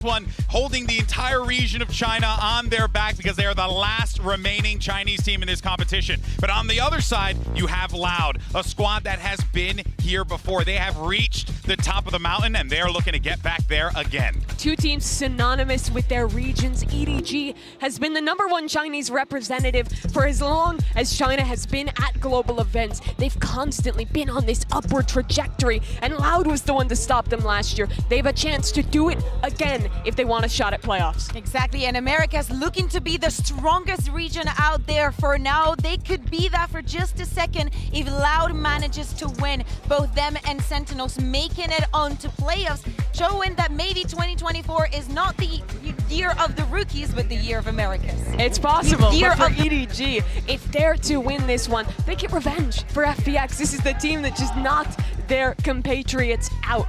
one holding the entire region of China on their back because they are the last remaining Chinese team in this competition. But on the other side, you have Loud, a squad that has been here before. They have reached the top of the mountain and they are looking to get back there again. Two teams synonymous with their regions. EDG has been the #1 Chinese representative for as long as China has been at global events. They've constantly been on this upward trajectory, and Loud was the one to stop them last year. They have a chance to do it again if they want a shot at playoffs. Exactly, and America's looking to be the strongest region out there for now. They could be that for just a second if Loud manages to win. Both them and Sentinels making it onto playoffs, showing that maybe 2024 is not the year of the rookies, but the year of Americas. It's possible, but for EDG, if they're to win this one, they get revenge for FPX. This is the team that just knocked their compatriots out.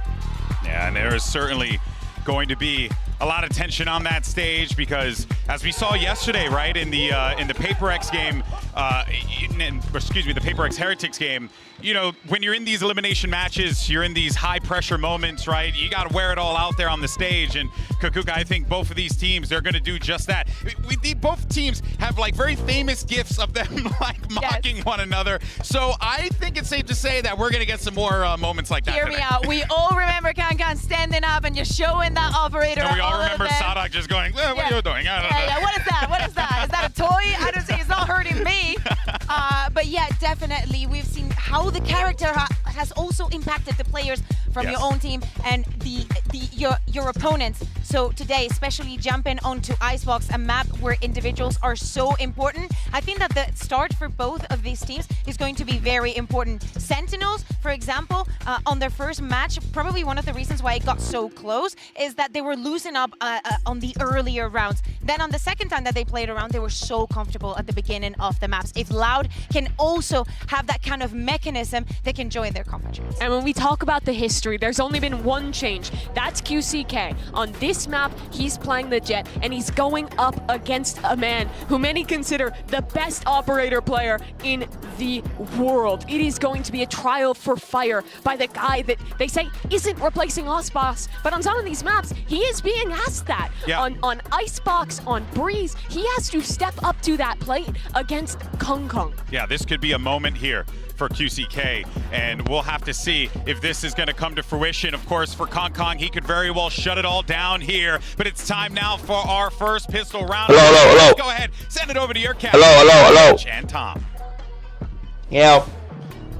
Yeah, and there is certainly going to be a lot of tension on that stage because, as we saw yesterday, right, in the PaperX game, the PaperX Heretics game, you know, when you're in these elimination matches, you're in these high-pressure moments, right? You got to wear it all out there on the stage, and Kukuka, I think both of these teams, they're going to do just that. Both teams have, like, very famous gifs of them, like, mocking one another, so I think it's safe to say that we're going to get some more moments like that. Hear me out. We all remember Kankan standing up and just showing that operator. And we all remember Sadak just going, what are you doing? Yeah, what is that? What is that? Is that a toy? I don't see. It's not hurting me. But yeah, definitely, we've seen how the character has also impacted the players from your own team and your opponents. So today, especially jumping onto Icebox, a map where individuals are so important, I think that the start for both of these teams is going to be very important. Sentinels, for example, on their first match, probably one of the reasons why it got so close is that they were losing up on the earlier rounds. Then on the second time that they played around, they were so comfortable at the beginning of the maps. If Loud can also have that kind of mechanism, they can join their competitions. And when we talk about the history, there's only been one change. That's QCK. On this map, he's playing the Jet, and he's going up against a man who many consider the best operator player in the world. It is going to be a trial for fire by the guy that they say isn't replacing Osbox, but on some of these maps, he is being asked that. Yeah. On Icebox, on Breeze, he has to step up to that plate against Kong Kong. Yeah, this could be a moment here for QCK, and we'll have to see if this is going to come to fruition. Of course, for Kong Kong, he could very well shut it all down here, but it's time now for our first pistol round. Hello. Go ahead, send it over to your captain. Hello. And Tom. Yeah.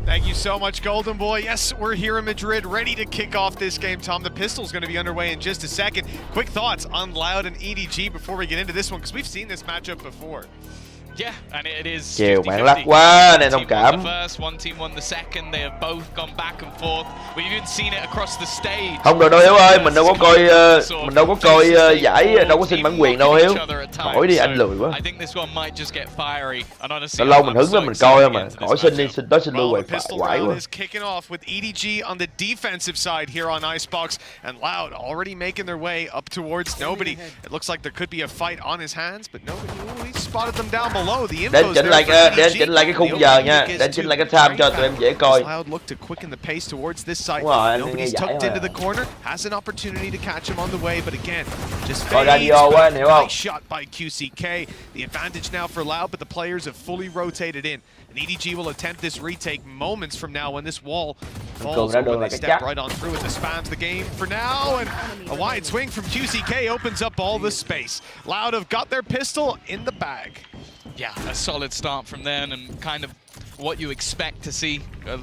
Thank you so much, Golden Boy. Yes, we're here in Madrid, ready to kick off this game, Tom. The pistol's going to be underway in just a second. Quick thoughts on Loud and EDG before we get into this one, because we've seen this matchup before. Yeah, and it is Chiều 50-50. bạn lắc quá nên thông One cảm. team won the first, one team won the second. They have both gone back and forth. We've even seen it across the stage. Không được đâu Hiếu ơi, mình đâu có coi giải, đâu có xin bản quyền đâu Hiếu. Hỏi đi, anh lười quá. I think this one might just get fiery. And honestly, Lâu lâu mình hứng lên mình coi mà. Hỏi xin đi, xin tới xin lui The pistol round is kicking off with EDG on the defensive side here on Icebox, and Loud already making their way up towards Nobody. It looks like there could be a fight on his hands, but Nobody, he spotted them down below. The info's Để chỉnh lại cái khung giờ nha, để chỉnh lại cái time cho tụi em dễ coi. Loud looked to quicken the pace towards this side. Wow, Nobody's tucked into the corner, has an opportunity to catch him on the way, but again, just Coi fades. radio quá anh hiểu không? Nice shot by QCK. The advantage now for Loud, but the players have fully rotated in. And EDG will attempt this retake moments from now when this wall falls over. They step right on through it to spams the game for now, and a wide swing from QCK opens up all the space. Loud have got their pistol in the bag. Yeah, a solid start from them, and kind of what you expect to see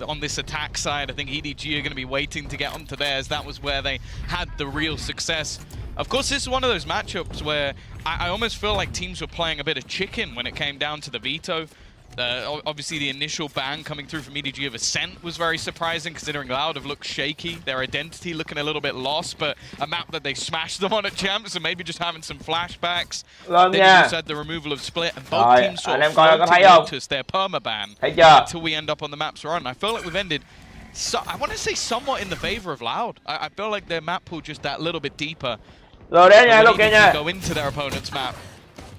on this attack side. I think EDG are going to be waiting to get onto theirs. That was where they had the real success. Of course, this is one of those matchups where I almost feel like teams were playing a bit of chicken when it came down to the veto. Obviously, the initial ban coming through from EDG of Ascent was very surprising, considering Loud have looked shaky, their identity looking a little bit lost, but a map that they smashed them on at Champs, and maybe just having some flashbacks. Then you also had the removal of Split, and both teams sort of floating notice their permaban until we end up on the maps we're on. I feel like we've ended, I want to say, somewhat in the favor of Loud. I feel like their map pool just that little bit deeper. Rồi đấy nha, ok nha. Go into their opponent's map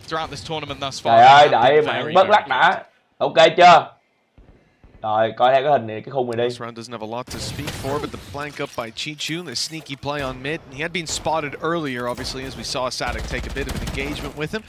throughout this tournament thus far. Trời ơi, đợi mà bớt lắc đã. Ok chưa? Rồi, coi theo cái hình này, cái khung này đi. This round doesn't have a lot to speak for, but the flank up by Chichu, the sneaky play on mid. He had been spotted earlier, obviously, as we saw Sadik take a bit of an engagement with him.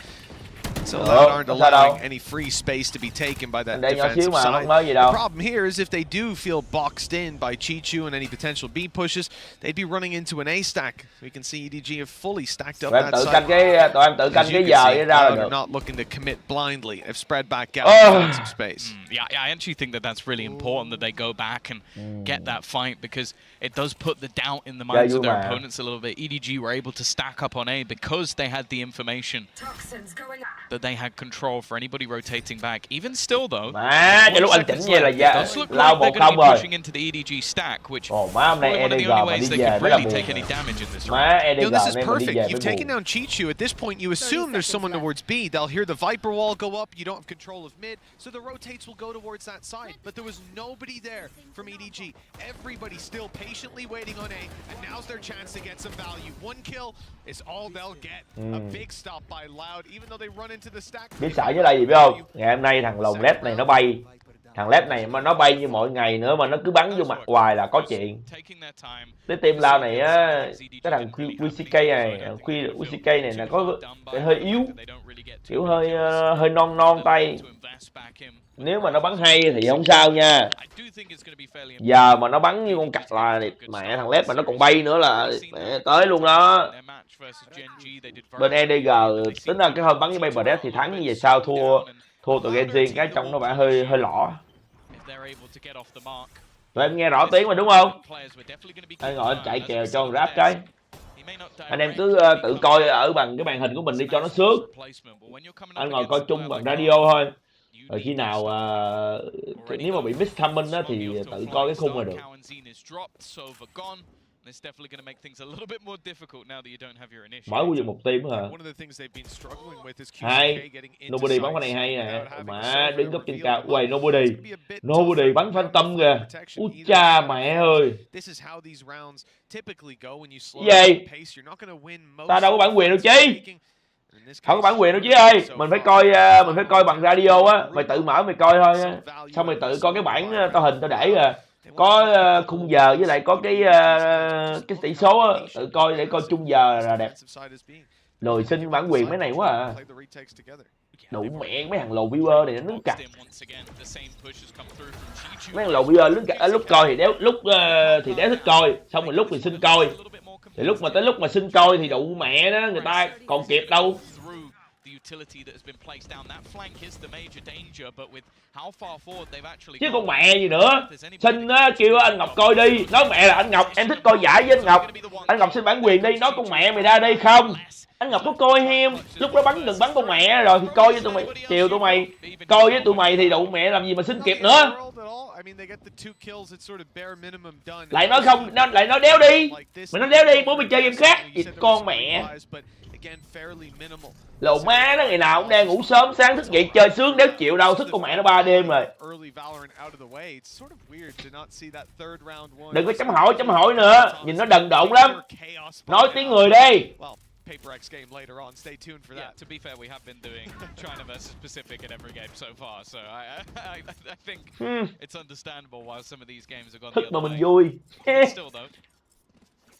So that aren't allowing any free space to be taken by that defensive side. The problem here is if they do feel boxed in by Chichu and any potential B pushes, they'd be running into an A stack. We can see EDG have fully stacked up that side. Tụi em tự canh cái giờ ra là được. Not looking to commit blindly. They've spread back out and found some space. Yeah, I actually think that's really important that they go back and get that fight, because it does put the doubt in the minds of their opponents a little bit. EDG were able to stack up on A because they had the information that they had control for anybody rotating back. Even still though, cho lúc anh chỉnh như là lao 1-0 rồi. pushing into the EDG stack, which má hôm nay one of the EDG only mà ways đi they về could mới là really buồn. take any damage in this Má round. EDG This is này mà đi perfect. về You've mới taken buồn. down Chichu. At this point, you assume there's someone towards B. They'll hear the Viper wall go up. You don't have control of mid, so the rotates will go towards that side. But there was nobody there from EDG. Everybody still patiently waiting on A, and now's their chance to get some value. One kill is all they'll get. A big stop by Loud, even though they run into the stack. Biết sợ với là gì biết không? Ngày hôm nay thằng lồng led này nó bay. Thằng led này mà nó bay như mọi ngày nữa mà nó cứ bắn vô mặt hoài là có chuyện. Cái team lao này á, cái thằng QCK này, QCK này là có hơi yếu, kiểu hơi non tay. Nếu mà nó bắn hay thì không sao nha. Giờ mà nó bắn như con cặc là mẹ thằng led mà nó còn bay nữa là mẹ tới luôn đó. Bên EDG tính ra cái hôm bắn với Playerduo thì thắng, về sau thua tụi Genshin, cái trong nó phải hơi lỏ. Tụi em nghe rõ tiếng mà đúng không? Anh ngồi chạy kèo cho rap cái. Anh em cứ tự coi ở bằng cái màn hình của mình đi cho nó sướng. Anh ngồi coi chung bằng radio thôi. Rồi khi nào nếu mà bị miss timing á thì tự coi cái khung là được. Mở quy một team hả? Hay, nobody bắn cái này hay nè. Mà đứng góc trên cao, quay nobody bắn phantom kìa. Úi cha mẹ ơi. Gì? Ta đâu có bản quyền đâu Chí. Không có bản quyền đâu Chí ơi. Mình phải coi bằng radio á. Mày tự mở mày coi thôi á. Xong mày tự coi cái bản tao hình tao để rồi. Có khung giờ với lại có cái tỷ số á, tự coi để coi chung giờ là đẹp. Lười xin bản quyền mấy này quá à. Đủ mẹ mấy thằng lầu viewer này nó nướng cặt. Mấy thằng lầu viewer nướng cặt, lúc coi thì đéo thích coi, xong rồi lúc thì xin coi. Thì tới lúc mà xin coi thì đủ mẹ đó, người ta còn kịp đâu. Chứ con mẹ gì nữa. Xin kêu anh Ngọc coi đi. Nói mẹ là anh Ngọc em thích coi giải với anh Ngọc. Anh Ngọc xin bản quyền đi. Nói con mẹ mày ra đây không. Anh Ngọc có coi hem. Lúc đó đừng bắn con mẹ rồi thì coi với tụi mày. Chiều tụi mày. Coi với tụi mày thì đủ mẹ làm gì mà xin kịp nữa. Lại nói không. Lại nói đéo đi. Mày nói đéo đi. Bố mày chơi game khác. Gì con mẹ. Lầu má nó ngày nào cũng đang ngủ sớm, sáng thức dậy chơi sướng, đéo chịu đâu, thức con mẹ nó 3 đêm rồi. Đừng có chấm hỏi nữa, nhìn nó đần độn lắm. Nói tiếng người đi. PaperX game later on. Stay tuned for that. Yeah, to be fair, we have been doing China versus Pacific in every game so far, so I think it's understandable why some of these games have gone the other way. Thức mà mình vui. Still though,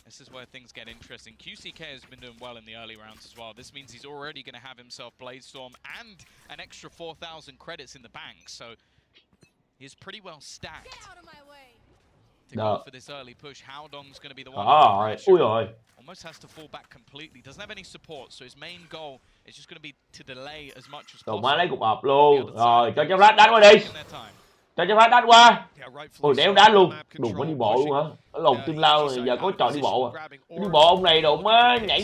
this is where things get interesting. QCK has been doing well in the early rounds as well. This means he's already going to have himself Bladestorm and an extra 4,000 credits in the bank, so he's pretty well stacked. To go for this early push, Howdong's going to be the one. Ui rồi. Almost has to fall back completely. Doesn't have any support, so his main goal is just going to be to delay as much as possible. Đồ má lấy cục hộp luôn. Rồi cho flash đánh qua đi. Cho flash đánh qua. Ôi đéo đá luôn. Đùng có đi bộ luôn hả? Ở lồng tương lao này giờ có trò đi bộ à? Đi bộ ông này đụng á, nhảy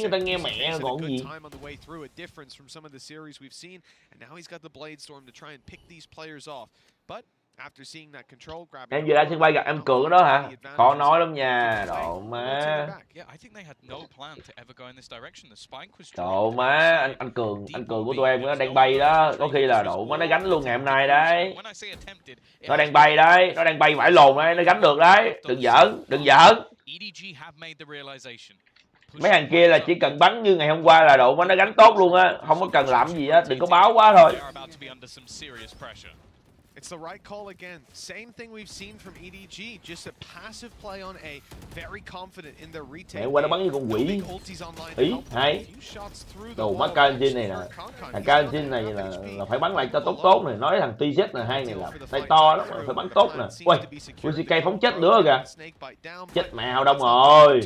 người ta nghe mẹ còn gì. Em vừa ra sân bay gặp em Cường ở đó hả? Khó nói lắm nha, độ má. Độ má, anh Cường của tụi em nó đang bay đó, có khi là độ má nó gánh luôn ngày hôm nay đấy. Nó đang bay đấy, nó đang bay vãi lồn đấy, nó gánh được đấy. Đừng giỡn. Mấy thằng kia là chỉ cần bắn như ngày hôm qua là độ má nó gánh tốt luôn á, không có cần làm gì á, đừng có báo quá thôi. It's the right call again. Same thing we've seen from EDG, just a passive play on A, very confident in their retake. Mẹ qua nó bắn như con quỷ. Ý, hay. Đồ má Kanjin này nè. Thằng Kanjin này là phải bắn lại cho tốt này. Nói thằng TZ này hay này là tay to lắm, phải bắn tốt nè. Ui, Wescan phóng chết nữa kìa. Chết mèo đông rồi.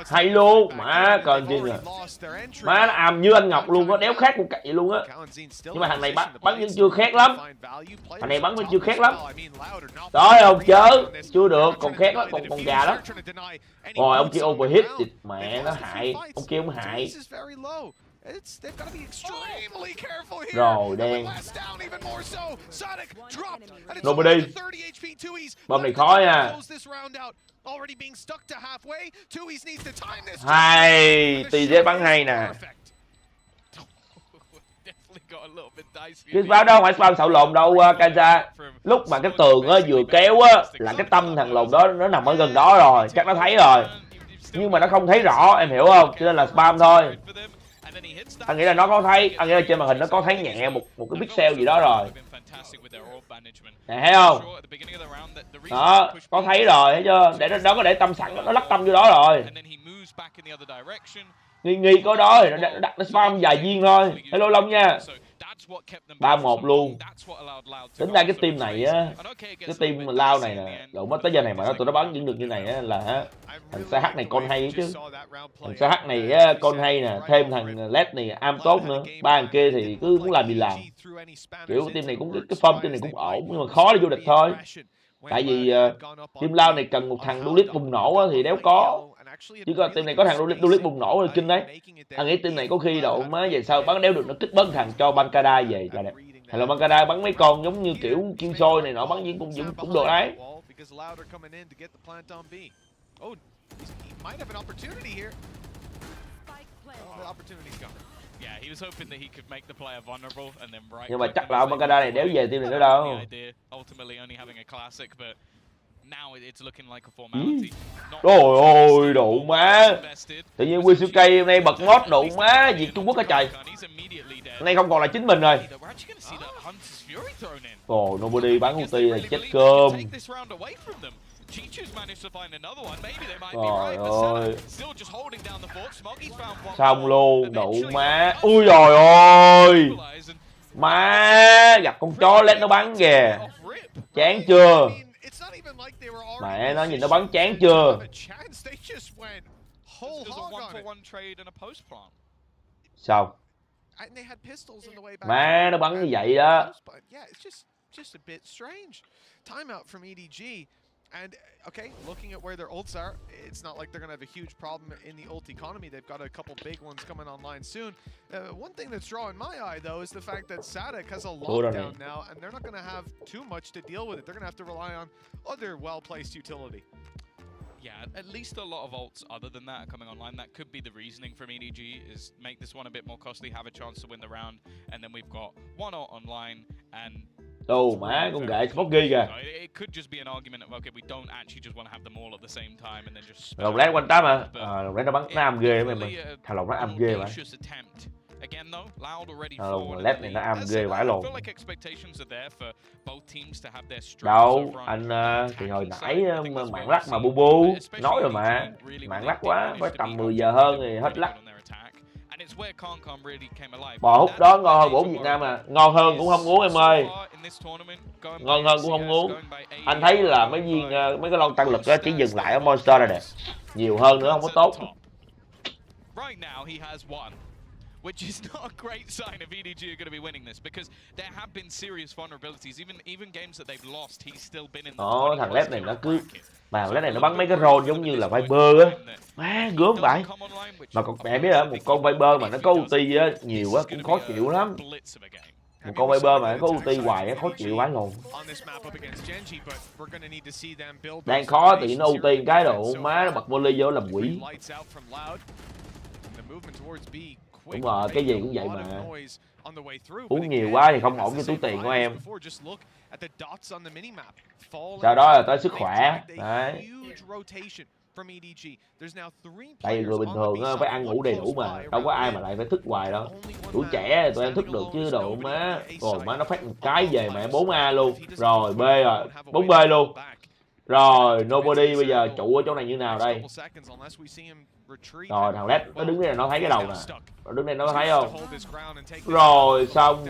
Hay luôn, má Kanjin nè. Má nó àm như anh Ngọc luôn, nó đéo khác con cậy luôn á. Nhưng mà thằng này bắn vẫn chưa khác lắm. Thằng này bắn vẫn chưa khác lắm. Trời ông chớ, chưa được, còn khác lắm, còn gà lắm. Rồi ông kia overhit thì mẹ nó hại, ông kia ông hại. Rồi đen. Nobody. Bom này khó nha. Hay, TZ bắn hay nè. Cái spam đâu phải spam xạo lồn đâu Kaza. Lúc mà cái tường á vừa kéo á là cái tâm thằng lồn đó nó nằm ở gần đó rồi, chắc nó thấy rồi. Nhưng mà nó không thấy rõ, em hiểu không? Cho nên là spam thôi. Anh nghĩ là nó có thấy, anh nghĩ là trên màn hình nó có thấy nhẹ một cái pixel gì đó rồi. Nè thấy không? Đó, có thấy rồi, thấy chưa? Để nó có để tâm sẵn, nó lắc tâm vô đó rồi. Nghi có đó thì nó đặt nó spam vài viên thôi. Hello Long nha. 3-1 luôn. Tính ra cái team này á, cái team lao này nè, đủ mất tới giờ này mà tụi nó bắn những được như này á là thằng CH này con hay chứ. Thằng CH này á, con hay nè, thêm thằng LED này am tốt nữa. Ba thằng kia thì cứ muốn làm gì làm. Kiểu team này cũng cái form team này cũng ổn nhưng mà khó để vô địch thôi. Tại vì team lao này cần một thằng duelist bùng nổ á, thì đéo có. Chứ có team này có thằng duelist bùng nổ là kinh đấy. Anh nghĩ team này có khi độ má về sau bắn đéo được nó kích bớt thằng cho Bankada về là đẹp. Hay là Bankada bắn mấy con giống như kiểu kim sôi này nọ bắn với cũng được đấy. Nhưng mà chắc là Bankada này đéo về team này nữa đâu. Trời ơi, độ má. Tự nhiên Wescan hôm nay bật mod độ má Việt Trung Quốc hả trời. Hôm nay không còn là chính mình rồi. Ồ, nobody bắn ulti là chết cơm. Trời ơi. Xong luôn, độ má. Ui trời ơi. Má, gặp con chó lét nó bắn kìa. Chán chưa? Mẹ nó nhìn nó bắn chán chưa? Sao? Má nó bắn như vậy đó. And okay, looking at where their ults are, it's not like they're going to have a huge problem in the ult economy. They've got a couple big ones coming online soon. One thing that's drawing my eye, though, is the fact that Sadek has a lockdown now, and they're not going to have too much to deal with it. They're going to have to rely on other well-placed utility. Yeah, at least a lot of ults other than that are coming online. That could be the reasoning from EDG, is make this one a bit more costly, have a chance to win the round, and then we've got one ult online, and đồ má con gậy spot ghi kìa. Lồng lát quanh tám hả? Lồng lát nó bắn nó am ghê em ơi. Thằng lồng nó am ghê vậy. Lồng lát này nó am ghê vãi lồn. Đâu anh thì hồi nãy mạng lắc mà bu bu nói rồi mà mạng lắc quá, phải tầm 10 giờ hơn thì hết lắc. Bò hút đó ngon hơn 4 Việt Nam à. Ngon hơn cũng không uống em ơi. Ngon hơn cũng không uống. Anh thấy là mấy viên mấy cái lon tăng lực đó chỉ dừng lại ở Monster là đẹp. Nhiều hơn nữa không có tốt. Which is not a great sign if EDG are going to be winning this, because there have been serious vulnerabilities. Even games that they've lost, he's still been in the thằng lép này nó cứ mà thằng lép này nó bắn mấy cái roll giống như là Viper á. Má gớm vậy. Mà còn mẹ biết hả, một con Viper mà nó có ulti á nhiều á cũng khó chịu lắm. Một con Viper mà nó có ulti hoài á khó chịu quá lồn. Đang khó tự nhiên nó ulti cái độ má nó bật volley vô làm quỷ. Đúng rồi, cái gì cũng vậy mà. Uống nhiều quá thì không ổn cho túi tiền của em. Sau đó là tới sức khỏe. Đấy. Tại vì người bình thường á, phải ăn ngủ đầy đủ mà, đâu có ai mà lại phải thức hoài đâu. Tuổi trẻ tụi em thức được chứ độ má. Rồi má nó phát một cái về mẹ 4A luôn. Rồi B rồi, 4B luôn. Rồi nobody bây giờ trụ ở chỗ này như nào đây? Rồi thằng Led nó đứng đây là nó thấy cái đầu nè. Nó đứng đây nó thấy không? Rồi xong.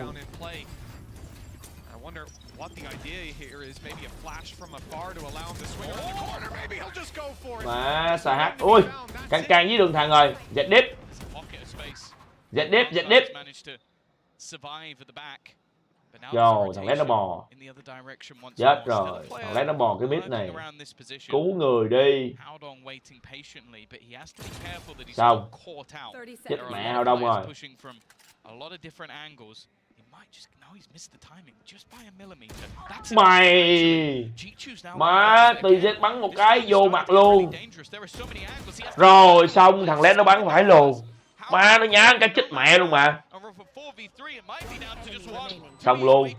Mà SH. Ui, càng với đường thằng rồi. Dẹt đếp. Rồi thằng Led nó bò. Chết rồi. Thằng Led nó bò cái mid này. Cứu người đi. Xong. Chết mẹ Hào Đông rồi. Mày. Má từ Z bắn một cái vô mặt luôn. Rồi xong thằng Led nó bắn phải luôn. Má nó nhá cái chết mẹ luôn mà. Xong luôn.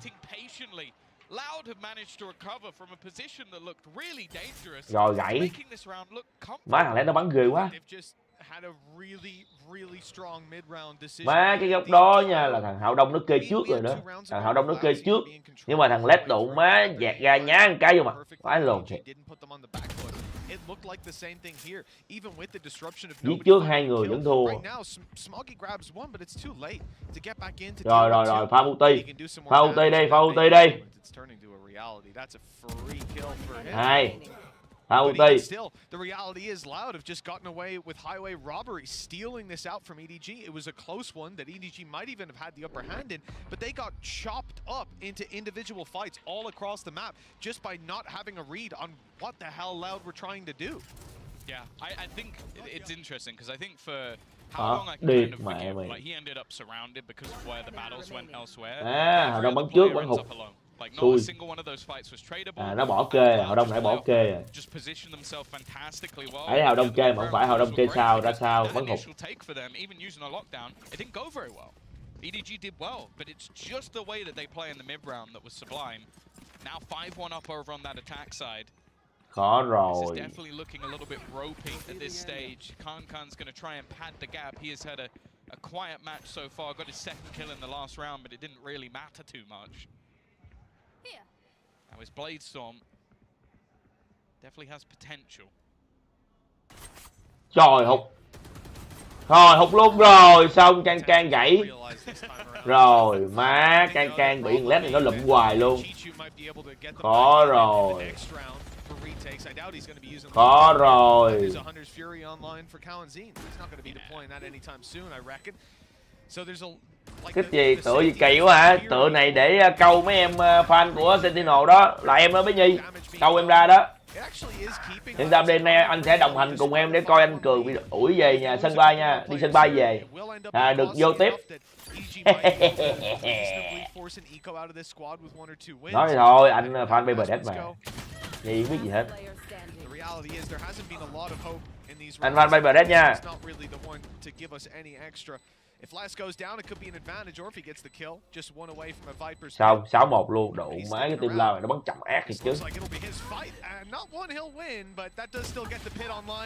Rồi gãy. Má thằng Led nó bắn ghê quá. Má cái góc đó nha là thằng Hạo Đông nó kê trước rồi đó. Thằng Hạo Đông nó kê trước. Nhưng mà thằng Led đụng má dạt ra nhá một cái vô mặt. Phải lồn thiệt. Giết trước hai người vẫn thua. Rồi pha ulti. Pha ulti đi, pha ulti đi. Hai. Ulti. The reality is Loud have just gotten away with highway robbery, stealing this out from EDG. It was a close one that EDG might even have had the upper hand in, but they got chopped up into individual fights all across the map just by not having a read on what the hell Loud were trying to do. Yeah, I think it's interesting because I think for how long I can kind of forgive, like he ended up surrounded because of where the battles went elsewhere. Hào Đông bắn trước bắn hụt. Xui. Nó bỏ kê, Hào Đông nãy bỏ kê rồi. Ấy Hào Đông kê mà không phải Hào Đông kê sao ra sao bắn hụt. EDG did well, but it's just the way that they play in the mid round that was sublime. Now 5-1 up over on that attack side. Khó rồi. This is definitely looking a little bit ropey at this stage. Kan's going to try and pad the gap. He has had a quiet match so far. Got his second kill in the last round, but it didn't really matter too much. Now his Blade Storm definitely has potential. Trời hụt. Rồi hụt luôn rồi, xong can gãy. Rồi má can bị Led này nó lụm hoài luôn. Khó rồi. Khó rồi. Cái gì tựa gì kỳ quá hả? Tựa này để câu mấy em fan của Sentinel đó. Là em đó Bé Nhi. Câu em ra đó. Hiện tại đêm nay anh sẽ đồng hành cùng em để coi anh Cường bị ủi về nhà sân bay nha. Đi sân bay về. Được vô tiếp. Nói thì thôi, anh fan Playerduo mà. Gì không biết gì hết. Anh fan Playerduo nha. Xong 6-1 luôn, độ má cái team lao này nó bắn chậm ác thiệt chứ.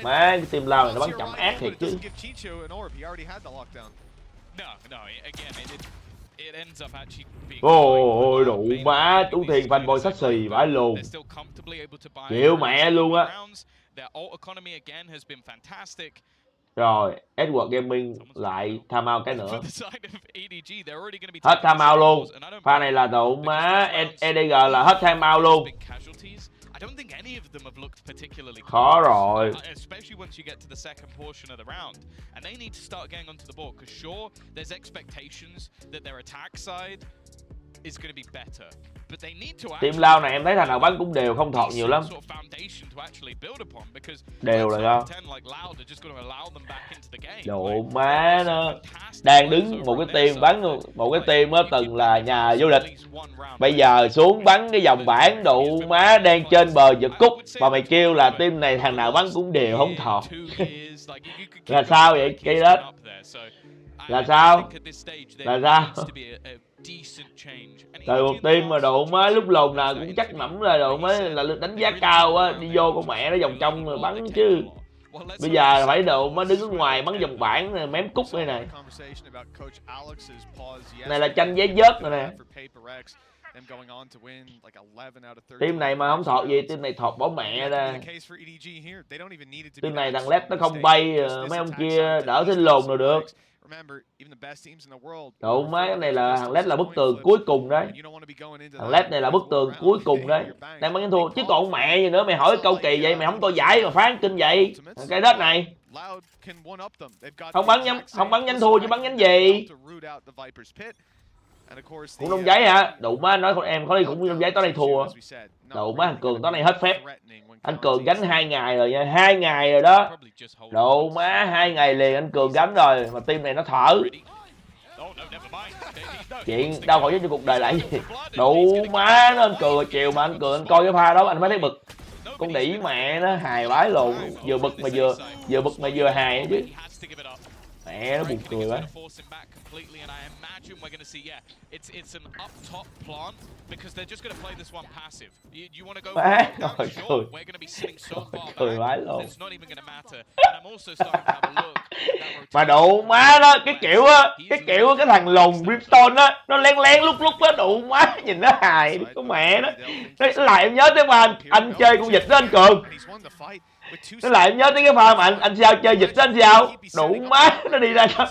Má cái team lao này nó bắn chậm ác thiệt chứ. Ôi đủ má, chú Thiền fanboy sách xì vãi luôn. Chịu mẹ luôn á. Rồi, Edward Gaming lại tham out cái nữa. Hết tham out luôn. Pha này là tụ má EDG là hết tham out luôn. Khó rồi. Team lao này em thấy thằng nào bắn cũng đều, không thọt nhiều lắm. Đều là do độ má nó đang đứng một cái team bắn, một cái team đó từng là nhà vô địch, bây giờ xuống bắn cái dòng bảng độ má đang trên bờ giật cúc mà mày kêu là team này thằng nào bắn cũng đều không thọt. Là sao vậy cây đất? Là sao? Là sao? Từ một team mà độ má lúc lồn nào cũng chắc nẫm là độ má là đánh giá cao á, đi vô con mẹ nó vòng trong rồi bắn chứ. Bây giờ phải độ mới đứng ở ngoài bắn vòng bảng này, mém cúc đây này. Này là tranh giấy vớt rồi nè. Team này mà không thọt gì, team này thọt bỏ mẹ ra. Team này thằng led nó không bay, mấy ông kia đỡ thế lồn rồi được. Đủ má, cái này là thằng led là bức tường cuối cùng đấy. Thằng led này là bức tường cuối cùng đấy. Đang bắn thua chứ còn mẹ gì nữa, mày hỏi câu kỳ vậy mày không coi giải mà phán kinh vậy. Cái đất này không bắn nhánh thua chứ bắn nhánh gì. Cũng đông giấy hả? Đủ má, nói con em có đi cũng đông giấy tới đây thua. Đủ má, thằng Cường tới đây hết phép. Anh Cường gánh 2 ngày rồi nha, 2 ngày rồi đó. Đủ má, 2 ngày liền anh Cường gánh rồi mà team này nó thở. Chuyện đâu khỏi với cuộc đời lại gì. Đủ má, nó anh Cường chiều mà anh Cường anh coi cái pha đó anh mới thấy bực. Con đĩ mẹ nó hài vãi lộn, vừa bực mà vừa hài chứ. Mẹ nó buồn cười quá. Má, cười vãi luôn. Mà đủ má đó, cái kiểu cái thằng lùn Brimstone á, nó lén lén lúc á, đủ má nhìn nó hài, có mẹ nó. Nó lại em nhớ tới mà anh chơi con vịt đó anh Cường. Nó lại em nhớ tới cái pha mà anh sao chơi vịt đó anh sao. Đủ má nó đi ra sao.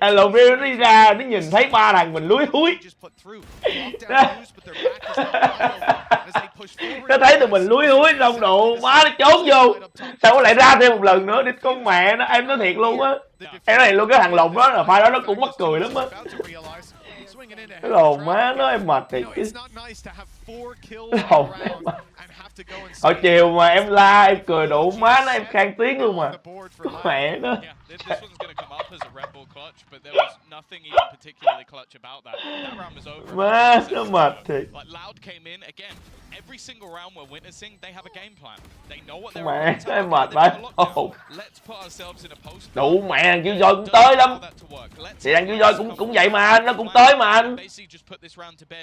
Thằng lùn nó đi ra, nó nhìn thấy 3 thằng mình lúi húi. Nó thấy tụi mình lúi húi xong độ má nó trốn vô. Sao nó lại ra thêm một lần nữa đi con mẹ nó, em nói thiệt luôn á. Em nói thiệt luôn, cái thằng lùn đó là pha đó nó cũng mắc cười lắm á. Cái lồn má nó em mệt thiệt chứ. Lồn hồi chiều mà em la em cười đủ má nó em khang tiếng luôn mà. Mẹ nó. Má nó mệt thiệt. Mẹ em mệt vậy. Đủ mẹ thằng kêu roi cũng tới lắm. Thì thằng kêu roi cũng vậy mà, nó cũng tới mà anh.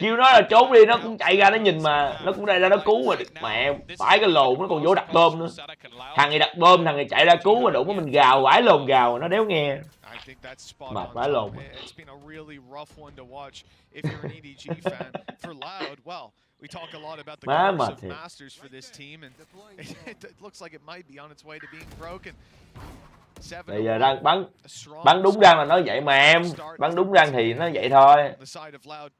Kêu nó là trốn đi nó cũng chạy ra nó nhìn mà, nó cũng ra nó cứu mà. Mẹ phải cái lồn nó còn vô đặt bơm nữa. Thằng này đặt bơm, thằng này chạy ra cứu mà đủ mà mình gào vãi lồn gào nó đéo nghe. Mệt vãi lồn. Má mệt thiệt. Bây giờ đang bắn đúng răng là nó vậy mà em. Bắn đúng răng thì nó vậy thôi.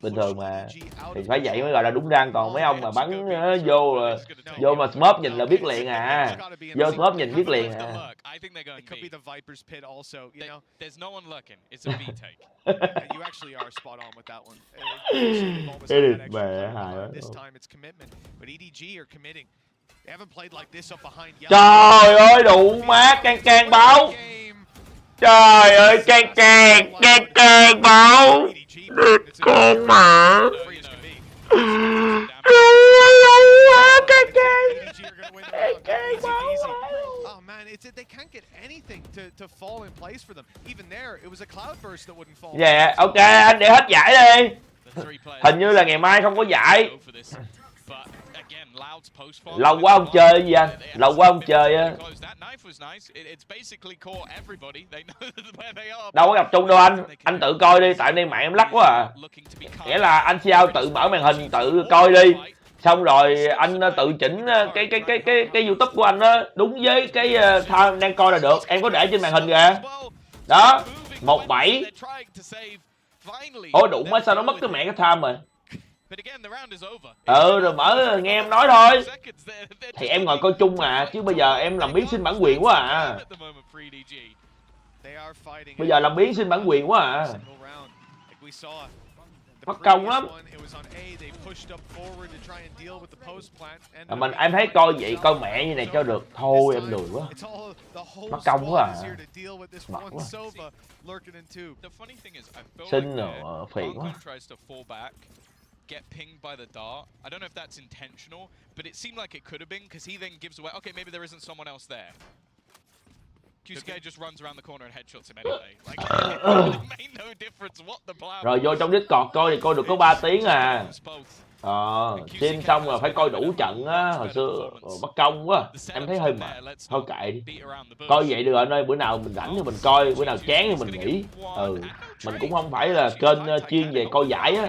Bình thường mà. Thì phải vậy mới gọi là đúng răng. Còn mấy ông mà bắn vô mà Smurf nhìn là biết liền à. Vô Smurf nhìn biết liền à. Cái địt mẹ hài quá. Trời ơi đủ má can báo. Trời ơi can báo. Con mà. Can báo. Oh man, they can't get anything to fall in place for them. Even there, it was a cloudburst that wouldn't fall. Dạ, ok anh để hết giải đi. Hình như là ngày mai không có giải. Lâu quá không chơi gì anh. Lâu quá không chơi á. Đâu có gặp chung đâu anh. Anh tự coi đi, tại nay mạng em lắc quá à. Nghĩa là anh sao tự mở màn hình tự coi đi. Xong rồi anh tự chỉnh cái YouTube của anh á đúng với cái time đang coi là được. Em có để trên màn hình kìa. Đó, 17. Ôi đủ má sao nó mất cái mẹ cái time rồi. Rồi mở nghe em nói thôi. Thì em ngồi coi chung mà, chứ bây giờ em làm biến xin bản quyền quá à. Bây giờ làm biến xin bản quyền quá à. Mất công lắm. Mình em thấy coi vậy coi mẹ như này cho được thôi em lười quá. Mất công quá à. Mệt quá. Xin rồi phiền quá. Get pinged by the dart. I don't know if that's intentional, but it seemed like it could have been because he then gives away. Okay, maybe there isn't someone else there. QCK just runs around the corner and headshots him anyway. Like it made no difference what the plan. Rồi vô trong Discord coi thì coi được có 3 tiếng à. Xin xong rồi phải coi đủ trận á, hồi xưa mất công quá, em thấy hơi mệt. Thôi kệ đi. Coi vậy được anh ơi, bữa nào mình rảnh thì mình coi, bữa nào chán thì mình nghỉ. Mình cũng không phải là kênh chuyên về coi giải á.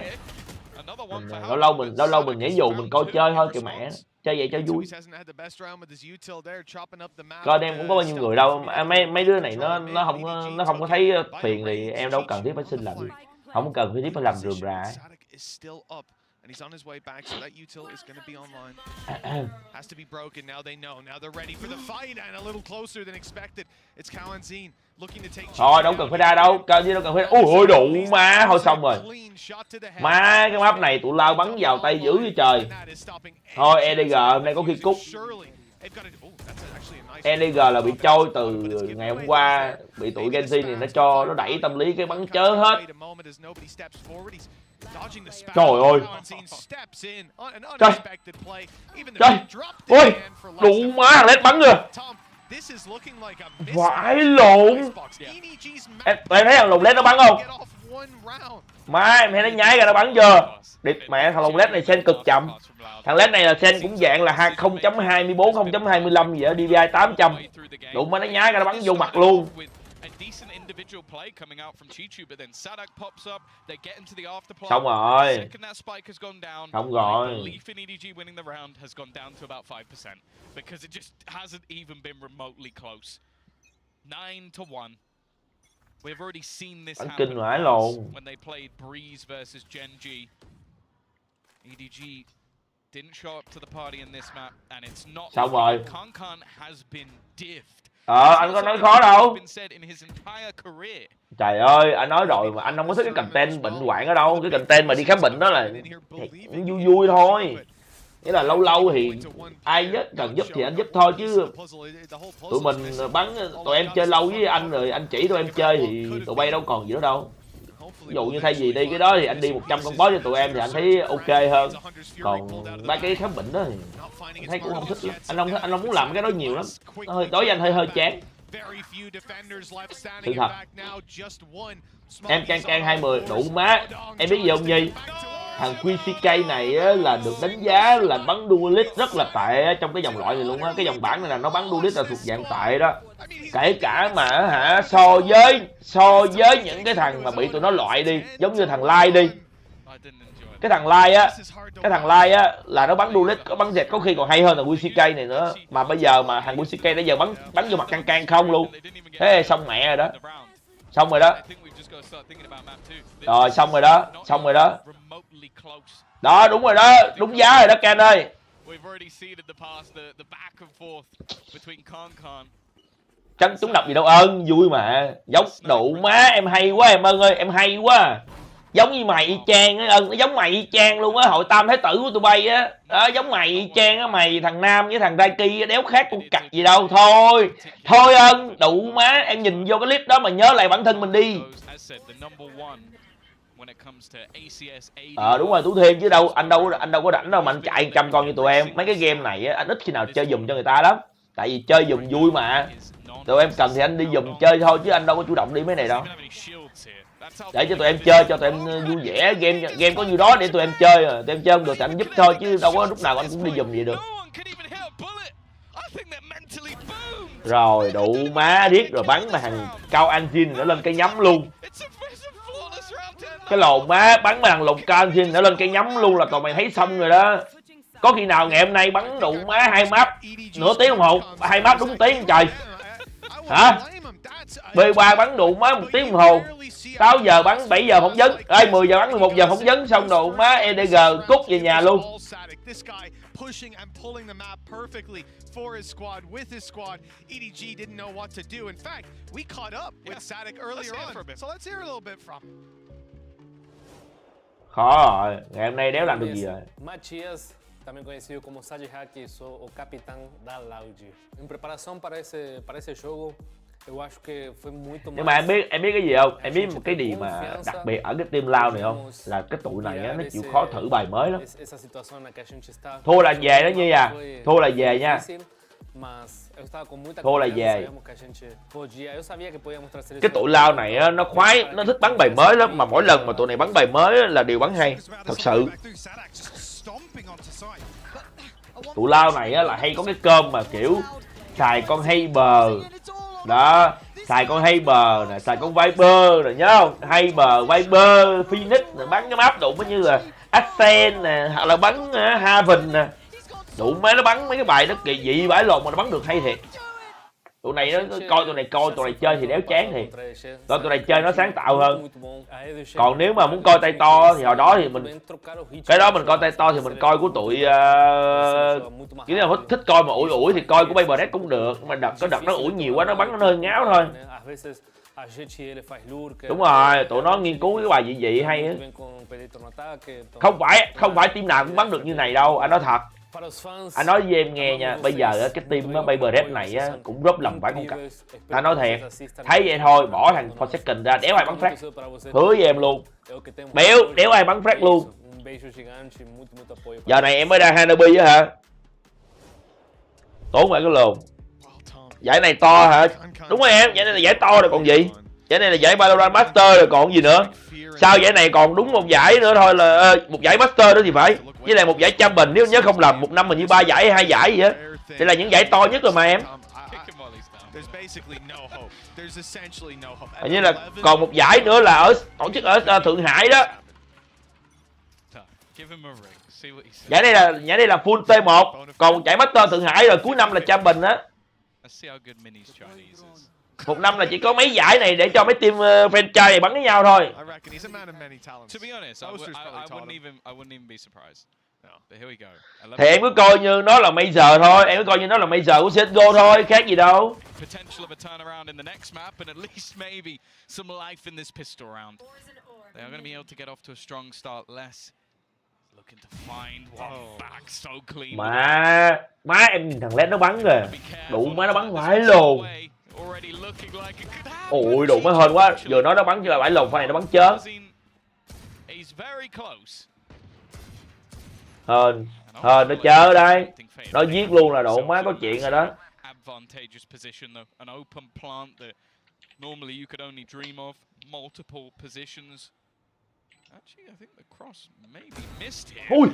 Lâu lâu mình nhảy dù mình coi chơi thôi kìa mẹ. Chơi vậy cho vui. Coi em cũng có bao nhiêu người đâu, mấy đứa này nó không có thấy phiền thì em đâu cần thiết phải xin làm gì. Không cần thiết phải làm rườm rà. And he's on his way back, so that util is going to be online. Has to be broken. Now they know. Now they're ready for the fight, and a little closer than expected. It's Kalanzin looking to take. Thôi đâu cần phải ra đâu, đâu cần phải. Ôi đủ má, thôi xong rồi. Má cái map này tụi lao bắn vào tay dữ với trời. Thôi EDG hôm nay có khi cút. EDG là bị trôi từ ngày hôm qua, bị tụi Genshin thì nó đẩy tâm lý cái bắn chớ hết. Trời ơi. Trời. Ôi, đủ má thằng Led bắn kìa. Vãi lộn. Em thấy thằng lùng Led nó bắn không? Má em thấy nó nhái ra nó bắn chưa? Địt mẹ thằng lùng Led này sen cực chậm. Thằng Led này là sen cũng dạng là 0.24, 0.25 gì đó, DPI 800. Đủ má nó nhái ra nó bắn vô mặt luôn. Xong rồi. Xong rồi. Bắn kinh vãi lộn. Xong rồi. Anh có nói khó đâu. Trời ơi, anh nói rồi mà anh không có thích cái content bệnh hoạn ở đâu. Cái content mà đi khám bệnh đó là vui vui thôi. Nghĩa là lâu lâu thì ai cần giúp thì anh giúp thôi chứ. Tụi mình bắn, tụi em chơi lâu với anh rồi anh chỉ tụi em chơi thì tụi bay đâu còn gì nữa đâu. Ví dụ như thay vì đi cái đó thì anh đi 100 con boss cho tụi em thì anh thấy ok hơn. Còn ba cái khám bệnh đó thì anh thấy cũng không thích lắm. Anh không muốn làm cái đó nhiều lắm. Nó hơi đối với anh hơi chán. Sự thật. Em can 20 đủ má. Em biết gì không Nhi? Thằng QCK này á, là được đánh giá là bắn duelist rất là tệ trong cái dòng loại này luôn á. Cái dòng bản này là nó bắn duelist là thuộc dạng tệ đó. Kể cả mà so với những cái thằng mà bị tụi nó loại đi, giống như thằng Lai đi. Cái thằng Lai á là nó bắn duelist, có bắn dẹt có khi còn hay hơn thằng QCK này nữa. Mà bây giờ mà thằng QCK bây giờ bắn vô mặt can không luôn. Thế xong mẹ rồi đó. Xong rồi đó. Rồi xong rồi đó. Đó đúng rồi đó, đúng giá rồi đó Ken ơi. Trắng chúng đập gì đâu ơn, vui mà. Giống đủ má, em hay quá em ơn ơi, em hay quá. Giống như mày y chang á ơn, nó giống mày y chang luôn á, hội tam thái tử của tụi bay á. Đó giống mày y chang á, mày thằng Nam với thằng Raiki đéo khác con cặc gì đâu. Thôi ơn, đủ má, em nhìn vô cái clip đó mà nhớ lại bản thân mình đi. Đúng rồi Tú Thiên chứ đâu anh đâu có rảnh đâu mà anh chạy 100 con như tụi em. Mấy cái game này á, anh ít khi nào chơi dùm cho người ta lắm. Tại vì chơi dùm vui mà. Tụi em cần thì anh đi dùm chơi thôi chứ anh đâu có chủ động đi mấy này đâu. Để cho tụi em chơi, cho tụi em vui vẻ, game có nhiêu đó để tụi em chơi. Tụi em chơi không được thì anh giúp thôi chứ đâu có lúc nào anh cũng đi dùm vậy được. Rồi đủ má điếc rồi bắn mà thằng Cao Anjin nó lên cái nhắm luôn. Cái lồn má bắn mà thằng lồn Cao Anjin nó lên cái nhắm luôn là tụi mày thấy xong rồi đó. Có khi nào ngày hôm nay bắn đủ má 2 map nửa tiếng đồng hồ, 2 map đúng tiếng trời. Hả? B3 bắn đủ má 1 tiếng đồng hồ. 6 giờ bắn 7 giờ phỏng vấn. 10 giờ bắn 11 giờ phỏng vấn xong đủ má EDG cút về nhà luôn. Pushing and pulling the map perfectly for his squad, with his squad. EDG didn't know what to do. In fact, we caught up with Sadik earlier on. So let's hear a little bit from. Khó rồi, ngày hôm nay đéo làm được gì rồi. Matias, también conhecido como Sajihaki, sou o capitão da Loud. Em preparação para esse jogo, eu acho que foi muito. Nhưng mà em biết cái gì không? Em biết một cái điều mà đặc biệt ở cái team Loud này không? Là cái tụi này á, nó chịu khó thử bài mới lắm. Thua là về đó Nhi à. Thua là về nha. Thua là về. Cái tụi Loud này á, nó khoái, nó thích bắn bài mới lắm. Mà mỗi lần mà tụi này bắn bài mới á, là đều bắn hay. Thật sự. Tụi Lao này á là hay có cái cơm mà kiểu xài con hay bờ đó, xài con hay bờ nè, xài con Viper rồi nhớ không, hay bờ Viper Phoenix rồi bắn cái map đụng như là Ascent nè, hoặc là bắn Haven nè, đụng mấy nó bắn mấy cái bài nó kỳ dị bãi lồn mà nó bắn được hay thiệt. Tụi này nó coi tụi này chơi thì đéo chán thiệt, tụi này chơi nó sáng tạo hơn. Còn nếu mà muốn coi tay to thì hồi đó thì mình cái đó mình coi tay to thì mình coi của tụi kiểu là thích coi mà ủi thì coi của Playerduo cũng được, mà đợt nó ủi nhiều quá nó bắn nó hơi ngáo thôi. Đúng rồi, tụi nó nghiên cứu cái bài dị dị hay á. Không phải team nào cũng bắn được như này đâu, anh nói thật. Anh nói với em nghe nha, bây giờ cái team Playerduo này á cũng rất lầm phải con cặp. Anh nói thiệt, thấy vậy thôi bỏ thằng Forsaken ra, đéo ai bắn frag. Hứa với em luôn, đéo ai bắn frag luôn. Giờ này em mới ra Hanabi á hả? Tốn phải cái lồn. Giải này to hả? Đúng rồi em, giải này là giải to rồi còn gì. Giải này là giải Valorant Master rồi còn gì nữa. Sau giải này còn đúng một giải nữa thôi là một giải Master nữa thì phải. Với lại một giải Champion nếu nhớ không lầm, một năm mình như 3 giải hay 2 giải gì á. Đây là những giải to nhất rồi mà em. Hình như là còn một giải nữa là ở tổ chức ở Thượng Hải đó. Giải đây là full T1, còn một giải Master Thượng Hải rồi cuối năm là Champion á. Một năm là chỉ có mấy giải này để cho mấy team franchise này bắn với nhau thôi. Thì em cứ coi như nó là Major thôi, em cứ coi như nó là Major của CSGO thôi, khác gì đâu. Má em nhìn thằng Led nó bắn kìa, đủ má nó bắn vãi lồn. Ôi đủ má hên quá, vừa nói nó bắn chứ là vãi lồn, pha này nó bắn chớn. Hên nó chớ đây, nó giết luôn là độ má có chuyện rồi đó. Ui.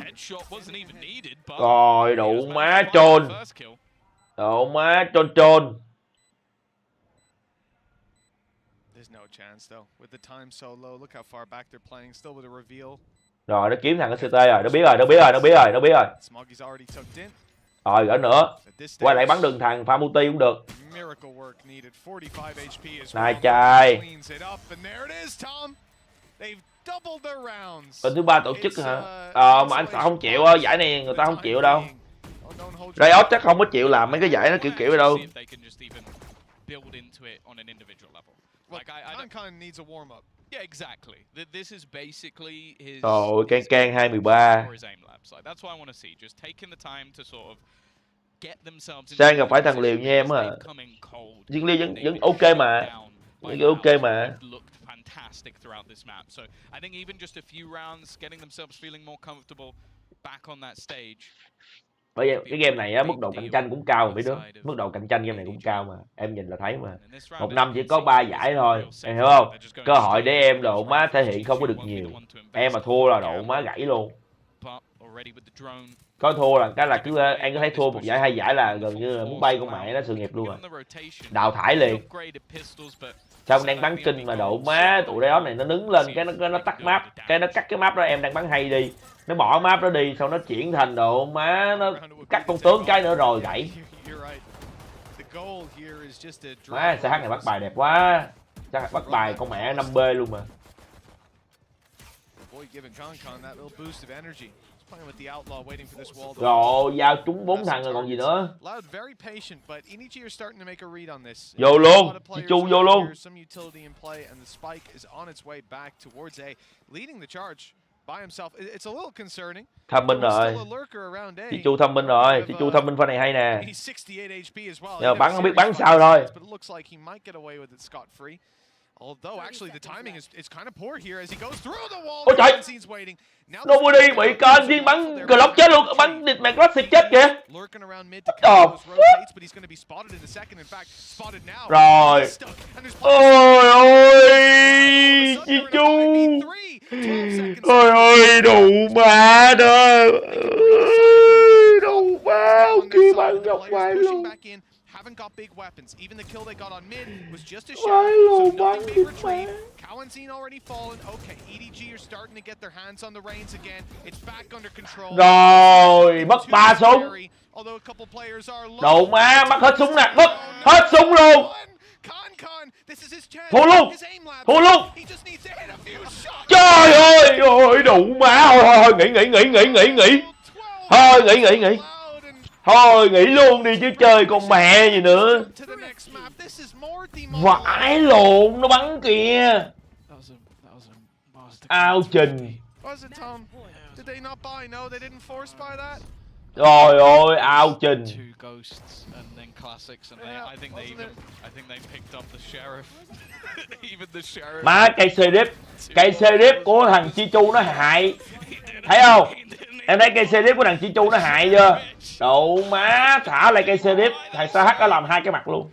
Rồi đủ má trôn. Độ má trôn. Rồi nó kiếm thằng cái CT rồi, nó biết rồi. Rồi gỡ nữa. Quay lại bắn đường thằng pha multi cũng được. Này trai. Bên thứ 3 tổ chức hả? Mà anh không chịu, giải này người ta không chịu đâu. Riot chắc không có chịu làm mấy cái giải nó kiểu đâu. Rồi can 213. Sang gặp phải thằng Liều nha em à. Nhưng Liều vẫn ok mà. Ok mà. Fantastic throughout this map. So I think even just a few rounds getting themselves feeling more comfortable back on that stage. Bởi vậy cái game này á, mức độ cạnh tranh cũng cao mà mấy đứa. Mức độ cạnh tranh game này cũng cao mà. Em nhìn là thấy mà. Một năm chỉ có 3 giải thôi. Em hiểu không? Cơ hội để em độ má thể hiện không có được nhiều. Em mà thua là độ má gãy luôn. Có thua là cái là cứ em có thấy thua một giải 2 giải là gần như là muốn bay con mẹ nó sự nghiệp luôn rồi. Đào thải liền. Sao đang bắn kinh mà độ má tụi đó này nó nứng lên cái nó tắt map, cái nó cắt cái map đó em đang bắn hay đi, nó bỏ map đó đi xong nó chuyển thành độ má nó cắt con tướng cái nữa rồi gãy. Má CH này bắt bài đẹp quá, chắc bắt bài con mẹ 5B luôn mà. Rồi giao trúng 4 thằng rồi còn gì nữa. Vô luôn, chị Chu vô luôn. Thông minh rồi. Chị Chu thông minh rồi, chị Chu thông minh pha này hay nè. Giờ bắn không biết bắn sao thôi. Although actually the timing is kind of poor here as he goes through the wall. Ôi trời. Nobody bị con riêng bắn clock chết luôn, bắn địch mẹ clock chết kìa. Rồi. Ôi ôi, chị Chu. Ôi ôi, Đủ má đó. Đủ má. Kia bạn gặp ngoài luôn. Haven't got big weapons. Even the kill they got on mid was just a Why shot, so low nothing big bắn retrieve. Kawanzin already fallen. Okay, EDG are starting to get their hands on the reins again. It's back under control. Rồi, mất 3 súng. Đủ má, mất hết súng nè, mất hết súng luôn. Thua luôn, thua luôn. Trời ơi, ôi đủ má, thôi nghỉ. Thôi nghỉ. Thôi nghỉ luôn đi chứ chơi con mẹ gì nữa. Vãi lộn, nó bắn kìa. Ao trình. Trời ơi, ao trình. Má cây sheriff của thằng Chichu nó hại. Thấy không? Em thấy cây sheriff của thằng Chichu nó hại chưa? Đậu má, thả lại cây sheriff, thằng SH đã làm 2 cái mặt luôn.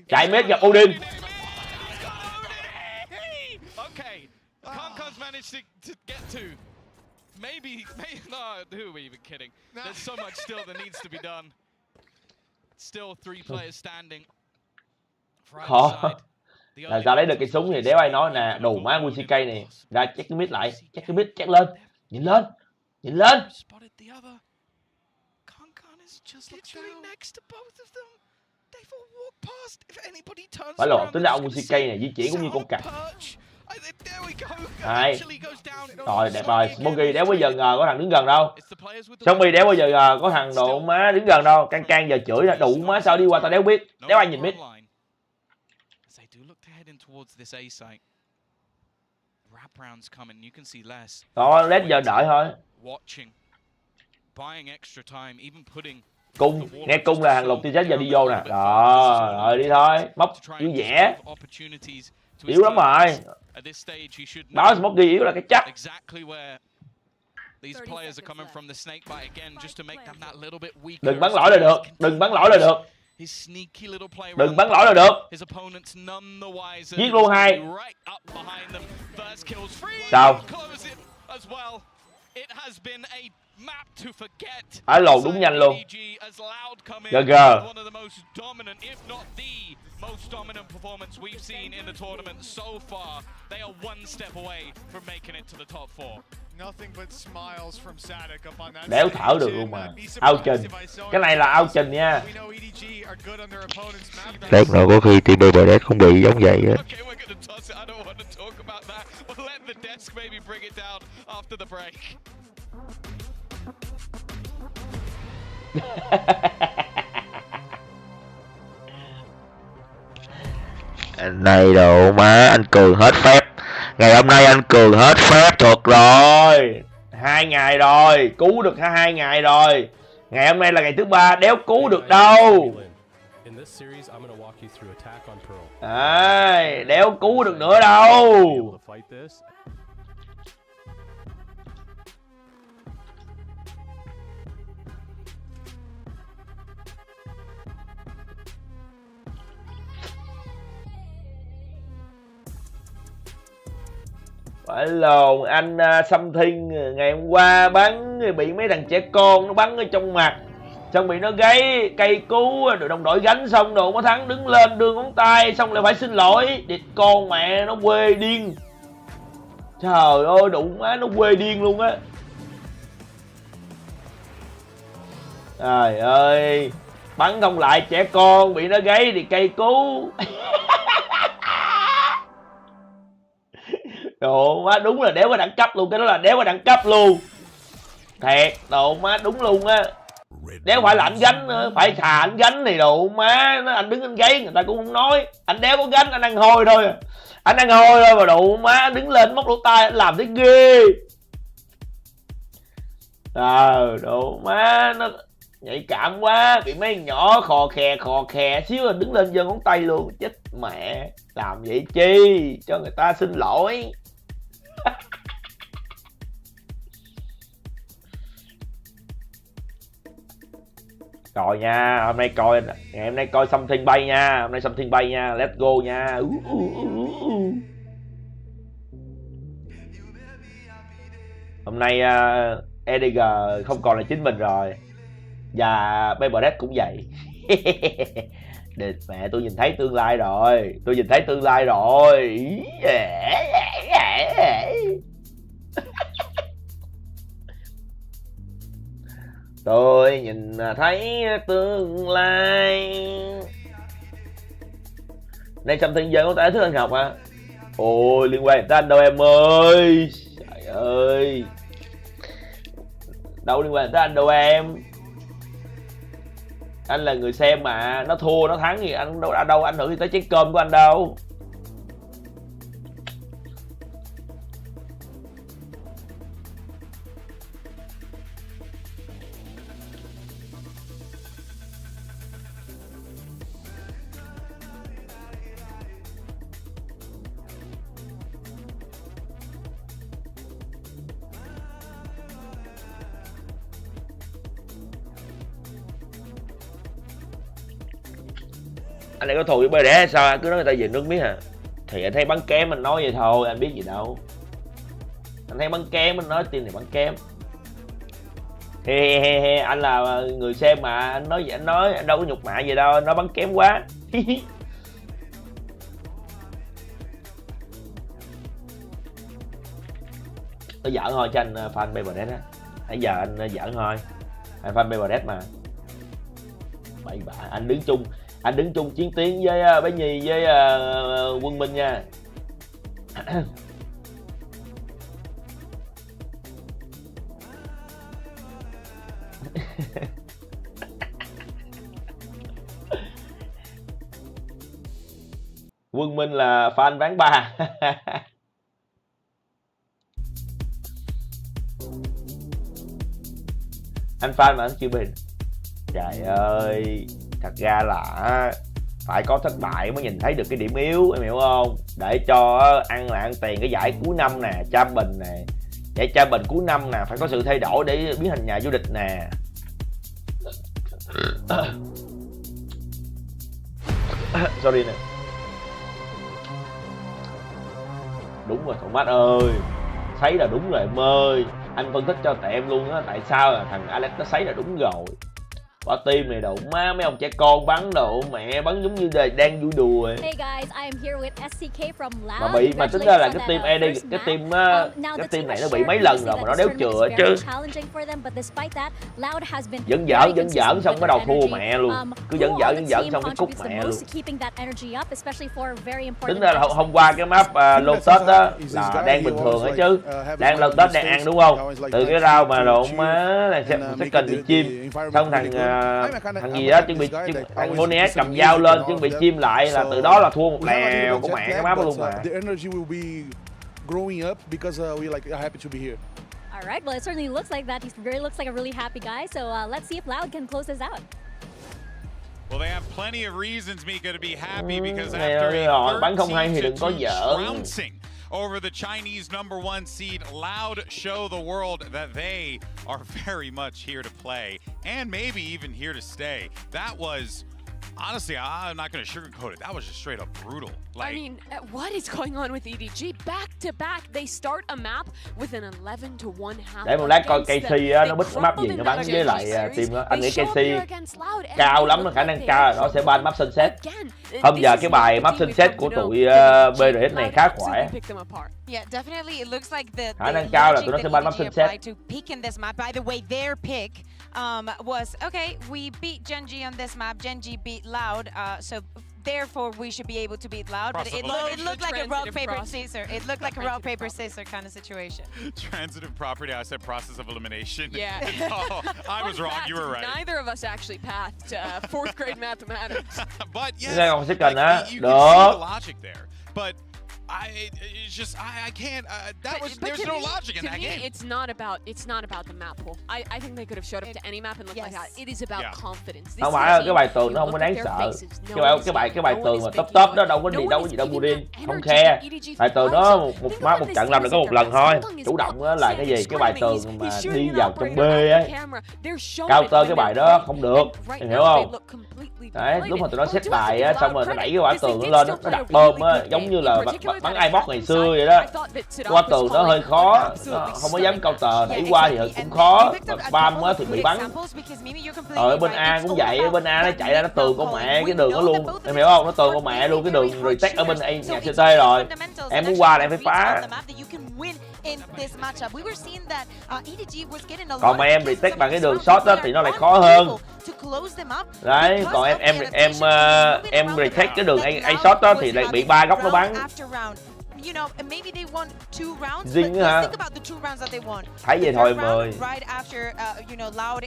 Chạy mid gặp Odin. Okay, Concon's managed to get to. Maybe, no, who are we even kidding? There's so much still that needs to be done. Still 3 players standing. Khó. Làm sao lấy được cái súng thì đéo ai nói nè, đồ má WCK này. Ra check cái mid lại, check cái mid, check lên. Nhìn lên. Phải lộn, tính ra ông WCK này di chuyển cũng như con cặc. Đấy. Rồi, đẹp rồi. Smokey đéo bao giờ ngờ có thằng đứng gần đâu. Zombie đéo bao giờ ngờ có thằng độ má đứng gần đâu. Can giờ chửi là đủ má sao đi qua tao đéo biết. Đéo ai nhìn biết. Đó, lết giờ đợi thôi. Cung, nghe cung là hàng lục tiên chết giờ đi vô nè. Đó, rồi đi thôi. Móc vui vẻ. Yếu lắm rồi. Đó, Smokey yếu là cái chắc. Đừng bắn lỗi là được. Đừng bắn lỗi là được. Giết luôn 2. Sao? Á lồn đúng nhanh luôn. GG. Most dominant performance we've seen in the tournament so far. They are one step away from making it to the top 4. Nothing but smiles from Sadek up on that. Đéo thở được luôn mà. Ao trình. Cái này là ao trình nha. Lát nữa có khi team BBD không bị giống vậy á. Này đồ má, anh Cường hết phép. Ngày hôm nay anh Cường hết phép thật rồi. 2 ngày rồi, cứu được 2 ngày rồi. Ngày hôm nay là ngày thứ 3, đéo cứu được đâu. Đéo cứu được nữa đâu. Phải lồn anh Xâm Thiên ngày hôm qua bắn bị mấy thằng trẻ con nó bắn ở trong mặt, xong bị nó gáy cây cứu rồi đồng đội gánh xong đồ mới thắng đứng lên đưa ngón tay xong lại phải xin lỗi. Địt con mẹ nó quê điên. Trời ơi đụng má nó quê điên luôn á. Trời ơi bắn không lại trẻ con bị nó gáy thì cây cứu. Đồ má đúng là đéo có đẳng cấp luôn, cái đó là đéo có đẳng cấp luôn. Thiệt, đồ má đúng luôn á. Đéo phải là anh gánh nữa, phải thà anh gánh thì đồ má, anh đứng anh gáy người ta cũng không nói. Anh đéo có gánh, anh ăn hôi thôi. Anh ăn hôi thôi mà đồ má, anh đứng lên móc lỗ tai, anh làm thấy ghê. Đồ má, nó nhạy cảm quá, bị mấy nhỏ khò khè xíu là đứng lên giơ ngón tay luôn. Chết mẹ, làm vậy chi, cho người ta xin lỗi. Rồi nha, hôm nay coi ngày hôm nay coi something bay nha, hôm nay something bay nha, let's go nha. Hôm nay EDG không còn là chính mình rồi. Và Playerduo cũng vậy. Mẹ, tôi nhìn thấy tương lai rồi. Tôi nhìn thấy tương lai rồi. Tôi nhìn thấy tương lai. Đây trong thiên giới có thể thức anh học hả? Ôi, liên quan tới anh đâu em ơi. Trời ơi. Đâu liên quan tới anh đâu em. Anh là người xem mà, nó thua nó thắng thì anh đâu ảnh hưởng gì tới chén cơm của anh đâu. Anh này có thù với bê đẻ hay sao? Anh cứ nói người ta về nước biết hả? Thì anh thấy bắn kém anh nói vậy thôi, anh biết gì đâu. Anh thấy bắn kém anh nói team này bắn kém. He, anh là người xem mà, anh nói vậy anh đâu có nhục mạ gì đâu, anh nói bắn kém quá. Tôi giỡn thôi cho anh fan Playerduo á. Nãy giờ anh giỡn thôi. Anh fan Playerduo mà. Bậy bạ, anh đứng chung chiến tiến với bé Nhi với Quân Minh nha. Quân Minh là fan bán 3. Anh fan mà anh chưa bình. Trời ơi, thật ra là phải có thất bại mới nhìn thấy được cái điểm yếu, em hiểu không? Để cho ăn tiền cái giải cuối năm nè, Champion nè, giải Champion cuối năm nè, phải có sự thay đổi để biến thành nhà vô địch nè. Sorry nè. Đúng rồi Thomas ơi, thấy là đúng rồi em ơi. Anh phân tích cho tại em luôn á, tại sao là thằng Alex nó thấy là đúng rồi. Quả tim này đồ má, mấy ông trẻ con bắn đồ mẹ bắn giống như đang vui đùa. Hey guys, I am here with SCK from Loud. Mà tính ra là cái team ED, cái team này nó bị mấy lần rồi mà nó đéo chừa chứ. Dẫn xong cái đầu thua mẹ luôn. Cứ dẫn xong cái cúp mẹ luôn. Tính ra là hôm qua cái map Lotus á là đang bình thường ấy chứ. Đang Lotus đang ăn đúng không? Từ cái round mà đồ má là sẽ cần bị chim. Xong thằng gì đó chuẩn bị thằng Monet cầm dao lên chuẩn bị chim lại là từ đó là thua một lèo của mẹ cái map luôn mà. Alright, well it certainly looks like that. He looks like a really happy guy. So let's see if Loud can close this out. Well, they have plenty of reasons Mika to be happy because after a bắn không hay thì đừng có giỡn. Over the Chinese #1 seed, Loud show the world that they are very much here to play and maybe even here to stay. That was, honestly, I'm not going to sugarcoat it. That was just straight up brutal. Like, I mean, what is going on with EDG? Back to back, they start a map with an 11-1 half. Để một lát coi Casey á, nó bích cái map gì nó bắn với lại team đó. Anh nghĩ Casey cao lắm, khả năng cao là nó sẽ ban map sunset. Hôm giờ cái bài map sunset của tụi BRX này khá khỏe. Yeah, definitely. It looks like the khả năng cao là tụi nó sẽ ban map sunset. To pick in this map. By the way, their pick was okay. We beat Genji on this map. Genji beat Loud. So therefore, we should be able to beat Loud. But it looked like a rock paper scissors. It looked like a rock paper scissors kind of situation. Transitive property. I said process of elimination. Yeah. No, I was wrong. You were right. Neither of us actually passed 4th grade mathematics. But yes, you can see the logic there. But I can't. There's no logic in that game. It's not about the map pool. I think they could have showed up to any map and looked like that. It is about confidence. Không phải cái bài tường nó không có đáng sợ. Cái bài tường mà top đó đâu có gì đâu Budin, không khe. Bài tường đó một trận làm được có một lần thôi. Chủ động á là cái gì? Cái bài tường mà đi vào trong B ấy. Counter cái bài đó không được. Em hiểu không? Đấy, lúc mà tụi nó set bài á, xong rồi nó đẩy cái quả tường nó lên, nó đặt bom á, giống như là bắn iMod ngày xưa vậy đó. Qua tường nó hơi khó, nó không có dám counter, đẩy qua thì cũng khó, mà bam á thì bị bắn. Ở bên A cũng vậy, bên A nó chạy ra nó tường con mẹ cái đường nó luôn, em hiểu không? Nó tường con mẹ luôn cái đường retake ở bên A nhà CT rồi. Em muốn qua là em phải phá. Còn mà em retake bằng cái đường short á thì nó lại khó hơn. Đấy, còn em retake cái đường A short đó thì lại bị 3 góc nó bắn. Dinh hả? Thấy vậy thôi em ơi.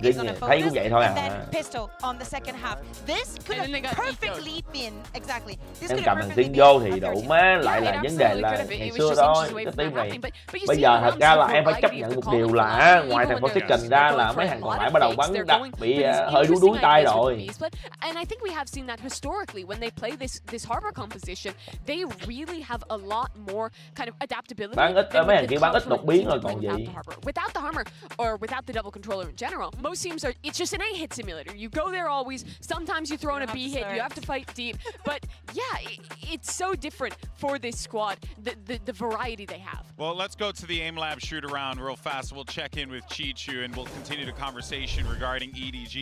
Dinh thấy cũng vậy thôi à. Em cầm thằng Dinh vô thì đủ má, lại là vấn đề là ngày xưa thôi. Cái team này bây giờ thật ra là em phải chấp nhận một điều là ngoài thằng Wescan ra là mấy thằng còn lại bắt đầu bắn bị hơi đuối tay rồi. And I think we have seen that historically when they play this harbor composition, they really have a lot more kind of adaptability. Bắn ít, mấy thằng kia bắn ít đột biến rồi còn gì. Without the armor or without the double controller in general, most teams are. It's just an A hit simulator. You go there always. Sometimes you throw in a B hit. You have to fight deep. But yeah, it's so different for this squad. The variety they have. Well, let's go to the aim lab shoot around real fast. We'll check in with Chichu and we'll continue the conversation regarding EDG.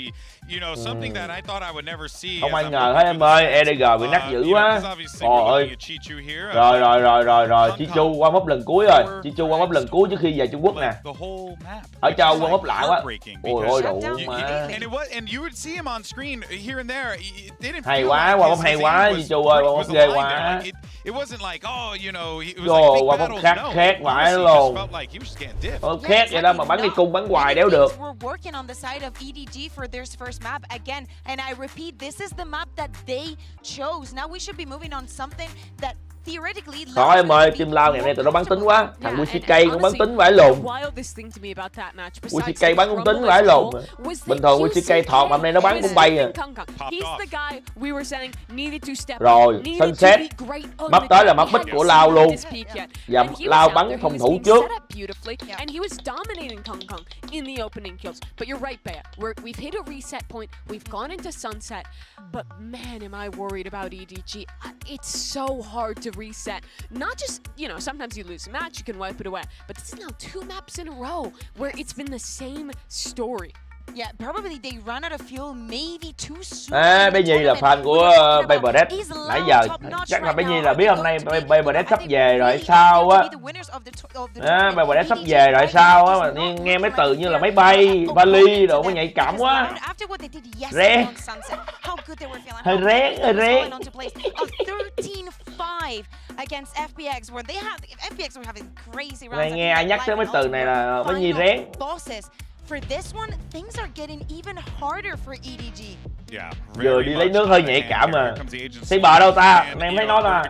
You know, something that I thought I would never see. Không ai ngờ hết em ơi, EDG bị nắc dữ quá. Trời ơi. Rồi. Chichu qua mốc lần cuối rồi. Chichu qua mốc lần cuối trước khi về Trung Quốc nè. Ở châu qua mốc lại quá. Ôi ôi đủ mà. Hay quá, qua mốc hay quá Chichu ơi, qua mốc ghê quá. Rồi qua mốc khét vãi luôn. Khét vậy đó mà bắn đi cung bắn hoài đéo được. Khó em ơi, team lao ngày nay tụi nó bắn tính quá. Thằng Wescan cũng bắn tính vãi lùn. Wescan bắn cũng tính vãi lùn. Bình thường Wescan thọt hôm nay nó bắn cũng bay à. Rồi, sunset. Map tới là map bích của Lao luôn. Và Lao bắn phòng thủ trước. But man, am I worried about EDG. It's so hard to reset. Not just, you know, sometimes you lose a match, you can wipe it away. But this is now 2 maps in a row where it's been the same story. Yeah, probably they run out of fuel maybe too soon. Bé Nhi là fan của Playerduo nãy giờ. Chắc là bé Nhi là biết hôm nay Playerduo sắp về rồi hay sao á. Playerduo sắp về rồi hay sao á, mà nghe mấy từ như là máy bay, vali đồ mới nhạy cảm quá. Rén. Hơi rén. Against FPX where they have FPX were having crazy rounds. Nghe ai nhắc tới mấy từ này là bé Nhi rén. For this one, things are getting even harder for EDG. Vừa đi lấy nước hơi nhạy cảm mà. Thấy bờ đâu ta? Em thấy nó ta.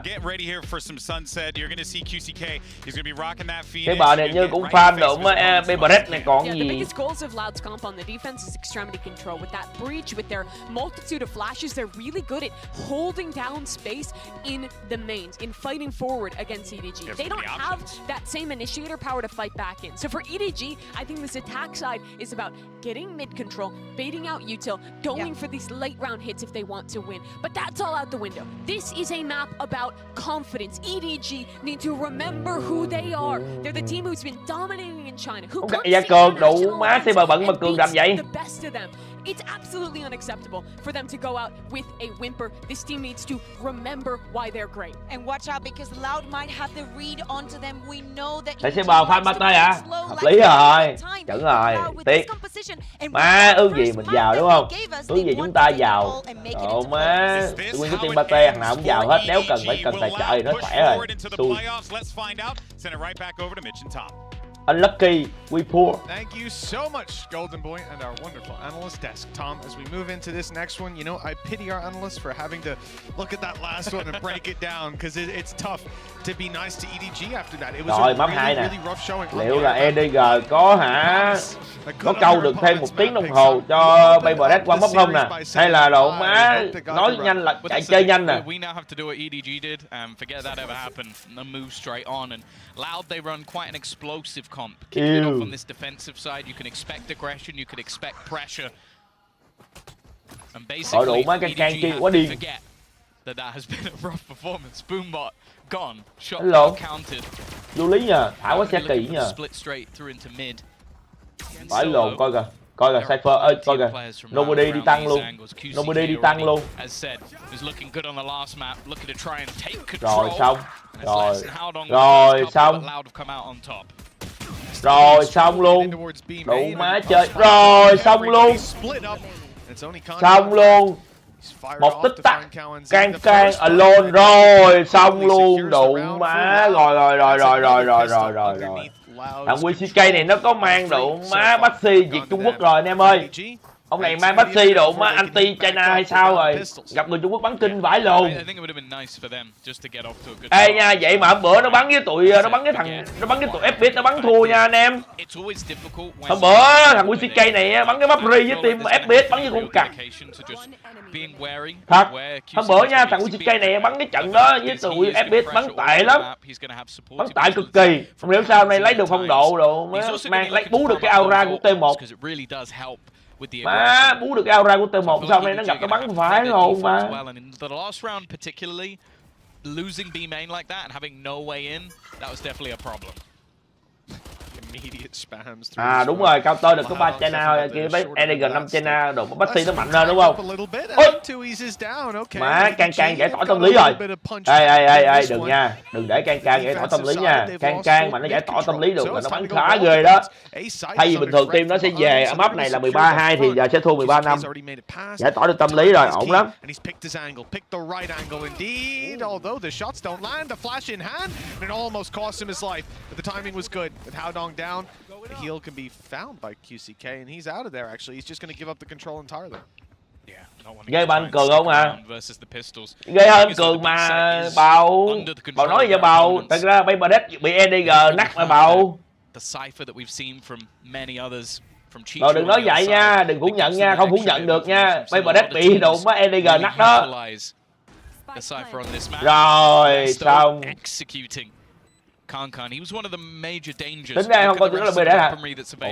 Cái bờ này như cũng fan đụng Playerduo này còn gì. The biggest goals of Loud's comp on the defense is extremity control. With that breach, with their multitude of flashes, they're really good at holding down space in the mains, in fighting forward against EDG. They don't have that same initiator power to fight back in. So for EDG, I think this attack side is about getting mid control, baiting out util, going for these late round hits if they want to win. But that's all out the window. This is a map about confidence. EDG need to remember who they are. They're the team who's been dominating in China. Who Cường đủ má Saber bận mà Cường làm vậy. The best of them. It's absolutely unacceptable for them to go out with a whimper. This team needs to remember why they're great. And watch out because Loud might have the read onto them. We know that. Thấy Saber fan Bate à? Hợp lý rồi. Chuẩn rồi. Tiếc. Má ước gì mình giàu đúng không? Ước gì chúng ta giàu. Ồ má. Nguyên cái team Bate thằng nào cũng giàu hết. Nếu cần tài trợ thì nó khỏe rồi. Xui. Unlucky, we poor. Thank you so much, Golden Boy, and our wonderful analyst desk. Tom, as we move into this next one, you know, I pity our analysts for having to look at that last one and break it down, because it's tough to be nice to EDG after that. It was Rồi, a map 2 nè. really rough showing. Liệu là EDG có câu được thêm 1 tiếng đồng hồ cho Playerduo qua mốc không nè? Hay là độ má nói nhanh là chạy chơi nhanh nè? We now have to do what EDG did. Forget that ever happened. And move straight on. And Loud, they run quite an explosive comp. Kicking it off on this defensive side, you can expect aggression, you can expect pressure. And basically, EDG have to forget that has been a rough performance. Boombot gone, shot counted. Vô lý nha, thả quá xe kỳ nha. Split straight through into mid. Phải lồn, coi kìa Cypher ơi, coi kìa. Nobody đi tăng luôn. Nobody đi tăng luôn. Rồi xong. Rồi xong. Rồi xong luôn. Đủ má chơi. Rồi xong luôn. Xong luôn. Một tích tắc. Can alone. Rồi xong luôn. Đủ má. Rồi. Thằng WCK này nó có mang độ má Baxi diệt Trung Quốc rồi anh em ơi. Ông này mang Baxi độ má anti China hay sao rồi. Gặp người Trung Quốc bắn kinh vãi lồn. Ê nha, vậy mà hôm bữa nó bắn với tụi FBX nó bắn thua nha anh em. Hôm bữa thằng WCK này bắn cái Mapri với team FBX bắn với con cặc. Thật, hôm bữa nha, thằng WCK này bắn cái trận đó với tụi FBX bắn tệ lắm. Bắn tệ cực kỳ. Không hiểu sao này lấy được phong độ rồi mang lấy bú được cái aura của T1. Má bú được cái aura của T1 sau này nó gặp nó bắn phải luôn mà. Losing B main like that and having no way in, that was definitely a problem. À đúng rồi, counter được có 3 China kia với EDG 5 China đồ Baxi nó mạnh hơn đúng không? Ôi! Má Can giải tỏa tâm lý rồi. Ê đừng nha, đừng để Can giải tỏa tâm lý nha. Can mà nó giải tỏa tâm lý được là nó bắn khá ghê đó. Thay vì bình thường team nó sẽ về ở map này là 13-2 thì giờ sẽ thua 13-5. Giải tỏa được tâm lý rồi, ổn lắm. Down. The heal can be found by QCK, and he's out of there. Actually, he's just going to give up the control entirely. Ghê ba anh Cường không à? Ghê hơn Cường mà bầu nói vậy bầu. Thật ra Playerduo bị EDG nắc mà bầu. Rồi đừng nói vậy nha, đừng phủ nhận nha, không phủ nhận được nha. Playerduo bị đụng á EDG nắc đó. Rồi xong. Kankan, he was one of the major dangers. Tính ra không coi nó là BRS hả?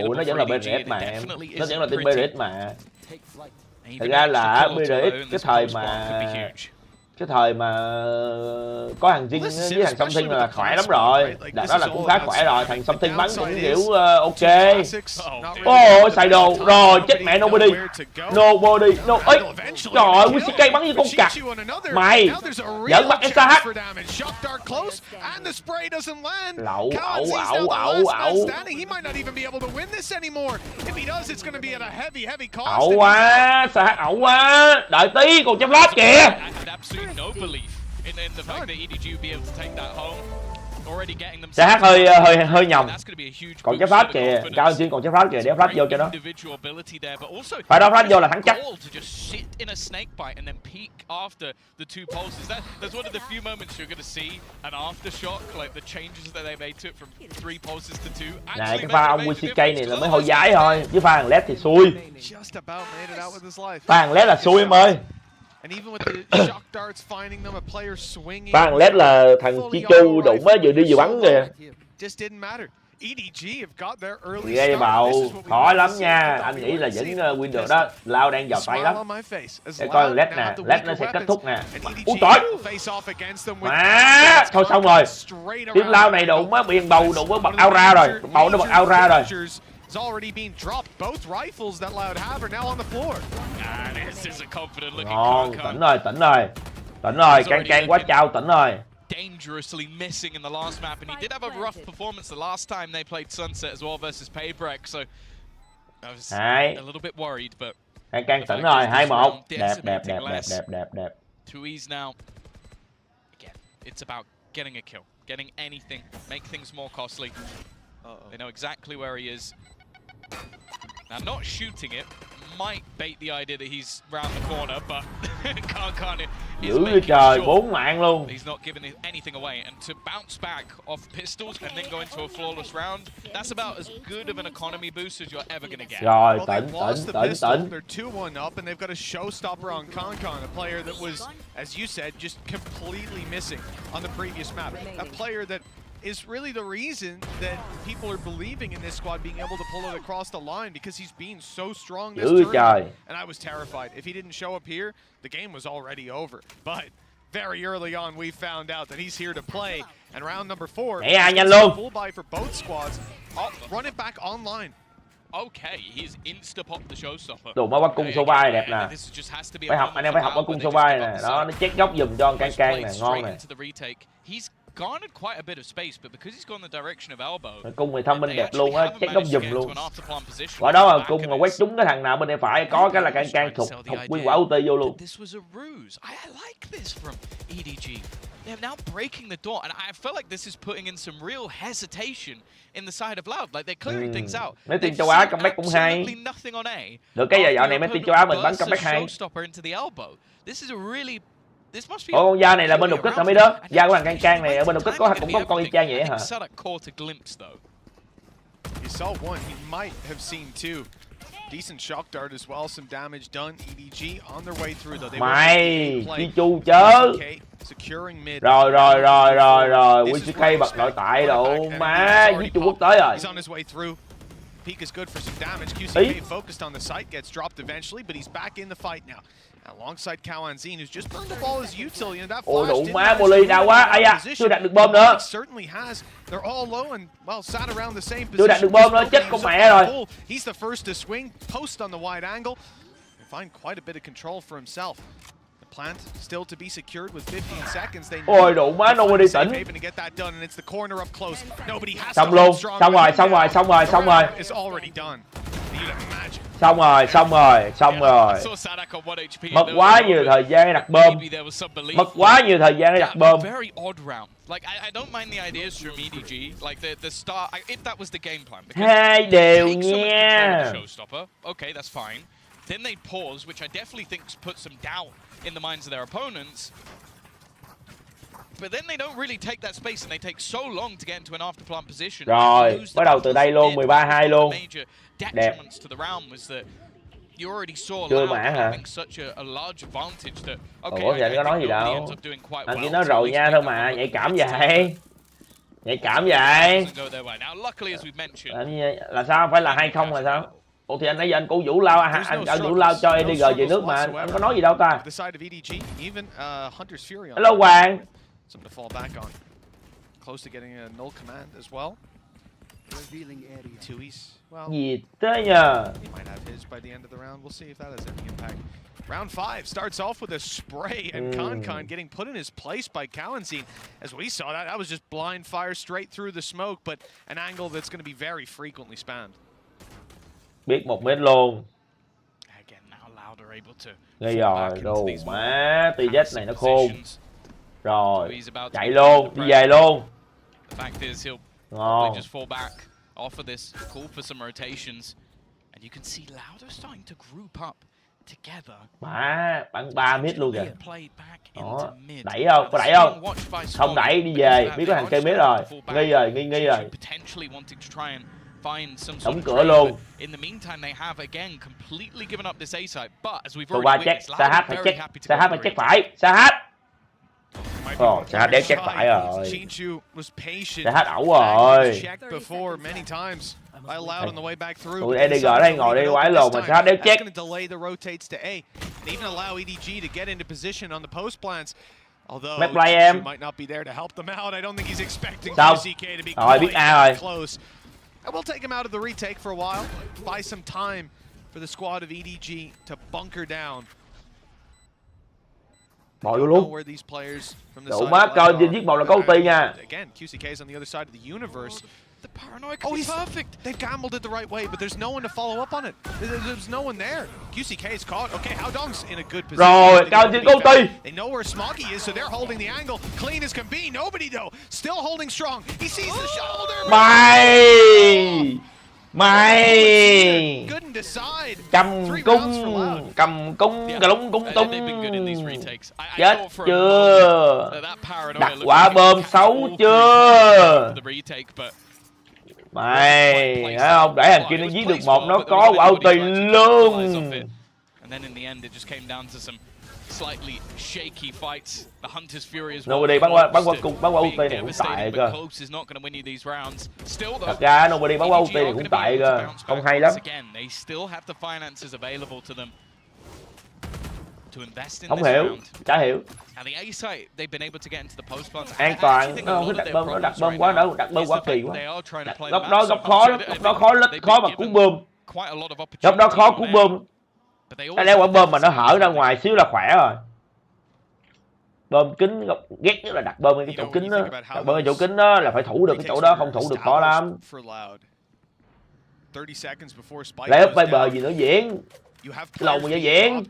Ủa nó vẫn là BRS mà em. Nó vẫn là team BRS mà. Thật ra là BRS cái thời mà có thằng Jin với thằng Something là khỏe lắm rồi. Đó là cũng khá khỏe rồi, thằng Something bắn cũng kiểu ok. Ôi xài đồ rồi chết mẹ nobody no ấy trời ơi WCK bắn như con cặc mày giỡn bắt SH lậu ẩu quá SH ẩu quá đợi tí còn chém lát kìa. No belief in the fact that EDG would be able to take that home. Already getting them. SH hơi nhầm. Còn cái flash kìa, cao hơn còn cái flash kìa để flash vô cho nó. Phải đó flash vô là thắng chắc. In a snake bite and then peek after the two pulses. That's one of the few moments you're going to see an aftershock, like the changes that they made to it from 3 pulses to 2. Này cái pha ông WCK này là mới hồi giái thôi, chứ pha thằng LED thì xui. Pha thằng LED là xui em ơi. Thằng LED là thằng Chi Chu đụng á vừa đi vừa bắn kìa. Ghê bạo, khó lắm nha, anh nghĩ là vẫn win được đó. Lao đang vào tay lắm. Để coi LED nè, LED nó sẽ kết thúc nè. Úi trời. Má, thôi xong rồi. Team Lao này đụng á, biển bầu đụng với bật aura rồi, bầu nó bật aura rồi. Already been dropped. Both rifles that Loud have are now on the floor. This is a confident looking tỉnh rồi, Can quá trao tỉnh rồi. Dangerously missing in the last map, and he did have a rough performance the last time they played Sunset as well versus Payback, so I was a little bit worried, but Can tỉnh rồi, 2-1. Đẹp. 2Es now. Again, it's about getting a kill, getting anything, make things more costly. They know exactly where he is. Now, not shooting it might bait the idea that he's round the corner, but can't is Dữ trời, 4 mạng luôn. he's not giving anything away, and to bounce back off pistols and then go into a flawless round, that's about as good of an economy boost as you're ever going to get. Rồi, Well, tỉnh, they lost tỉnh, the tỉnh, pistol. tỉnh. They're 2-1 up, and they've got a showstopper on Concon, a player that was, as you said, just completely missing on the previous map. A player that is really the reason that people are believing in this squad being able to pull it across the line, because he's been so strong this Dữ tournament. trời. And I was terrified. If he didn't show up here, the game was already over. But very early on, we found out that he's here to play. And round number 4, nhanh luôn. full buy for both squads. Run it back online. Okay, he's insta-pop the showstopper. Đồ mới bắt cung số vai đẹp nè. This just has to be Phải học, anh em phải học ở cung số vai nè. Đó, nó check góc giùm cho can can nè, ngon nè. He's garnered quite a bit of space, but because he's gone the direction of elbow, Cung này thông minh đẹp luôn á, check góc giùm luôn. Quả Quả đó là cung mà quét trúng cái thằng nào bên tay phải có cái là can can thục nguyên quả ulti vô luôn. This was a ruse. I like this from EDG. They're now breaking the door, and I feel like this is putting in some real hesitation in the side of Loud. Like they're clearing things out. Mấy team châu Á comeback cũng hay. Được cái dạo này mấy team châu Á mình bắn comeback hay. Ồ, con da này là bên đột kích hả mấy đứa? Da của thằng can can này ở bên đột kích cũng có con y chang vậy hả? You saw one, he might have seen two. Decent shock dart as well, some damage done. EDG on their way through though. Mày, đi chu chớ. Rồi. WCK bật nội tại độ má, với Trung Quốc tới rồi. He's on his way through. Peak is good for some damage. QCK focused on the site, gets dropped eventually, but he's back in the fight now. Alongside Kawanzin, who's just burned the ball as utility, and that flash đủ má, Molly đau quá. Ai da, chưa đặt được bom nữa. Certainly has. They're all low and well sat around the same position. Chưa đặt được bom nữa, chết con mẹ rồi. He's the first to swing, post on the wide angle, and find quite a bit of control for himself. The plant still to be secured with 15 seconds. They ôi đủ má, nó đi tỉnh. to get that done, and it's the corner up close. Nobody has xong luôn, xong rồi. It's already done. You'd imagine. Xong rồi. Mất quá nhiều thời gian để đặt bom. Mất quá nhiều thời gian để đặt bom. Very odd round. Like I don't mind the ideas from EDG. Like the start, if that was the game plan. Hai đều nha. Okay, that's fine. Then they pause, which I definitely think puts some doubt in the minds of their opponents. But then they don't really take that space, and they take so long to get into an afterplant position. Rồi, bắt đầu từ đây luôn, 13-2 luôn. Đẹp. Chưa mã hả? Ủa thì anh có nói gì đâu. Anh chỉ nói rồi nha thôi mà, nhạy cảm vậy. Là sao? Phải là 2-0 là sao? Ủa thì anh nãy giờ anh cổ vũ lao, anh vũ lao cho EDG về nước mà, anh có nói gì đâu ta? Hello Hoàng. Something to fall back on. Close to getting a null command as well. Tui's, well, gì thế nhờ? he might have his by the end of the round. We'll see if that has any impact. Round 5 starts off with a spray, and Concon getting put in his place by Kawanzin. As we saw that was just blind fire straight through the smoke, but an angle that's going to be very frequently spammed. Biết 1 mét luôn. Ngay rồi, đồ má, TZ này nó khôn. Rồi, chạy luôn, đi về luôn. Ngon. Off of this, call for some rotations, and you can see Loud are starting to group up together. Má, bắn 3 mid luôn kìa. Đó, đẩy không? Có đẩy không? Không đẩy, đi về, biết có thằng cây mid rồi. Nghi rồi. Đóng cửa luôn. Tôi qua check, Sahat phải check phải. Sahat đéo check phải rồi. Sahat ẩu rồi. Tụi EDG đây ngồi đây quái lồn mà Sahat đéo check. Map play em. Xong. Rồi biết A rồi. I will take him out of the retake for a while, buy some time for the squad of EDG to bunker down. Bỏ vô luôn. Đủ má, coi giết một là có ulti nha. Again, QCK is on the other side of the universe. The paranoia could be perfect. They've gambled it the right way, but there's no one to follow up on it. There's no one there. QCK is caught. Okay, Howdong's in a good position. Rồi, cao trên công ty. They know where Smoggy is, so they're holding the angle. Clean as can be. Nobody though. Still holding strong. He sees the shoulder. Mày Couldn't decide. cầm cung cà lúng cúng tung. Chết chưa? Đặt quả bom xấu chưa? Mày thấy không, để thằng kia nó giết được một nó có quả ulti luôn. Nobody bắn qua ulti này cũng tệ cơ. Thật ra Nobody bắn qua ulti này cũng tệ cơ, không hay lắm. Không hiểu, chả hiểu. An toàn, nó không thích đặt bơm quá đâu, đặt bơm quá kỳ quá. Góc đó khó lắm, góc đó khó mà cứu bơm. Góc đó khó cứu bơm. Cái đéo quả bơm mà nó hở ra ngoài xíu là khỏe rồi. Bơm kính ghét nhất là đặt bơm cái chỗ kính đó. Đặt bơm cái chỗ kính đó là phải thủ được cái chỗ đó, không thủ được khó lắm. Lấy up Viper gì nữa diễn. Lầu mà diễn.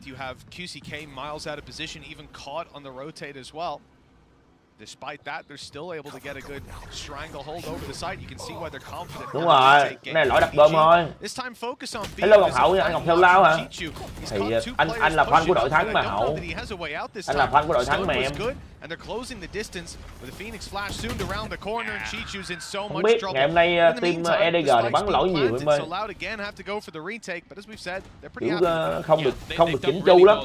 Despite that, they're still able to get a good stranglehold over the site. You can see why they're confident. Đúng rồi, cái này lỗi đặt bơm thôi. Hello Ngọc Hậu, anh Ngọc theo lao hả? Thì anh là fan của đội thắng mà Hậu. Anh là fan của đội thắng mà em. Không biết, ngày hôm nay team EDG này bắn lỗi nhiều em ơi. Kiểu không được chỉnh chu lắm.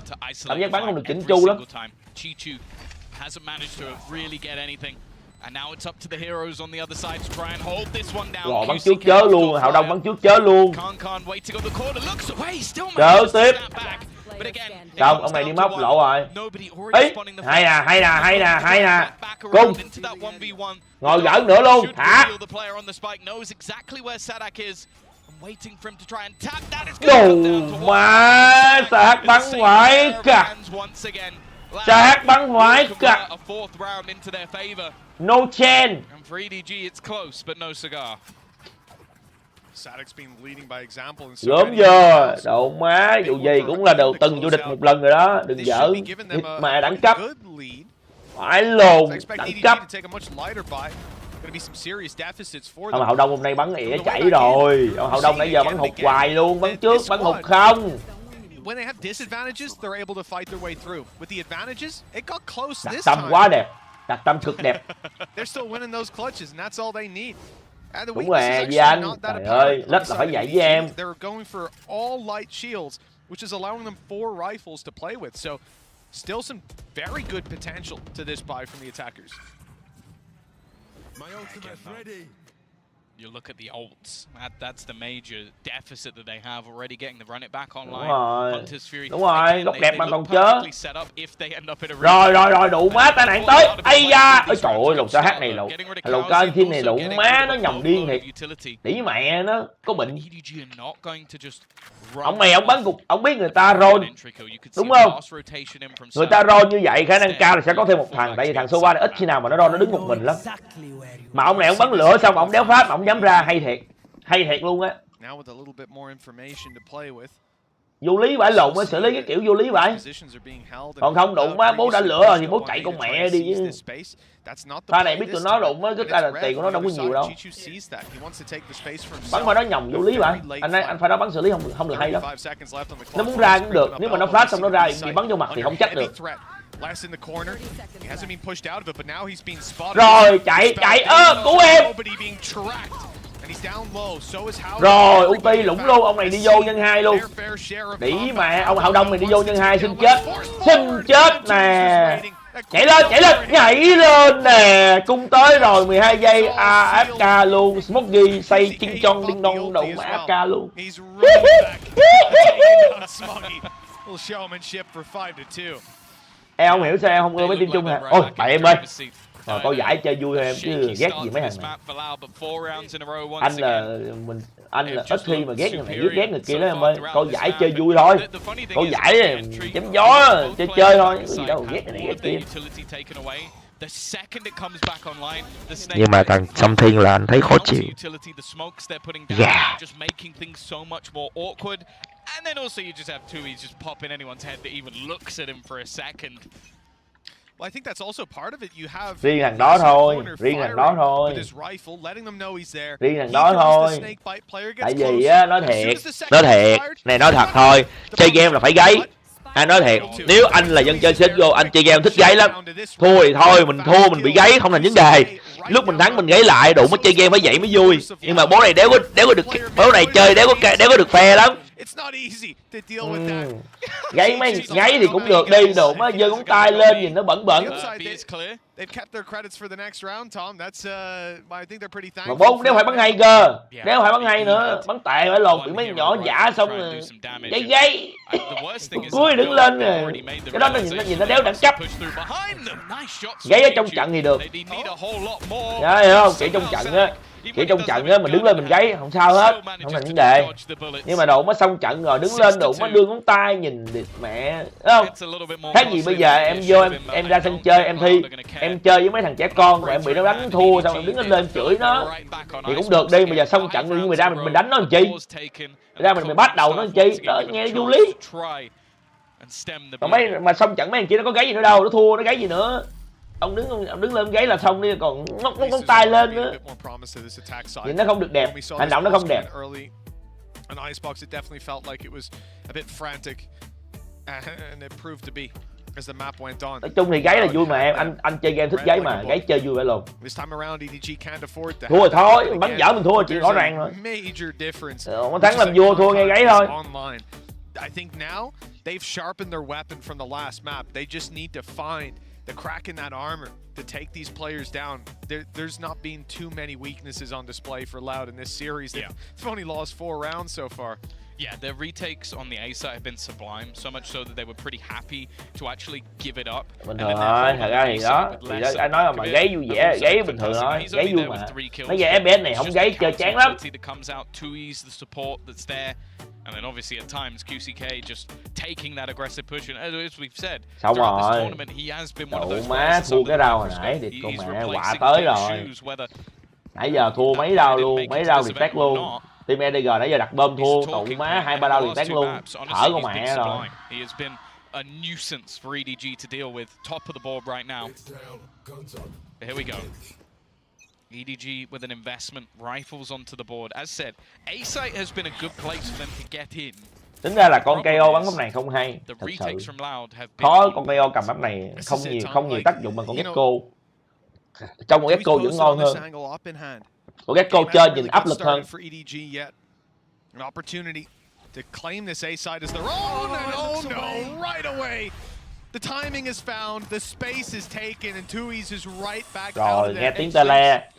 Cảm giác bắn không được chỉnh chu lắm. Hasn't managed to really get anything. And now it's up to the heroes on the other side to try and hold this one down. Rồi bắn trước chớ luôn, Hậu Đông bắn trước chớ luôn. Chớ tiếp. Không, ông này đi móc lộ rồi. Ý, hay nè. Cung. Ngồi gỡ nữa luôn, hả? Đồ má, Sạc bắn ngoại cả. Sạc bắn ngoại cả. No chance. Gớm giờ, đậu má, dù gì cũng là từng vô địch một lần rồi đó, đừng giỡn. Mà đẳng cấp. Phải lồn, đẳng cấp. Ông Hậu Đông hôm nay bắn ỉa chảy rồi. Ông Hậu Đông nãy giờ bắn hụt hoài luôn, bắn trước, bắn hụt không. When they have disadvantages, they're able to fight their way through. With the advantages, it got close this time. Đặt tâm quá đẹp. Đặt tâm cực đẹp. They're still winning those clutches, and that's all they need. Đúng rồi, với anh. Trời ơi, lết là phải vậy với em. They're going for all light shields, which is allowing them 4 rifles to play with. So, still some very good potential to this buy from the attackers. My ultimate's ready. You look at the ults. That's the major deficit that they have already getting the run it back online. Đúng rồi, góc đẹp mà còn chớ. Rồi, đủ má tai nạn tới. Ây da. Ôi trời ơi, lục SH này lục. Lục cái team này đủ má nó nhầm điên thiệt. Đĩ mẹ nó có bệnh. Ông mày ông bắn cục, ông biết người ta roll. Đúng không? Người ta roll như vậy khả năng cao là sẽ có thêm một thằng, tại vì thằng Sova này ít khi nào mà nó roll nó đứng một mình lắm. Mà ông này ông bắn lửa xong ông đéo phát mà ông dám ra, hay thiệt luôn á. Vô lý bãi lộn mới xử lý cái kiểu vô lý bãi. Còn không đụng má, bố đã lửa rồi thì bố chạy con mẹ đi chứ. Pha này biết tụi nó đụng á, rất là tiền của nó đâu có nhiều đâu. Bắn phải nó nhầm vô lý bãi. Anh phải đó bắn xử lý không được hay lắm. Nó muốn ra cũng được, nếu mà nó flash xong nó ra bị bắn vô mặt thì không chắc được. Rồi chạy cứu em. Rồi ulti lủng luôn, ông này đi vô nhân 2 luôn. Đĩ mẹ, ông Hậu Đông này đi vô nhân 2 xin chết nè. Nhảy lên nè. Cung tới rồi, 12 giây AFK luôn. Smoggy say chinh chong đinh đong đậu mà AFK luôn. Em không hiểu sao em không ưa mấy team chung hả? Ôi tại em ơi. Coi giải chơi vui thôi em chứ ghét gì mấy thằng này. Anh là ít khi mà ghét người này ghét người kia đó em ơi. Coi giải chơi vui thôi. Coi giải chém gió chơi thôi, cái gì đâu ghét người này ghét kia. Nhưng mà thằng Song Thiên là anh thấy khó chịu. And then also you just have Tui just pop in anyone's head that even looks at him for a second. Well, I think that's also part of it. You have riêng thằng đó thôi, riêng thằng đó thôi. Riêng thằng đó thôi. Tại vì á, nói thiệt, này nói thật thôi, chơi game là phải gáy. Anh nói thiệt, nếu anh là dân chơi CSGO, anh chơi game thích gáy lắm. Thua thì thôi, mình thua mình bị gáy không thành vấn đề. Lúc mình thắng mình gáy lại, đủ mới chơi game phải vậy mới vui. Nhưng mà bố này đéo có được, bố này chơi đéo có được phe lắm. Gáy mấy gáy thì cũng được đi, đủ má giơ ngón tay lên nhìn nó bẩn bẩn. Mà bố đéo phải bắn hay cơ, đéo phải bắn hay nữa, bắn tệ phải lồn bị mấy nhỏ giả xong rồi gáy. Cuối đứng lên rồi. Cái đó nó nhìn nó đéo đẳng cấp. Gáy ở trong trận thì được. Đấy, hiểu không? Kiểu trong trận á. Kiểu trong trận á mình đứng lên mình gáy không sao hết, không thành vấn đề. Nhưng mà độ mới xong trận rồi đứng lên độ mới đưa ngón tay nhìn mẹ, đúng không? Khác gì bây giờ em vô em ra sân chơi em thi, em chơi với mấy thằng trẻ con rồi em bị nó đánh thua xong em đứng lên chửi nó thì cũng được đi. Bây giờ xong trận nhưng mà ra mình đánh nó làm chi? Ra mình bắt đầu nó làm chi? Đó, nghe nó vô lý. Còn mấy mà xong trận mấy thằng kia nó có gáy gì nữa đâu, nó thua nó gáy gì nữa. Ông đứng lên gáy là xong đi, còn ngóc ngón tay lên nữa. Nhìn nó không được đẹp, hành động nó không đẹp. Nói chung thì gáy là vui mà em, anh chơi game thích gáy mà, gáy chơi vui vậy luôn. Thua rồi thôi, bắn dở mình thua rồi, chuyện rõ ràng rồi. Nó thắng làm vua, thua nghe gáy thôi. I think now they've sharpened their weapon from the last map. They just need to find the crack in that armor to take these players down. There's not been too many weaknesses on display for Loud in this series. They've only lost 4 rounds so far. Yeah, their retakes on the A side have been sublime, so much so that they were pretty happy to actually give it up. Bình thường thôi, thật ra thì đó anh nói là mà gáy vui vẻ, gáy bình thường thôi, gáy vui mà. Mấy giờ FPS này không gáy chơi chán lắm. And then obviously at times QCK just taking that aggressive push, and as we've said, xong rồi đủ má thua cái rau hồi nãy thì con mẹ quả tới rồi. Nãy giờ thua mấy rau luôn, mấy rau retake luôn. Team EDG nãy giờ đặt bom thua, tụ má 2-3 rau retake luôn, thở con mẹ rồi. A nuisance for EDG to deal with, top of the board right now. Here we go. EDG with an investment, rifles onto the board. As said, A-site has been a good place for them to get in. Tính ra là con KO bắn map này không hay, thật sự. Khó con KO cầm map này không nhiều tác dụng bằng con Gecko. Trong con Gecko vẫn ngon hơn. Con Gecko chơi nhìn áp lực hơn. An opportunity to claim this A-side as their own, and oh no, right away. The timing is found, the space is taken, and Tui's is right back out of nghe tiếng tele,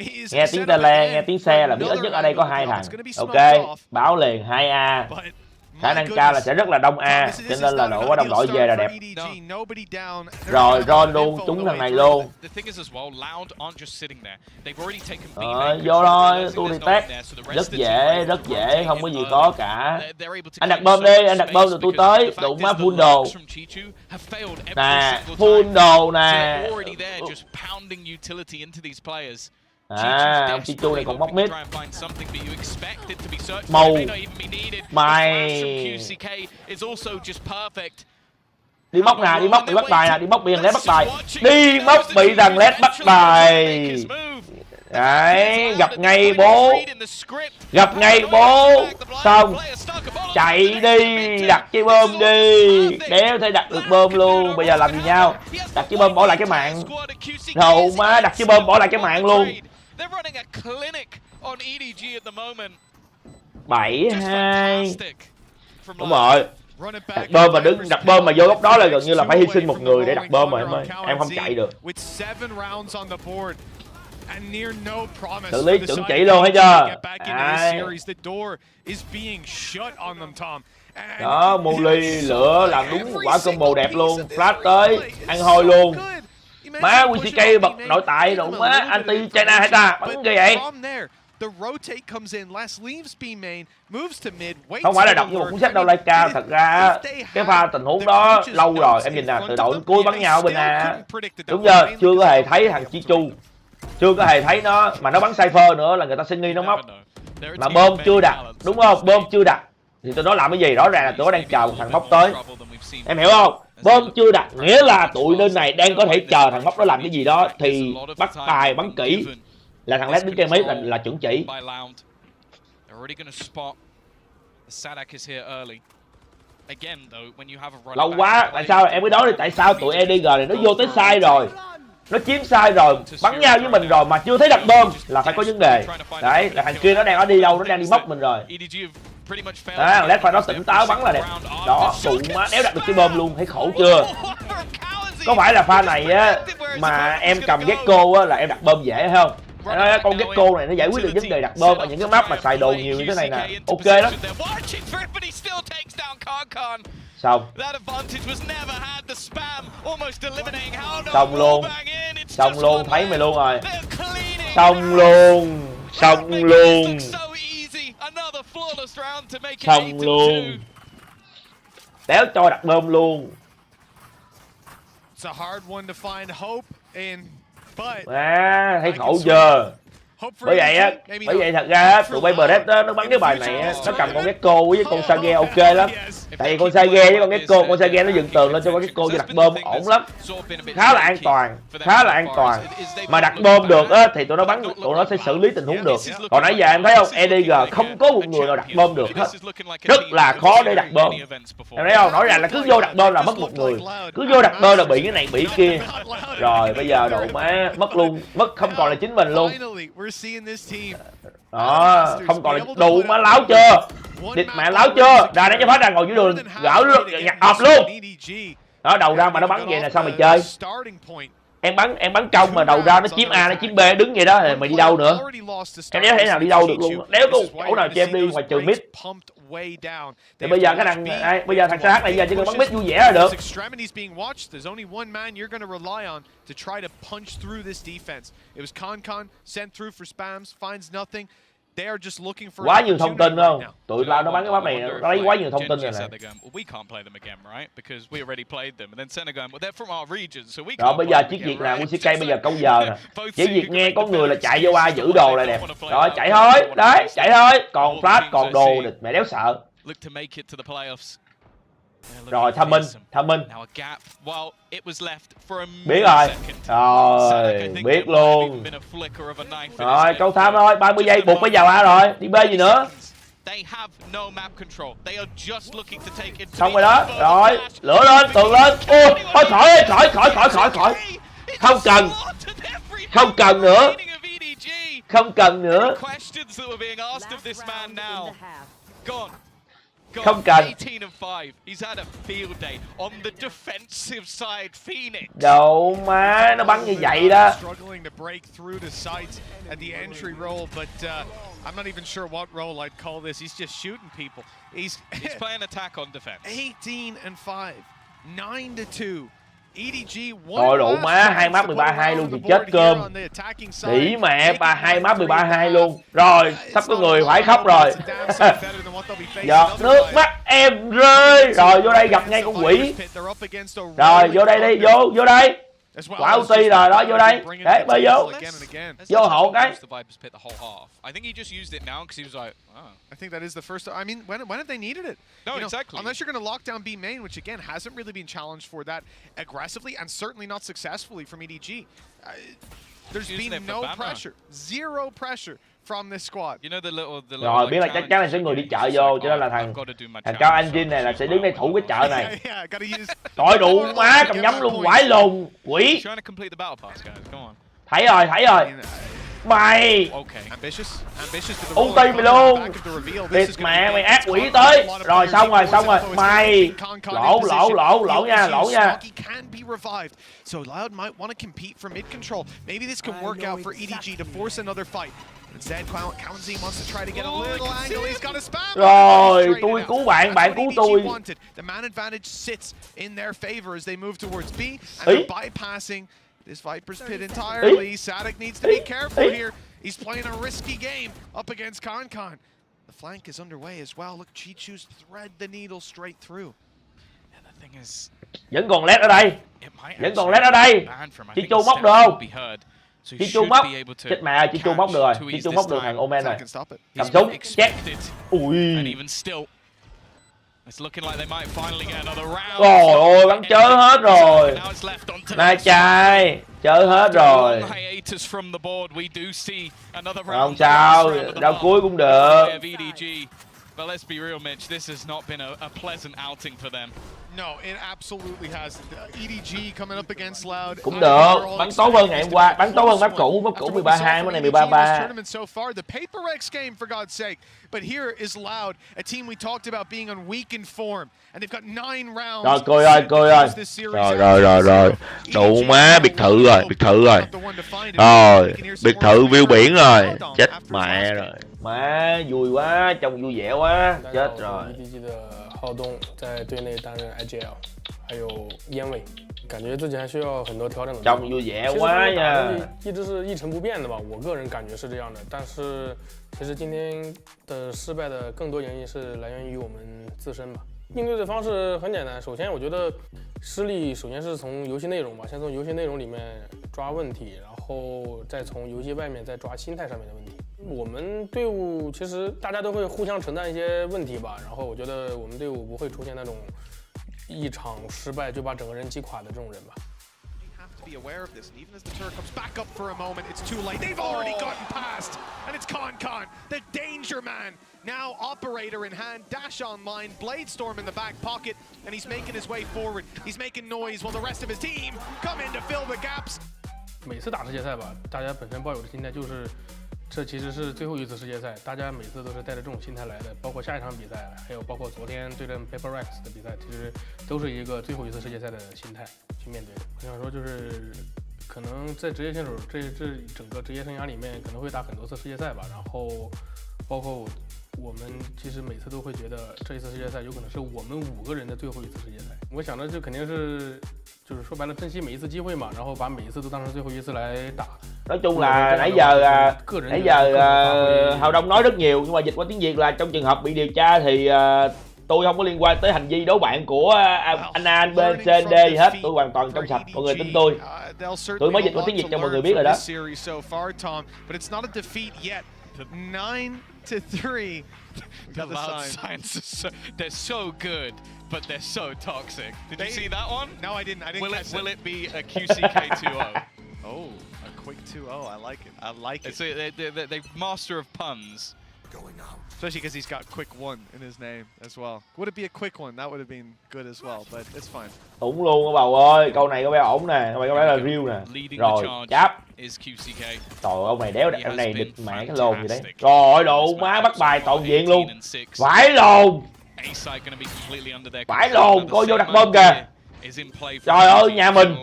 nghe tiếng xe là biết ít nhất ở đây có 2 thằng. Ok, báo liền 2A. Khả năng cao là sẽ rất là đông A, cho nên là đổ qua đồng đội về là đẹp. Rồi Ron luôn, trúng thằng này luôn. Vô thôi, tôi đi test. Rất dễ, không có gì khó cả. Anh đặt bom đi, anh đặt bom rồi tôi tới. Đụng má full đồ. Nè, full đồ nè. Ông Chichu này còn móc mít. Màu mày đi móc nè, đi móc bị bắt bài nè, đi móc bị thằng lét bắt bài, đi móc bị thằng lét bắt bài. Đấy, gặp ngay bố, xong chạy đi, đặt cái bom đi, đéo thể đặt được bom luôn. Bây giờ làm gì nhau, đặt cái bom bỏ lại cái mạng, hậu má đặt cái bom bỏ lại cái mạng luôn. 7-2. Đúng rồi. Đặt bom mà vô góc đó là gần như là phải hy sinh một người để đặt bom rồi em ơi. Em không chạy được. Xử lý chuẩn chỉ luôn thấy chưa? Đó, Muli lửa làm đúng quả combo đẹp luôn. Flash tới, ăn hôi luôn. Má WCK bật nội tại đủ má, anti China hay ta? Bắn gì vậy? The rotate comes in, Les leaves B main, moves to mid, waits. Không phải là đọc như một cuốn sách đâu Laika, thật ra cái pha tình huống đó lâu rồi, em nhìn nè, từ đầu đến cuối bắn nhau bên A. Đúng chưa? Chưa có hề thấy thằng Chichu, chưa có hề thấy nó, mà nó bắn Cypher nữa là người ta sẽ nghi nó móc. Mà bom chưa đặt, đúng không? Bom chưa đặt thì tụi nó làm cái gì? Rõ ràng là tụi nó đang chờ một thằng móc tới. Em hiểu không? Bom chưa đặt nghĩa là tụi bên này đang có thể chờ thằng móc nó làm cái gì đó, thì bắt tài bắn kỹ là thằng led đứng trên mấy là chuẩn chỉ. Lâu quá, tại sao em mới nói đi, tại sao tụi EDG này nó vô tới sai rồi, nó chiếm sai rồi, bắn nhau với mình rồi mà chưa thấy đặt bom là phải có vấn đề. Đấy, là thằng kia nó đang ở đi đâu, nó đang đi móc mình rồi. Đó, thằng led phải nó tỉnh táo bắn là đẹp. Đó, tụi má đéo đặt được cái bom luôn, thấy khổ chưa? Có phải là pha này á mà em cầm Gecko á là em đặt bom dễ không? Con Gecko này nó giải quyết được vấn đề đặt bom ở những cái map mà xài đồ nhiều như thế này nè. Ok lắm. Xong. Xong luôn. Xong luôn, thấy mày luôn rồi. Xong luôn. Xong luôn. Xong luôn. Đéo cho đặt bom luôn. Thấy khổ chưa? Bởi vậy thật ra tụi Playerduo đó nó bắn cái bài này á, nó cầm con Gecko với con Sage ok lắm. Tại vì con Sage với con Gecko, con Sage nó dựng tường lên cho con Gecko cho đặt bom ổn lắm. Khá là an toàn, khá là an toàn. Mà đặt bom được á thì tụi nó bắn, tụi nó sẽ xử lý tình huống được. Còn nãy giờ em thấy không, EDG không có một người nào đặt bom được hết. Rất là khó để đặt bom. Em thấy không? Nói rằng là cứ vô đặt bom là mất một người. Cứ vô đặt bom là bị cái này bị kia. Rồi bây giờ độ má mất luôn, mất không còn là chính mình luôn. Đó, không còn là đủ má láo chưa? Địt mẹ láo chưa? Ra đấy cho phát ra ngồi dưới đường gỡ luôn, nhặt ọp luôn. Đó, đầu ra mà nó bắn vậy là sao mày chơi? Em bắn trong mà đầu ra nó chiếm A, nó chiếm B, đứng vậy đó thì mày đi đâu nữa? Em đéo thể nào đi đâu được luôn. Đéo có chỗ nào cho em đi ngoài trừ mid. Thì bây giờ cái thằng bây giờ thằng SH này giờ chỉ cần bắn mid vui vẻ là được. Quá nhiều thông tin không? Tụi tao nó bắn cái map này nó lấy quá nhiều thông tin rồi này. Đó, bây giờ chiếc Việt nào Wescan bây giờ câu giờ nè. Chỉ việc nghe có người là chạy vô A giữ đồ là đẹp. Rồi chạy thôi, đấy, chạy thôi. Còn flash, còn đồ mẹ đéo sợ. Rồi tham minh biết rồi, rồi biết luôn. Rồi câu tham thôi, 30 giây buộc phải vào A rồi, đi B gì nữa. Xong rồi đó, rồi lửa lên, tường lên. Thôi khỏi, không cần nữa, không cần nữa, không cần. Đâu má, nó bắn như vậy đó. I'm not even sure what role I'd call this. He's just shooting people. He's playing attack on defense. 18-5, 9-2. EDG rồi đủ má, hai map 13-2 luôn thì chết cơm. Đĩ mẹ, hai map 13-2 luôn. Rồi, sắp có người phải khóc rồi. Giọt nước mắt em rơi. Rồi vô đây gặp ngay con quỷ. Rồi vô đây đi, vô đây. Quả ulti rồi đó, vô đây. Đấy, bơi vô. Vô hộ cái. I think he just used it now because he was like, oh. I think that is the first. I mean, when have they needed it? No, exactly. Unless you're going to lock down B main, which again hasn't really been challenged for that aggressively and certainly not successfully from EDG. There's been no pressure, zero pressure from this squad. You know the little rồi biết là chắc chắn là sẽ người đi chợ vô, cho nên là thằng cao anh Jin này là sẽ đứng đây thủ cái chợ này. Trời đủ má, cầm nhắm luôn, quái lùn, quỷ. Thấy rồi. Mày ulti mày luôn. Địt mẹ, mày ác quỷ tới. Rồi xong rồi. Mày lỗ nha. So Loud might want to compete for mid control. Maybe this can work out for EDG to force another fight. Instead, Kawanzi wants to try to get a little angle. He's got a spam. Rồi, tôi cứu bạn cứu tôi. The man advantage sits in their favor as they move towards B and they're bypassing this Viper's pit entirely. Sadik needs to be careful here. He's playing a risky game up against Concon. The flank is underway as well. Look, Chichu's thread the needle straight through. And the thing is, vẫn còn led ở đây, vẫn còn led ở đây. Chichu móc được không? Chichu móc, chết mẹ, Chichu móc được rồi, Chichu móc được thằng Omen rồi. Cầm súng, chết. Ui. Trời ơi, bắn chớ hết rồi. Nai chai, chớ hết rồi. Không sao, đao cuối cũng được. But let's be real, Mitch, this has not been a pleasant outing for them. No, it absolutely has. EDG coming up against Loud. Cũng được, bắn tốt hơn ngày hôm qua, bắn tốt hơn map cũ 13-2, map này 13-3. So far, the PaperX game, for God's sake. But here is Loud, a team we talked about being on weakened form, and they've got 9 rounds. Rồi, cười ơi. Rồi. Đủ má, biệt thự rồi. Rồi, biệt thự view biển rồi. Chết mẹ rồi. Má, vui quá, trông vui vẻ quá. Chết rồi. 好动在队内担任 IGL， 还有烟尾，感觉自己还需要很多调整的。trông vui vẻ quá nha。一直是一成不变的吧，我个人感觉是这样的。但是其实今天的失败的更多原因是来源于我们自身吧。应对的方式很简单，首先我觉得失利首先是从游戏内容吧，先从游戏内容里面抓问题，然后再从游戏外面再抓心态上面的问题。我们队伍其实大家都会互相承担一些问题吧，然后我觉得我们队伍不会出现那种一场失败就把整个人击垮的这种人吧。Be aware of this, and even as the turret comes back up for a moment, it's too late. They've already gotten past, and it's Concon, the danger man. Now operator in hand, dash online, Bladestorm in the back pocket, and he's making his way forward. He's making noise while the rest of his team come in to fill the gaps. 每次打世界赛吧，大家本身抱有的心态就是，这其实是最后一次世界赛，大家每次都是带着这种心态来的，包括下一场比赛，还有包括昨天对阵 PaperX 的比赛，其实都是一个最后一次世界赛的心态去面对的。我想说就是，可能在职业选手这整个职业生涯里面，可能会打很多次世界赛吧，然后包括我们其实每次都会觉得这一次世界赛有可能是我们5个人的最后一次世界賽。我想着就肯定是，就是說白了珍惜每一次機會嘛，然後把每一次都當成最後一次來打。Nói chung là nãy giờ Hào Đông nói rất nhiều, nhưng mà dịch qua tiếng Việt là trong trường hợp bị điều tra thì tôi không có liên quan tới hành vi đấu bạn của anh A, anh B, C, D gì hết, tôi hoàn toàn trong sạch, mọi người tin tôi. Tôi mới dịch qua tiếng Việt cho mọi người biết rồi đó. 9-3. The Loud Science, they're so good, but they're so toxic. Did you see that one? No, I didn't. Will it be a QCK 2-0? Oh, a quick 2-0. I like it. I like it. They're master of puns. Especially because he's got quick 1 in his name as well. Would it be a quick 1? That would have been good as well, but it's fine. Ổn luôn các bào ơi, câu này có vẻ ổn nè, câu này có vẻ là real nè. Rồi, cháp. Trời ơi, ông này đéo em này địch mẹ cái lồn gì đấy. Rồi, độ má bắt bài toàn diện luôn. Phải lồn. Phải lồn, coi vô đặt bom kìa. Trời ơi, nhà mình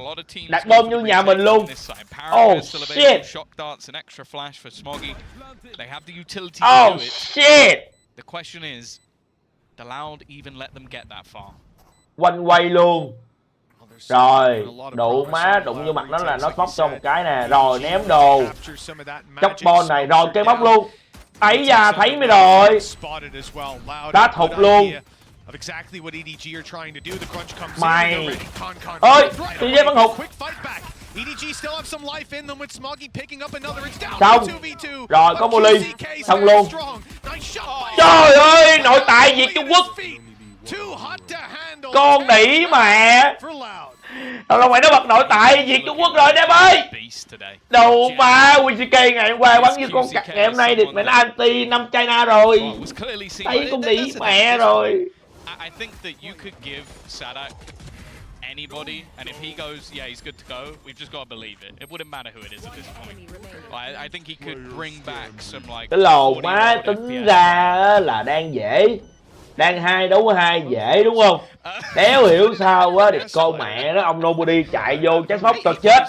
đặt bom như nhà mình luôn. Oh shit. Oh shit. The question is, the Loud even let them get that far. Quanh quay luôn. Rồi, đụng má, đụng vô mặt nó là nó móc cho một cái nè. Rồi, ném đồ. Chóc ball này, rồi cây móc luôn. Ấy da, thấy mày rồi. Đá thụt luôn. Mày. Ơi, đi dây bắn hụt. Xong. Rồi, có Molly. Xong luôn. Trời ơi, nội tại Việt Trung Quốc. Con đĩ mẹ. Đâu mày nó bật nội tại Việt Trung Quốc rồi em ơi. Đầu mà Wescan ngày hôm qua bắn như con cặc, ngày hôm nay thì mày nó anti 5 China rồi. Thấy con đĩ mẹ rồi. I think that you could give Sadak anybody, and if he goes, yeah, he's good to go. We've just got to believe it. It wouldn't matter who it is at this point. I think he could bring back some like. Cái lồn má tính ra là đang dễ, đang 2 đấu 2 dễ đúng không? Đéo hiểu sao quá, điệp con mẹ đó, ông Nobody chạy vô chém móc cho chết,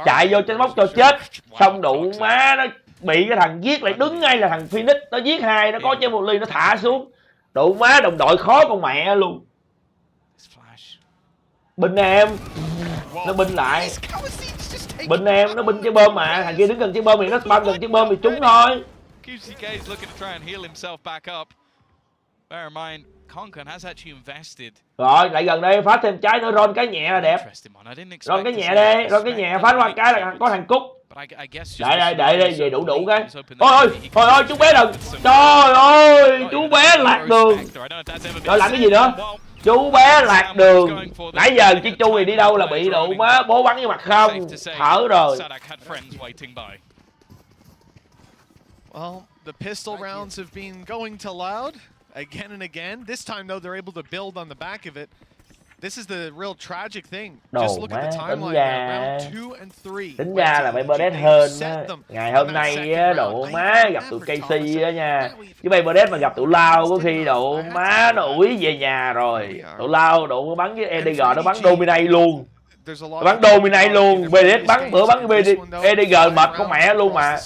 chạy vô chém móc cho chết, xong đụng má nó bị cái thằng giết lại đứng ngay là thằng Phoenix, nó giết 2, nó có chém một ly nó thả xuống. Đủ má đồng đội khó con mẹ luôn. Binh em. Nó binh lại. Binh em, nó binh trái bơm mà, thằng kia đứng gần trái bơm thì nó spam gần trái bơm thì trúng thôi. QCK is looking to try and heal himself back up. Bear in mind, Konkan has actually invested. Rồi, lại gần đây, phá thêm trái nữa, ron cái nhẹ là đẹp. Ron cái nhẹ đi, ron cái nhẹ, phá qua cái là có thằng Cúc. Đợi đi, về đủ cái. Ôi, chú bé đừng. Trời ơi, chú bé lạc đường. Rồi làm cái gì nữa? Chú bé lạc đường. Nãy giờ chiếc chu này đi đâu là bị đủ má, bố bắn vô mặt không? Thở rồi. Well, the pistol rounds have been going to Loud again and again. This time, though, they're able to build on the back of it. This is the real tragic thing. Just look at the timeline now. Round 2 and 3. Tính ra là Playerduo hơn á. Ngày hôm nay á, độ má gặp tụi KC á nha. Chứ Playerduo mà gặp tụi Lao có khi độ má nó ủi về nhà rồi. Tụi Lao độ bắn với EDG nó bắn dominate luôn. Nó bắn dominate luôn. Playerduo bắn bữa bắn với EDG mệt con mẹ luôn mà.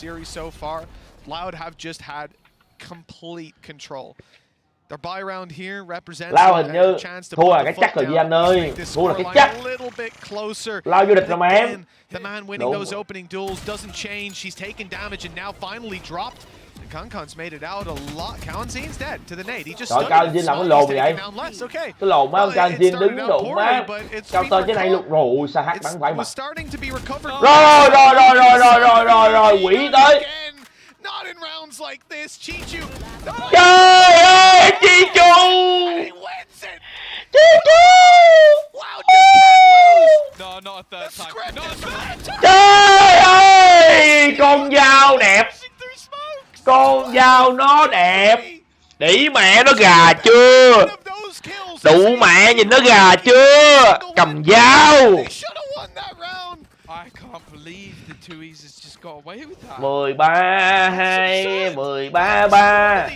Loud have just had complete control. Their buy round here represents Lao hình như thua là cái chắc rồi Duy Anh ơi, thua là cái chắc. Lao vô địch rồi mà em. The man winning those opening duels doesn't change. She's taken damage and now finally dropped. And Kankan's made it out a lot. Kaonzin's dead to the nade. He just stood. Kaonzin làm cái lồn vậy? Cái lồn má Kaonzin đứng đụng má cao tơ trên này luôn rồi, sao hát bắn phải mà. Rồi, quỷ tới. Not in rounds like this, Chichu. Trời ơi, Chichu! Chichu! Wow, just can't lose. No, not a third time. Trời ơi, con dao đẹp. Con dao nó đẹp. Đĩ mẹ nó gà chưa? Đủ mẹ nhìn nó gà chưa? Cầm dao. 13-2, 13-3.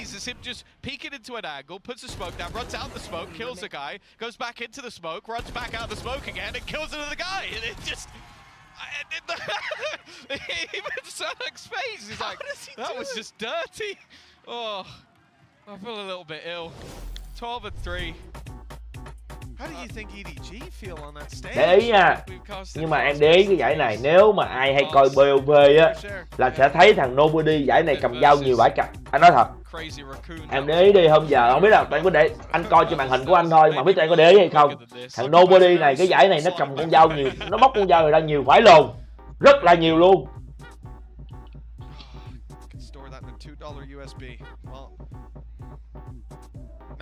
Just peeking into an angle, puts a smoke down, runs out the smoke, kills the guy, goes back into the smoke, runs back out the smoke again, and kills another guy. And it just... Even Sonic's face is like, that was just dirty. Oh, I feel a little bit ill. 12-3. How do you think EDG feel on that stage? Để ý nha, nhưng mà em để ý cái giải này, nếu mà ai hay coi BOV á là sẽ thấy thằng Nobody giải này cầm dao nhiều vãi cả. Anh nói thật, em để ý đi, hôm giờ không biết là bạn có để anh coi trên màn hình của anh thôi mà biết em có để ý hay không. Thằng Nobody này cái giải này nó cầm con dao nhiều, nó bóc con dao này ra nhiều vãi lồn, rất là nhiều luôn.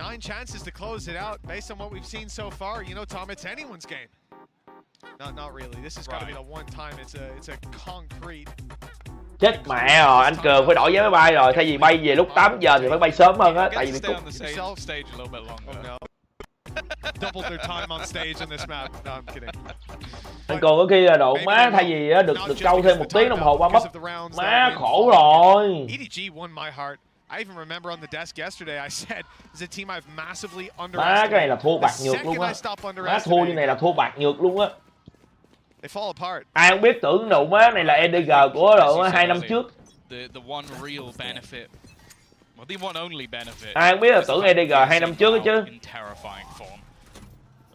Nine chances to close it out based on what we've seen so far. You know, Tom, it's anyone's game. Not really. This has got to be the one time. It's a concrete. Chết mẹ rồi, anh Cường phải đổi vé máy bay rồi. Thay vì bay về lúc 8 giờ thì phải bay sớm hơn á, tại vì bị cúp. Double their time on stage in this map. No, I'm kidding. Anh Cường có khi là độ má thay vì được câu thêm 1 tiếng đồng hồ qua mất. Má khổ rồi. EDG won my heart. I even remember on the desk yesterday I said, "Is a team I've massively underestimated." Má cái này là thua bạc nhược luôn á. Má thua như này là thua bạc nhược luôn á. They fall apart. Ai không biết tưởng độ má này là EDG của độ 2 năm trước. The one real benefit. Well, the one only benefit. Ai không biết là tưởng EDG 2 năm trước chứ. Terrifying form.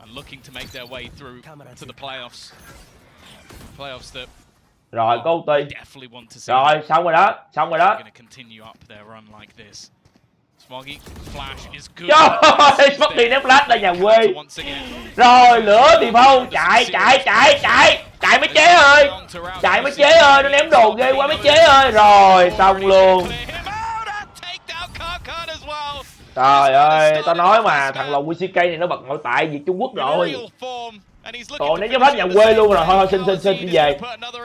And looking to make their way through to the playoffs. Playoffs that. Rồi có ulti. Rồi xong rồi đó, xong rồi đó. Trời ơi, Smokey ném flash ra nhà quê. Rồi lửa thì phong, chạy mấy chế ơi. Chạy mấy chế ơi, nó ném đồ ghê quá mấy chế ơi. Rồi xong luôn. Trời ơi, tao nói mà thằng lồng QCK này nó bật nội tại Việt Trung Quốc rồi. Còn ném hết nhà quê luôn rồi, thôi xin đi về.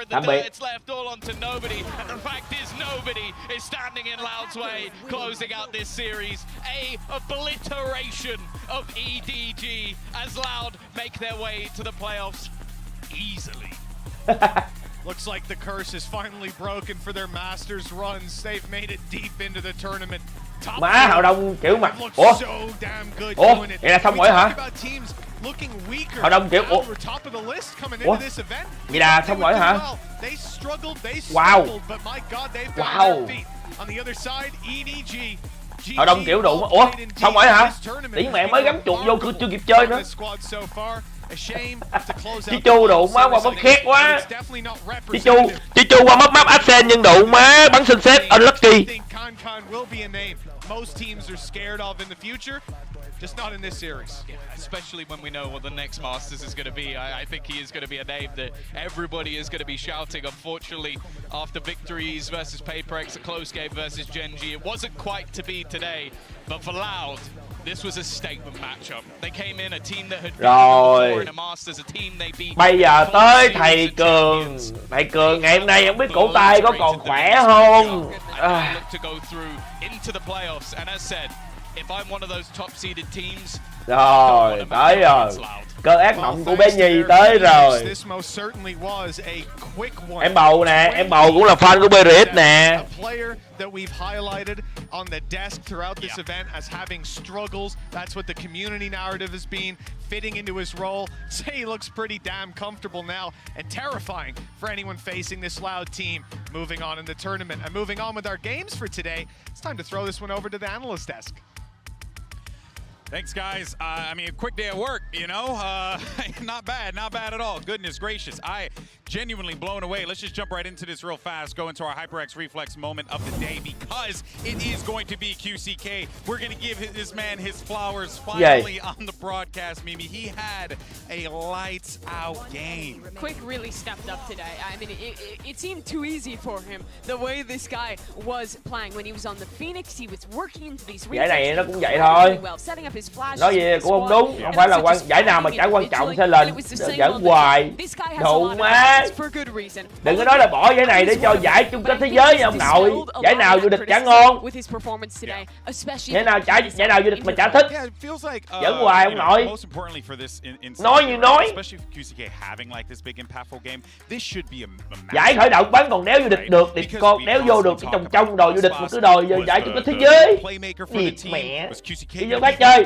Tạm biệt. Looks like the curse is finally broken for their Masters runs. They've made it deep into the tournament. Má hậu đông kiểu mặt. Ủa? Vậy là xong rồi hả? Hậu đông kiểu ủa? Vậy là xong rồi hả? Wow. Wow. Hậu đông kiểu đủ. Ủa? Xong rồi hả? Tí mẹ mới gắm chuột vô chưa kịp chơi nữa. Chí Chu đụng má qua mất khét quá. Chí Chu qua mất map Accent nhưng đụng má bắn sunset unlucky. Most teams are scared of in the future, just not in this series. Yeah, especially when we know what the next Masters is going to be. I think he is going to be a name that everybody is going to be shouting. Unfortunately, after victories versus PaperX, a close game versus Genji, it wasn't quite to be today. But for Loud, this was a statement matchup. They came in a team that had been in a Masters, a team they beat. Bây giờ tới thầy Cường. Thầy Cường ngày hôm nay không biết cổ tay có còn khỏe không? To go through into the playoffs, and as said, if I'm one of those top seeded teams, rồi tới rồi. Cơn ác mộng của bé Nhi tới rồi. Em bầu nè, em bầu cũng là fan của BRX nè. That we've highlighted on the desk throughout this event as having struggles. That's what the community narrative has been, fitting into his role. He looks pretty damn comfortable now and terrifying for anyone facing this Loud team. Moving on in the tournament and moving on with our games for today, it's time to throw this one over to the analyst desk. Thanks, guys. I mean, a quick day at work, you know? Not bad at all. Goodness gracious. I genuinely blown away. Let's just jump right into this real fast. Go into our HyperX Reflex moment of the day because it is going to be QCK. We're going to give this man his flowers finally on the broadcast, Mimi. He had a lights-out game. Quick really stepped up today. I mean, it seemed too easy for him. The way this guy was playing when he was on the Phoenix, he was working into these giải này nó cũng vậy thôi. Nói gì cũng không đúng, không phải là giải nào mà chả quan trọng sẽ lên dẫn hoài. Đụng má. Đừng có nói là bỏ giải này để cho giải chung kết thế giới nha ông nội. Giải nào vô địch chả ngon. Giải nào vô địch mà chả thích. Dẫn hoài ông nội. Nói như nói. Giải khởi động bắn còn đéo vô địch được thì con đéo vô được cái trong đòi vô địch mà cứ đòi giải chung kết thế giới. Thiệt mẹ. Đi vô bác chơi.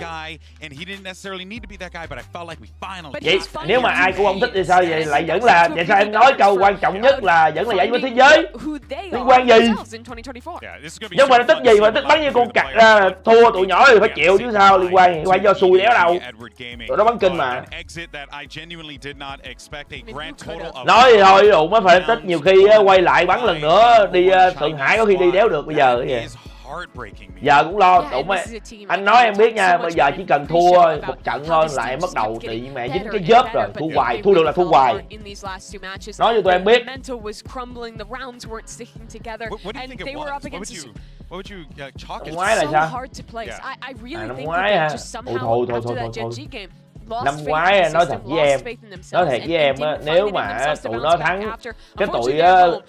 Vậy nếu mà ai cũng không thích thì sao vậy? Lại vẫn là vậy sao em nói câu quan trọng nhất là vẫn là giải với thế giới? Liên quan gì? Nhưng mà nó tức gì mà tức bắn như con cặc ra thua tụi nhỏ thì phải chịu chứ sao liên quan do xui đéo đâu. Tụi nó bắn kinh mà. Nói thì thôi đủ mới phải tích nhiều khi quay lại bắn lần nữa đi Thượng Hải có khi đi đéo được bây giờ vậy. Giờ cũng lo tụi mấy anh nói em biết nha, bây giờ chỉ cần thua một trận thôi là em bắt đầu bị mẹ dính cái dớp rồi, thua hoài, thua được là thua hoài. Nói cho tụi em biết. Năm ngoái là sao? Năm ngoái hả? Thôi. Năm ngoái nói thật với em á, nếu mà tụi nó thắng cái tụi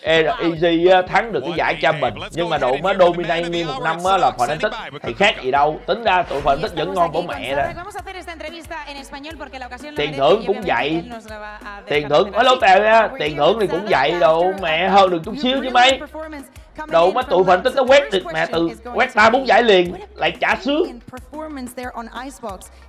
Easy thắng được cái giải cho mình, nhưng mà đội mới dominate nguyên một năm á là Fnatic thì khác gì đâu. Tính ra tụi Fnatic vẫn ngon của mẹ đó. Tiền thưởng cũng vậy. Tiền thưởng hello tèo nha, tiền thưởng thì cũng vậy đâu mẹ, hơn được chút xíu chứ mấy. Đồ mà tụi Fnatic nó quét được mẹ từ quét 3-4 giải liền lại trả sướng.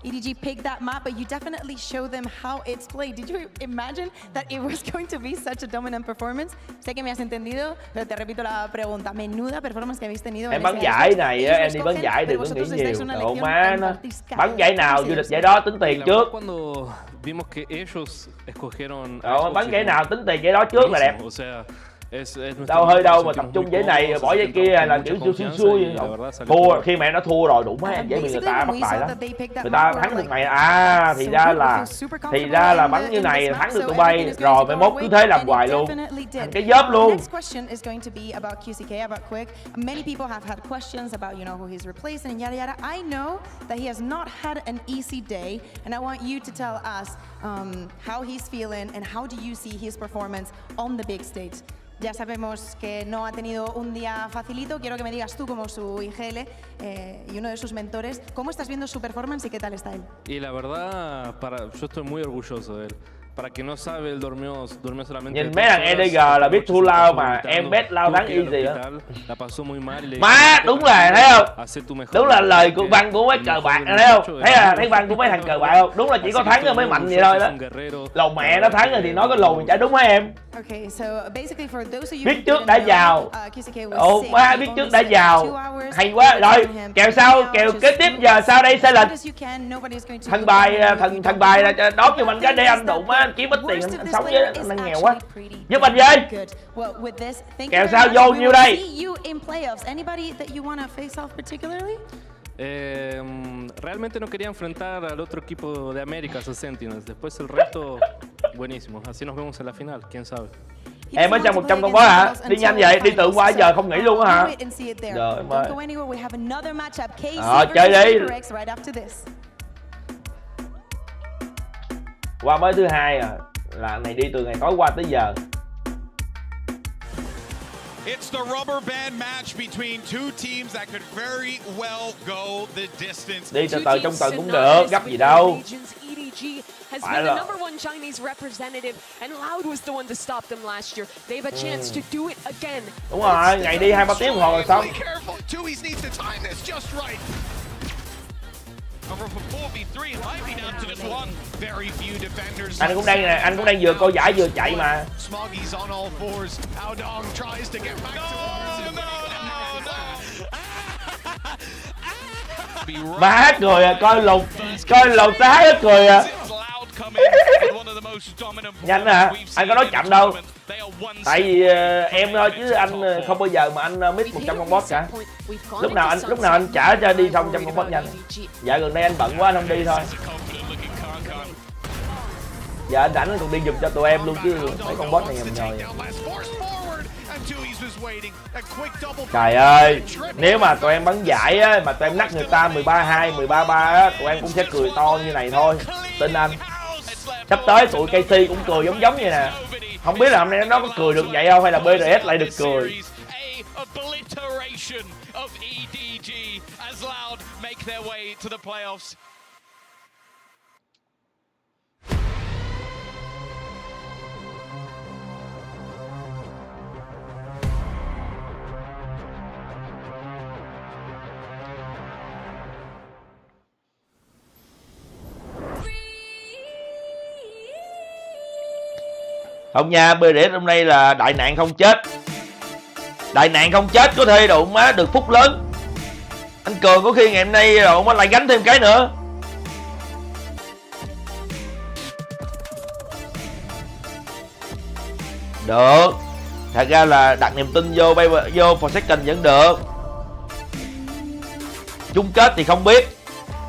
EDG picked that map, but you definitely showed them how it's played. Did you imagine that it was going to be such a dominant performance? Sé que me has entendido, pero te repito la pregunta. Menuda performance que habéis tenido. Em bắn giải này á, em đi bắn giải đừng có nghĩ nhiều. Đồ má nó bắn giải nào vô địch giải đó tính tiền trước. Bắn giải nào tính tiền giải đó trước là đẹp. Đâu hơi đâu mà tập trung giải này bỏ giải kia là kiểu xui thua khi mẹ nó thua rồi đủ má giải bị người ta bắt bài đó, người ta thắng được mày thì ra là bắn như này thắng được tụi bay rồi mai mốt cứ thế làm hoài luôn thành cái dớp luôn. Many people have had questions about who he's replacing and yada yada. I know that he has not had an easy day, and I want you to tell us how he's feeling and how do you see his performance on the big stage. Ya sabemos que no ha tenido un día facilito. Quiero que me digas tú como su IGL y uno de sus mentores, ¿cómo estás viendo su performance y qué tal está él? Y la verdad, yo estoy muy orgulloso de él. Nhìn mấy thằng EDG là biết thua Lao mà em bet Lao thắng easy á. Má đúng là thấy không? Đúng là lời của văn của mấy cờ bạc thấy không? Thấy văn của mấy thằng cờ bạc không? Đúng là chỉ có thắng rồi mới mạnh vậy thôi đó. Lầu mẹ nó thắng rồi thì nói có lùi chả đúng hả em? Biết trước đã giàu. Ồ má biết trước đã giàu. Hay quá. Rồi kèo sau kèo kế tiếp giờ sau đây sai lệch. Thằng bài là đón cho mình cái để anh đụng á, kiếm ít tiền anh sống với anh nghèo quá. Giúp anh với. Kèo sao vô nhiêu đây? Realmente no quería enfrentar al otro equipo de América, sus Sentinels. Después el resto, buenísimo. Así nos vemos en la final, quién sabe. Em ở trong 100 con boss hả? Đi nhanh vậy, đi tự qua giờ không nghỉ luôn á hả? Rồi em ơi. Chơi đi. Qua mới thứ hai à. Là này đi từ ngày tối qua tới giờ. It's the rubber band match between two teams that could very well go the distance. Đi từ từ trong tuần cũng được, gấp gì đâu. Has been the number one Chinese representative, and Loud was the one to stop them last year. They have a chance to do it again. Đúng rồi, ngày đi 2-3 tiếng đồng hồ rồi xong. Anh cũng đang nè, anh cũng đang vừa coi giải vừa chạy mà. Má hát cười à, coi lột tá hết cười à. Nhanh hả? Anh có nói chậm đâu. Tại vì em thôi chứ anh không bao giờ mà anh miss 100 con boss cả. Lúc nào anh trả cho đi xong 100 con boss nhanh. Dạ gần đây anh bận quá anh không đi thôi. Dạ anh rảnh anh còn đi giùm cho tụi em luôn chứ mấy con boss này nhầm nhòi. Trời ơi, nếu mà tụi em bắn giải á, mà tụi em nắc người ta 13-2, 13-3 á, tụi em cũng sẽ cười to như này thôi. Tin anh. Sắp tới tụi KC cũng cười giống như nè. Không biết là hôm nay nó có cười được vậy không hay là BRS lại được cười. Không nha, BRS hôm nay là đại nạn không chết. Đại nạn không chết có thể độ má được phúc lớn. Anh Cường có khi ngày hôm nay độ má lại gánh thêm cái nữa. Được. Thật ra là đặt niềm tin vô Forsaken vẫn được. Chung kết thì không biết.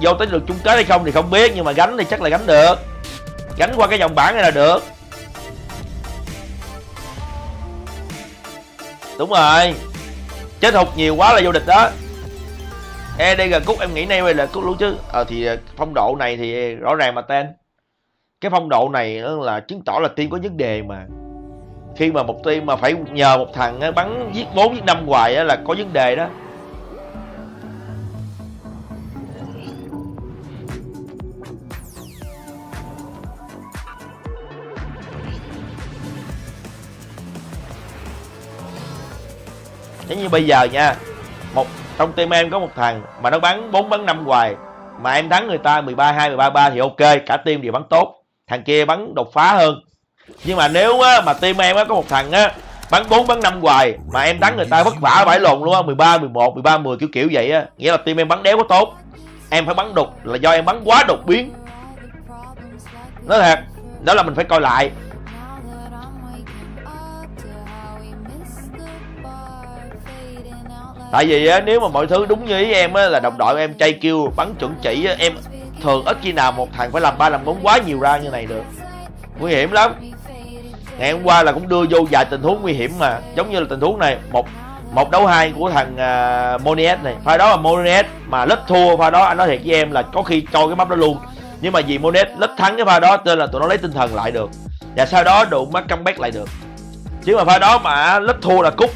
Vô tới được chung kết hay không thì không biết, nhưng mà gánh thì chắc là gánh được. Gánh qua cái vòng bảng này là được. Đúng rồi. Chết hụt nhiều quá là vô địch đó. EDG cút em nghĩ nay là cút luôn chứ. Thì phong độ này thì rõ ràng mà tên. Cái phong độ này là chứng tỏ là team có vấn đề mà. Khi mà một team mà phải nhờ một thằng bắn giết 4 giết 5 hoài là có vấn đề đó. Giống như bây giờ nha, trong team em có một thằng mà nó bắn 4 bắn 5 hoài mà em thắng người ta 13-2, 13-3 thì ok, cả team đều bắn tốt. Thằng kia bắn đột phá hơn. Nhưng mà nếu mà team em có một thằng bắn 4 bắn 5 hoài mà em thắng người ta vất vả bãi lồn luôn á, 13, 11, 13, 10 kiểu vậy á, nghĩa là team em bắn đéo có tốt. Em phải bắn đột là do em bắn quá đột biến. Nói thật, đó là mình phải coi lại. Tại vì nếu mà mọi thứ đúng như ý em là đồng đội em chay kêu bắn chuẩn chỉ em thường ít khi nào một thằng phải làm 3 làm 4 quá nhiều ra như này được. Nguy hiểm lắm. Ngày hôm qua là cũng đưa vô vài tình huống nguy hiểm mà, giống như là tình huống này, một đấu 2 của thằng Moniet này. Pha đó là Moniet mà lít thua pha đó, anh nói thiệt với em là có khi cho cái map đó luôn. Nhưng mà vì Moniet lít thắng cái pha đó nên là tụi nó lấy tinh thần lại được. Và sau đó đụng mắt comeback lại được. Chứ mà pha đó mà lít thua là cút.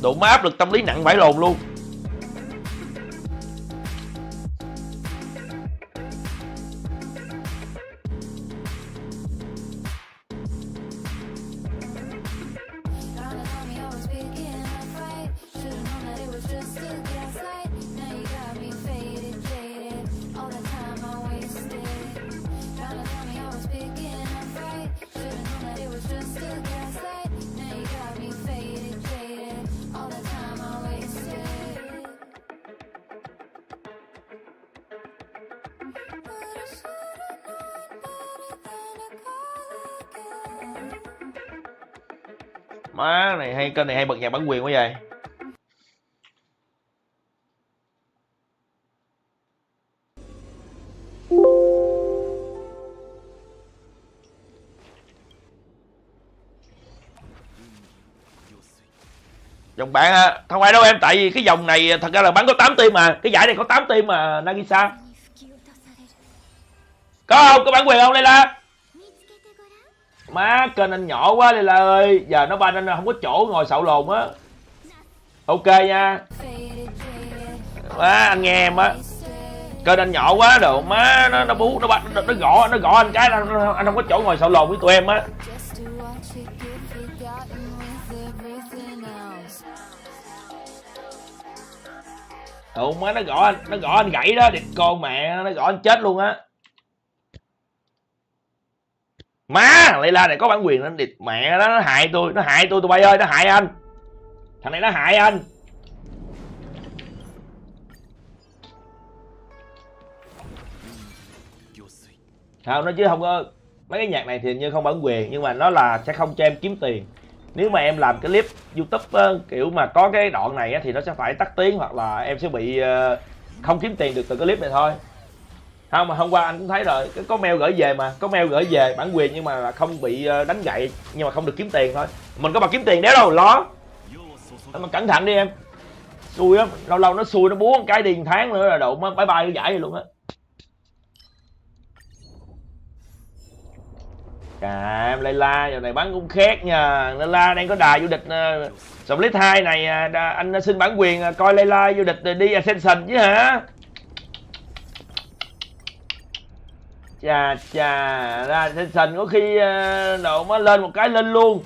Đụng má áp lực tâm lý nặng vãi lồn luôn. Má này hay, kênh này hay bật nhạc bản quyền quá vậy. Dòng bạn á, không phải đâu em, tại vì cái dòng này thật ra là bắn có 8 team mà, cái giải này có 8 team mà Nagisa. Có không? Có bản quyền không Layla? Má kênh anh nhỏ quá Layla ơi, giờ nó ban anh không có chỗ ngồi xạo lồn á. Ok nha. Má anh nghe em á. Kênh anh nhỏ quá đồ, má nó bú nó gõ anh cái anh không có chỗ ngồi xạo lồn với tụi em á. Ủa má nó gõ anh gãy đó, địt con mẹ, nó gõ anh chết luôn á. Má Layla này có bản quyền nó địt mẹ nó hại tôi tụi bay ơi, nó hại anh. Thằng này nó hại anh. Không, nó chứ không có mấy cái nhạc này thì như không bản quyền, nhưng mà nó là sẽ không cho em kiếm tiền. Nếu mà em làm cái clip YouTube kiểu mà có cái đoạn này á, thì nó sẽ phải tắt tiếng hoặc là em sẽ bị không kiếm tiền được từ cái clip này thôi. Không, mà hôm qua anh cũng thấy rồi, có mail gửi về mà, có mail gửi về bản quyền nhưng mà là không bị đánh gậy, nhưng mà không được kiếm tiền thôi. Mình có mà kiếm tiền đéo đâu lo. Mà cẩn thận đi em. Xui á, lâu lâu nó xui nó búa một cái đi 1 tháng nữa là độ bye bye cái giải vậy luôn á. Chà, em Layla giờ này bắn cũng khét nha. Layla đang có đà vô địch Split 2 này, anh xin bản quyền coi Layla vô địch đi Ascension chứ hả? Chà ra Ascension có khi độ mới lên một cái lên luôn.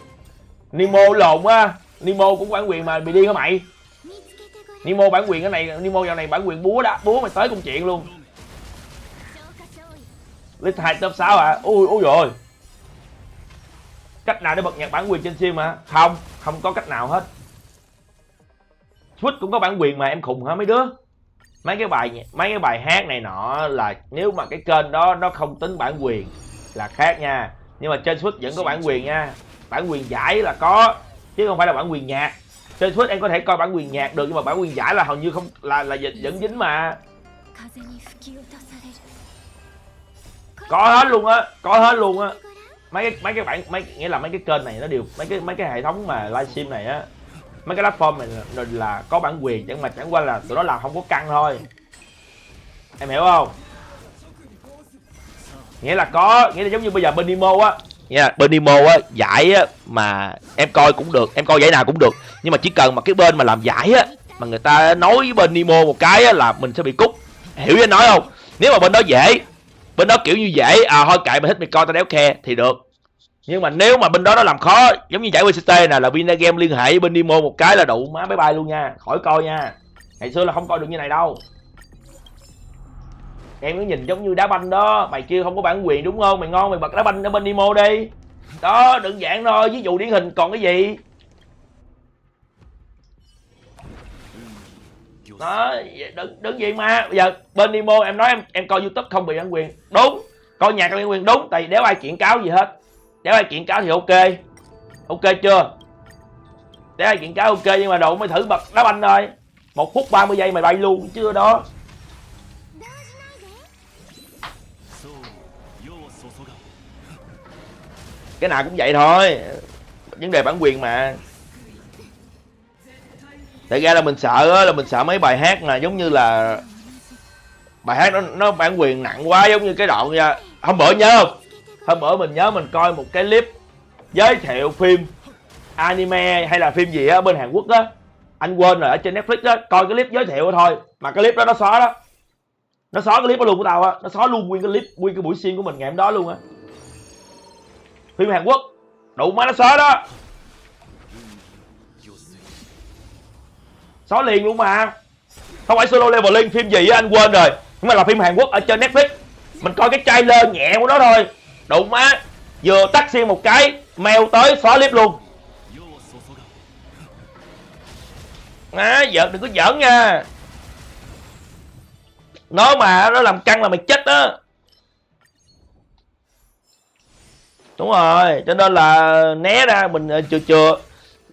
Nemo lộn á, Nemo cũng bản quyền mà bị điên hả mày? Nemo bản quyền cái này, Nemo dạo này bản quyền búa mày tới công chuyện luôn. Split 2 top 6 à? Ui rồi. Cách nào để bật nhạc bản quyền trên sim hả? Không có cách nào hết. Switch cũng có bản quyền mà, em khùng hả mấy đứa? Mấy cái bài hát này nọ là nếu mà cái kênh đó nó không tính bản quyền là khác nha. Nhưng mà trên Switch vẫn có bản quyền nha. Bản quyền giải là có chứ không phải là bản quyền nhạc. Trên Switch em có thể coi bản quyền nhạc được, nhưng mà bản quyền giải là hầu như không là vẫn dính mà. Có hết luôn á. Nghĩa là mấy cái kênh này nó đều mấy cái hệ thống mà livestream này á, mấy cái platform này là có bản quyền, chẳng qua là tụi nó làm không có căng thôi. Em hiểu không? Nghĩa là giống như bây giờ bên Nemo á, bên Nemo á, giải á mà em coi cũng được, em coi giải nào cũng được, nhưng mà chỉ cần mà cái bên mà làm giải á mà người ta nói với bên Nemo một cái á là mình sẽ bị cút. Hiểu với nói không? Nếu mà bên đó dễ, bên đó kiểu như dễ, thôi kệ mày thích mày coi tao đéo khe thì được. Nhưng mà nếu mà bên đó nó làm khó, giống như giải VCT nè, là Vinagame liên hệ với bên Nemo một cái là đủ má bye bye luôn nha, khỏi coi nha. Ngày xưa là không coi được như này đâu. Em cứ nhìn giống như đá banh đó, mày kêu không có bản quyền đúng không? Mày ngon mày bật đá banh ở bên Nemo đi. Đó, đơn giản thôi, ví dụ điển hình còn cái gì. Đó, đơn giản mà. Bây giờ bên Nemo em nói em coi YouTube không bị bản quyền. Đúng, coi nhạc bản quyền đúng, tại vì đéo ai kiện cáo gì hết. Đéo ai kiện cáo thì ok. Ok chưa? Đéo ai kiện cáo ok, nhưng mà độ mới thử bật đá banh thôi. 1 phút 30 giây mày bay luôn chưa đó. Cái nào cũng vậy thôi. Vấn đề bản quyền mà. Thật ra là mình sợ mấy bài hát là giống như là bài hát nó bản quyền nặng quá, giống như cái đoạn nha. Hôm bữa nhớ không? Hôm bữa mình nhớ mình coi một cái clip giới thiệu phim anime hay là phim gì á bên Hàn Quốc á, anh quên rồi, ở trên Netflix á, coi cái clip giới thiệu thôi mà cái clip đó nó xóa đó. Nó xóa cái clip đó luôn của tao á, nó xóa luôn nguyên cái clip, nguyên cái buổi xuyên của mình ngày hôm đó luôn á. Phim Hàn Quốc đủ má nó xóa đó. Xóa liền luôn mà. Không phải Solo Leveling, phim gì á anh quên rồi, nhưng mà là phim Hàn Quốc ở trên Netflix. Mình coi cái trailer nhẹ của nó thôi, đủ má, vừa tắt xuyên một cái mail tới xóa clip luôn. Giỡn, đừng có giỡn nha. Nó mà nó làm căng là mày chết á. Đúng rồi, cho nên là né ra, mình chừa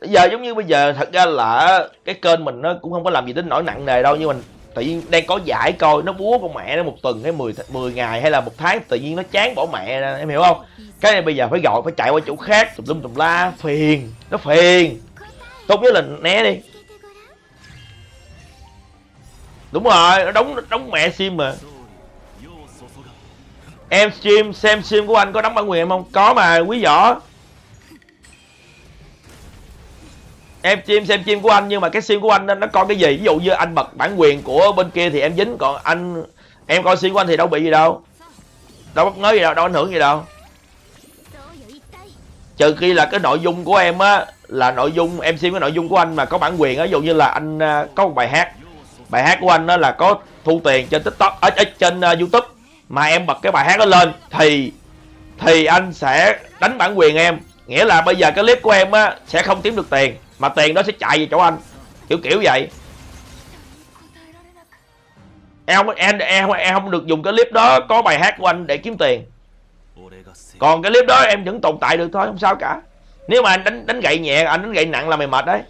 giờ giống như bây giờ thật ra là cái kênh mình nó cũng không có làm gì đến nỗi nặng nề đâu, nhưng mình tự nhiên đang có giải coi nó búa con mẹ nó một tuần hay 10 ngày hay là một tháng, tự nhiên nó chán bỏ mẹ ra, em hiểu không? Cái này bây giờ phải gọi, phải chạy qua chỗ khác tùm lum tùm la, phiền, nó phiền. Tốt nhất là né đi. Đúng rồi, nó đóng mẹ sim mà. Em stream xem sim của anh có đóng bản quyền em không? Có mà quý võ. Em xem stream của anh, nhưng mà cái sim của anh nó coi cái gì? Ví dụ như anh bật bản quyền của bên kia thì em dính, còn em coi sim của anh thì đâu bị gì đâu. Đâu bất ngờ gì đâu, đâu ảnh hưởng gì đâu. Trừ khi là cái nội dung của em á, là nội dung em xem cái nội dung của anh mà có bản quyền á, ví dụ như là anh có một bài hát của anh đó là có thu tiền trên TikTok, ở trên YouTube, mà em bật cái bài hát đó lên thì anh sẽ đánh bản quyền em, nghĩa là bây giờ cái clip của em á sẽ không kiếm được tiền, mà tiền đó sẽ chạy về chỗ anh, kiểu vậy. Em không được dùng cái clip đó có bài hát của anh để kiếm tiền, còn cái clip đó em vẫn tồn tại được thôi, không sao cả. Nếu mà anh đánh gậy nhẹ, anh đánh gậy nặng là mày mệt đấy.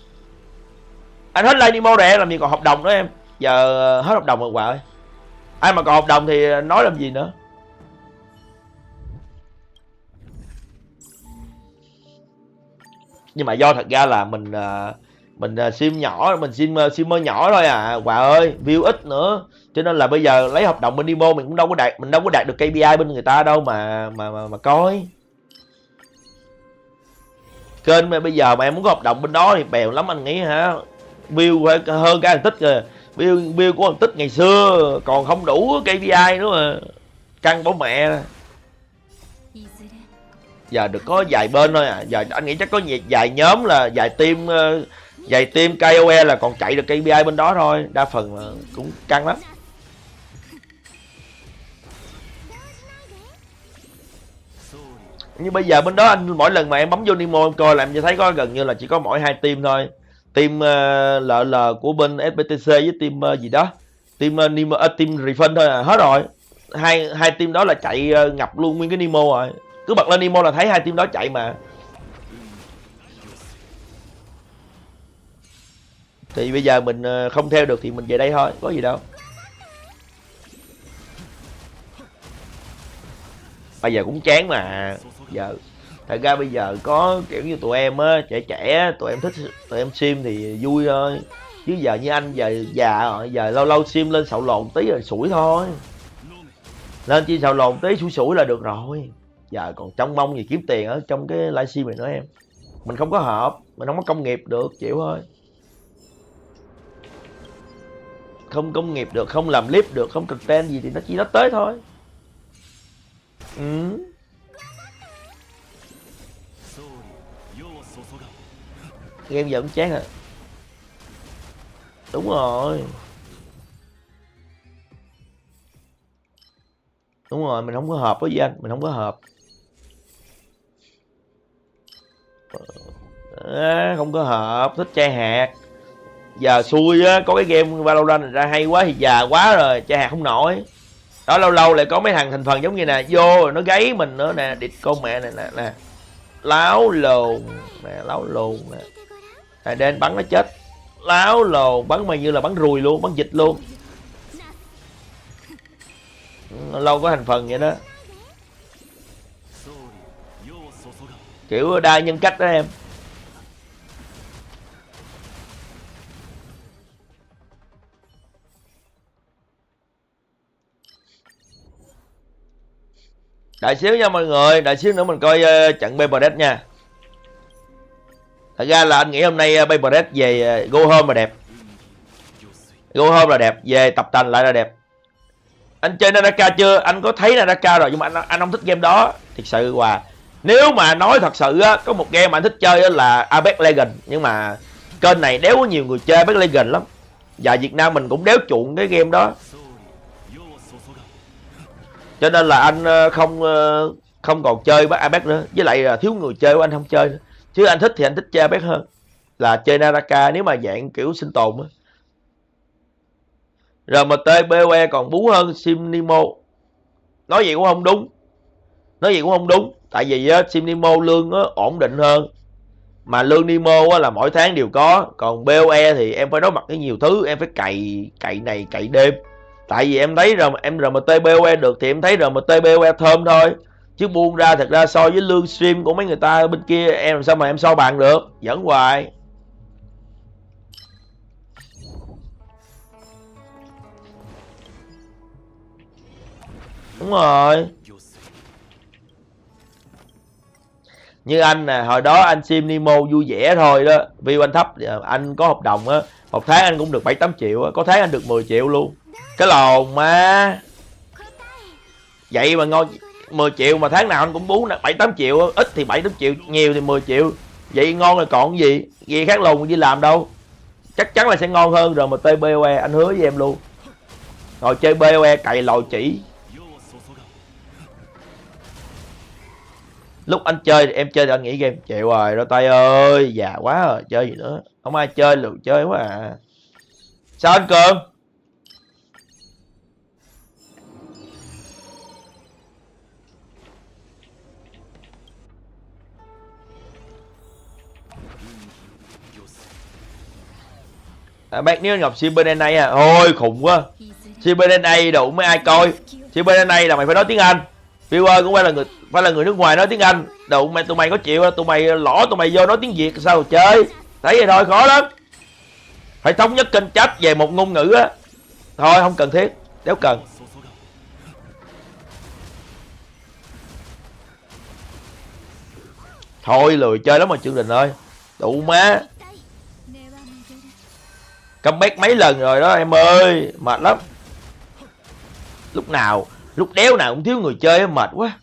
Anh hết Lady Mo để làm gì còn hợp đồng nữa em. Giờ hết hợp đồng rồi Hòa ơi. Ai mà còn hợp đồng thì nói làm gì nữa. Nhưng mà do thật ra là mình sim nhỏ, mình simmer nhỏ thôi à Hòa ơi, view ít nữa, cho nên là bây giờ lấy hợp đồng bên Demo mình cũng đâu có đạt được KPI bên người ta đâu mà coi. Kênh mà bây giờ mà em muốn có hợp đồng bên đó thì bèo lắm anh nghĩ hả? View phải hơn cả thằng Tích kìa. View của thằng Tích ngày xưa còn không đủ KPI nữa mà. Căng bố mẹ. Giờ được có vài bên thôi à. Giờ anh nghĩ chắc có vài nhóm là vài team KOE là còn chạy được KPI bên đó thôi. Đa phần là cũng căng lắm. Như bây giờ bên đó anh mỗi lần mà em bấm vô Nemo em coi là em thấy có gần như là chỉ có mỗi 2 team thôi. Team LL của bên SBTC với team gì đó. Team team Refund thôi à, hết rồi. Hai team đó là chạy ngập luôn nguyên cái Nemo rồi. Cứ bật lên Nemo là thấy 2 team đó chạy mà. Thì bây giờ mình không theo được thì mình về đây thôi, có gì đâu. Bây giờ cũng chán mà. Giờ thật ra bây giờ có kiểu như tụi em á, trẻ tụi em thích, tụi em sim thì vui thôi. Chứ giờ như anh giờ già rồi, giờ lâu lâu sim lên xạo lộn tí rồi sủi thôi. Lên chi xạo lộn tí sủi là được rồi. Giờ còn trông mong gì kiếm tiền ở trong cái livestream này nữa em. Mình không có hợp, mình không có công nghiệp được, chịu thôi. Không công nghiệp được, không làm clip được, không content gì thì nó chỉ nó tới thôi. Game giờ cũng chán à. Đúng rồi. Đúng rồi, mình không có hợp với anh, mình không có hợp. Không có hợp, thích chai hạt. Giờ xui á, có cái game Valorant này ra hay quá thì già quá rồi, chai hạt không nổi. Đó lâu lâu lại có mấy thằng thành phần giống như nè, vô rồi nó gáy mình nữa nè, địt con mẹ này nè. Láo lồn nè, láo lồn nè. Này đen bắn nó chết. Láo lồn, bắn mày như là bắn ruồi luôn, bắn dịch luôn. Lâu có thành phần vậy đó. Kiểu đa nhân cách đó em. Đợi xíu nha mọi người, đợi xíu nữa mình coi trận Playerduo nha. Thật ra là anh nghĩ hôm nay Playerduo về go home là đẹp. Go home là đẹp, về tập tành lại là đẹp. Anh chơi Naraka chưa? Anh có thấy Naraka rồi nhưng mà anh không thích game đó. Thật sự Hòa. Nếu mà nói thật sự á, có một game mà anh thích chơi là Apex Legends, nhưng mà kênh này đéo có nhiều người chơi Apex Legends lắm. Và Việt Nam mình cũng đéo chuộng cái game đó. Cho nên là anh không còn chơi Apex nữa. Với lại là thiếu người chơi của anh không chơi nữa. Chứ anh thích thì anh thích chơi Apex hơn là chơi Naraka nếu mà dạng kiểu sinh tồn á. RMT BOE còn bú hơn Sim Nemo. Nói gì cũng không đúng. Tại vì Sim Nemo lương ổn định hơn. Mà lương Nemo á, là mỗi tháng đều có. Còn BOE thì em phải đối mặt với nhiều thứ. Em phải cày này cày đêm. Tại vì em thấy em RMT BOE được thì em thấy RMT BOE thơm thôi. Chứ buông ra thật ra so với lương stream của mấy người ta bên kia em làm sao mà em so bằng được. Dẫn hoài. Đúng rồi. Như anh nè, hồi đó anh sim Nemo vui vẻ thôi đó. View anh thấp, anh có hợp đồng á, một tháng anh cũng được 7-8 triệu á, có tháng anh được 10 triệu luôn. Cái lồn mà. Vậy mà ngon, 10 triệu mà tháng nào anh cũng bú 7-8 triệu, ít thì 7-8 triệu, nhiều thì 10 triệu. Vậy ngon là còn gì? Gì khác lồn đi làm đâu. Chắc chắn là sẽ ngon hơn RMT BOE, anh hứa với em luôn. Rồi chơi BOE cày lòi chỉ. Lúc anh chơi thì em chơi thì anh nghỉ game. Chịu rồi, đôi tay ơi, già quá rồi, chơi gì nữa. Không ai chơi, lười chơi quá à. Sao anh Cường? Bác nếu Ngọc CBNA à, ôi khùng quá. CBNA đủ mấy ai coi. CBNA là mày phải nói tiếng Anh. Viewer cũng phải là người nước ngoài nói tiếng Anh. Đủ mày, tụi mày có chịu đâu, tụi mày lõ tụi mày vô nói tiếng Việt sao mà chơi. Thấy vậy thôi, khó lắm. Phải thống nhất kênh chat về một ngôn ngữ á. Thôi không cần thiết, đéo cần. Thôi lười chơi lắm mà Trương Đình ơi. Đủ má. Comeback mấy lần rồi đó em ơi, mệt lắm. Lúc đéo nào cũng thiếu người chơi, mệt quá.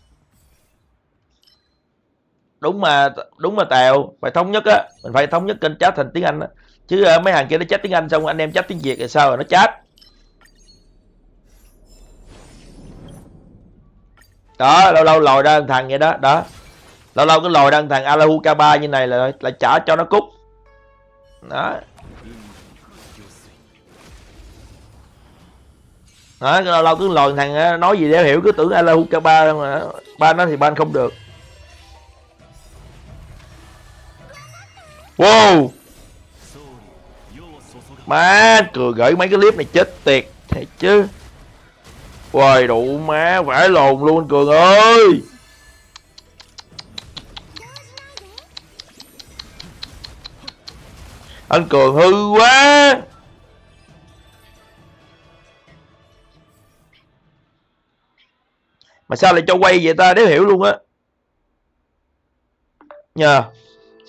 Đúng mà Tèo, phải thống nhất á, mình phải thống nhất kênh chat thành tiếng Anh á. Chứ mấy hàng kia nó chat tiếng Anh xong anh em chat tiếng Việt thì sao rồi nó chat. Đó, lâu lâu lòi ra thằng vậy đó, đó. Lâu lâu cứ lòi ra thằng Alahu K3 như này là trả cho nó cút. Đó. Đó, lâu lâu cứ lòi thằng nói gì để hiểu cứ tưởng Alahu K3 mà ban nó thì ban không được. Wow. Má cười gửi mấy cái clip này chết tiệt thiệt chứ. Quầy đủ má vãi lồn luôn anh Cường ơi. Anh Cường hư quá. Mà sao lại cho quay vậy ta, đéo hiểu luôn á. Nhờ.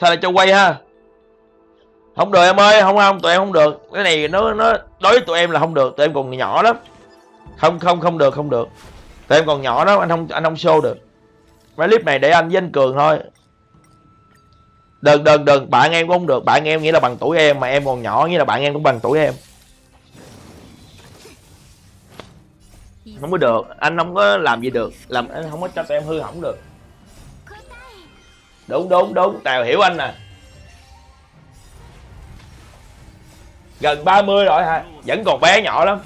Sao lại cho quay ha? Không được em ơi, không tụi em không được. Cái này nó đối với tụi em là không được, tụi em còn nhỏ lắm. Không được. Tụi em còn nhỏ đó, anh không show được. Mấy clip này để anh với anh Cường thôi. Đừng, bạn em cũng không được, bạn em nghĩa là bằng tuổi em, mà em còn nhỏ nghĩa là bạn em cũng bằng tuổi em. Không có được, anh không có làm gì được, anh không có cho tụi em hư hỏng được. Đúng, Tèo hiểu anh nè. Gần 30 rồi hả? Vẫn còn bé nhỏ lắm.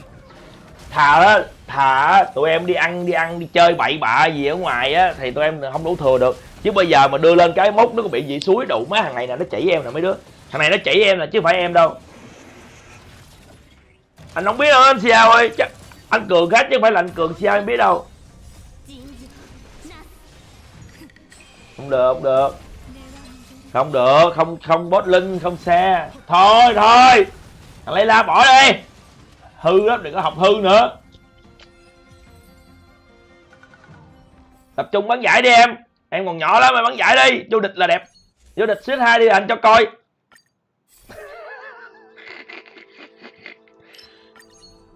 Thà tụi em đi ăn đi chơi bậy bạ gì ở ngoài á thì tụi em không đủ thừa được. Chứ bây giờ mà đưa lên cái mốc nó có bị gì suối đủ má, thằng này nè nó chỉ em nè mấy đứa. Thằng này nó chỉ em nè chứ không phải em đâu. Anh không biết đâu anh Xiao ơi, chắc anh Cường khác chứ không phải là anh Cường Xiao em biết đâu. Không được. Không bot link, không xe. Thôi. Thằng Lấy La bỏ đi. Hư lắm, đừng có học hư nữa. Tập trung bắn giải đi em. Em còn nhỏ lắm mà bắn giải đi. Vô địch là đẹp. Vô địch set 2 đi anh cho coi.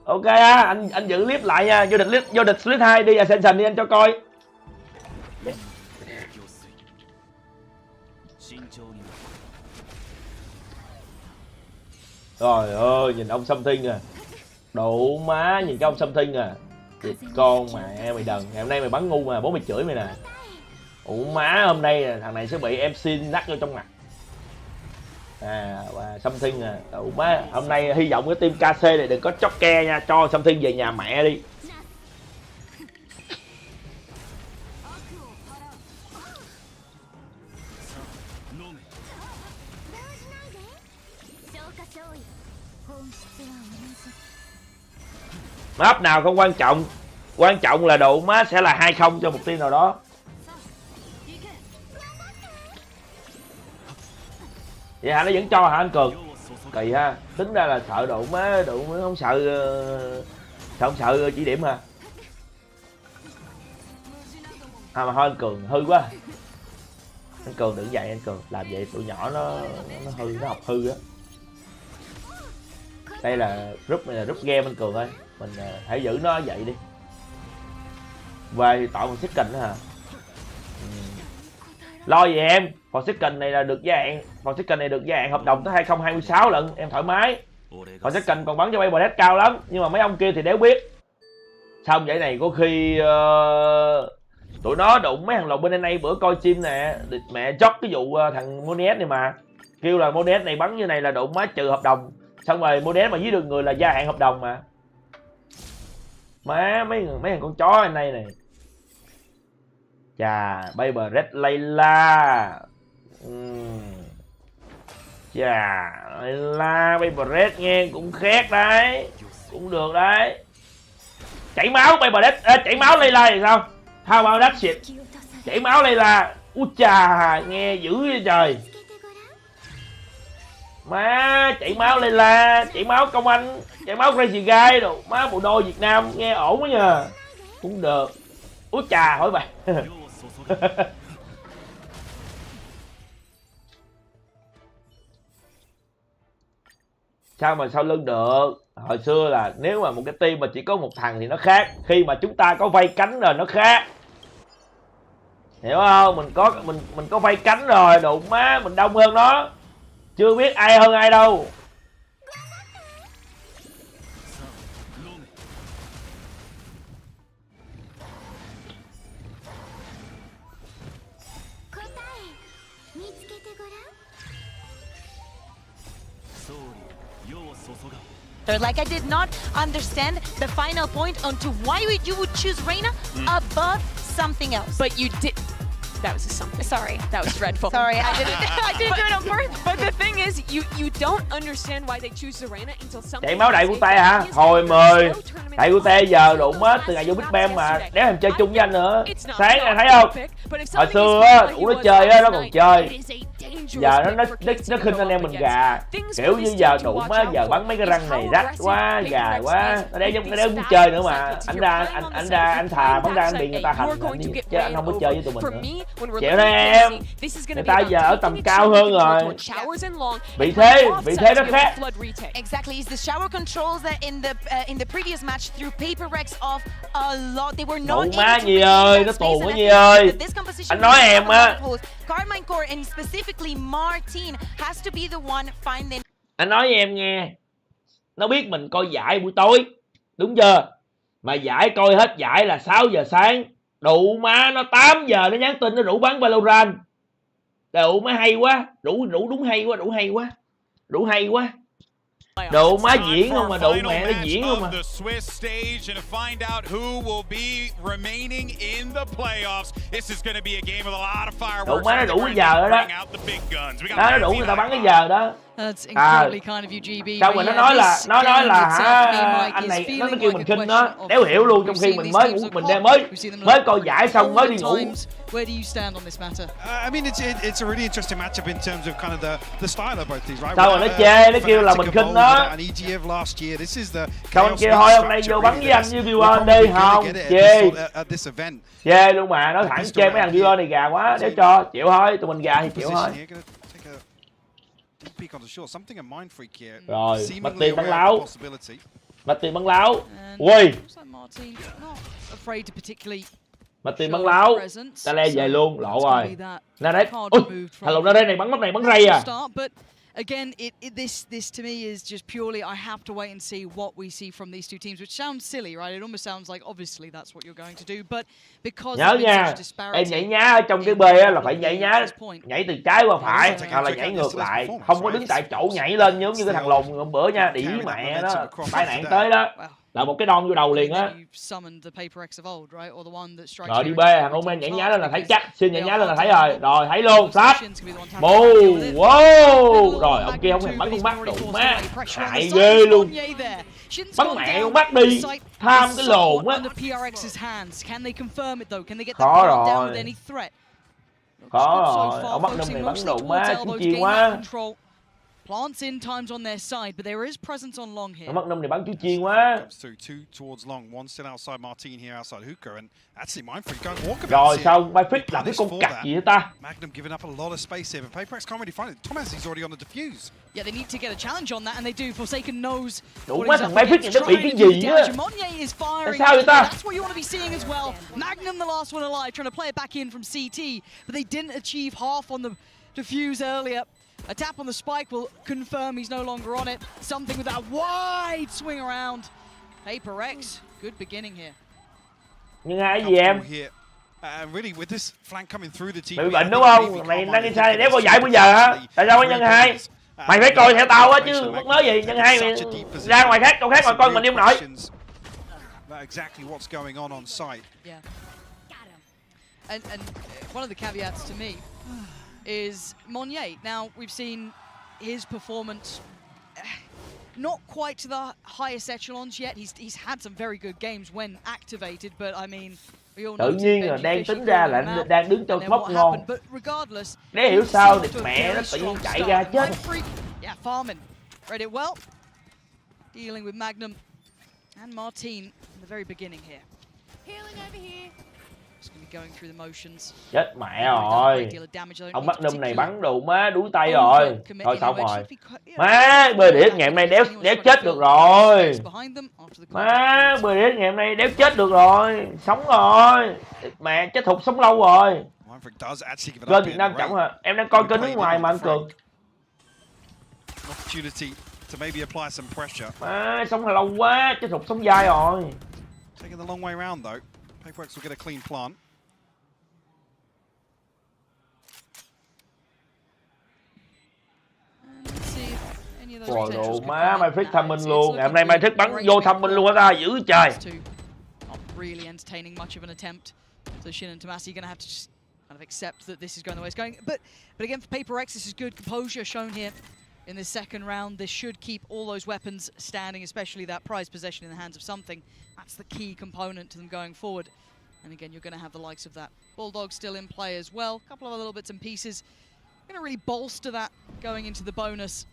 Ok á, anh giữ clip lại nha. Vô địch split 2 đi, Ascension đi anh cho coi. Trời ơi, nhìn ông Something à. Đủ má, nhìn cái ông Something à. Thịt con mẹ mày đần, ngày hôm nay mày bắn ngu mà, bố mày chửi mày nè. Ủa má, hôm nay thằng này sẽ bị MC nắc vô trong mặt. Và Something à. Ủa má, hôm nay hy vọng cái team KC này đừng có chóc ke nha, cho Something về nhà mẹ đi. Map nào không quan trọng, quan trọng là độ má sẽ là 2-0 cho một team nào đó. Vậy hả, nó vẫn cho hả anh Cường? Kỳ ha, tính ra là sợ độ má không sợ, không sợ chỉ điểm hả? À mà thôi anh Cường hư quá. Anh Cường đừng vậy anh Cường, làm vậy tụi nhỏ nó hư, nó học hư á. Đây là group này là group game anh Cường ơi, mình hãy giữ nó vậy đi. Về thì tội một second nữa hả? Lo gì em, second này là được gia hạn, second này được gia hạn hợp đồng tới 2026 lận, em thoải mái. Second còn bắn cho bay bờ cao lắm, nhưng mà mấy ông kia thì đéo biết. Xong vậy này có khi tụi nó đụng mấy thằng lộn bên NA bữa coi chim nè, mẹ chót cái vụ thằng Monet này mà kêu là Monet này bắn như này là đụng má trừ hợp đồng, xong rồi Monet mà dưới được người là gia hạn hợp đồng mà. Má mấy thằng con chó NA này. Chà, Baby Red Layla. Chà, Layla Baby Red nghe cũng khét đấy, cũng được đấy. Chảy máu Baby Red, chảy máu Layla thì sao? How about that shit? Chảy máu Layla. Úi chà, nghe dữ vậy trời. Má chảy máu Layla, chảy máu Công Anh, chảy máu Crazy Guy đồ, má bộ đôi Việt Nam nghe ổn quá nhờ. Cũng được. Úi chà, hỏi vậy. Sao mà sau lưng được? Hồi xưa là nếu mà một cái team mà chỉ có một thằng thì nó khác, khi mà chúng ta có vây cánh rồi nó khác. Hiểu không? Mình có vây cánh rồi, đụng má mình đông hơn nó. Chưa biết ai hơn ai đâu. Like I did not understand the final point onto why you would choose Reina above something else. But you did. That was a something. Sorry. That was dreadful. Sorry, I didn't do it on purpose. But the thing is, you don't understand why they choose Serena until something. Chạy máu đại của tay hả? Thôi mời. Đại của tay giờ đụng hết từ ngày vô Big Bang mà đéo thèm chơi chung với anh nữa. Sáng anh thấy không? Hồi xưa á, nó chơi á, nó còn chơi. Giờ nó khinh anh em mình gà. Kiểu như giờ đụng á, giờ bắn mấy cái răng này rách quá, gà quá. Nó đéo muốn chơi nữa mà. Anh thà bắn ra anh bị người ta hành chứ anh không có chơi với tụi mình nữa. Chịu đây em, người ta giờ ở tầm cao hơn rồi. Vị thế nó khác. Exactly, it's the shower controls that in the previous match threw paper wrecks off a lot. They were not able to má Nhi ơi, nó tù quá Nhi ơi. Anh nói em á. Carmine Core and specifically Martin has to be the one finding. Anh nói với em nghe, nó biết mình coi giải buổi tối, đúng chưa? Mà giải coi hết giải là 6 giờ sáng. Đủ má nó 8 giờ nó nhắn tin nó rủ bắn Valorant. Đủ má hay quá, rủ đúng hay quá, rủ hay quá. Đủ má diễn không mà, đủ mẹ nó diễn không mà. Đủ má nó đủ cái giờ đó đó. Nó đủ người ta bắn cái giờ đó. Xong rồi nó nói là hả, anh này nó kêu mình khinh nó, đéo hiểu luôn, trong khi mình mới coi giải xong mới đi ngủ. Where do you stand on this matter? I mean, it's a really interesting matchup in terms of kind of the style of both these, right? Sao rồi nó chê, nó kêu là mình khinh nó. Sao anh kia thôi hôm nay vô bắn với anh với viewer đi không? Chê luôn mà, nói thẳng chê mấy thằng viewer này gà quá, đéo cho, chịu thôi, tụi mình gà thì chịu thôi. Rồi, Mặt Tiền bắn láo. Mặt Tiền bắn láo. Ui. Mặt Tiền bắn láo. Ta le về luôn, lộ rồi. Nè đấy. Ui, thằng lục này bắn này bắn ray à. Again, this to me is just purely I have to wait and see what we see from these two teams, which sounds silly, right? It almost sounds like obviously that's what you're going to do, but because nhớ nha, em nhảy nhá ở trong cái B là phải nhảy nhá, nhảy từ trái qua phải, hoặc là nhảy ngược lại, không có đứng tại chỗ nhảy lên giống như cái thằng lùn hôm bữa nha, đỉ mẹ đó, tai nạn tới đó. Là một cái đòn vô đầu liền á. Rồi đi B, thằng Omen nhảy nhá lên là thấy chắc, xin nhảy nhá lên là thấy rồi. Rồi thấy luôn, sát. Bù, wow. Rồi ông kia không thèm bắn con mắt đủ má. Hại ghê luôn. Bắn mẹ con mắt đi. Tham cái lồn á. Khó rồi. Khó rồi, ông Magnum này bắn đủ má, cũng chiên quá. Plants in times on their side, but there is presence on long here. Magnum này bắn chú chiên quá. Rồi xong, Byfix làm cái con cặc gì vậy ta? Magnum giving up a lot of space here, but Paperex can't really find it. Thomas is already on the defuse. Yeah, they need to get a challenge on that, and they do. Forsaken knows. Đủ quá, thằng Byfix này nó bị cái gì á? Sao vậy ta? That's what you want to be seeing as well. Magnum, the last one alive, trying to play it back in from CT, but they didn't achieve half on the defuse earlier. A tap on the spike will confirm he's no longer on it. Something with that wide swing around. Paperex, good beginning here. Nhưng ai gì em? Really with this flank coming through the team. Mày bị bệnh đúng không? Mày đang đi sai này đéo có dạy bây giờ hả? Tại sao có nhân hai? Mày phải coi theo tao á chứ, mất mới gì nhân hai mày ra ngoài khác, câu khác ngồi coi mình đi không nổi. Exactly what's going on site. Yeah. And one of the caveats to me is Monnier. Now, we've seen his performance not quite to the highest echelons yet. He's had some very good games when activated, but I mean, we all know tự nhiên là đang tính ra là đang đứng trong mốc ngon. Để hiểu sao thì mẹ nó tự nhiên chạy ra chết. Yeah, Farman read it well. Dealing with Magnum and Martin in the very beginning here. Healing over here. Chết mẹ rồi. Ông Magnum này bắn đủ má, đuối tay rồi. Thôi xong rồi. Má, BDS ngày hôm nay đéo chết được rồi. Má, BDS ngày hôm nay đéo chết được rồi. Sống rồi. Mẹ, chết thục sống lâu rồi. Kênh Việt Nam chậm hả? Em đang coi kênh nước ngoài mà anh Cường. Má, sống lâu quá, chết thục sống dai rồi. Taking the long way round though. Paperex will get a clean plant. Ôi đồ má, Byfix thăm minh luôn. Ngày hôm nay Byfix bắn vô thăm minh luôn á ta, dữ trời. Not really entertaining much of an attempt. So Shin and Tomasi going to have to just kind of accept that this is going the way it's going. But again, for Paperex, this is good composure shown here in this second round. This should keep all those weapons standing, especially that prize possession in the hands of something. That's the key component to them going forward. And again, you're going to have the likes of that Bulldog still in play as well. A couple of little bits and pieces. Going to really bolster that going into the bonus.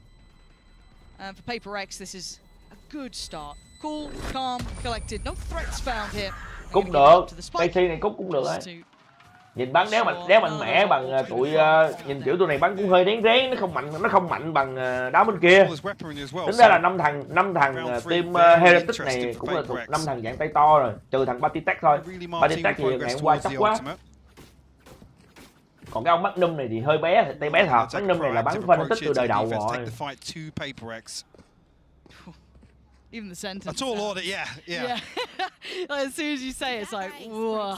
And for Paperex, this is a good start. Cool, calm, collected. No threats found here. Cút được. KC này cút cũng được đấy. Nhìn bắn đéo mạnh mẽ bằng tụi nhìn kiểu tụi này bắn cũng hơi rén, nó không mạnh bằng đá bên kia. Tính ra là năm thằng team Heritage này cũng là thuộc 5 thằng dạng tay to rồi, trừ thằng Batitech thôi. Batitech thì ngày hôm qua sốc quá. Còn cái ông Magnum này thì hơi bé, tay bé thật. Magnum này là bắn phân tích từ đời đầu rồi. Even the sentence. A tall order, yeah. As soon as you say it, it's like, whoa.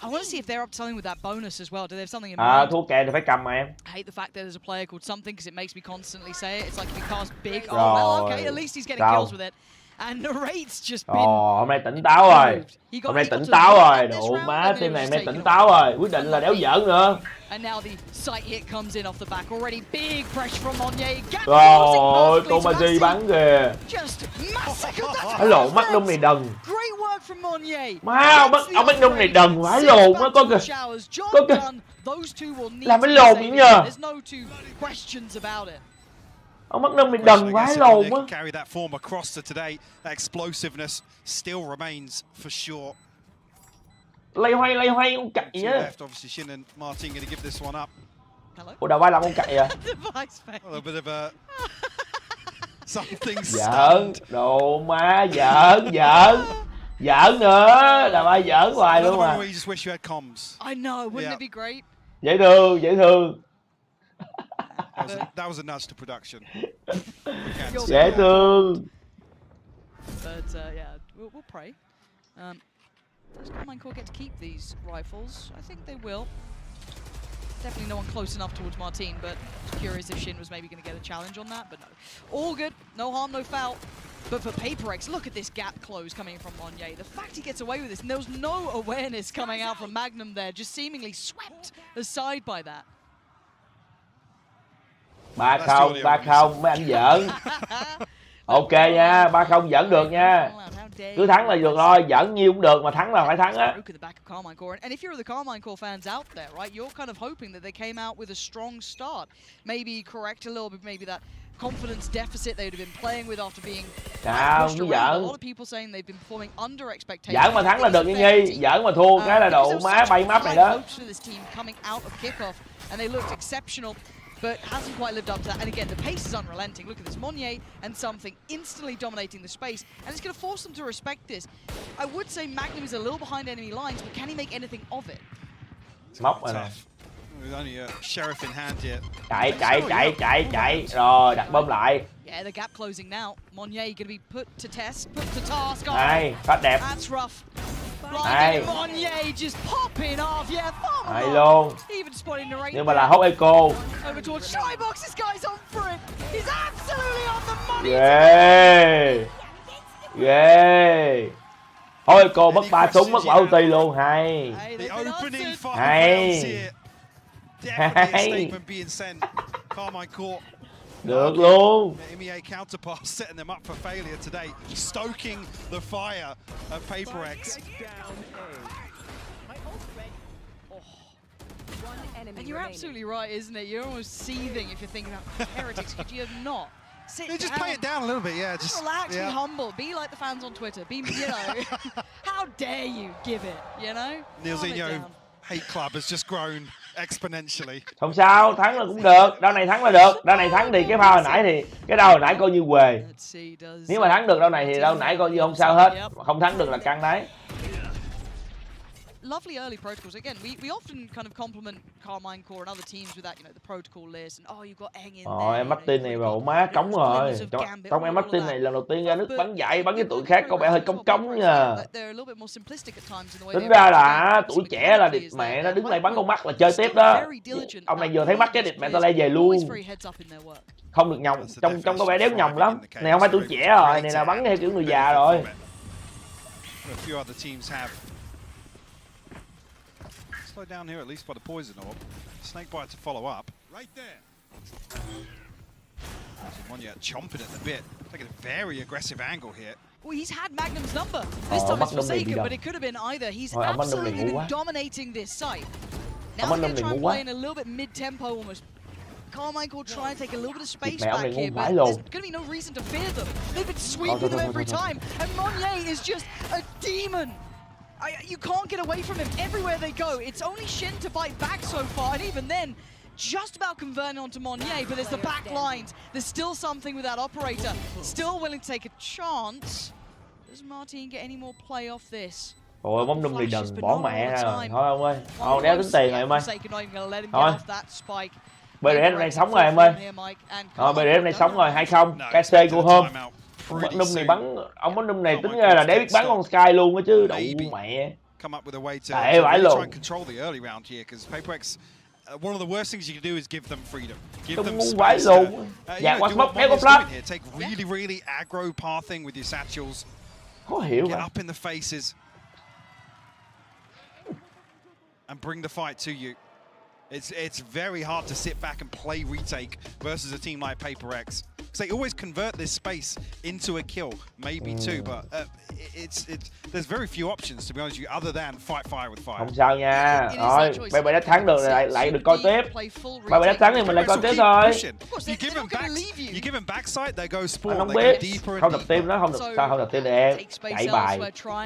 I want to see if they're up to something with that bonus as well. Do they have something in mind? Thua kè thì phải cầm mà em. I hate the fact that there's a player called something because it makes me constantly say it. It's like if he casts big. Oh, well, okay, at least he's getting kills with it. And the rate's just been... hôm nay tỉnh táo rồi. Hôm nay tỉnh táo rồi. Độ má, team này hôm nay tỉnh táo rồi. Quyết định là đéo giỡn nữa. And now the sight hit comes in off the back already. Big pressure from Monnier. Rồi, Tomaji bắn kìa. Phải lộn, Magnum này đần. Má, ông Magnum này đần, phải lộn á, có kìa. Làm cái lộn vậy nhờ. Ông Magnum này đần quá lồn á. Carry that form across to today. That explosiveness still remains for sure. Lay hoay con cậy á. Obviously Shin and Martin going to give this one up. Ủa đâu phải làm con cậy à? A little bit of a something giỡn, đồ má giỡn nữa, là ba giỡn hoài luôn mà. You just wish you had comms. I know, wouldn't it be great? Dễ thương. That was a nudge to production. Dễ thương. But yeah, we'll pray. Does Combine Core get to keep these rifles? I think they will. Definitely no one close enough towards Martin, but just curious if Shin was maybe going to get a challenge on that, but no. All good, no harm, no foul. But for PaperX, look at this gap close coming from Monye. The fact he gets away with this, and there was no awareness coming out from Magnum there, just seemingly swept aside by that. 3-0, mấy anh giỡn. Ok nha, 3-0 dẫn được nha. Cứ thắng là được thôi, dẫn nhiêu cũng được mà thắng là phải thắng á. And if you're the Carmine Core fans out there, right, you're kind of hoping that they came out with a strong start. Maybe correct a little bit, maybe that confidence deficit they would have been playing with after being pushed around. A lot of people saying they've been performing under expectations. Giỡn mà thắng là được như Nhi, giỡn mà thua cái là độ má bay map này đó. This team coming out of kickoff and they looked exceptional. But hasn't quite lived up to that. And again, the pace is unrelenting. Look at this, Monye and something instantly dominating the space. And it's going to force them to respect this. I would say Magnum is a little behind enemy lines, but can he make anything of it? Móc rồi nè. With only a sheriff in hand here. Chạy. Rồi, đặt bom lại. Yeah, the gap closing now. Monye going to be put to test, put to task. Này, phát đẹp. That's rough. Blinding Monye just popping off. Yeah, hay luôn. Even spotting the right. Nhưng mà là hot echo. Over towards Shybox. This guy's on for it. He's absolutely on the money. Ghê. Hot echo mất 3 súng, mất quả ulti luôn. Hay. Hay. Được luôn. MEA counterpart setting them up for failure today, stoking the fire of PaperX. And you're absolutely right, isn't it? You're almost seething if you're thinking about Heretics. Could you have not? Just play it down a little bit, yeah. Just relax, be humble, be like the fans on Twitter. Be, you know, how dare you give it, you know? Neilzinho hate club has just grown exponentially. Không sao, thắng là cũng được. Đao này thắng là được. Đao này thắng thì cái pha hồi nãy thì cái đao hồi nãy coi như què. Nếu mà thắng được đao này thì đao nãy coi như không sao hết. Không thắng được là căng đấy. Lovely early protocols. Again, we often kind of compliment Carmine Core and other teams with that, you know, the protocol list and you've got Eng in there. Em Martin này vào má cống rồi. Trong em Martin này lần đầu tiên ra nước bắn dạy, bắn với tụi khác có vẻ hơi cống nha. Tính ra là tuổi trẻ là địt mẹ nó đứng lại bắn con mắt là chơi tiếp đó. Ông này vừa thấy mắt cái địt mẹ tao lay về luôn. Không được nhồng, trong có vẻ đéo nhồng lắm. Này không phải tuổi trẻ rồi, này là bắn theo kiểu người già rồi. Slow down here at least by the poison orb. Snakebite to follow up. Right there. Monye chomping at the bit, taking a very aggressive angle here. Well, he's had Magnum's number. This time it's Forsaken, but it could have been either. He's absolutely been dominating this site. Now he's going to try and play in a little bit mid-tempo almost. Carmine Core try and take a little bit of space back here, but there's going to be no reason to fear them. They've been sweeping them every time, and Monye is just a demon. You can't get away from him everywhere they go. It's only Shin to bite back so far, and even then, just about converting onto Monye, but there's the back lines. There's still something with that operator. Still willing to take a chance. Does Martin get any more play off this? Ôi, bóng đâm này đừng bỏ mẹ ra rồi. Thôi ông ơi, thôi đéo tính tiền rồi em ơi. Thôi. BDS này sống rồi em ơi. Thôi BDS này sống rồi, 2-0. KC của hôm. Bắn num này bắn, ông bắn num này tính ra là để biết bắn con Sky luôn á chứ, đậu mẹ. Tệ vãi luôn. One of the worst things you can do is give them freedom. Give them space. Dạ, quá smoke, đéo có flash. Take really aggro pathing with your satchels. Khó hiểu. Get up in the faces. And bring the fight to you. It's very hard to sit back and play retake versus a team like PaperX. Because they always convert this space into a kill, maybe two, but there's very few options, to be honest with you, other than fight fire with fire. Không sao nha. Rồi, bây đã thắng được lại được coi tiếp. Bây đã thắng thì mình lại coi tiếp thôi. You give them backside, they go spawn. Không biết. Không tập team nó không được. Sao không tập team được em?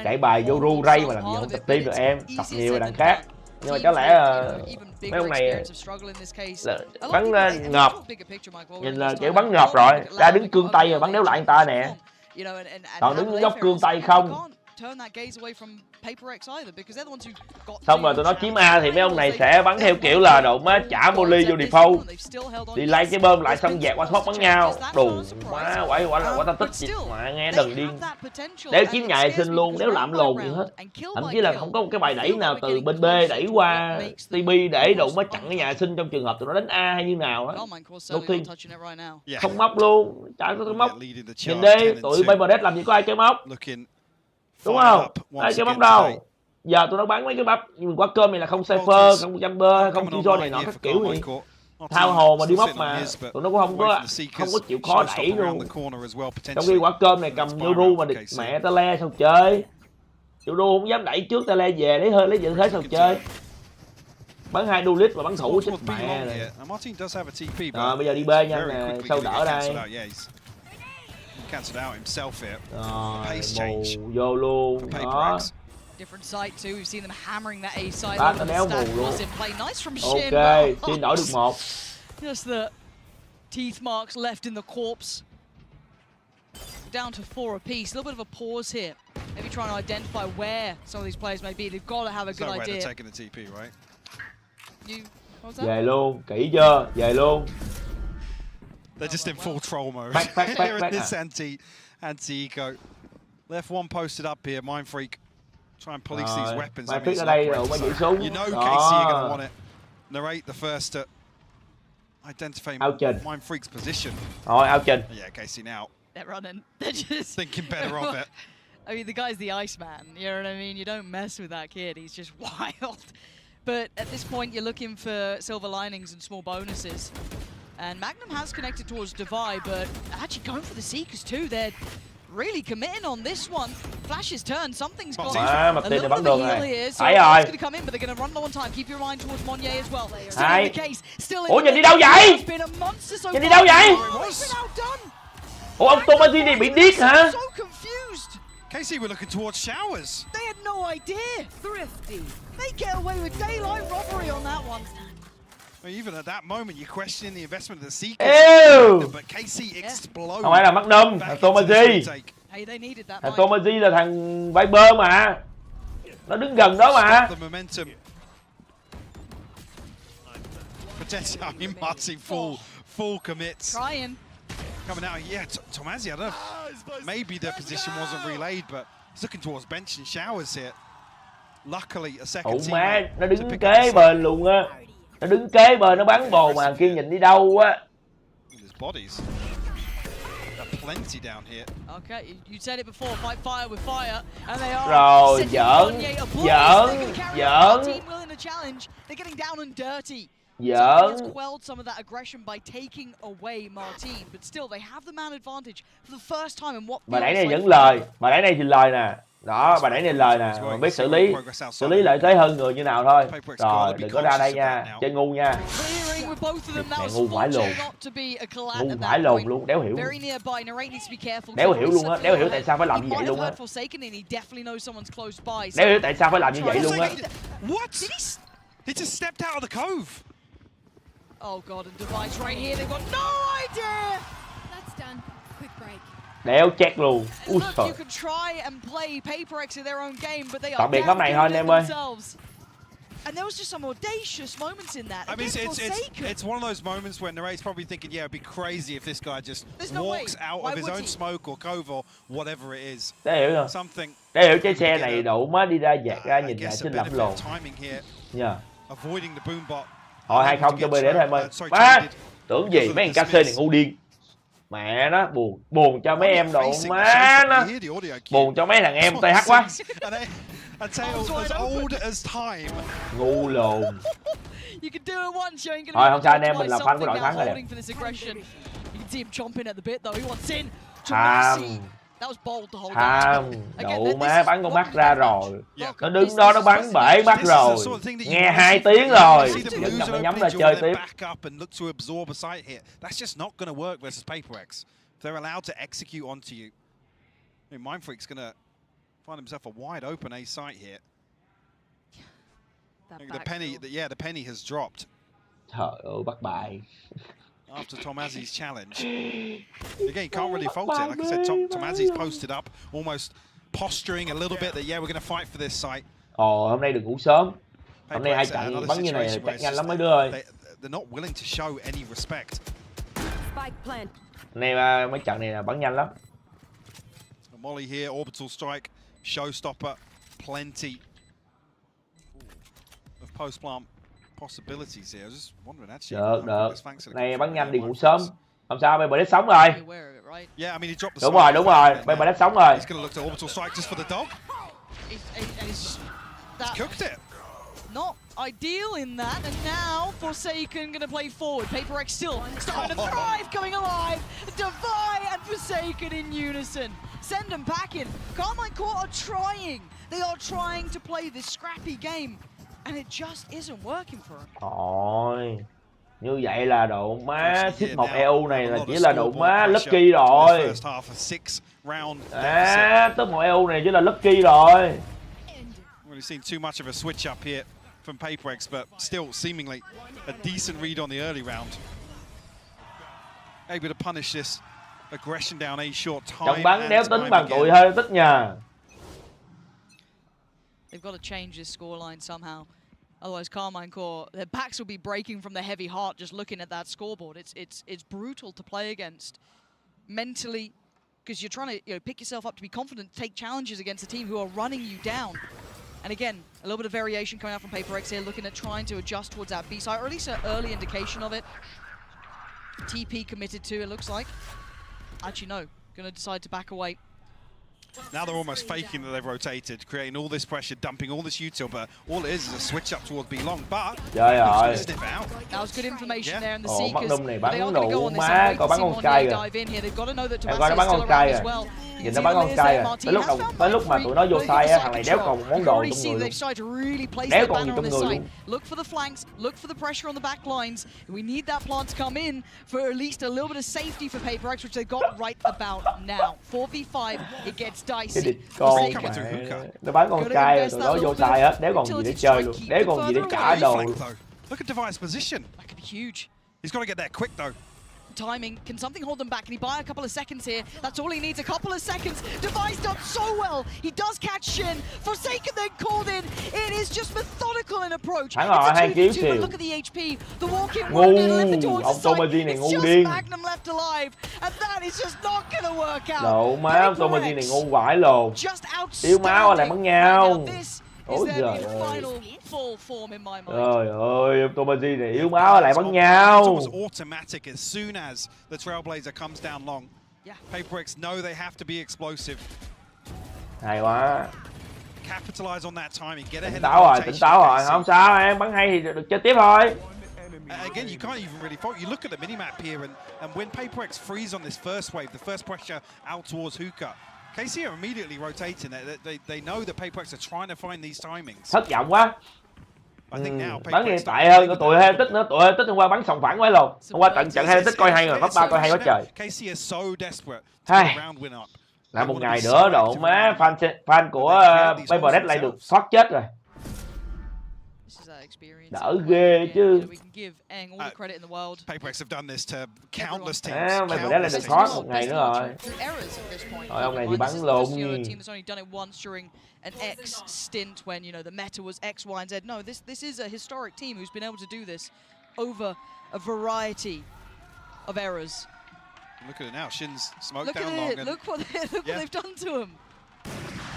Chạy bài vô ru ray mà làm gì không tập team được em? Tập nhiều rồi đằng khác. Nhưng mà có lẽ mấy ông này là bắn ngợp, nhìn là kiểu bắn ngợp rồi, ra đứng cương tay rồi bắn đéo lại người ta nè, còn đứng dốc cương tay không, turn that gaze away from PaperX either because they're the ones who got. Xong rồi tụi nó chiếm A thì mấy ông này sẽ bắn theo kiểu là đụng á, trả Molly vô default, đi lấy cái bơm lại xong dẹp qua smoke bắn nhau, đù má quả ta tích gì mà nghe đừng điên. Nếu chiếm nhà sinh luôn, nếu làm lồn gì hết, thậm chí là không có một cái bài đẩy nào từ bên B đẩy qua TB để đụng mới chặn cái nhà sinh trong trường hợp tụi nó đánh A hay như nào á. Đôi khi không móc luôn, chả có cái móc. Nhìn đi, tụi Playerduo làm gì có ai chơi móc, đúng không? Ai chơi móc đâu. Giờ tụi nó bắn mấy cái bắp nhưng quả cơm này là không cypher, không jumper, không kilo này nọ các kiểu gì. Thao hồ mà đi móc mà tụi nó cũng không có chịu khó đẩy luôn. Trong khi quả cơm này cầm Yoru mà mẹ ta le sao chơi. Yoru không dám đẩy trước ta le về lấy dự thế sao chơi. Bắn 2 duelist và bắn thủ chết mẹ này. Rồi bây giờ đi B nha nè, sâu đỡ đây. Rồi mù vô luôn đó. Different site too. We've seen them hammering that A side. Nó đéo mù luôn. Nice from Shin. Ok, Shin đổi được 1. Just the teeth marks left in the corpse. Down to 4 apiece. A little bit of a pause here. Maybe trying to identify where some of these players may be. They've got to have a good idea. Taking the TP, right? What was that? Về luôn, kỹ chưa? Về luôn. They're just in full troll mode. Back, Here in this anti-eco. Left one posted up here, Mind Freak. Try and police these weapons. Mind Freak ở đây rồi mới giữ súng. You know KC are going to want it. Narrate the first to identify Mind Freak's position. Rồi, out trình. Yeah, KC now. They're running. They're just thinking better of it. I mean, the guy's the Iceman. You know what I mean? You don't mess with that kid. He's just wild. But at this point, you're looking for silver linings and small bonuses. And Magnum has connected towards Divide, but actually going for the Seekers too. They're really committing on this one. Flash's turn, something's got a little bit of a heal here. So it's going to come in, but they're going to run low on time. Keep your mind towards Monye as well. Still in the case. Still in ủa nhìn đi đâu vậy? It's been a monster so nhìn đi đâu vậy? Ủa ông Tomazi này bị điếc hả? So confused. KC were looking towards showers. They had no idea. Thrifty. They get away with daylight robbery on that one. Even at that moment, you're questioning the investment of the Seekers. But KC exploded. Không phải là Magnum, thằng Tomazi. Thằng Tomazi là thằng Viper mà. Nó đứng gần đó mà. Potentially, I mean, Martin full commits. Trying. Coming out, yeah, Tomazi, I don't know. Maybe the position wasn't relayed, but he's looking towards bench and showers here. Luckily, a second team. Má, nó đứng kế bên luôn á. Nó đứng kế bên nó bắn bồ mà kia nhìn đi đâu á. Plenty down here. Okay, you said it before, fight fire with fire, and they are. Rồi, giỡn. Team willing to challenge. They're getting down and dirty. Giỡn. Quelled some of that aggression by taking away Martin, but still they have the man advantage for the first time in what. Bà nãy này dẫn lời, bà nãy này thì lời nè. Đó, bà nãy này lời nè, mà biết xử lý lợi thế hơn người như nào thôi. Rồi, đừng có ra đây nha, chơi ngu nha. Mẹ ngu vãi lồn. Ngu vãi lồn luôn, đéo hiểu. Đéo hiểu luôn á, đéo hiểu tại sao phải làm như vậy luôn á. Đéo hiểu tại sao phải làm như vậy luôn á. What? He just stepped out of the cove. Oh god, and Device right here, they've got no idea. That's done. Quick break. Đéo chết luôn. Úi trời. Tạm biệt lắm này thôi anh em ơi. And there was just some audacious moments in that. I mean, it's one of those moments when Narrate's probably thinking, yeah, it'd be crazy if this guy just walks out of his own smoke or cove or whatever it is. Để hiểu rồi. Để hiểu cái xe này đủ má đi ra dạt ra nhìn lại xin lắm lồn. Nha. Avoiding the boom bot. Thôi 2-0 cho BD thôi em ơi. Má, tưởng gì mấy thằng KC này ngu điên. Mẹ nó buồn cho mấy em đồ má nó. Buồn cho mấy thằng em TH quá. Ngu lồn. Thôi không sao anh em, mình là fan của đội thắng rồi đẹp. Tham, đủ má bắn con mắt ra rồi. Nó đứng đó nó bắn bể mắt rồi. Nghe 2 tiếng rồi. Vẫn cần phải nhắm ra chơi tiếp. They're allowed to execute onto you. I mean, Mind Freak's gonna find himself a wide open A site here. The penny has dropped. Trời ơi, bắt bài. After Tomazi's challenge. Again, can't really fault it. Like I said, Tomazi's posted up, almost posturing a little bit that yeah, we're going to fight for this site. Ồ, hôm nay đừng ngủ sớm. Hôm nay 2 trận bắn như này là chắc nhanh lắm mấy đứa ơi. They're not willing to show any respect. Hôm nay mấy trận này là bắn nhanh lắm. Molly here, orbital strike, showstopper, plenty of post plant possibilities here. I was just wondering actually. Được. Này bắn nhanh đi ngủ sớm. Không sao, Playerduo sống rồi. Yeah, I mean he dropped the đúng rồi. Playerduo sống rồi. He's going to look to orbital strike just for the dog. He's cooked it. Not ideal in that, and now Forsaken gonna play forward. PaperX still starting to thrive, coming alive. Divide and Forsaken in unison. Send them packing. Carmine Court are trying. They are trying to play this scrappy game, and it just isn't working for them. Rồi. Như vậy là độ má xích 1 EU này là chỉ là độ má lucky rồi. Top 1 EU này chỉ là lucky rồi. We've seen too much of a switch up here from PaperX, but still seemingly a decent read on the early round. Able to punish this aggression down a short time. Trận bắn đéo tính bằng tụi hơi tích nha. They've got to change this scoreline somehow. Otherwise, Carmine Core, their backs will be breaking from their heavy heart just looking at that scoreboard. It's brutal to play against mentally, because you're trying to pick yourself up to be confident, take challenges against a team who are running you down. And again, a little bit of variation coming out from PaperX here, looking at trying to adjust towards that B side, or at least an early indication of it. TP committed to, it looks like. Actually, no, going to decide to back away. Now they're almost faking that they've rotated, creating all this pressure, dumping all this util, but all it is a switch up towards B long. But snip out. That was good information there, and the Seekers, này they are bắn going to go on đủ this má, and coi wait bắn to con see trai Monet kìa. dive in here. They've got to know that Em coi nó Tomasi bắn is con still trai around as kìa. well. Nhìn nó bắn con trai à. Tới lúc mà tụi nó vô sai á, thằng này đéo còn món đồ trong người luôn. Đéo còn gì trong người luôn. Look for the flanks, look for the pressure on the back lines. We need that plant to come in for at least a little bit of safety for PaperX, which they got right about now. 4v5, it gets dicey. Nó bắn con trai rồi tụi nó vô sai hết, đéo còn gì để chơi luôn, đéo còn gì để trả đồ luôn. Look at Device's position. That could be huge. He's got to get there quick though. Timing, can something hold them back? Can he buy a couple of seconds here? That's all he needs, a couple of seconds. Device done so well. He does catch Shin. Forsaken then called in. It is just methodical in approach. Hắn rồi, 2 kill but look at the HP. The walk-in ngu, ông Tomasi này ngu điên. Magnum left alive, and that is just not gonna work out. Độ má, ông Tomasi này ngu vãi lồn. Yếu máu lại bắn nhau. Ôi giời ơi. Trời ơi, ông Tomasi này yếu máu lại bắn nhau. Automatic as soon as the Trailblazer comes down long. PaperX know they have to be explosive. Hay quá. Capitalize on that timing, get ahead. Tỉnh táo rồi, không sao em, bắn hay thì được chơi tiếp thôi. Again, you can't even really fault. You look at the minimap here, and when PaperX freeze on this first wave, the first pressure out towards Hookah, KC are immediately rotating. They know that PaperX are trying to find these timings. Thất vọng quá. Bắn hiện tại hơn của tụi Helix nữa, tụi Helix hôm qua bắn sòng phẳng quá luôn. Hôm qua trận Helix coi hay rồi, top 3 coi hay quá trời. KC are so desperate to Hay. get a round win up. Lại một ngày nữa độ má fan của Playerduo lại được thoát chết rồi. Đỡ ghê chứ. PaperX have done this to countless teams. Playerduo lại được thoát một ngày nữa rồi. Rồi ông này thì bắn lộn như an X stint when the meta was X, Y, and Z. No, this is a historic team who's been able to do this over a variety of errors. Look at it now. Shin's smoked down long. Look what they've done to him.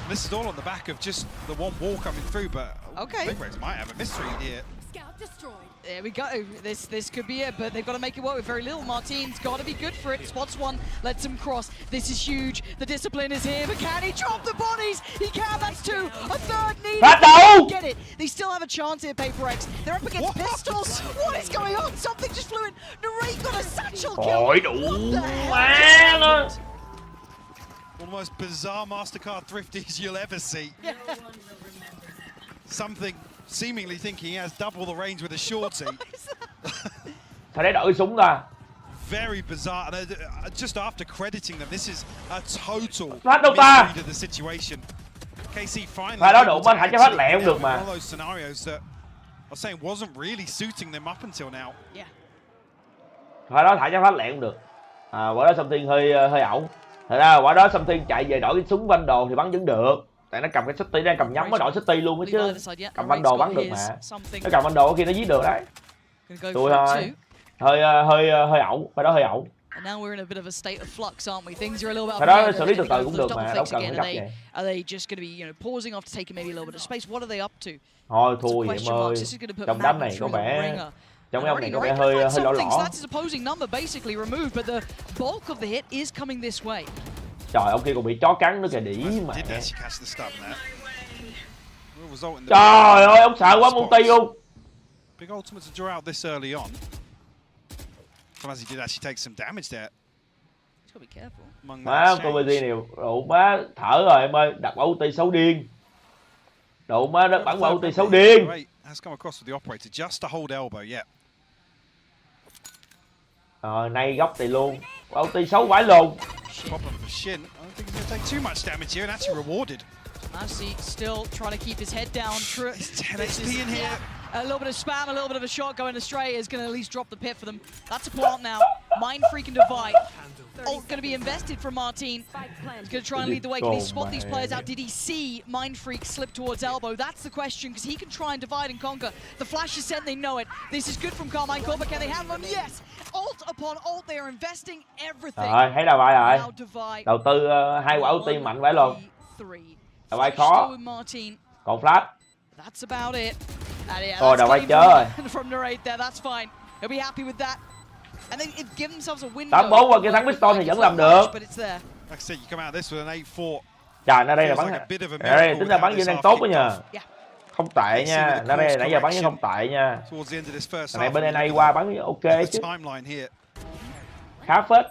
This is all on the back of just the one wall coming through, but PaperX might have a mystery here. Scout destroyed. There we go. This could be it, but they've got to make it work with very little. Martin's got to be good for it. Spots one, lets him cross. This is huge. The discipline is here, but can he drop the bodies? He can. That's two. A third needed. Get it. They still have a chance here, PaperX. They're up against pistols. What is going on? Something just flew in. Narrate got a satchel kill. Ôi đủ má luôn. One of the most bizarre MasterCard thrifties you'll ever see. Something seemingly thinking he has double the range with a shorty. Sao để đổi súng ra? Very bizarre. And just after crediting them, this is a total misread of the situation. KC finally. Và đó đủ mà thả cho hết lẹ không được mà. One of those scenarios that I was saying wasn't really suiting them up until now. Yeah. Phải đó thả cho hết lẹ không được. Bữa đó something hơi ẩu. Thật ra quả đó Something chạy về đổi cái súng Vandal thì bắn vẫn được. Tại nó cầm cái City đang cầm nhắm, nó đổi City luôn á chứ. Cầm Vandal bắn được mà. Nó cầm Vandal khi nó giết được đấy. Tôi thôi. Hơi ẩu, phải đó hơi ẩu. And now we're in a bit of a state of flux, aren't we? Things are a little bit up. Đó xử lý từ từ cũng được mà, đâu cần phải gấp vậy. Are they just going to be, pausing off to take maybe a little bit of space? What are they up to? Thôi thua vậy em ơi. Trong đám này có vẻ trong cái ông này có vẻ hơi lỏ lỏ. That's his opposing number basically removed, but the bulk of the hit is coming this way. Trời, ông kia còn bị chó cắn nữa kìa, đĩ mà. Trời ơi, ông sợ quá multi luôn. Big ultimate to draw out this early on. As he did actually take some damage there. He's got to be careful. Má, con BG này độ má thở rồi em ơi, đặt ulti xấu điên. Độ má đất bắn ulti xấu điên. Has come across with the operator just to hold elbow, yeah. Nay góc thì luôn. Ulti xấu vãi luôn. Problem for Shin. I don't think he's going to take too much damage here and actually rewarded. Masi still trying to keep his head down. It's 10 XP in here. A little bit of spam, a little bit of a shot going astray is going to at least drop the pit for them. That's a plant now. Mind Freak and Divide. Ult going to be invested from Martin. He's going to try and lead the way. Can he spot these players out? Did he see Mind Freak slip towards elbow? That's the question, because he can try and divide and conquer. The flash is sent, they know it. This is good from Carmine Corp, but can they handle him? Yes! Ult upon ult, they are investing everything. Rồi, thấy đâu vậy rồi. Đầu tư hai quả ulti mạnh vãi luôn. Đầu vai khó. Còn flash. That's about it. Đầu vai chớ rồi. From Narrate there, that's fine. He'll be happy with that. And they give themselves a window. 8-4 qua kia thắng Piston thì vẫn làm được. Like I said, you come out this with an 8-4. Trời, nó đây là bắn. Đây tính ra bắn vẫn đang tốt đó nha. Không tệ nha. Nó đây nãy giờ bắn vẫn không tệ nha. Này bên NA qua bắn ok chứ. Khá phết.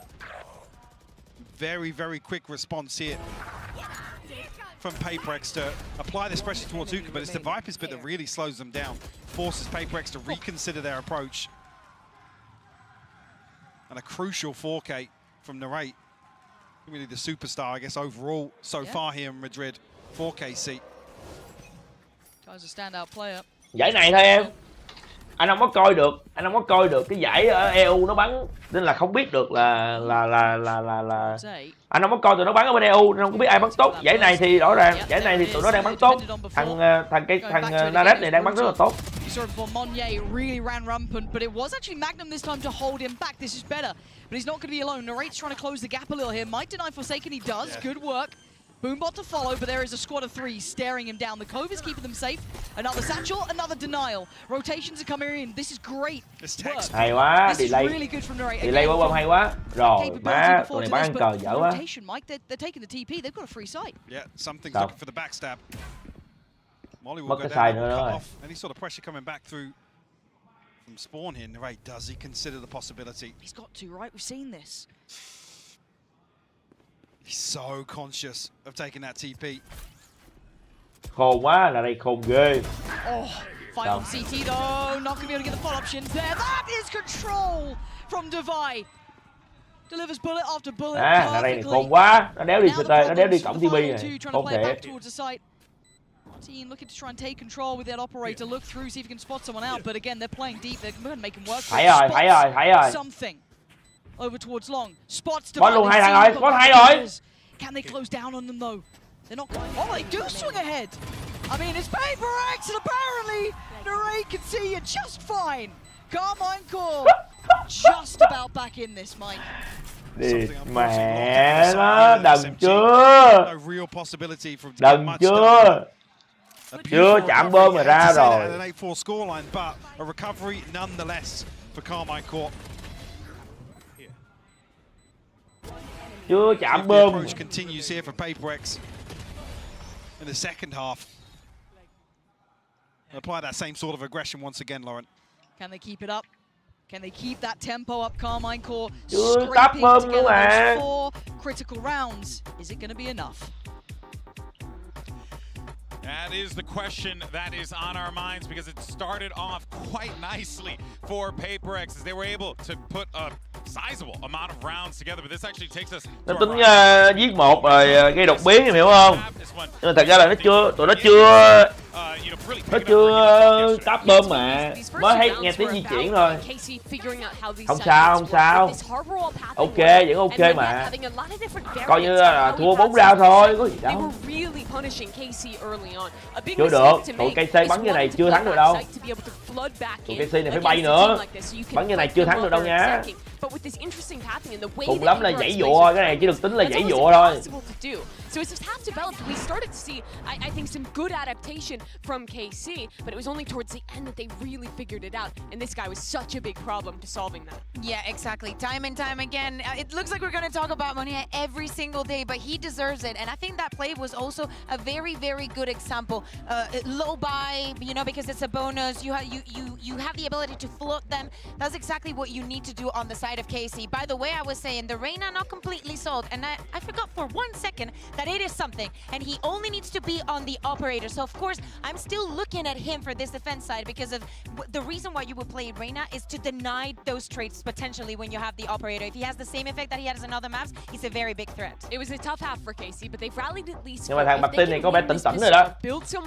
Very quick response here from PaperX to apply this pressure towards Uka, but it's the Viper's bit that really slows them down, forces PaperX to reconsider their approach. And a crucial 4K from Narrate. Really the superstar, I guess, overall so far here in Madrid. 4K seat. Guy's a standout player. Giải này thôi em. Anh không có coi được cái giải ở EU nó bắn nên là không biết được là anh không có coi tụi nó bắn ở bên EU nên không có biết ai bắn tốt. Giải này thì rõ ràng giải này thì tụi nó đang bắn tốt. Thằng Naret này đang bắn rất là tốt. Monye really ran rampant, but it was actually Magnum this time to hold him back. This is better, but he's not going to be alone. Narrate's trying to close the gap a little here. Might deny Forsaken, he does. Good work. Boombot to follow, but there is a squad of 3 staring him down. The Cove is keeping them safe. Another satchel, another denial. Rotations are coming in. This is great work. Hay quá, this is really good from Narrate. Delay quá bom hay quá. Rồi, má, tụi này bắn ăn cờ dở quá. Rotation, Mike, they're taking the TP. They've got a free site. Yeah, something's looking for the backstab. Molly will go down and cut off any sort of pressure coming back through from spawn here. Narrate, does he consider the possibility? He's got to, right? We've seen this. He's so conscious of taking that TP. Khôn quá, là đây khôn ghê. Oh, fight on CT though, not going to be able to get the follow options there. That is control from Divide. Delivers bullet after bullet. Là đây này khôn quá, nó đéo đi CT, nó đéo đi cổng TP này. Khôn thiệt. Team looking to try and take control with that operator. Look through, see if he can spot someone out. But again, they're playing deep. They're going to make him work. Thấy rồi. Something. Over towards long. Spots to luôn hai thằng rồi, spot hai rồi. Can they close down on them though? They're not going. Oh, they do swing ahead. I mean, it's PaperX, and apparently Narrate can see you just fine. Carmine Corp just about back in this, Mike. Đi mẹ nó, đần chưa? Đần chưa? Chưa chạm bơm mà ra rồi. Chưa chạm bơm. Approach continues here for PaperX in the second half. Apply that same sort of aggression once again, Lauren. Can they keep it up? Can they keep that tempo up? Carmine Corp chưa tắp bơm nữa mà. 4 critical rounds. Is it going to be enough? That is the question that is on our minds, because it started off quite nicely for PaperX as they were able to put a sizable amount of rounds together, but this actually takes us. Nó tính giết một rồi gây đột biến, em hiểu không? Nhưng mà thật ra là tụi nó chưa Nó chưa táp bơm mà, mới thấy nghe tiếng di chuyển thôi. Không sao, không sao. Ok, vẫn ok mà. Coi như là thua 4 round thôi, có gì đâu. Chưa được, tụi KC bắn như này chưa thắng được đâu. Tụi KC này phải bay nữa. Bắn như này chưa thắng được đâu nha. Cùng lắm là giãy dụa, cái này chỉ được tính là giãy dụa thôi. So as this half developed, we started to see, I think, some good adaptation from KC, but it was only towards the end that they really figured it out, and this guy was such a big problem to solving that. Yeah, exactly. Time and time again. It looks like we're going to talk about Monia every single day, but he deserves it, and I think that play was also a very, very good example. Low buy, you know, because it's a bonus. You have the ability to float them. That's exactly what you need to do on the side of KC. By the way, I was saying the Reyna not completely sold, and I forgot for 1 second that it is something, and he only needs to be on the operator. So of course, I'm still looking at him for this defense side because of the reason why you would play Reyna is to deny those traits potentially when you have the operator. If he has the same effect that he has in other maps, he's a very big threat. It was a tough half for KC, but they've rallied at least. Nhưng mà thằng Martin này có vẻ tỉnh tỉnh rồi đó.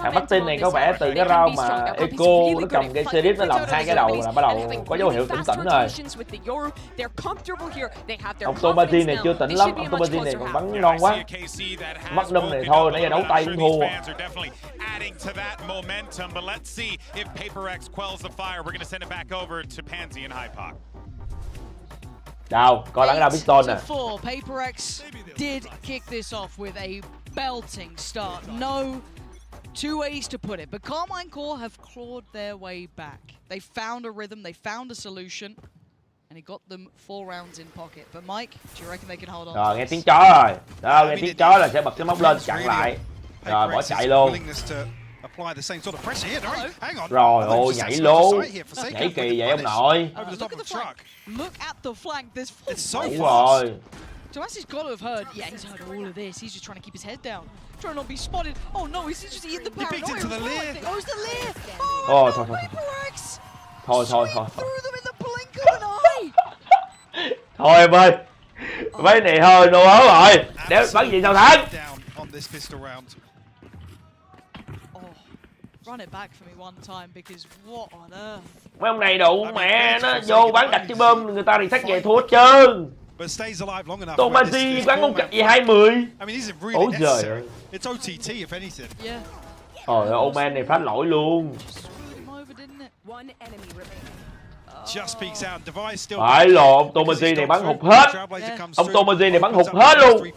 Thằng Martin này có vẻ từ cái round mà Echo nó cầm cái series nó làm 2 cái đầu là bắt đầu có dấu hiệu tỉnh tỉnh rồi. Ông Tomatin này chưa tỉnh lắm, ông Tomatin này còn bắn non quá. Magnum này thôi, nãy giờ đấu tay cũng thua. Đâu, coi lắng ra Piston nè. PaperX did kick this off with a belting start. No two ways to put it, but Carmine Core have clawed their way back. They found a rhythm, they found a solution, and he got them 4 rounds in pocket. But Mike, do you reckon they can hold on? Rồi, nghe tiếng chó rồi. Đó, nghe tiếng chó là sẽ bật cái móc lên chặn lại. Rồi, bỏ chạy luôn. Rồi, ôi, nhảy luôn. Nhảy kỳ vậy ông nội. Look at the flank. There's Đúng rồi. Tomasi's got to have heard. Yeah, he's heard all of this. He's just trying to keep his head down, trying not to be spotted. Oh no, he's just eating the paranoia. He beat it to the Lear. Oh, it's the Lear. Oh, thôi. Thôi. Through them in the blink of an eye. Thôi em ơi. Mấy này hơi đồ ớt rồi. Nếu bắn gì sao thắng. Run it back for me one time because what on earth? Mấy ông này đủ mẹ nó vô bắn đặt cái bơm người ta thì thách về thua hết trơn. Tomasi bắn con cạch gì 20. Ôi giời ơi. Trời ơi, Oman này phát lỗi luôn. Phải lộn, ông Tomasi này bắn hụt hết. Ông Tomasi này bắn hụt hết luôn.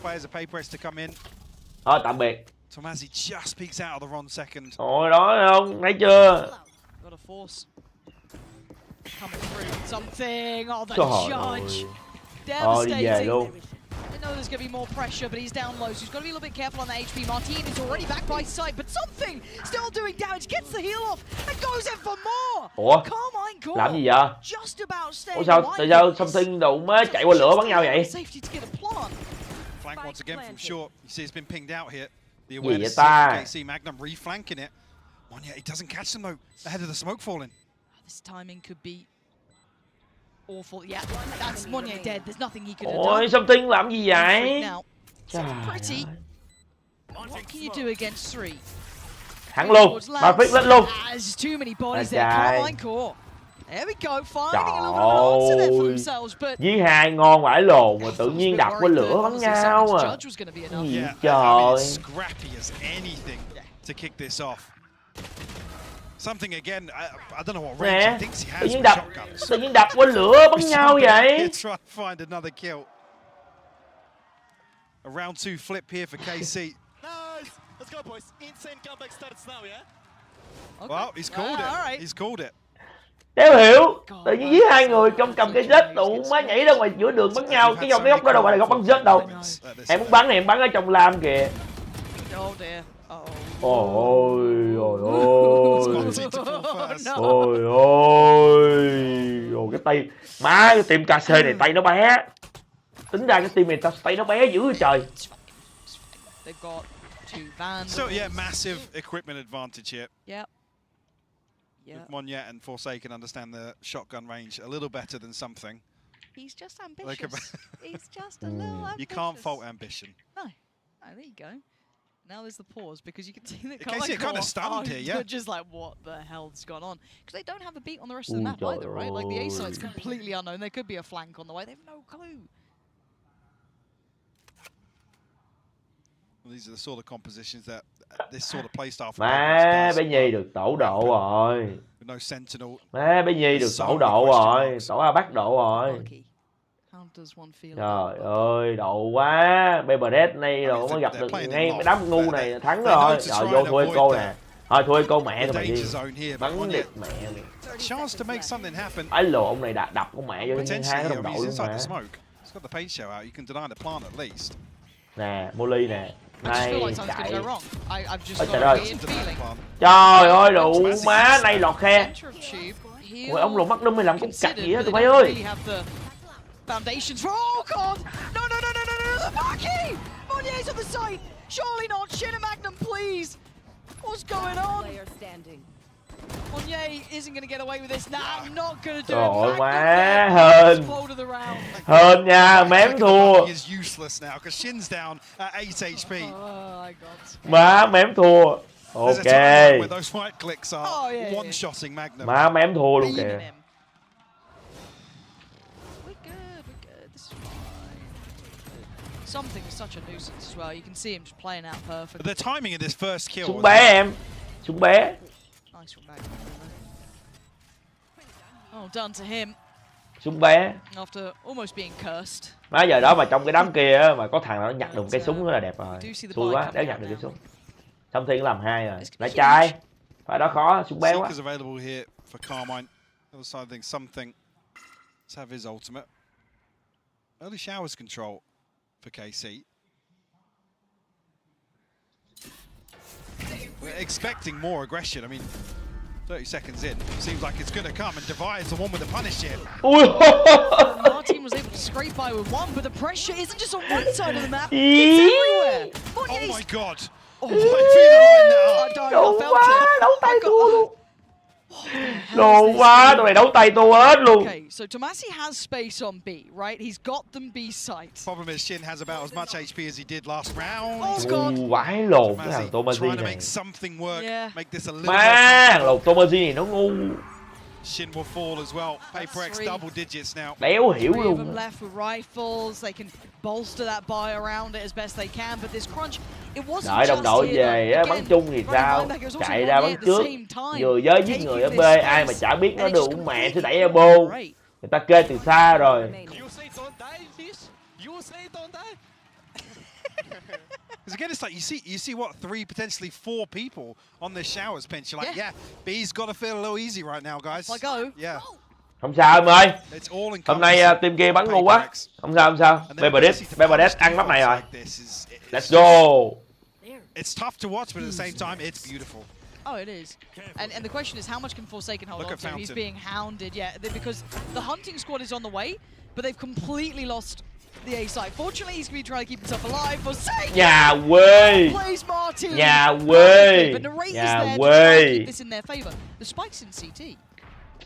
Thôi tạm biệt. Tomasi just peeks out of the wrong second. Ôi đó không, thấy chưa? Thôi đi về luôn. I know there's going to be more pressure, but he's down low, so he's got to be a little bit careful on the HP. Martin is already back by sight, but something still doing damage, gets the heal off, and goes in for more. Ủa? Carmine Core Làm gì vậy? just about staying Ủa sao? Tại sao something đủ mới chạy qua lửa bắn nhau vậy? Flank once again from short. You see it's been pinged out here. The Gì vậy awareness ta? KC Magnum reflanking it. Monia, he doesn't catch them though. Ahead of the smoke falling. This timing could be awful. Yeah, that's Monia dead. There's nothing he could have Ôi, done. something làm gì vậy? Trời pretty. What can you do against 3? Thắng luôn, mà phích lên luôn. There's too many bodies there. Carmine Core. There we go, finding a little bit of an answer there for themselves, but với 2 ngon vãi lồn mà tự nhiên đặt qua lửa bắn nhau à. Gì trời. Scrappy as anything to kick this off. Something again, I don't know what range he thinks he has with shotguns. Tự nhiên đập qua lửa bắn nhau vậy. Try to find another kill. A round 2 flip here for KC. Nice. Let's go, boys. Insane comeback starts now, yeah? Well, he's called it. He's called it. Đéo hiểu, tự nhiên với 2 người trong cầm cái Z tụ má nhảy ra ngoài giữa đường bắn nhau, cái dòng cái góc đó đâu phải là góc bắn Z đâu. Em muốn bắn thì em bắn ở trong lam kìa. Ôi ôi cái tay má, cái team KC này tay nó bé. Tính ra cái team này tay nó bé dữ vậy trời. So yeah, massive equipment advantage here. Yep. With Monia and Forsaken understand the shotgun range a little better than something. He's just ambitious. He's just a little ambitious. You can't fault ambition. No. Oh, there you go. Now there's the pause because you can see that kind of stunned here, yeah. Just like, what the hell's gone on? Because they don't have a beat on the rest of the map either, right? Like the A site's completely unknown. There could be a flank on the way. They have no clue. Well, these are the sort of compositions that this sort of playstyle. Má bé Nhi được tổ độ rồi. No sentinel. Má bé Nhi được tổ độ rồi. Tổ A bắt độ rồi. Trời ơi, độ quá. Playerduo này rồi mới gặp được ngay cái đám ngu này thắng rồi. Trời vô thua cô nè. Thôi thua cô mẹ tụi mày đi. Bắn điệp mẹ mày. Ấy lồ ông này đập con mẹ vô hai đồng đội luôn mà. Nè, Molly nè. Này chạy. Ôi trời ơi. Trời ơi đủ má này lọt khe. Ôi ông lột mắt đâm mày làm con cặc gì á tụi bay ơi. Foundations for oh god! No! The marquee! Monnier's on the side! Surely not! Shin and Magnum, please! What's going on? Monnier isn't going to get away with this. Nah, I'm not going to do it. Trời má hên. Hên nha, mém thua. Má mém thua. Ok. Má mém thua luôn kìa. Something is such a nuisance as well. You can see him just playing out perfect. But the timing of this first kill. Súng bé em. Súng bé. Nice one back. Oh, done to him. Súng bé. After almost being cursed. Má giờ đó mà trong cái đám kia mà có thằng nào nó nhặt được cái súng đó là đẹp rồi. Xui quá, đéo nhặt được cái súng. Xong Thiên làm 2 rồi. Lại trai. Phải đó khó, súng bé quá. Early showers control for KC. We're expecting more aggression. I mean, 30 seconds in, seems like it's going to come, and Divide's the one with the punish here. Martin was able to scrape by with one, but the pressure isn't just on one side of the map, it's everywhere. Oh my god. Oh, I feel the line now. Đấu quá, đấu tay thua luôn. Đồ quá, tụi này đấu tay thua hết luôn. Okay, so Tomasi has space on B, right? He's got them B site. Problem is Shin has about as much HP as he did last round. Oh god. Vãi lồn cái thằng Tomasi này. Má, thằng lồn Tomasi này nó ngu. Shin will fall as well. Paper X double digits now. Đéo hiểu luôn. Left with rifles, they can bolster that buy around it as best they can, but this crunch, it wasn't đợi đồng đội về á, bắn chung thì sao? Chạy ra bắn trước, vừa giới giết người ở B, ai mà chả biết nó được mẹ sẽ đẩy elbow. Người ta kê từ xa rồi. Because again, it's like you see what 3, potentially 4 people on this showers pinch. You're like, yeah, B's got to feel a little easy right now, guys. Let's go. Yeah. Không sao em ơi. Hôm nay team kia bắn ngu quá. Không sao. Playerduo ăn map này rồi. Let's go. It's tough to watch, but at the same time, it's beautiful. Oh, it is. And the question is, how much can Forsaken hold on to? He's being hounded, yeah, because the hunting squad is on the way, but they've completely lost the A side. Fortunately, he's going to be trying to keep himself alive. Forsaken! Nhà quê! Plays Martin! Nhà quê! But Narrate is Nhà there to quê! try to keep this in their favor. The spike's in CT.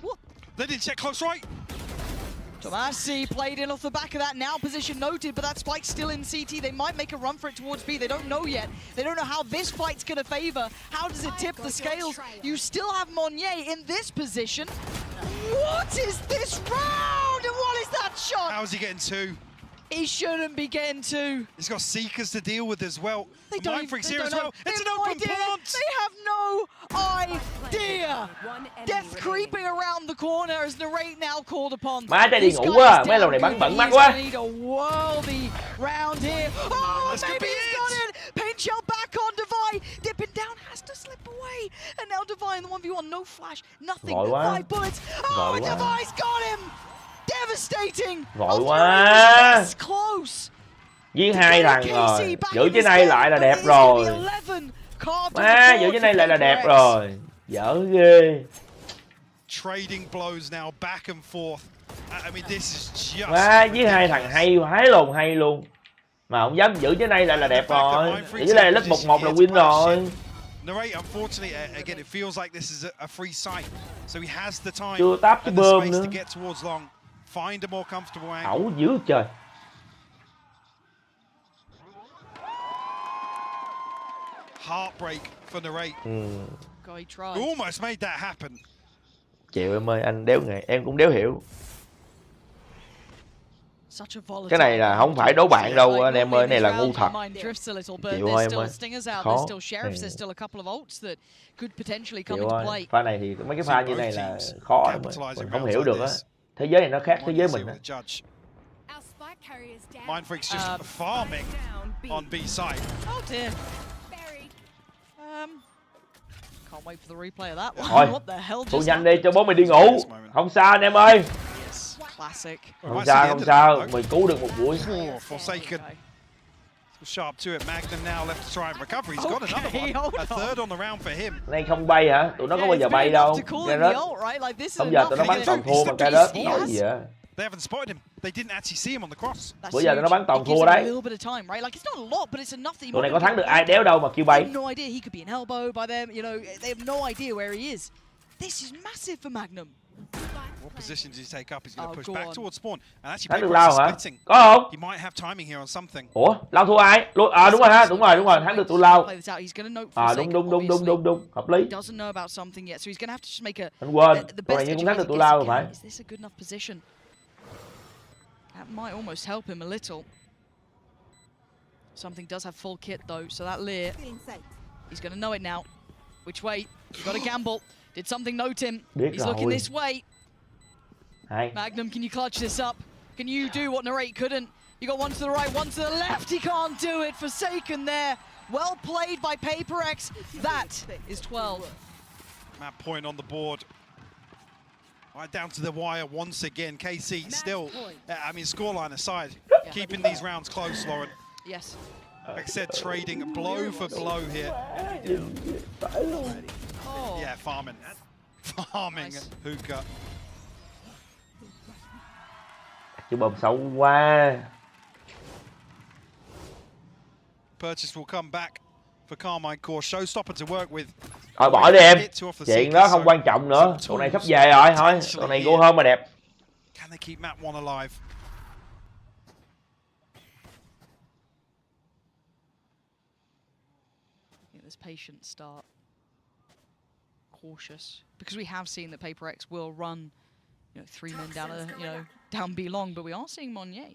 What? They didn't check close right. Tomasi played in off the back of that, now position noted, but that spike's still in CT. They might make a run for it towards B. They don't know yet. They don't know how this fight's going to favor. How does it tip the scales? You still have Monnier in this position. What is this round? And what is that shot? How's he getting 2? He shouldn't be getting 2. He's got Seekers to deal with as well. Mindfreak's here as well. It's an open idea. plant. They have no idea. Death creeping around the corner as Narrate now called upon. Má chạy đi ngủ quá, mấy lần này bắn bẩn mắt quá. Need a worldy round here. Oh, maybe he's got it. Paint shell back on Divide. Dipping down, has to slip away. And now Divide in the 1v1, no flash, nothing. 5 bullets. Oh, Divide's got him. Devastating. Vội quá. Close. Giết 2 thằng rồi. Giữ trên này lại là đẹp rồi. Má, giữ trên này lại là đẹp rồi. Dở ghê. Trading blows now back and forth. I mean, this is just. Má, giết 2 thằng hay luôn. Mà không dám giữ trên này lại là đẹp rồi. Giữ trên này là lớp 1-1 là win rồi. Narrate, unfortunately, again, it feels like this is a free site, so he has the time chưa táp cái and the bơm space nữa. to get towards long, find a more comfortable angle. Ẩu dữ trời. heartbreak for Narrate. God, he tried. We almost made that happen. Chịu em ơi, anh đéo nghề, em cũng đéo hiểu. Cái này là không phải đấu bạn đâu anh em ơi, này là ngu thật. Chịu thôi em ơi. Khó. Chịu thôi, pha này thì mấy cái pha như này là khó em ơi. Mình không hiểu được á. Thế giới này nó khác thế giới mình á. Mindfreak's just farming on B side. Oh dear. Can't wait for the replay of that one. Thôi, What the hell thu just nhanh đi cho bố mình đi ngủ. Không sao anh em ơi. Classic. Không sao, mình cứu được một buổi. Forsaken. Sharp to it. Magnum now left to try and recover. He's got another one. A third on the round for him. Này không bay hả? Tụi nó có bao giờ bay đâu. Cái rớt. Không giờ tụi nó bắn toàn thua bằng cái rớt. Nói gì vậy? They haven't spotted him. They didn't actually see him on the cross. Bữa giờ tụi nó bắn toàn thua đấy. Tụi này có thắng được ai đéo đâu mà kêu bay. No idea he could be an elbow by them. You know, they have no idea where he is. This is massive for Magnum. What position did he take up? He's going to push back towards spawn. And actually, thắng được lao hả? splitting. Có không? He might have timing here on something. Ủa, lao thua ai? Đúng rồi ha, đúng rồi, thắng được tụi lao. Đúng, hợp lý. Anh quên, tụi này cũng thắng được tụi lao rồi phải. That might almost help him a little. Something does have full kit though, so that Lear, he's going to know it now. Which way? He's got to gamble. Did something note him? He's looking this way. Magnum, can you clutch this up? Can you do what Narrate couldn't? You got one to the right, one to the left. He can't do it. Forsaken there. Well played by PaperX. That is 12. Map point on the board. Right down to the wire once again. KC still, I mean, scoreline aside, keeping these rounds close, Lauren. Yes. Like I said, trading blow for blow here. Oh. Yeah, farming. Nice. Hookah. Chứ bom xấu quá. Purchase will come back for Carmine Core. Showstopper to work with. Thôi bỏ đi em. Chuyện đó không quan trọng nữa. Tụi này sắp về rồi thôi. Tụi này go home mà đẹp. Can they keep map 1 alive? This patient start. Cautious. Because we have seen that PaperX will run, 3 men down down B long, but we are seeing Monnier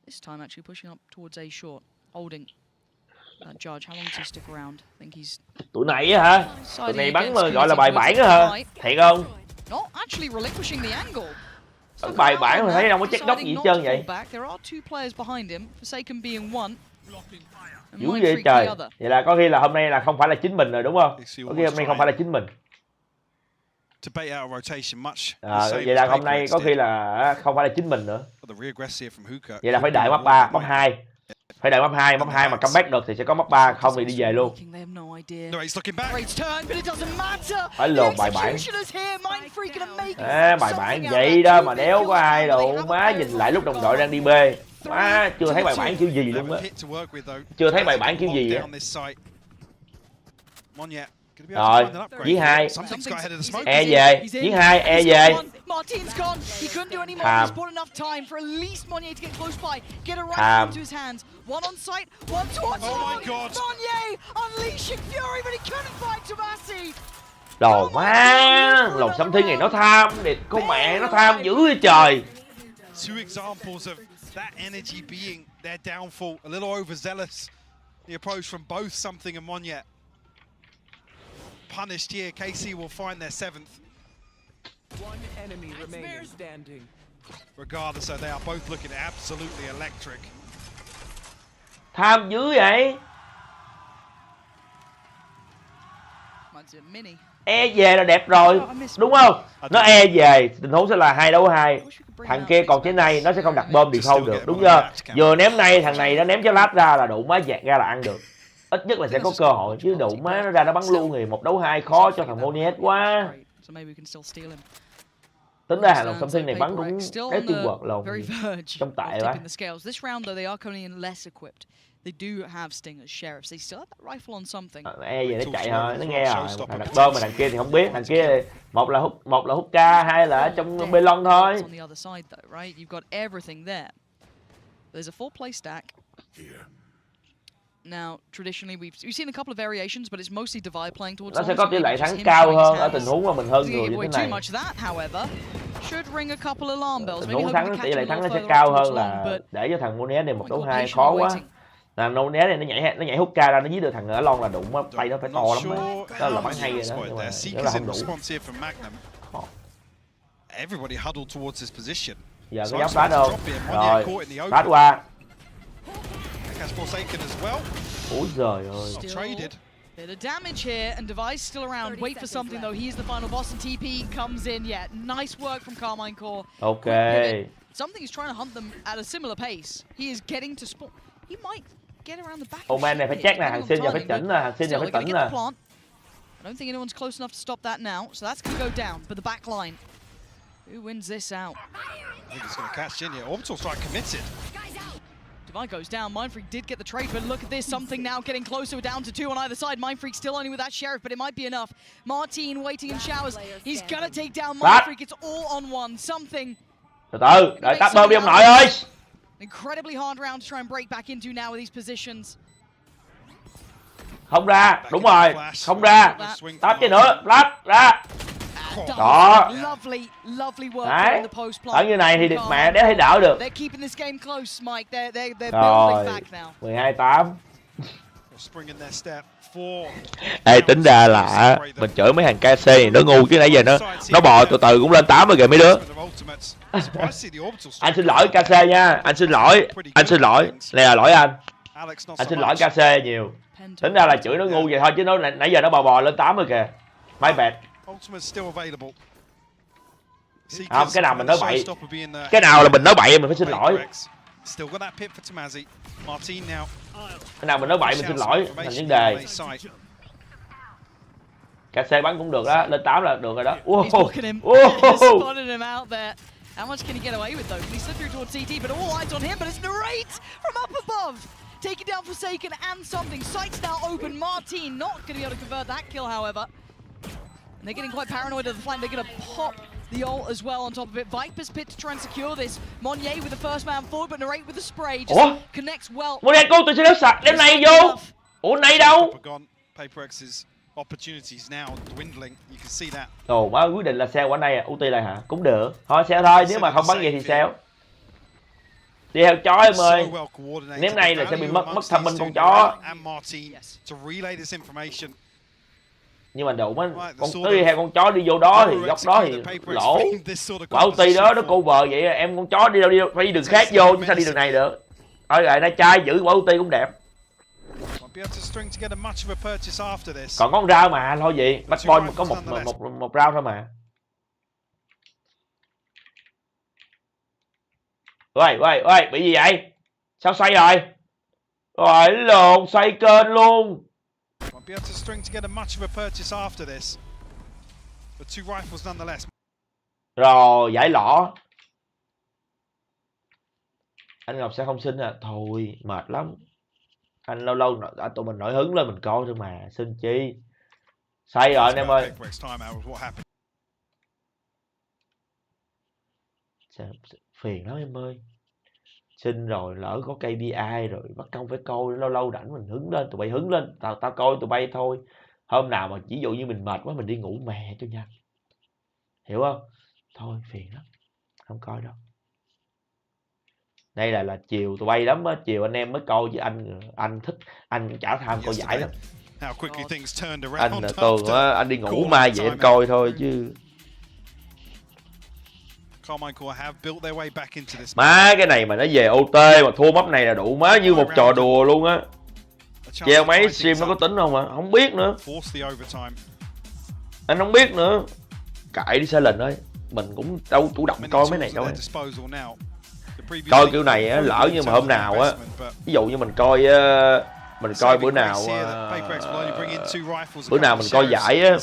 this time actually pushing up towards A short, holding that Judge. How long does he stick around? I think he's. Tụi này hả? Tụi này bắn mà gọi là bài bản á hả? Thiệt không? Not actually relinquishing the angle. Bắn bài bản mà thấy đâu có check đốc gì hết trơn vậy? There are 2 players behind him. Forsaken being one. Dữ vậy trời. Vậy là có khi là hôm nay là không phải là chính mình rồi đúng không? Có khi hôm nay không phải là chính mình. Vậy là hôm nay có khi là không phải là chính mình nữa. Vậy là phải đợi map 3, map 2. Phải đợi map 2 mà comeback được thì sẽ có map 3, không thì đi về luôn. Phải lồn bài bản. Bài bản vậy đó mà đéo có ai đâu. Má nhìn lại lúc đồng đội đang đi B. Má chưa thấy bài bản kiểu gì luôn á. Chưa thấy bài bản kiểu gì á. Rồi, giết 2. E về, giết 2, E về. Tham. Tham. Đồ má, lồng xâm thiên này nó tham, địt con mẹ nó tham dữ vậy trời. Two examples of that energy being their downfall, a little overzealous. The approach from both Something and Monyet. Punished here, KC will find their 7th. One enemy remaining standing. Regardless, so they are both looking absolutely electric. Tham dữ vậy. E về là đẹp rồi, đúng không? Nó E về, tình huống sẽ là 2 đấu 2. Thằng kia còn trên này nó sẽ không đặt bom thì không được, đúng chưa? Vừa ném này, thằng này nó ném trái lát ra là đủ má dạt ra là ăn được. Ít nhất là sẽ có cơ hội, chứ đủ má nó ra nó bắn luôn thì 1 đấu 2 khó cho thằng Moni hết quá. Tính ra hàng lồng xâm thiên này bắn cũng cái teamwork lồn trong tại quá. They do have stingers, sheriffs. They still have that rifle on Something. E về nó chạy thôi, nó nghe rồi. Thằng đặt bơm mà thằng kia thì không biết. Thằng kia một là hút ca, hai là ở trong belon thôi. On the other side though, right? You've got everything there. There's a 4 play stack. Now, traditionally, we've seen a couple of variations, but it's mostly Divide playing towards. Nó sẽ có tỷ lệ thắng cao hơn ở tình huống mà mình hơn người như thế này. Tình huống thắng tỷ lệ thắng nó sẽ cao hơn là để cho thằng Monet này 1-2 khó quá. Là Monet này nó nhảy hút ca ra nó giết được thằng ở lon là đụng tay nó phải to lắm đấy. Đó là bắn hay rồi đó, nhưng mà nếu là không đủ. Everybody huddled towards his position. Giờ có dám flash đâu. Rồi, flash qua. Ôi giời ơi. Bit of damage here, and Device still around. Wait for something though. He is the final boss, and TP comes in. Yeah, nice work from Carmine Core. Okay. Something is trying to hunt them at a similar pace. He is getting to spawn. He might get around the back. Omen này phải check nè, hàng xin giờ phải chỉnh nè, hàng xin giờ phải chỉnh nè. I don't think anyone's close enough to stop that now, so that's going to go down. But the back line, who wins this out? I think it's going to catch in here. Orbital strike committed. Divide goes down. Mindfreak did get the trade, but look at this. Something now getting closer, down to 2 on either side. Mindfreak still only with that Sheriff, but it might be enough. Martin waiting in showers. He's gonna take down Mindfreak. It's all on one. Something. Từ từ, đợi tắt bơm đi ông nội ơi. Incredibly hard round to try and break back into now with these positions. Không ra, đúng rồi, không ra. Tắt chứ nữa, lát ra. Đó. Đấy. Ở như này thì được mẹ đéo thể đảo được. Rồi, 12-8. Ê, tính ra là mình chửi mấy thằng KC này nó ngu chứ nãy giờ nó bò từ từ cũng lên 8 rồi kìa mấy đứa. Anh xin lỗi KC nha, anh xin lỗi, này là lỗi anh xin lỗi KC nhiều. Tính ra là chửi nó ngu vậy thôi chứ nó nãy giờ nó bò lên 8 rồi kìa. My bad. Không, cái nào mình nói bậy, cái nào là mình nói bậy mình phải xin lỗi. Cái nào mình nói bậy mình xin lỗi, thành vấn đề. KC bắn cũng được đó, lên 8 là được rồi đó. How much can he get away with though? Can he slip through towards CT? But all eyes on him, but it's Narrate from up above. Taking down Forsaken and something. Sights now open. Martin not going to be able to convert that kill, however. And they're getting quite paranoid of the flank. They're going to pop the ult as well on top of it. Viper's pit to try and secure this. Monnier with the first man forward, but Narrate with the spray just connects well. Monnier cô tôi sẽ đéo sạch đêm này vô. Ủa này đâu? Opportunities now dwindling. You can see that. Ồ, má quyết định là sell quả này à, ulti lại hả? Cũng được. Thôi sell thôi, nếu mà không bắn vậy thì sell. Đi theo chó em ơi. Nếu này là sẽ bị mất thông minh con chó. Nhưng mà đủ á, con đi theo con chó đi vô đó thì góc đó thì lỗ. Quả ulti đó nó cover vậy em con chó đi đâu đi đâu, phải đi đường khác vô chứ sao đi đường này được. Thôi rồi nó trai giữ quả ulti cũng đẹp. Còn có con rau mà thôi gì, Backboy có một rau thôi mà. Ôi, bị gì vậy? Sao xoay rồi? Rồi lộn xoay kênh luôn. Rồi giải lỏ. Anh Ngọc sẽ không xin à? Thôi mệt lắm. Anh lâu lâu tụi mình nổi hứng lên mình coi thôi mà, xin chi. Say rồi anh em ơi. Phiền lắm em ơi. Xin rồi lỡ có KPI rồi bắt công phải coi, lâu lâu rảnh mình hứng lên, tụi bay hứng lên, tao coi tụi bay thôi. Hôm nào mà ví dụ như mình mệt quá mình đi ngủ mẹ cho nhanh. Hiểu không? Thôi phiền lắm. Không coi đâu. Đây là chiều tụi bay lắm á, chiều anh em mới coi chứ anh thích, anh cũng chả tham coi giải lắm. Anh là thường á, anh đi ngủ mai vậy anh coi thôi chứ. Má cái này mà nó về OT mà thua map này là đủ má như một trò đùa luôn á. Treo mấy stream nó có tính không hả? Không biết nữa. Anh không biết nữa. Cãi đi Silent ơi. Mình cũng đâu chủ động coi mấy này đâu. Coi kiểu này á, lỡ như mà hôm nào á, ví dụ như mình coi bữa nào mình coi giải á,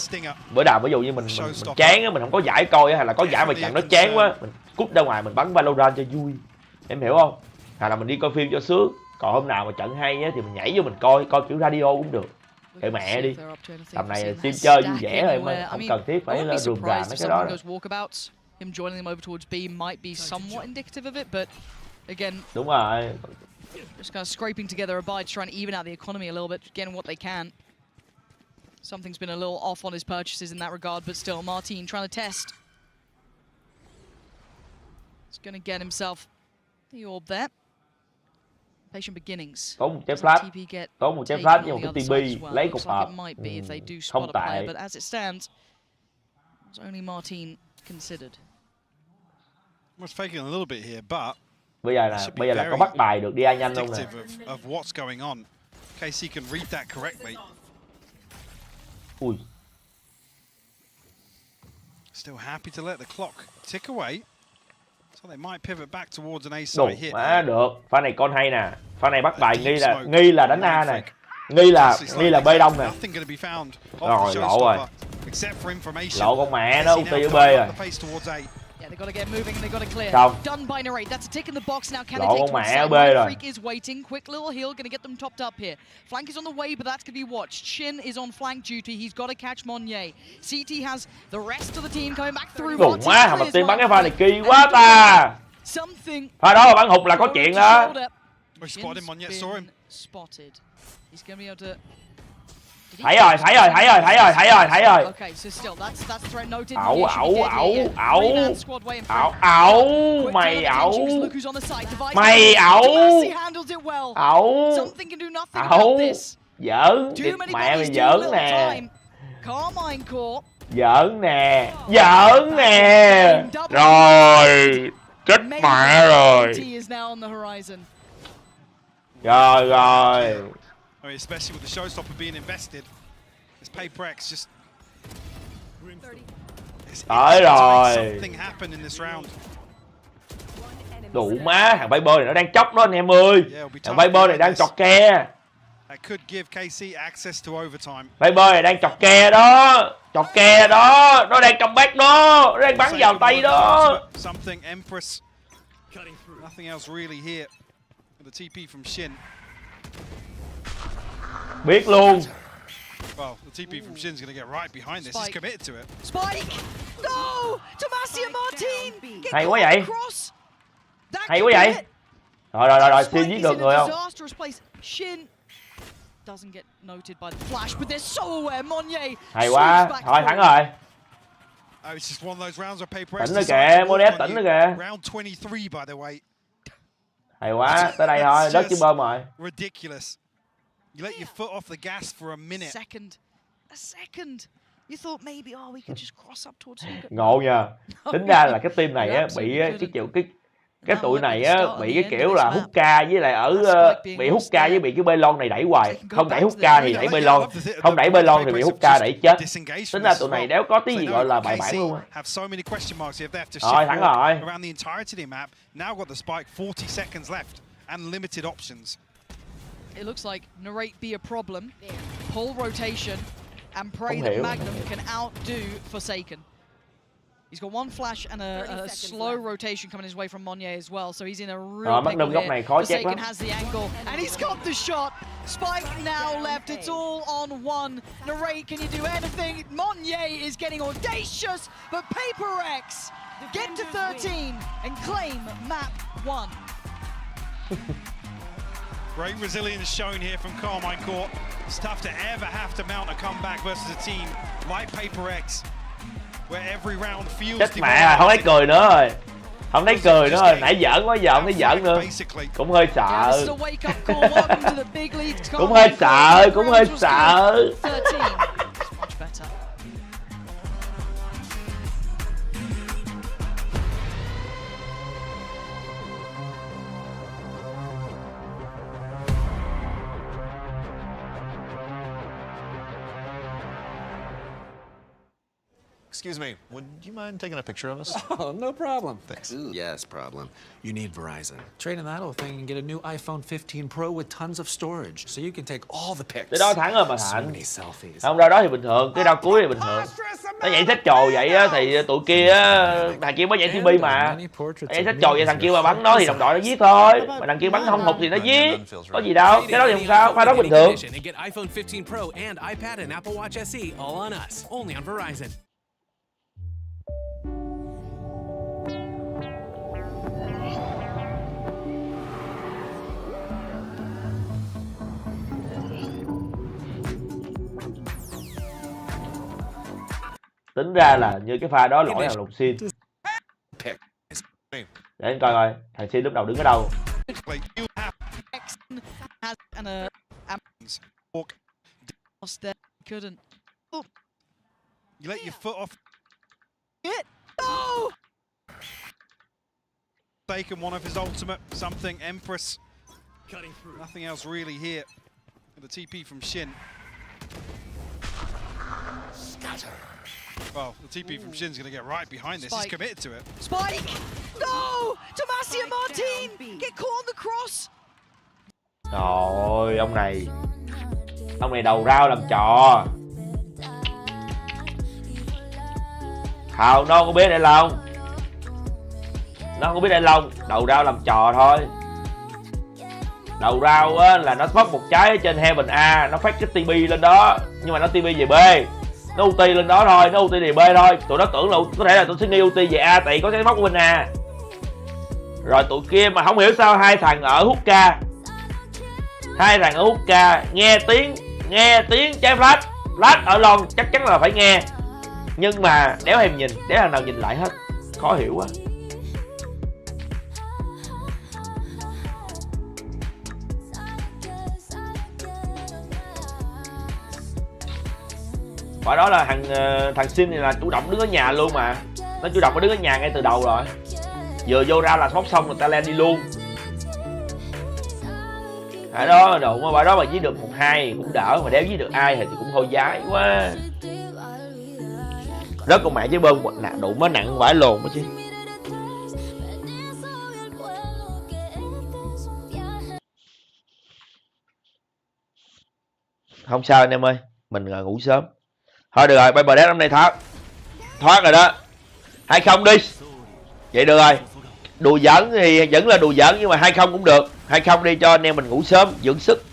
bữa nào ví dụ như mình chán á, mình không có giải coi á, hay là có giải mà chẳng nó chán quá, mình cút ra ngoài mình bắn Valorant cho vui, em hiểu không? Hay là mình đi coi phim cho sướng. Còn hôm nào mà trận hay á thì mình nhảy vô mình coi kiểu radio cũng được. Kệ mẹ đi, tầm này stream chơi vui vẻ thôi mà không cần thiết phải rườm rà mấy cái đó. Him joining them over towards B might be somewhat indicative of it, but again, đúng rồi. Just kind of scraping together a buy to try and even out the economy a little bit, getting what they can. Something's been a little off on his purchases in that regard, but still, Martin trying to test. He's going to get himself the orb there. Patient beginnings. Tốn một trái flash. Tốn một trái flash với một cái TP. Lấy cục hộp. Không tệ. But as it stands, it's only Martin considered. Was faking a little bit here, but bây giờ là có bắt bài được đi ai nhanh không nè. Of what's going on. KC can read that correctly. Ui. Still happy to let the clock tick away. So they might pivot back towards an A side hit. Má được. Pha này con hay nè. Pha này bắt bài nghi là đánh A này. Nghi là B đông nè. Rồi lộ rồi. Lộ con mẹ nó ulti ở B rồi. They got to get moving and they got to clear. Xong. Done by Narrate. That's a tick in the box now. Can Lộ they con take mẹ ở to B the rồi. Freak is waiting. Quick little heal, going to get them topped up here. Flank is on the way, but that's going to be watched. Shin is on flank duty. He's got to catch Monye. CT has the rest of the team coming back through. Đồ má, thằng Martin bắn cái pha này kỳ quá ta. Pha đó mà bắn hụt là có chuyện đó. Spotted. He's going to be able to thấy rồi. Okay, so still that's threat noted. Ẩu, mày ẩu. Mày ẩu. Giỡn, mẹ mày giỡn nè. Giỡn nè. Rồi, chết mẹ rồi. Rồi. I mean, especially with the showstopper being invested, this PaperX just tới rồi. Something happened in this round. Đủ má, thằng Viper này nó đang chóc đó anh em ơi. Thằng Viper này đang chọc ke. That could give KC access to overtime. Viper này đang chọc ke đó. Nó đang cầm back đó. Nó đang bắn vào tay đó. Something Empress. Nothing else really here. The TP from Shin. Biết luôn. Well, the TP from Shin's going to get right behind this. He's committed to it. Spike! No! Tomasi and Martin! Hay quá vậy. Rồi, Shin giết được người không? Shin doesn't get noted by the flash, but they're so aware. Monye. Hay quá. Thôi thắng rồi. Oh, it's just one of those rounds where PaperX. Tỉnh nó kìa, Modep tỉnh nó kìa. Round 23 by the way. Hay quá, tới đây thôi, đất chứ bơm rồi. Ridiculous. You let your foot off the gas for a minute. A second. You thought maybe we could just cross up towards him. Ngộ nha. Tính ra là cái team này á bị cái tụi này á bị cái kiểu là hút ca với lại bị hút ca với bị cái bê lon này đẩy hoài. Không đẩy hút ca thì đẩy bê lon, không đẩy bê lon thì bị hút ca đẩy chết. Tính ra tụi này đéo có tí gì gọi là bài bản luôn á. Rồi thắng rồi. Around the entirety of the map. Now got the spike, 40 seconds left and limited options. It looks like Narrate be a problem. Pull rotation and pray that Magnum can outdo Forsaken. He's got one flash and a slow rotation coming his way from Monye as well, so he's in a real pickle here. Forsaken has the angle, and he's got the shot. Spike now left, it's all on one. Narrate, can you do anything? Monye is getting audacious, but PaperX get to 13 and claim map 1. Great resilience shown here from Carmine Court. It's tough to ever have to mount a comeback versus a team like PaperX, where every round feels. Chết mẹ, không thấy cười nữa rồi. Không thấy cười nữa rồi, nãy giỡn quá giờ không thấy giỡn nữa. Cũng hơi sợ. Cũng hơi sợ. Excuse me, would you mind taking a picture of us? Oh, no problem. Thanks. Ooh, yes, problem. You need Verizon. Trade in that old thing and get a new iPhone 15 Pro with tons of storage, so you can take all the pics. Cái đó thắng rồi mà So Thành. many selfies. Không, đau đó thì bình thường, cái đau cuối thì bình thường. Nó nhảy xách trồ vậy á thì tụi kia á, thằng kia mới nhảy TP mà. Nhảy xách trồ vậy thằng kia mà bắn nó thì đồng đội nó giết thôi. Mà thằng kia bắn không hụt thì nó giết. Có gì đâu, cái đó thì không sao, pha đó bình thường. And get iPhone 15 Pro and iPad and Apple Watch SE all on us, only on Verizon. Tính ra là như cái pha đó lỗi thằng Lục Xin. Để anh coi coi thằng Xin lúc đầu đứng ở đâu. You let your foot off. No! Taken one of his ultimate, something Empress. Nothing else really here. The TP from Shin. Well, the TP from Shin's going to get right behind this. He's committed to it. Spike! No! Tomasi and Martin get caught on the cross. Trời ơi, ông này đầu rau làm trò. Không, nó không biết đây lòng. Nó không biết đây lòng, đầu rau làm trò thôi. Đầu rau á là nó bóc một trái ở trên Heaven A, nó phát cái TP lên đó, nhưng mà nó TP về B. Nó ulti lên đó thôi, nó ulti về B thôi. Tụi nó tưởng là có thể là tụi Sydney ulti về A tại có cái móc bên A. Rồi tụi kia mà không hiểu sao hai thằng ở Hookah. Hai thằng ở Hookah nghe tiếng trái flash ở lon chắc chắn là phải nghe. Nhưng mà đéo thèm nhìn, đéo thằng nào nhìn lại hết. Khó hiểu quá. Quả đó là thằng Sin này là chủ động đứng ở nhà luôn mà. Nó chủ động đứng ở nhà ngay từ đầu rồi. Vừa vô ra là smoke xong người ta lên đi luôn. Ở đó đụng quả đó mà giết được 1-2 cũng đỡ, mà đéo giết được ai thì cũng thôi dái quá. Rất con mẹ với bơm đụng nó nặng vãi lồn đó chứ. Không sao anh em ơi, mình ngủ sớm. Thôi được rồi, Playerduo hôm nay thoát rồi đó. 2-0 đi. Vậy được rồi. Đùa giỡn thì vẫn là đùa giỡn, nhưng mà 2-0 cũng được. 2-0 đi cho anh em mình ngủ sớm, dưỡng sức.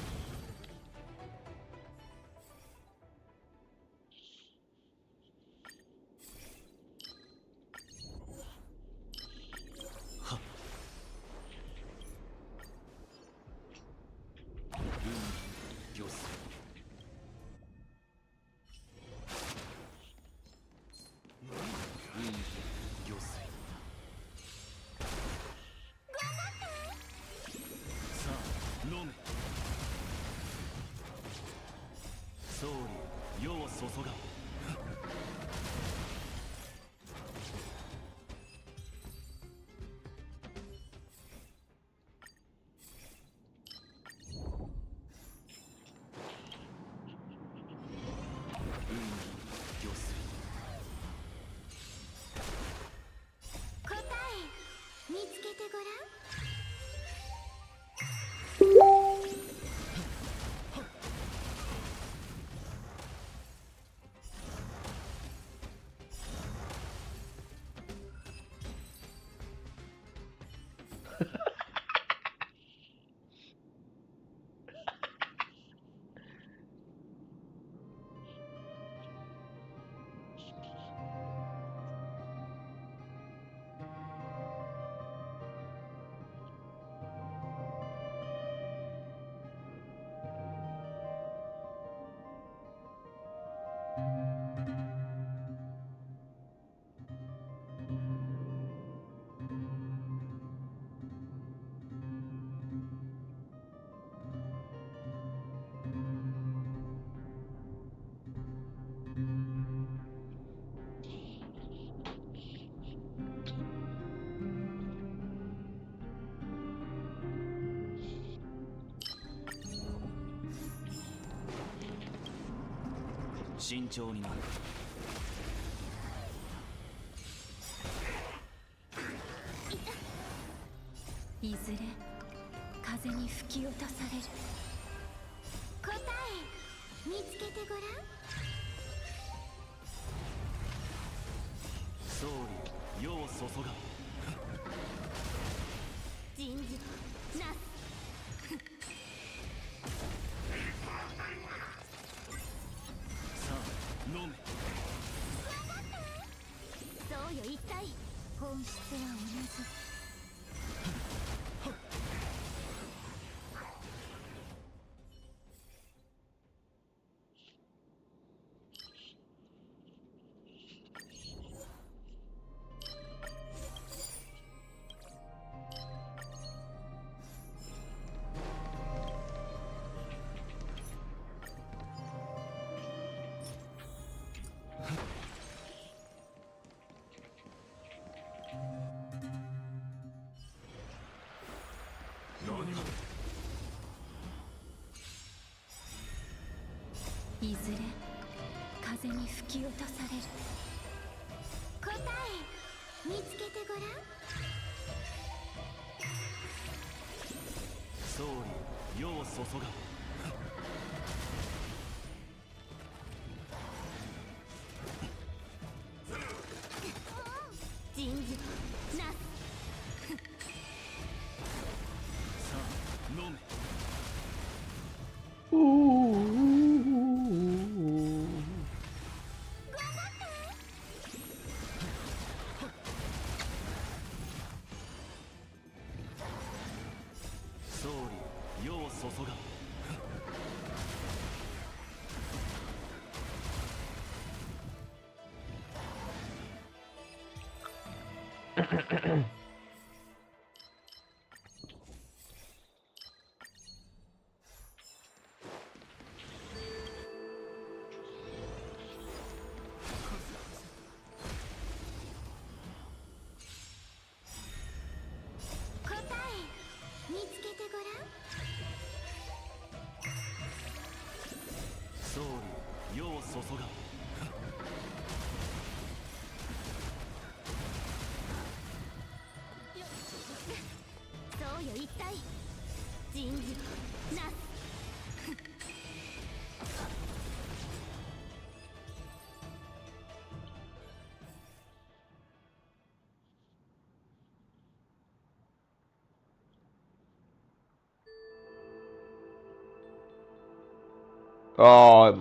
Rồi.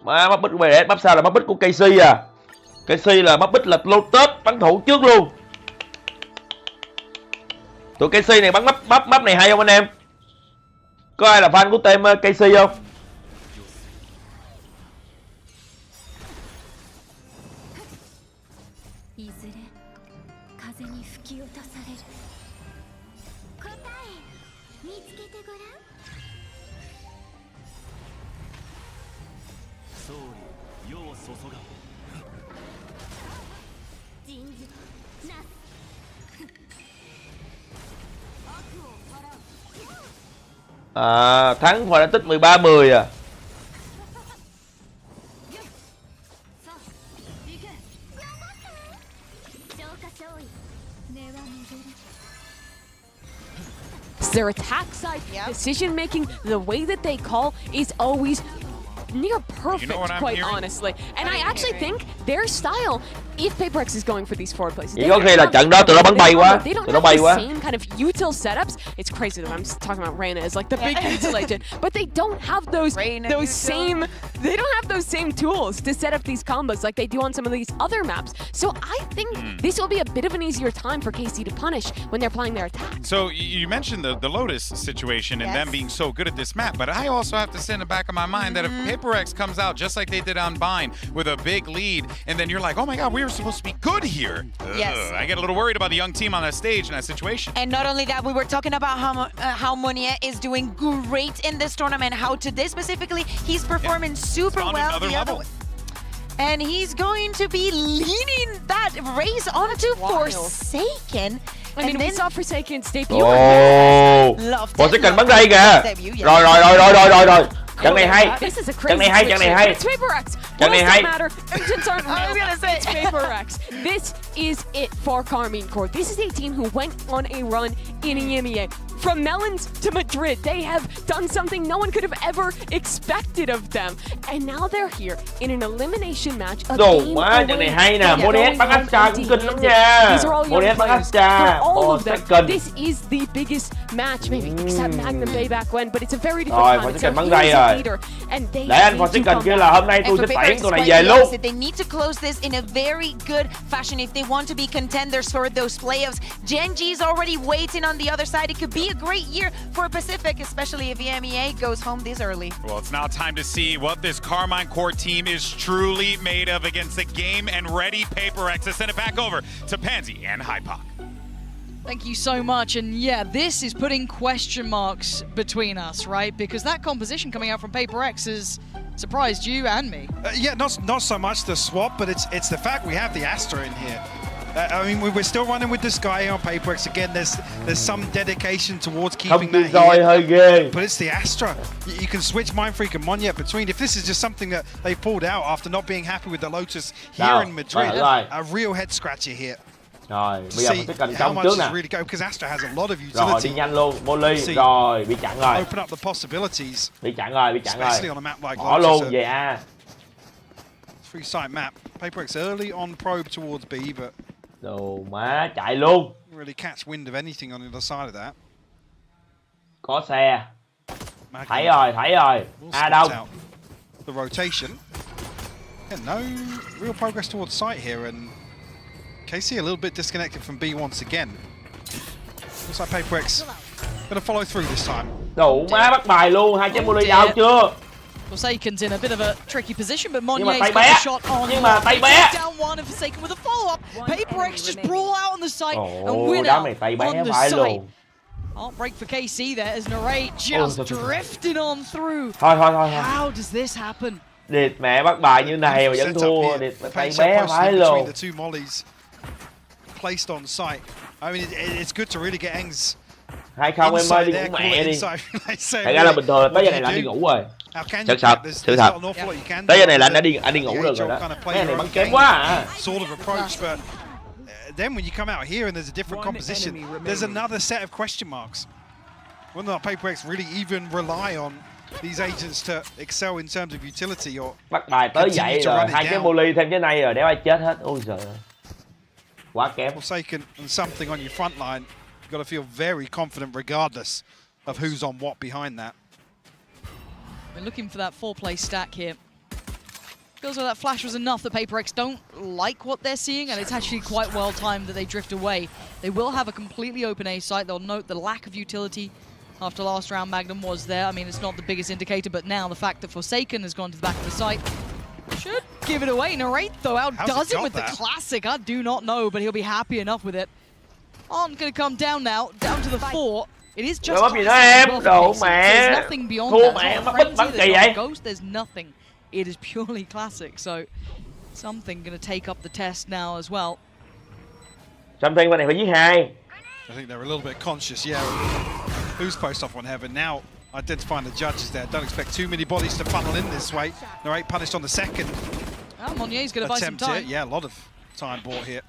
Má map bích của BDS, map sao là map bích của KC à. KC là map bích là Lotus bắn thủ trước luôn. Tụi KC này bắn map này hay không anh em? Có ai là fan của team KC không? À, thắng hòa đã tích 13-10 à. Their attack side decision making, the way that they call is always near perfect, quite honestly. And I actually think their style, if PaperX is going for these forward plays, chỉ có khi là trận đó tụi nó bắn bay quá, tụi nó bay quá. Same kind of util setups. It's crazy that I'm talking about Reyna as like the big util agent, but they don't have those same tools to set up these combos like they do on some of these other maps. So I think this will be a bit of an easier time for KC to punish when they're playing their attack. So you mentioned the Lotus situation and them being so good at this map, but I also have to say in the back of my mind that if PaperX comes out just like they did on Bind with a big lead, and then you're like, oh my god, we were supposed to be good here. I get a little worried about the young team on that stage in that situation. And not only that, we were talking about how Monier is doing great in this tournament, how today specifically he's performing super well. And he's going to be leading that race onto Forsaken. I mean, we saw Forsaken's debut. Forsaken bắn đây kìa. Rồi. Trận này hay. Trận này hay. Trận này hay. It's PaperX. This is it for Carmine Corp. This is a team who went on a run in EMEA. From Melons to Madrid, they have done something no one could have ever expected of them. And now they're here in an elimination match. Đồ quá, trận này hay nè. Monet bắn Astra cũng kinh lắm nha. Monet bắn Astra. This is the biggest match, maybe except Magnum Bay back when, but it's a very different time. Forsaken bắn đây rồi. Để anh Forsaken kia là hôm nay tôi sẽ tẩy tụi này về luôn. They need to close this in a very good fashion if they want to be contenders for those playoffs. Genji is already waiting on the other side. It could be a great year for Pacific, especially if EMEA goes home this early. Well, it's now time to see what this Carmine Corp team is truly made of against the game and ready PaperX. To send it back over to Pansy and Hypoc. Thank you so much. And yeah, this is putting question marks between us, right? Because that composition coming out from PaperX has surprised you and me. Yeah, not so much the swap, but it's the fact we have the Astra in here. I mean, we're still running with the Sky on PaperX. Again, there's some dedication towards keeping that here. But it's the Astra. You can switch Mindfreak and Monyet between. If this is just something that they pulled out after not being happy with the Lotus here in Madrid, a real head scratcher here. Rồi, bây giờ mình sẽ cần how công much trước is nè. really go because Astra has a lot of Rồi, utility. đi nhanh luôn, Molly. Rồi, bị chặn rồi. Open up the possibilities. Bị chặn rồi, bị chặn rồi. Especially on a map like Bỏ Lotus, luôn về A. Free site map. PaperX early on probe towards B, but Đồ má, chạy luôn. really catch wind of anything on the other side of that. Có xe. Thấy rồi, thấy rồi. A đâu? The rotation. Yeah, no real progress towards site here, and KC a little bit disconnected from B once again. Looks like PaperX gonna follow through this time. Đủ má, bắt bài luôn. 2 trái Molly đau chưa? Forsaken's in a bit of a tricky position, but Nhưng mà Monier's tay got bé. a shot on. Nhưng mà tay bé. Down one and Forsaken with a follow-up. PaperX just brawl out on the site and win đám out này tay bé on the phải site. luôn. Heartbreak for KC there as Narrate just drifting on through. Thôi. How does this happen? Điệt mẹ bắt bài như này mà vẫn thua. Điệt tay bé phải luôn. The two mollies placed on site. I mean, it's good to really get Engs. 2-0 em ơi, đi ngủ mẹ đi. Thật ra là bình thường tới giờ này là anh đi ngủ rồi. Sự thật. Tới giờ này là anh đi ngủ được rồi đó. Cái này bắn kém quá à. Sort of approach, but then when you come out here and there's a different composition, there's another set of question marks. Whether or not PaperX really even rely on these agents to excel in terms of utility or bắt bài tới vậy rồi, 2 cái Molly thêm cái này rồi, đéo ai chết hết. Ôi giời ơi. Quá kém. Forsaken and something on your front line. You've got to feel very confident regardless of who's on what behind that. We're looking for that 4-play stack here. Feels like that flash was enough that PaperX don't like what they're seeing, and it's actually quite well timed that they drift away. They will have a completely open A site. They'll note the lack of utility after last round Magnum was there. I mean, it's not the biggest indicator, but now the fact that Forsaken has gone to the back of the site should give it away. Narrate, though, outdoes him with the classic. I do not know, but he'll be happy enough with it. On going to come down now, down to the 4. It is just there's nothing beyond that. There's no ghost, there's nothing. It is purely classic, so something going to take up the test now as well. Something bên này phải giết 2. I think they're a little bit conscious, yeah. Who's post off on Heaven now? Identifying the judges there. Don't expect too many bodies to funnel in this way. Narrate punished on the second. Monnier's going to buy some time. Yeah, a lot of time bought here.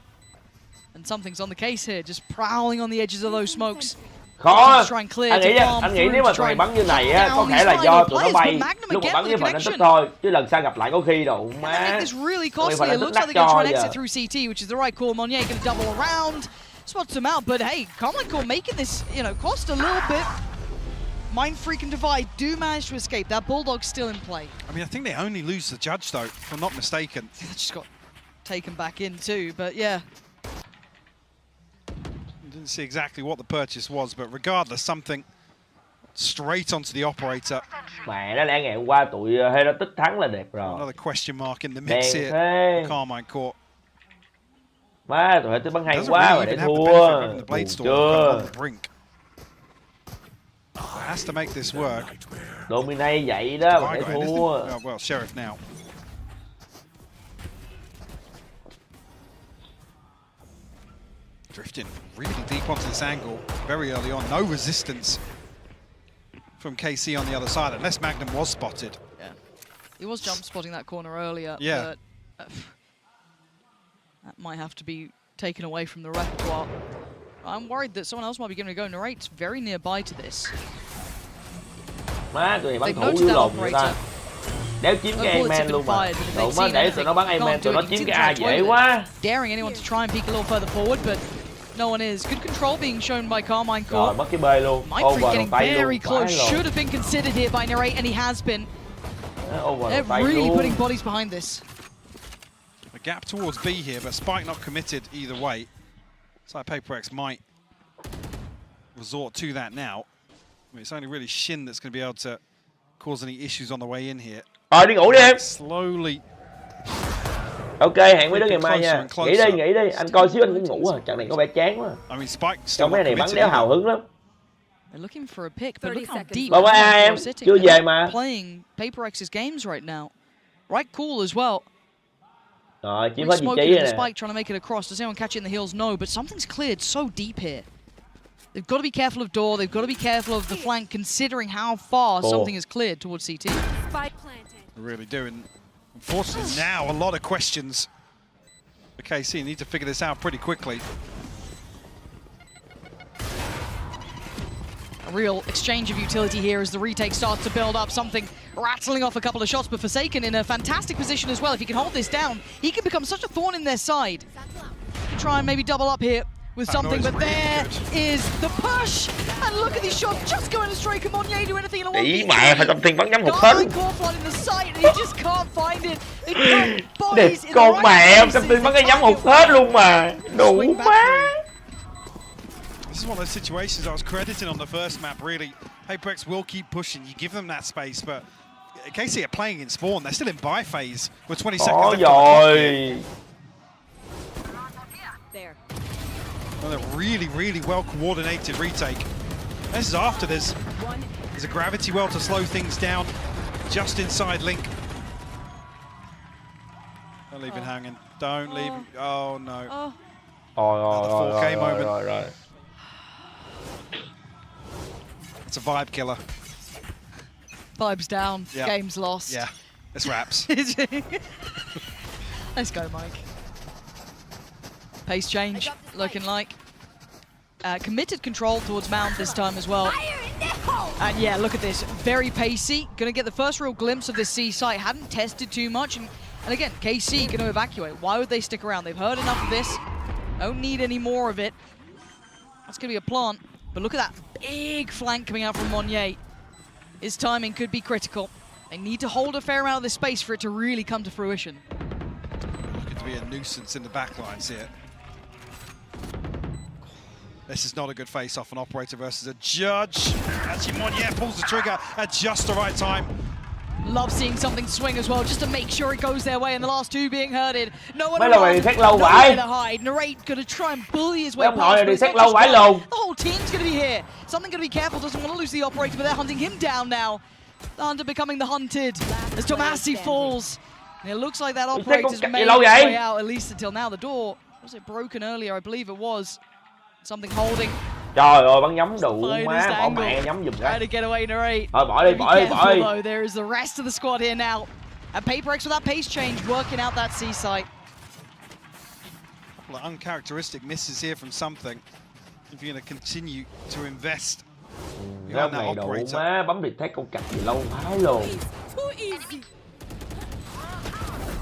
And something's on the case here, just prowling on the edges of those smokes. Khó. Anh nghĩ nếu mà tụi này bắn như này á, có thể là do tụi nó bay lúc mà bắn với phần đánh tức thôi, chứ lần sau gặp lại có khi đâu má. This really costly. It looks like they're going to try and exit through CT, which is the right call. Monnier going to double around, spots him out, but hey, Carmichael making this, cost a little bit. Mindfreak and Divide do manage to escape. That Bulldog's still in play. I mean, I think they only lose the judge though, if I'm not mistaken. That just got taken back in too, but yeah. Didn't see exactly what the purchase was, but regardless, something straight onto the operator. Mẹ nó lẽ ngày hôm qua tụi Heretic thắng là đẹp rồi. Another question mark in the mix here. Carmine caught. Má tụi Heretic bắn hay quá mà để thua. Chưa. Has to make this work. Dominate vậy đó mà để thua. Oh, well, Sheriff now. Drifting really deep onto this angle very early on. No resistance from KC on the other side, unless Magnum was spotted. Yeah, he was jump spotting that corner earlier. Yeah. But, that might have to be taken away from the repertoire. I'm worried that someone else might be going to go. Narrate's very nearby to this. Má tụi này bắn thủ dưới lồn người ta. Đéo chiếm cái A-man luôn mà. Đủ má để tụi nó bắn A-man, tụi nó chiếm cái A dễ quá. Daring anyone to try and peek a little further forward, but no one is. Good control being shown by Carmine Court. Rồi, mất cái B luôn. Mindfreak getting very close. Should have been considered here by Narrate, and he has been. They're really putting bodies behind this. A gap towards B here, but Spike not committed either way. It's like PaperX might resort to that now. I mean, it's only really Shin that's going to be able to cause any issues on the way in here. Rồi đi ngủ đi em. Slowly. Ok, hẹn mấy đứa ngày mai nha. Nghỉ đi. Anh coi xíu anh cũng ngủ rồi. Trận này có vẻ chán quá. I mean, Spike trong mấy này bắn đéo hào hứng lắm. They're looking for a pick, but look how deep em chưa về mà. Playing PaperX's games right now. Right cool as well. Rồi, chiếm hết vị Smoking trí in the nè. spike, trying to make it across. Does anyone catch it in the heels? No, but something's cleared so deep here. They've got to be careful of door. They've got to be careful of the flank, considering how far something is cleared towards CT. Spike planted. They really do. And unfortunately, now a lot of questions for KC. Need to figure this out pretty quickly. A real exchange of utility here as the retake starts to build up, something rattling off a couple of shots, but Forsaken in a fantastic position as well. If he can hold this down, he can become such a thorn in their side. Try and maybe double up here with something, but there is the push! And look at these shots just going astray. Can Monnier do anything in a 1v3? Ý mẹ, phải trong tiền bắn nhắm hụt hết. In the sight, and he just can't find it. Đẹp con mẹ, trong tiền bắn cái nhắm hụt hết luôn mà. Đủ má. This is one of those situations I was crediting on the first map, really. PaperX will keep pushing. You give them that space, but KC are playing in spawn. They're still in buy phase with 20 seconds left. Rồi. Well, a really, really well-coordinated retake. This is after there's a gravity well to slow things down just inside Link. Don't leave it hanging. Don't leave it. Oh, no. Rồi, 4K moment. rồi. It's a vibe killer. Vibes down, Yeah. game's lost. Yeah, it's wraps. Let's go, Mike. Pace change, looking like. Committed control towards Mount this time as well. And yeah, look at this. Very pacey. Going to get the first real glimpse of this C site. Hadn't tested too much. And again, KC going to evacuate. Why would they stick around? They've heard enough of this. Don't need any more of it. That's going to be a plant. But look at that big flank coming out from Monnier. His timing could be critical. They need to hold a fair amount of this space for it to really come to fruition. Looking to be a nuisance in the backlines here. This is not a good face-off, an operator versus a judge. Actually, Monnier pulls the trigger at just the right time. Love seeing something swing as well, just to make sure it goes their way, and the last two being herded. No one Mấy lần này xét lâu vậy. to hide. Narrate gonna try and bully his way Mấy ông nội past. này but đi it's xét not lâu just vãi one. luôn. The whole team's gonna be here. Something gonna be careful, doesn't want to lose the operator, but they're hunting him down now. The hunter becoming the hunted as Tomasi falls. And it looks like that operator's made his way out, at least until now. The door, was it broken earlier? I believe it was. Something holding. Trời ơi, bắn nhắm đủ má, bỏ mẹ nhắm giùm Try cái. to get away, Narrate. Thôi bỏ đi, bỏ đi, bỏ đi. Though, there is the rest of the squad here now. And PaperX with that pace change, working out that C site. A couple of uncharacteristic misses here from something. If you're going to continue to invest behind that Này đủ operator. má, bấm detect con cạch gì lâu quá luôn.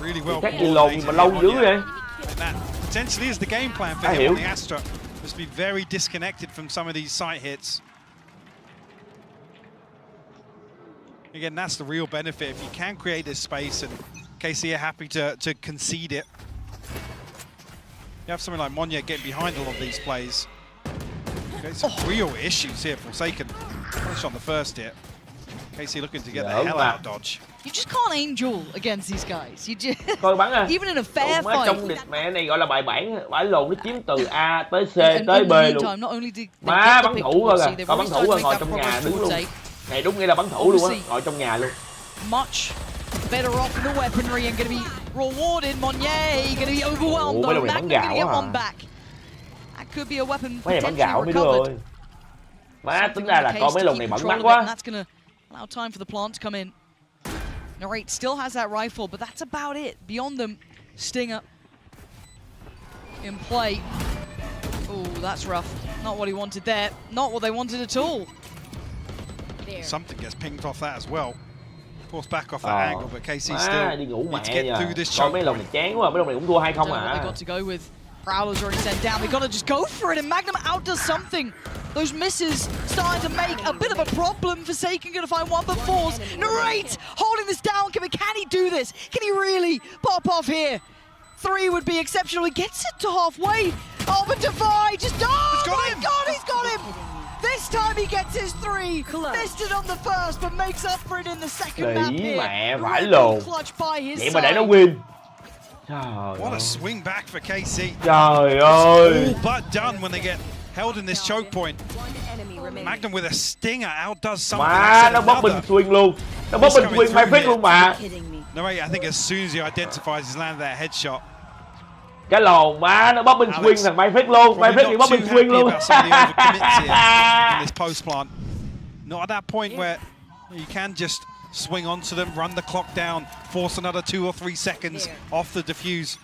Really well Detect gì lồn mà lâu dữ vậy. That potentially is the game plan for him on the Astra. Must be very disconnected from some of these site hits. Again, that's the real benefit. If you can create this space, and KC are happy to concede it. You have something like Monnier getting behind a lot of these plays. Okay, some real issues here. Forsaken push on the first hit. KC looking to get the hell out of dodge. You just can't aim duel against these guys. You just Coi bắn à. even in a fair Má, trong fight. địch mẹ này gọi là bài bản, bãi lồn nó chiếm từ A tới C tới B luôn. Má bắn thủ thôi kìa, coi bắn thủ rồi ngồi trong nhà đứng luôn. Này đúng nghĩa là bắn thủ luôn á, ngồi trong nhà luôn. Much better off in the weaponry and going to be rewarded. Monnier going to be overwhelmed though. Magnum going to get one back. That could be a weapon Mấy này bắn potentially gạo mấy đứa ơi. recovered. Má tính ra là coi mấy lùng này bẩn mắt quá. That's going to allow time for the plant to come in. Narrate still has that rifle, but that's about it. Beyond them, Stinger in play. Oh, that's rough. Not what he wanted there. Not what they wanted at all. Something gets pinged off that as well. Forced back off that angle, but KC still đi ngủ needs to mẹ get through this coi choke mấy lùng này point. chán quá, mấy lùng này cũng thua 2-0 à. They got to go with. Prowler's already sent down. They got to just go for it, and Magnum outdoes something. Those misses starting to make a bit of a problem. Forsaken going to find one, but falls. Narrate holding this down. Can he do this? Can he really pop off here? 3 would be exceptional. He gets it to halfway. Oh, but Defy just... Oh, my God, he's got him! This time he gets his 3. Missed it on the first, but makes up for it in the second map Kỹ here. mẹ, vãi lồn. Clutch by his Vậy mà để nó side. win. Trời What a ơi. swing back for KC. Trời ơi. All but done when they get held in this choke point. Magnum with a stinger outdoes something. Má, nó bóp bình swing luôn. Nó bóp bình swing bay phết luôn mà. Narrate, I think as soon as he identifies he's landed that headshot. Cái lồn má nó bóp bên swing thằng Mai Phết luôn. Mai Phết bị bóp bên swing luôn. In this post plant. Not at that point where you can just swing onto them, run the clock down, force another 2 or 3 seconds off the defuse.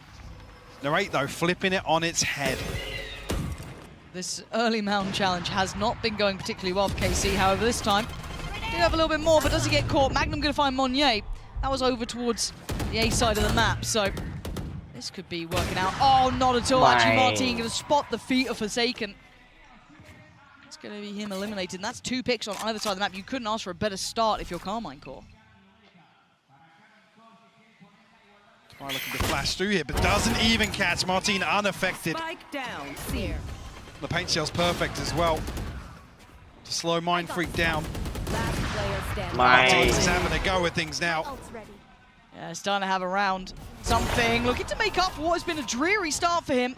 Narrate though, flipping it on its head. This early mountain challenge has not been going particularly well for KC. However, this time did have a little bit more, but does he get caught? Magnum going to find Monnier. That was over towards the A side of the map, so this could be working out. Oh, not at all. Actually, Martin going to spot the feet of Forsaken. It's going to be him eliminated, and that's 2 picks on either side of the map. You couldn't ask for a better start if you're Carmine Core. Try looking to flash through here, but doesn't even catch Martin unaffected. Spike down. Here. The paint shell's perfect as well. To slow Mind Freak down. Last player standing. Martin's having a go with things now. Yeah, starting to have a round. Something looking to make up for what has been a dreary start for him.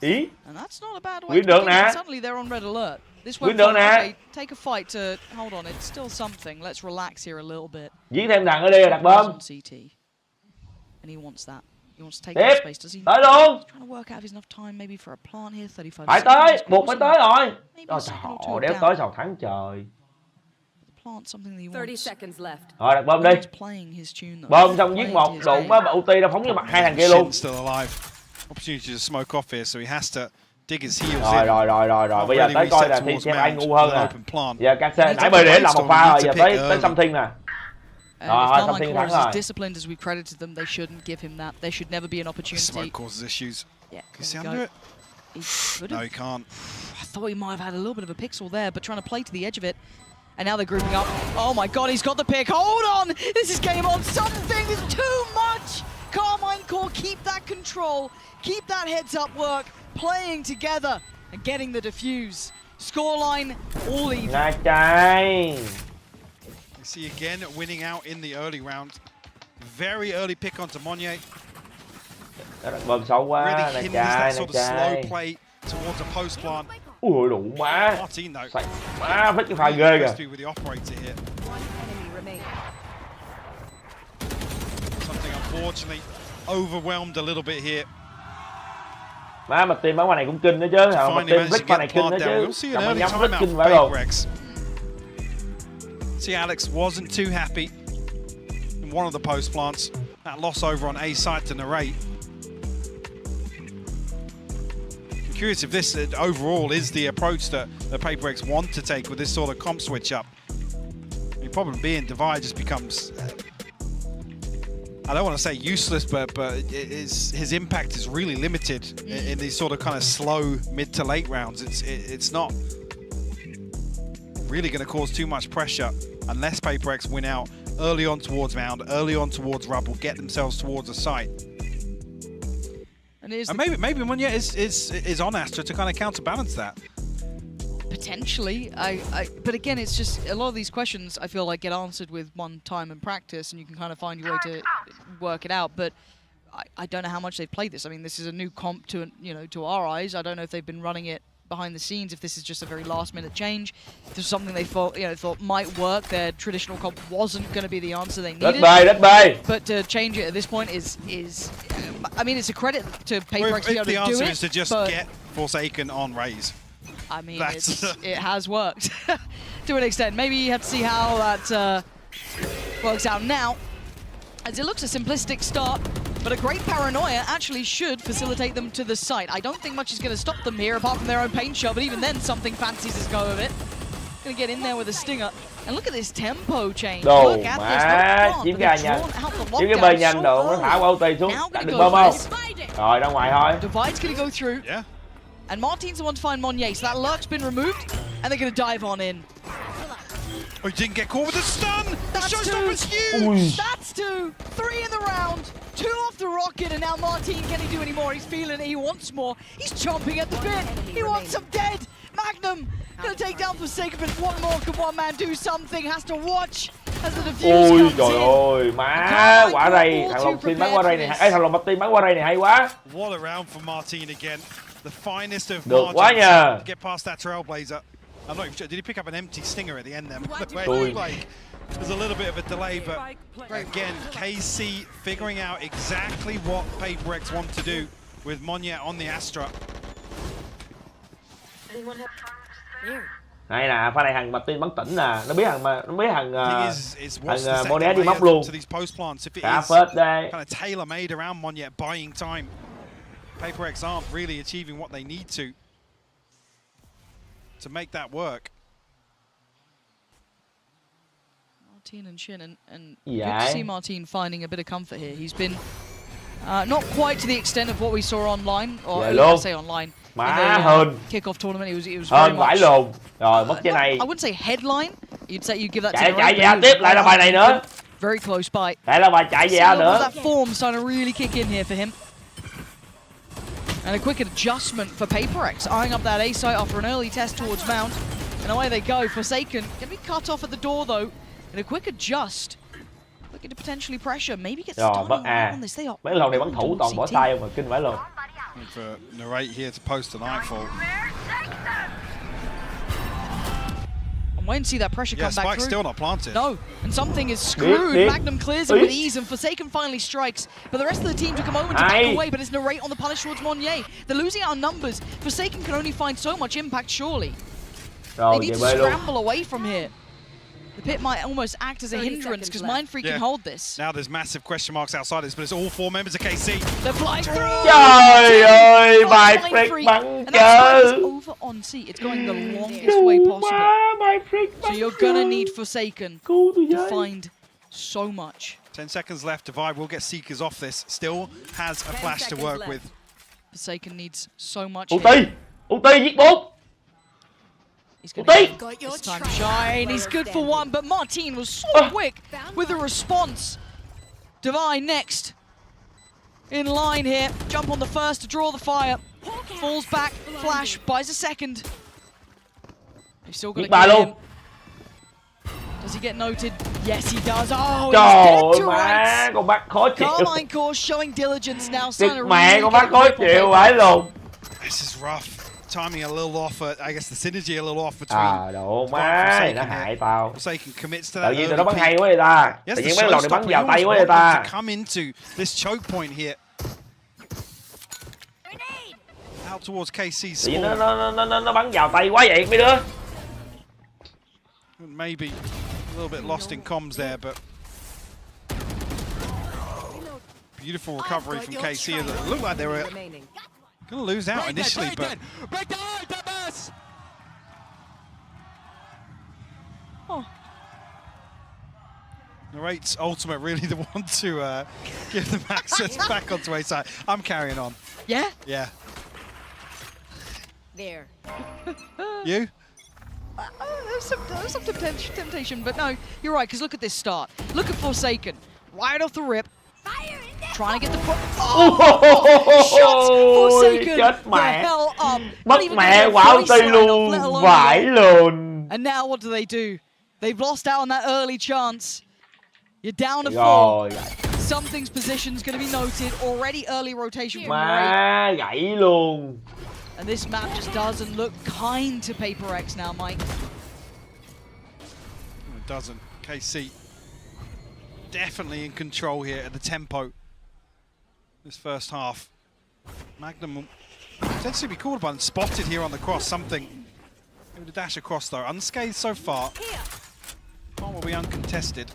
Ý. And that's not a bad way Quyết to được begin. nè. Suddenly they're on red alert. This Quyết went được from, nè. okay, take a fight to, hold on, it's still something. Let's relax here a little bit. Giết thêm thằng ở đây đặt bom. CT. And he wants that. He wants to take Tiếp. that space. Does he? Tới luôn. He's trying to work out if there's enough time maybe for a plant here. 35 Phải seconds. tới, buộc phải tới rồi. Maybe Trời đéo tới sao thắng trời. Plant something that he 30 wants. seconds left. Rồi đặt bom đi. He's playing his tune though. Bom xong giết Playing một, his đụng game. á ulti nó phóng vô mặt 2 thằng kia luôn. Shin's still alive. Opportunity to smoke off here, so he has to dig his heels Rồi in. rồi. Bây giờ tới coi là thì xem ai ngu hơn nè. Giờ KC nãy bơi để làm một pha rồi, giờ tới Something nè. And if Carmine Something Core is thắng as rồi. disciplined as we've credited them, they shouldn't give him that. There should never be an opportunity. Smoke causes issues. Yeah, Can you see there we under go. it? He could No, have. he can't. I thought he might have had a little bit of a pixel there, but trying to play to the edge of it. And now they're grouping up. Oh my god, he's got the pick. Hold on! This is game on. Something is too much! Carmine Core, keep that control. Keep that heads-up work. Playing together and getting the defuse. Scoreline all even. Nè trai. You see again winning out in the early round. Very early pick onto Monnier. Đặt bom xấu quá, Really nè hinders trai, that nè sort of slow trai. play towards a post plant. Ui đủ má. Martin though. Má thích cái pha ghê kìa. With the operator here. One enemy remaining. Something unfortunately overwhelmed a little bit here. Má mà team bán qua này cũng kinh nữa chứ. Mà Finally team managed Rick to qua get này the kinh plant nữa down. chứ. We'll see an Mà early nhắm rất timeout kinh for phải không? PaperX. See, Alex wasn't too happy in one of the post plants. That loss over on A side to Narrate. I'm curious if this overall is the approach that the PaperX want to take with this sort of comp switch up. I mean, problem being Divide just becomes, I don't want to say useless, but his impact is really limited in these sort of kind of slow mid to late rounds. It's not really going to cause too much pressure unless PaperX win out early on towards Mound, early on towards Rubble, get themselves towards a site. And maybe Munya is on Astra to kind of counterbalance that. Potentially, but again, it's just a lot of these questions I feel like get answered with one time in practice, and you can kind of find your way to work it out. But I don't know how much they've played this. I mean, this is a new comp to our eyes. I don't know if they've been running it behind the scenes, if this is just a very last-minute change. If there's something they thought might work, their traditional comp wasn't going to be the answer they needed. Đất bê. But to change it at this point is I mean, it's a credit to PaperX to be able to do it. The answer is to just get Forsaken on Raze. I mean, it has worked to an extent. Maybe you have to see how that works out now, as it looks a simplistic start, but a great paranoia actually should facilitate them to the site. I don't think much is going to stop them here, apart from their own paint shell, but even then, something fancies his go of it. Going to get in there with a stinger. And look at this tempo change. Đồ Look at má, chiếm cái A nhanh. Chiếm cái B nhanh đồ, nó thả qua ulti xuống. Đặt được bơm không? Rồi, ra ngoài thôi. Divide's going to go through. Yeah. And Martin's the one to find Monnier, so that lurk's been removed, and they're going to dive on in. Oh, he didn't get caught with a stun! The That's showstopper's two. huge! That's 2. 3 in the round. 2 off the rocket, and now Martin, can he do any more? He's feeling it. He wants more. He's chomping at the bit. He wants him dead. Magnum gonna take down Forsaken, but one more. Can one man do something? Has to watch as the defuse Ui comes trời in. ơi, má quả ray, thằng Long Team bắn quả ray này, thằng Long Team bắn quả ray này hay quá. What a round for Martin again. The finest of Được margins quá nha. to get past that Trailblazer. I'm not even sure. Did he pick up an empty stinger at the end there? Ui. Like, there's a little bit of a delay, but again, KC figuring out exactly what PaperX want to do with Monyet on the Astra. Này nè, pha này thằng mà tin bắn tỉnh nè, nó biết thằng Monet đi móc luôn. Đã phết đây. Kind of tailor-made around Monyet, buying time. PaperX aren't really achieving what they need to make that work. Martin and Shin, and good to see Martin finding a bit of comfort here. He's been not quite to the extent of what we saw online, or I say online. Má hơn. Kickoff tournament, it was hơn very vãi much. luôn. Rồi mất cái này. I wouldn't say headline. You'd say you'd give that chạy ra tiếp lại là bài này nữa. Very close by. Lại là bài chạy ra nữa. That form starting to really kick in here for him. And a quick adjustment for PaperX, eyeing up that A site after an early test towards Mount. And away they go. Forsaken going to be cut off at the door though. And a quick adjust. Looking to potentially pressure. Maybe get started on this. They are mấy lần này bắn thủ toàn bỏ tay mà kinh vãi luôn. For Narrate here to post the nightfall. I'm waiting to see that pressure come back Spike's through. still not planted. No, and something is screwed. Magnum clears it with ease, and Forsaken finally strikes. But the rest of the team took a moment to back away, but it's Narrate on the punish towards Monyet. They're losing out on numbers. Forsaken can only find so much impact, surely. They need to scramble away from here. The pit might almost act as a hindrance because Mindfreak can hold this. Now there's massive question marks outside this, but it's all 4 members of KC. They're flying through! Trời ơi, Mindfreak bắn chơi! Over on C, it's going the longest way possible. So you're gonna need Forsaken to find so much. 10 seconds left. Divide will get Seekers off this. Still has a flash to work with. Forsaken needs so much. Ulti giết 4. He's going to get this time to shine. He's good for one, but Martin was so quick with a response. Divine next. In line here. Jump on the first to draw the fire. Falls back. Flash. Buys a second. He's still got to kill him. Does he get noted? Yes, he does. Oh, he's dead to rights. Con bắt khó chịu. Carmine Core showing diligence now. Mẹ con bắt khó chịu vãi luôn. This is rough. Timing a little off, I guess the synergy a little off between. Độ má, nó hại tao. Forsaken commits to that. Tự nhiên tụi nó bắn hay quá vậy ta. Tự nhiên mấy lần này bắn vào tay quá vậy ta. Come into this choke point here. Out towards KC. Tự nhiên nó bắn vào tay quá vậy mấy đứa. Maybe a little bit lost in comms there, but beautiful recovery from KC. It looked like they were gonna lose out initially, but Narrate's ultimate really the one to give them access back onto A side. I'm carrying on. Yeah? Yeah. There. You? There's some temptation, but no, you're right, because look at this start. Look at Forsaken, right off the rip. Trying to get the shots Forsaken the hell up. Mất mẹ quả ulti luôn, vãi luôn. And now what do? They've lost out on that early chance. You're down to 4. Something's position's going to be noted. Already early rotation from Má gãy luôn. And this map just doesn't look kind to PaperX now, Mike. It doesn't. KC definitely in control here at the tempo. This first half. Magnum will potentially be called upon, spotted here on the cross. Something. Able to dash across though. Unscathed so far. One will be uncontested.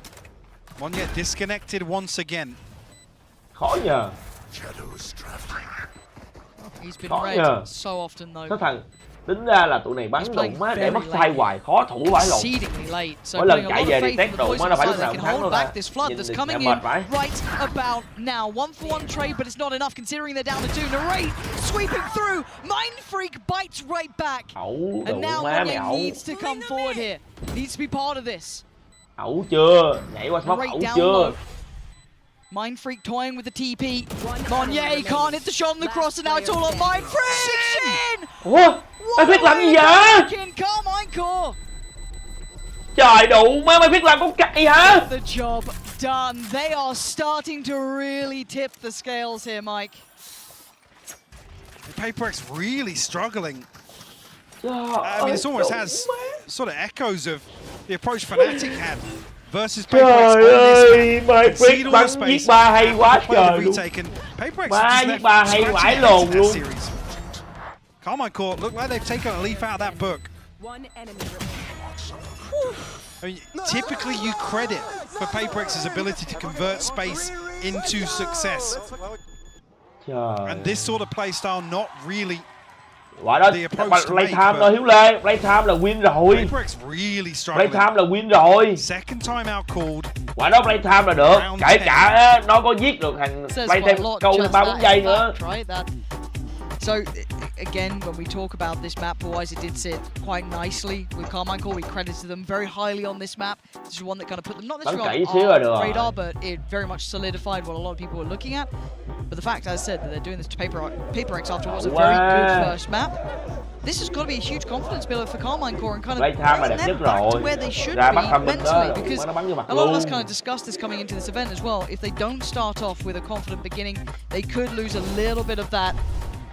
Monyet disconnected once again. Khó nhờ. He's been red so often though. Cái thằng tính ra là tụi này bắn đụng má để mất tay hoài, khó thủ vãi lộn. Mỗi lần chạy về thì test đụng má nó phải lúc nào cũng thắng luôn ta. Nhìn mệt vãi. Right about now. 1-for-1 trade, but it's not enough considering they're down to 2. Narrate sweeping through. Mindfreak bites right back. And now Monyet needs to come forward here. Needs to be part of this. Ẩu chưa? Nhảy qua smoke ẩu chưa? Mindfreak toying with the TP. Monyet can't hit the shot on the cross, and now it's all on Mindfreak! Ủa? Mindfreak làm gì vậy? Carmine Core! Trời đủ má, Mindfreak làm con cậy hả? The job done. They are starting to really tip the scales here, Mike. PaperX really struggling I mean, this almost has sort of echoes of the approach Fnatic had versus PaperX on this map. Concede all the space and play the retake, and PaperX just left scratching their heads in that series. Carmine Court look like they've taken a leaf out of that book. One enemy I mean, typically you credit for PaperX's ability to convert space into success. And this sort of play style not really quả đó playtime thôi Hiếu Lê, playtime là win rồi. PaperX really struggling. Playtime là win rồi. Second time out called. Quả đó playtime là được, kể cả nó có giết được thằng playtime câu 3-4 giây nữa. So, again, when we talk about this map-wise, it did sit quite nicely with Carmine Core. We credited them very highly on this map. This is one that kind of put them, not necessarily on our radar, but it very much solidified what a lot of people were looking at. But the fact, as I said, that they're doing this to PaperX after what was a very good first map, this has got to be a huge confidence builder for Carmine Core and kind of bring them back to where they should be mentally. Because a lot of us kind of discussed this coming into this event as well. If they don't start off with a confident beginning, they could lose a little bit of that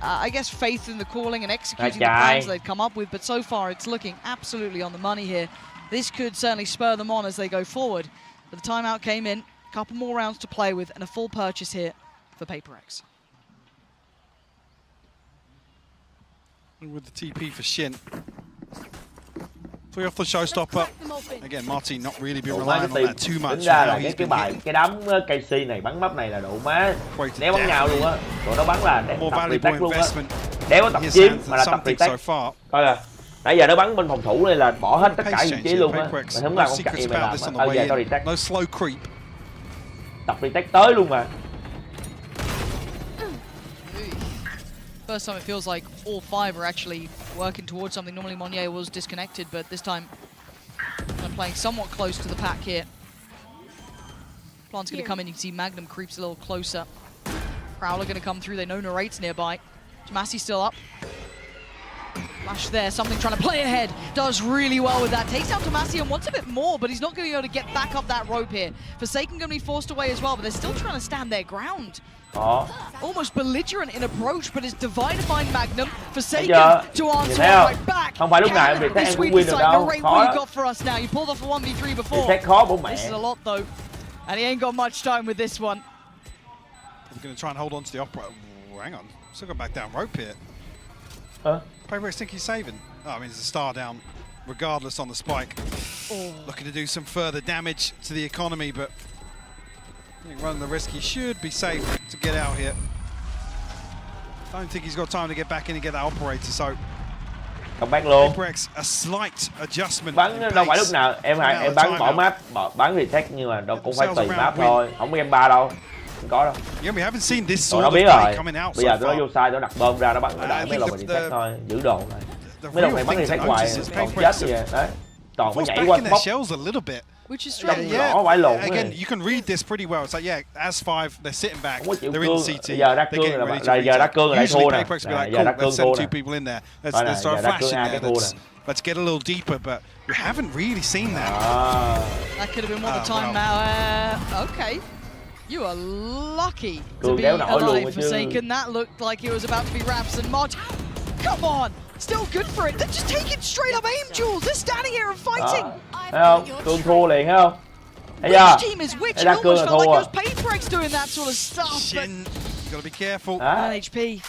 I guess faith in the calling and executing the plans they've come up with, but so far it's looking absolutely on the money here. This could certainly spur them on as they go forward. But the timeout came in, a couple more rounds to play with, and a full purchase here for PaperX. With the TP for Shin. 3 off the showstopper. Again, Martin not really been relying on that too much. Tính ra là cái đám KC này bắn map này là độ má đéo bắn nhau luôn á. Tụi nó bắn là tập retake luôn á. Đéo có tập chiếm mà là tập retake. Coi kìa. Nãy giờ nó bắn bên phòng thủ này là bỏ hết tất cả vị trí luôn á. Mày không làm con cạnh gì mày làm. Giờ tao retake. Tập retake tới luôn mà. First time it feels like all 5 are actually working towards something. Normally Monnier was disconnected, but this time kind of playing somewhat close to the pack here. Plan's going to come in. You can see Magnum creeps a little closer. Prowler going to come through. They know Narrate's nearby. Tomasi still up. Flash there. Something trying to play ahead. Does really well with that. Takes out Tomasi and wants a bit more, but he's not going to be able to get back up that rope here. Forsaken going to be forced away as well, but they're still trying to stand their ground. Almost belligerent in approach, but it's divided by Magnum. Forsaken to answer right back. Không phải lúc nào em retake em cũng win được đâu. What you got for us now? You pulled off a 1v3 before. Retake khó bố mẹ. This is a lot though, and he ain't got much time with this one. We're going to try and hold on to the operator. Oh, hang on, still got back down rope here. PaperX think he's saving. Oh, I mean, there's a star down, regardless on the spike. Looking to do some further damage to the economy, but I think running the risk, he should be safe to get out here. Don't think he's got time to get back in and get that operator, so PaperX, a slight adjustment. Bắn đâu phải lúc nào em bắn bỏ map, bắn retake nhưng mà đâu cũng phải tùy map thôi, không có game 3 đâu. Không có đâu. Yeah, we haven't seen this sort of play coming out. Bây giờ tụi nó vô side, tụi nó đặt bom ra, nó bắn nó đợi mấy lần mà retake thôi, giữ đồ này. Mấy lần này bắn retake hoài, còn chết gì vậy? Đấy. Toàn phải nhảy qua bóc. Which is strange. Again, you can read this pretty well. It's like, yeah, as 5, they're sitting back, they're in CT. Giờ đá cương là thua nè. Giờ đá cương thua nè. 2 people in there. Let's start flashing there. Let's get a little deeper, but we haven't really seen that. That could have been what the time now. Okay. You are lucky to be alive, Forsaken. That looked like it was about to be Raps and Mod. Come on! Still good for it. They're just taking straight up aim duels. They're standing here and fighting. Thấy không? Cương thua liền thấy không? Which team is which? It almost felt like it was PaperX doing that sort of stuff. Shin, gotta be careful. 1 HP.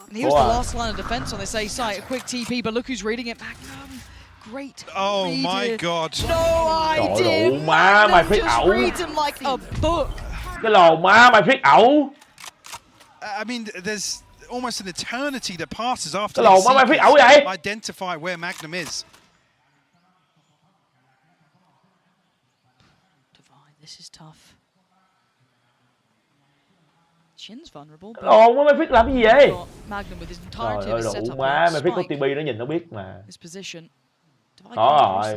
And he was the last line of defense on this A site. A quick TP, but look who's reading it. Magnum. Great. Oh my god. No idea. Má mày phết ẩu. Reads him like a book. Cái lồ má mày phết ẩu. I mean, there's almost an eternity that passes after cái lồ má mày phết ẩu vậy. Identify where Magnum is. Divine, this is tough. Shin's vulnerable. Lồ má mày phết làm gì vậy? Magnum with his entire team is set up. Má mày phết có TP nó nhìn nó biết mà. This position. Có rồi.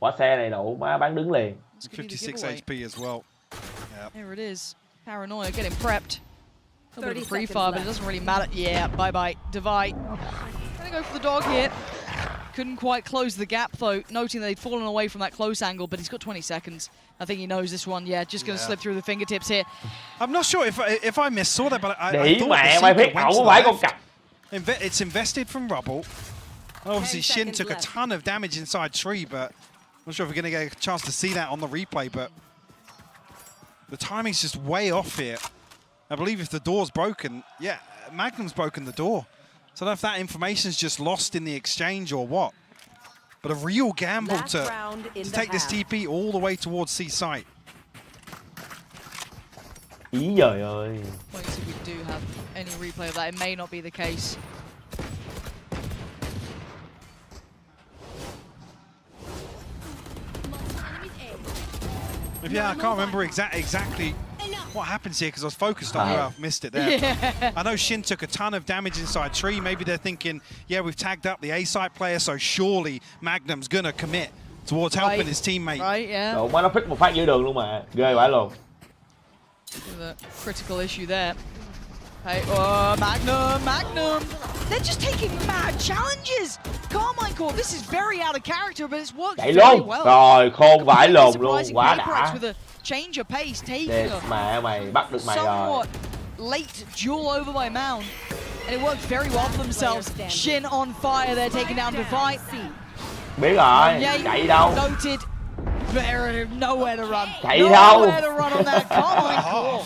Quả xe này đủ má bắn đứng liền. 56 HP as well. There it is. Paranoia getting prepped. A little bit of pre-fire, but it doesn't really matter. Yeah, bye-bye. Divide. Gonna go for the dog here. Couldn't quite close the gap, though, noting they'd fallen away from that close angle, but he's got 20 seconds. I think he knows this one. Yeah, just going to slip through the fingertips here. I'm not sure if I missaw that, but I thought mẹ mày phết ẩu phải con cặp. It's invested from rubble. Obviously, Shin took a ton of damage inside tree, but I'm not sure if we're going to get a chance to see that on the replay, but the timing's just way off here. I believe if the door's broken, yeah, Magnum's broken the door. So I don't know if that information's just lost in the exchange or what. But a real gamble to take this TP all the way towards C site. Ý giời ơi. Well, if we do have any replay of that, it may not be the case. Yeah, I can't remember exactly what happens here because I was focused on where I've missed it there. Yeah. I know Shin took a ton of damage inside tree. Maybe they're thinking, yeah, we've tagged up the A-site player, so surely Magnum's going to commit towards helping his teammate. Right, yeah. Đồ má nó pick một phát giữa đường luôn mà. Ghê vãi luôn. The critical issue there. Hey, Magnum! They're just taking mad challenges! Carmine Core, this is very out of character, but it's worked Chạy very luôn. well. Rồi, khôn vãi lồn luôn, quá đã. With a change of pace, taking mẹ mày, bắt được mày rồi. Somewhat late duel over by Mound, and it worked very well for themselves. Shin on fire, they're taking down Divide. Biết rồi, chạy đâu? Noted. Nowhere to run. Chạy đâu? Nowhere to run on that. Carmine Core.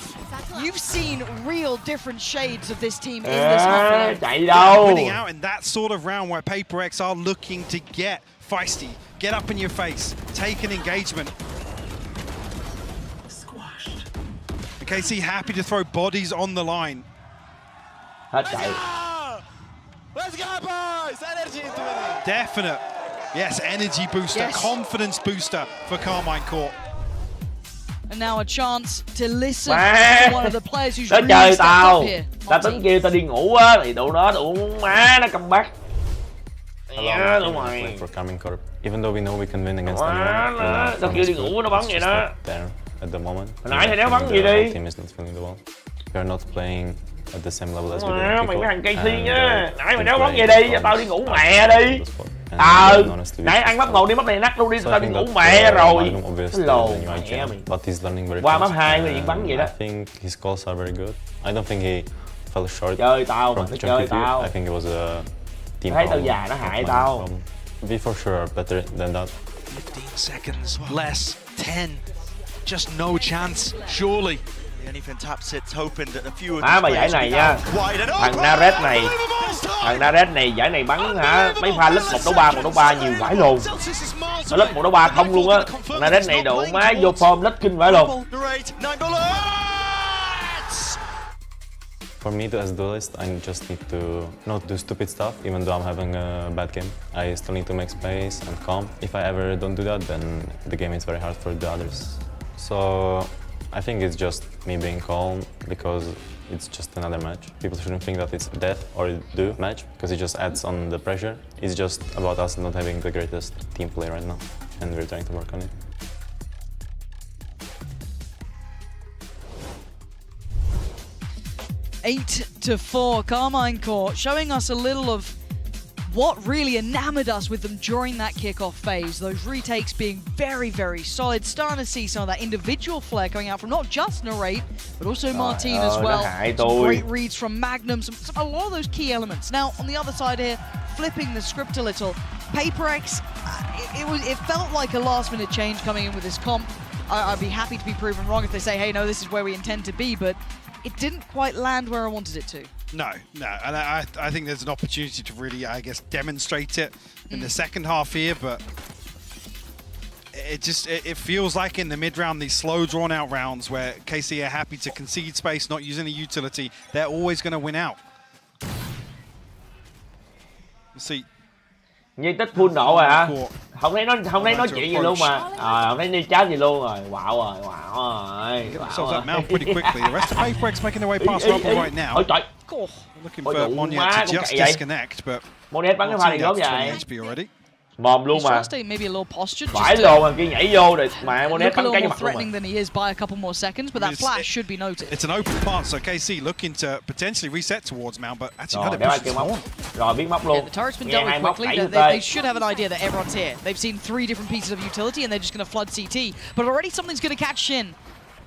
You've seen real different shades of this team in this match. Chạy đâu? Winning out in that sort of round where Paper X are looking to get feisty, get up in your face, take an engagement. Squashed. And KC happy to throw bodies on the line. Hết chạy. Let's go, boys! Energy into it. Definite. Yes, energy booster, confidence booster for Carmine Court. And now a chance to listen to one of the players who's really trời stepped tao. up here. Tao tính kêu tao đi ngủ á, thì tụi nó má nó comeback. Yeah, đúng rồi. For Carmine Corp. Even though we know we can win against them, tao kêu đi ngủ nó bắn vậy đó. There at the moment. Hồi nãy thì nếu bắn gì đi. Team is not feeling the ball. We are not playing at the same level as we Mày did. mấy thằng cây si nhá. Nãy mày nếu bắn gì đi, cho tao đi ngủ mẹ đi. Nãy ăn map 1 đi, map này nát luôn đi, tao đi ngủ mẹ rồi. Lồn mẹ mày. But he's learning very qua map 2 mày bắn vậy đó. I think his calls are very good. I don't think he fell short. Chơi tao mà, chơi tao. I think it was a team. Thấy tao già nó hại tao. We for sure are better than that. 15 seconds less, 10. Just no chance, surely. Anything top sits hoping that a few of mà giải này nha. Thằng Naret này giải này bắn hả? Mấy pha lít 1-3, 1-3 nhiều vãi luôn. Nó lít 1-3 không luôn á. Thằng Naret này độ má vô form lít kinh vãi luôn. For me, as a duelist, I just need to not do stupid stuff, even though I'm having a bad game. I still need to make space and calm. If I ever don't do that, then the game is very hard for the others. So I think it's just me being calm because it's just another match. People shouldn't think that it's death or do match because it just adds on the pressure. It's just about us not having the greatest team play right now, and we're trying to work on it. Eight to 4, Carmine Court showing us a little of what really enamored us with them during that kickoff phase. Those retakes being very, very solid. Starting to see some of that individual flair coming out from not just Narrate, but also Martin as well. Some great reads from Magnum, a lot of those key elements. Now, on the other side here, flipping the script a little, Paper X, it felt like a last-minute change coming in with this comp. I'd be happy to be proven wrong if they say, hey, no, this is where we intend to be, but it didn't quite land where I wanted it to. No, and I think there's an opportunity to really, I guess, demonstrate it in the second half here, but it feels like in the mid-round, these slow, drawn-out rounds where KC are happy to concede space, not using the utility, they're always going to win out. We'll see. Như tích full độ rồi hả? Không thấy nói chuyện gì luôn mà. Không thấy đi chat gì luôn rồi. Wow rồi. Themselves up now pretty quickly. The rest of Paper X making their way past Rubble right now. Ôi trời. Looking for Monya to just disconnect, but Monya bắn cái pha này gớm vậy. Mồm luôn mà. Phải luôn mà kia nhảy vô rồi mà Monet bắn cái mặt luôn mà. Than he is by a couple more seconds, but that flash should be noted. It's an open path, so KC looking to potentially reset towards Mount, but actually had it pushed forward. Rồi biết móc luôn. The turret's been dealt with quickly. They should have an idea that everyone's here. They've seen 3 different pieces of utility, and they're just going to flood CT. But already something's going to catch Shin.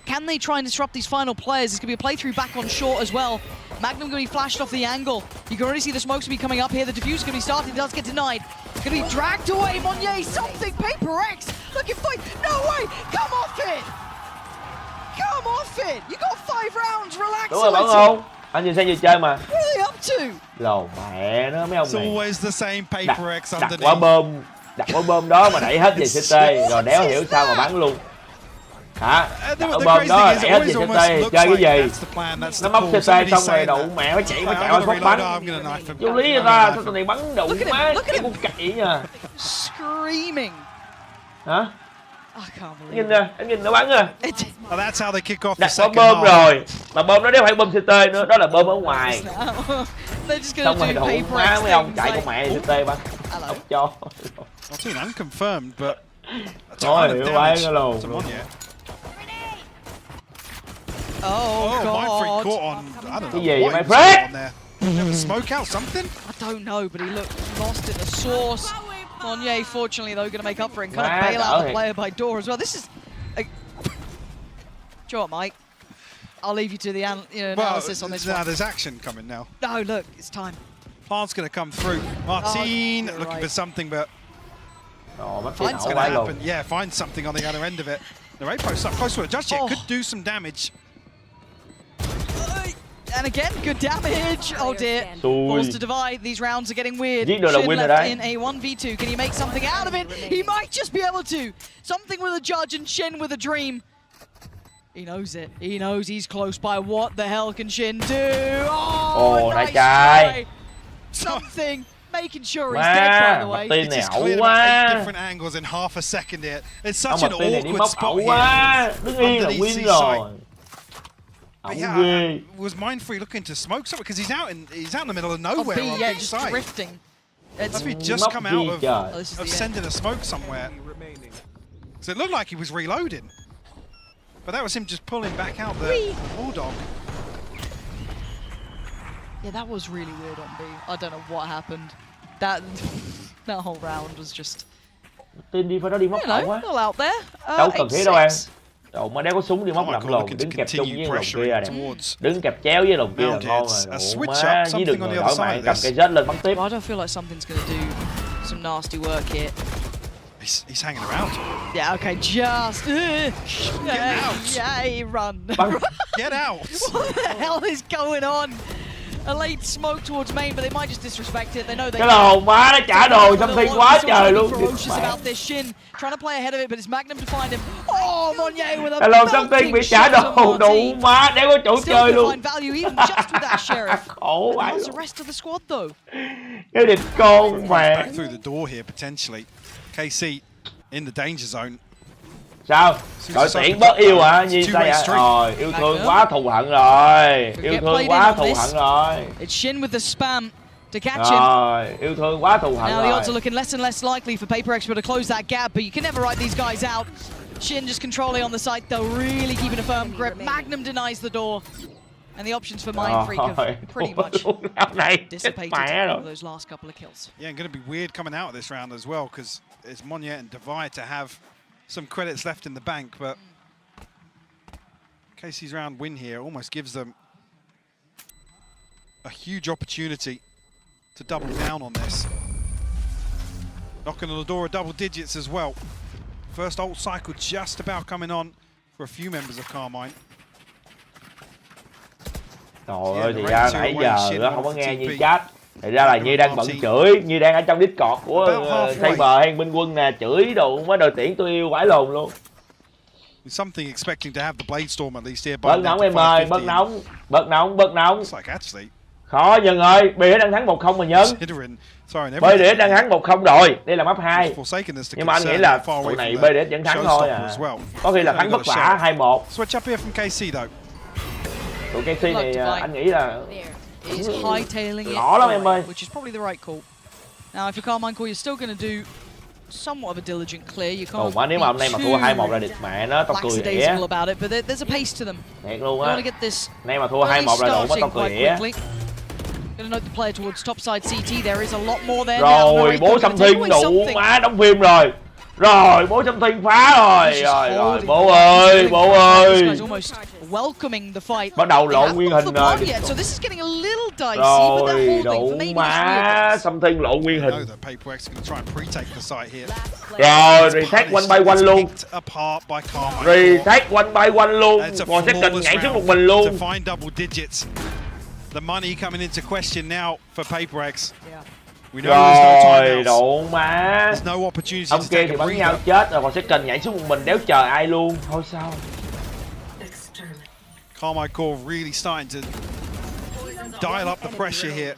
Can they try and disrupt these final players? There's going to be a playthrough back on short as well. Magnum going to be flashed off the angle. You can already see the smokes be coming up here. The diffuse is going to be starting. It does get denied. Going to be dragged away. Monnier, something. Paper X looking for... No way! Come off it! Come off it! You got 5 rounds. Relax Đúng a rồi Bẩn little. không? Anh nhìn xem gì chơi mà. What are they up to? Lồ mẹ nó mấy ông It's này. always the same Paper X Đặt underneath. quả bơm. Đặt quả bơm đó mà đẩy hết về CT rồi đéo hiểu sao mà bắn luôn. Hả? Đặt quả bơm đó đẩy hết về CT chơi cái gì? Nó móc CT xong rồi đụng mẹ nó chạy qua phốt bắn. Vô lý người ta sao tụi này bắn đụng má cái con cậy nha. Screaming. Hả? I can't believe Nhìn nè, em nhìn nó bắn nè. That's how they kick off the Đặt quả second bơm half. rồi. Mà bơm đó đéo phải bơm CT nữa, đó là bơm ở ngoài. Xong rồi đụng má mấy ông chạy con mẹ CT bắn. Không cho. Not even unconfirmed, but a Thôi ton hiểu of quá damage cái lồn. to Monnier. Oh, Mindfreak God. caught on. I don't know Cái gì what vậy, he was doing Mindfreak? on there. Have a smoke out something? I don't know, but he looked lost in the source. Monnier, fortunately, though, going to make up for it and kind Má of bail out đỡ the thiệt. player by door as well. This is... Do you know what, Mike? I'll leave you to the analysis on this now one. there's action coming now. No, look, it's time. Plant's going to come through. Martin you're looking right. for something, but Ồ, what's going to happen? Yeah, find something on the other end of it. The Ray post up close to it. Judge it could do some damage. And again, good damage. Oh dear. Forced to divide. These rounds are getting weird. Giết được là Shin win rồi left đấy. in a 1v2. Can he make something out of it? He might just be able to. Something with a judge and Shin with a dream. He knows it. He knows he's close by. What the hell can Shin do? Oh, nice try. Something. Making sure he's dead, by the way. It's just cleared about 8 different angles in half a second here. It's such an awkward spot here. Đứng yên là win rồi. But yeah, was Mindfree looking to smoke something because he's out in the middle of nowhere on yeah, B just side. drifting. Must be just come out of sending a smoke somewhere. So it looked like he was reloading, but that was him just pulling back out the Bulldog. Yeah, that was really weird on B. I don't know what happened. That whole round was just... Tin đi phải nó đi móc lậu quá. All out there. Đâu cần thiết đâu em. Đâu mà đéo có súng đi móc lậm lồn, đứng kẹp chung với lồn kia nè. Đứng kẹp chéo với lồn kia là ngon rồi. Ủa má, với đừng ngồi đổi mạng cầm cây jet lên bắn tiếp. I don't feel like something's going to do some nasty work here. He's hanging around. Yeah, okay, just... Get out! Yay, run. Get out! What the hell is going on? A late smoke towards main, but they might just disrespect it. They know they... Cái lồn má nó trả đồ xong thiên quá trời luôn. Ferocious about this. Shin trying to play ahead of it, but it's Magnum to find him. Oh, Monnier with a cái lồn xong thiên bị trả đồ đủ má đéo có chỗ chơi luôn. Still value even just with that sheriff. Khổ vãi How's luôn. the rest of the squad though? Cái địch con mẹ. Back through the door here potentially. KC in the danger zone. Sao? Đội tuyển bớt yêu hả? Như sao vậy? Rồi, yêu thương quá thù hận rồi. Yêu thương quá thù hận rồi. It's Shin with the spam to catch him. Rồi, yêu thương quá thù hận Now the odds are rồi. looking less and less likely for Paper Expert to close that gap, but you can never write these guys out. Shin just controlling on the site though, really keeping a firm grip. Magnum denies the door. And the options for Mindfreak have pretty much dissipated over those last couple of kills. Yeah, and going to be weird coming out of this round as well because it's Monnier and Divide to have some credits left in the bank, but Casey's round win here almost gives them a huge opportunity to double down on this. Knocking on the door of double digits as well. First ult cycle just about coming on for a few members of Carmine. Trời ơi, thì ra nãy giờ nó không có nghe Nhi chat. Thì ra là Nhi đang bận chửi, Nhi đang ở trong Discord của Saber hay Minh Quân nè, chửi đồ mấy đội tuyển tôi yêu vãi lồn luôn. Something expecting to have the Blade Storm at least here. Bớt nóng em ơi, bớt nóng, bớt nóng, bớt nóng. Khó Nhân ơi, BS đang thắng 1-0 mà Nhân. BS đang thắng 1-0 rồi, đây là map 2. Nhưng mà anh nghĩ là tụi này BS vẫn thắng thôi à. Có khi là thắng vất vả 2-1. Switch up here from KC though. Tụi KC này anh nghĩ là Is hightailing it, lắm em ơi. which is probably the right call. Now, if you're Carmine Core, you're still going to do somewhat of a diligent clear. You can't má nếu mà hôm nay mà thua 2-1 là địch mẹ nó tao cười ỉa. about it, but there's a pace to them. Thiệt luôn You á. want to get this Nay mà thua 2-1 là đủ, tao cười ỉa. Going to note the player towards top side CT. There is a lot more there rồi, bố xăm thiên đủ má đóng phim rồi. Rồi, bố something phá rồi. Rồi, bố ơi, bố ơi. Welcoming the fight. Bắt đầu lộn nguyên hình rồi. So this is getting a little dicey, but Rồi, they're holding đủ for maybe má. Something lộn nguyên hình. Rồi, Rồi, retake one by one luôn. Retake one by one luôn. Còn sẽ cần nhảy xuống một mình luôn. The money coming into question now for PaperX. Rồi, đủ má. Opportunity. Ông kia thì bắn nhau chết rồi, còn sẽ cần nhảy xuống một mình đéo chờ ai luôn. Thôi sao? Carmichael really starting to dial up the pressure here.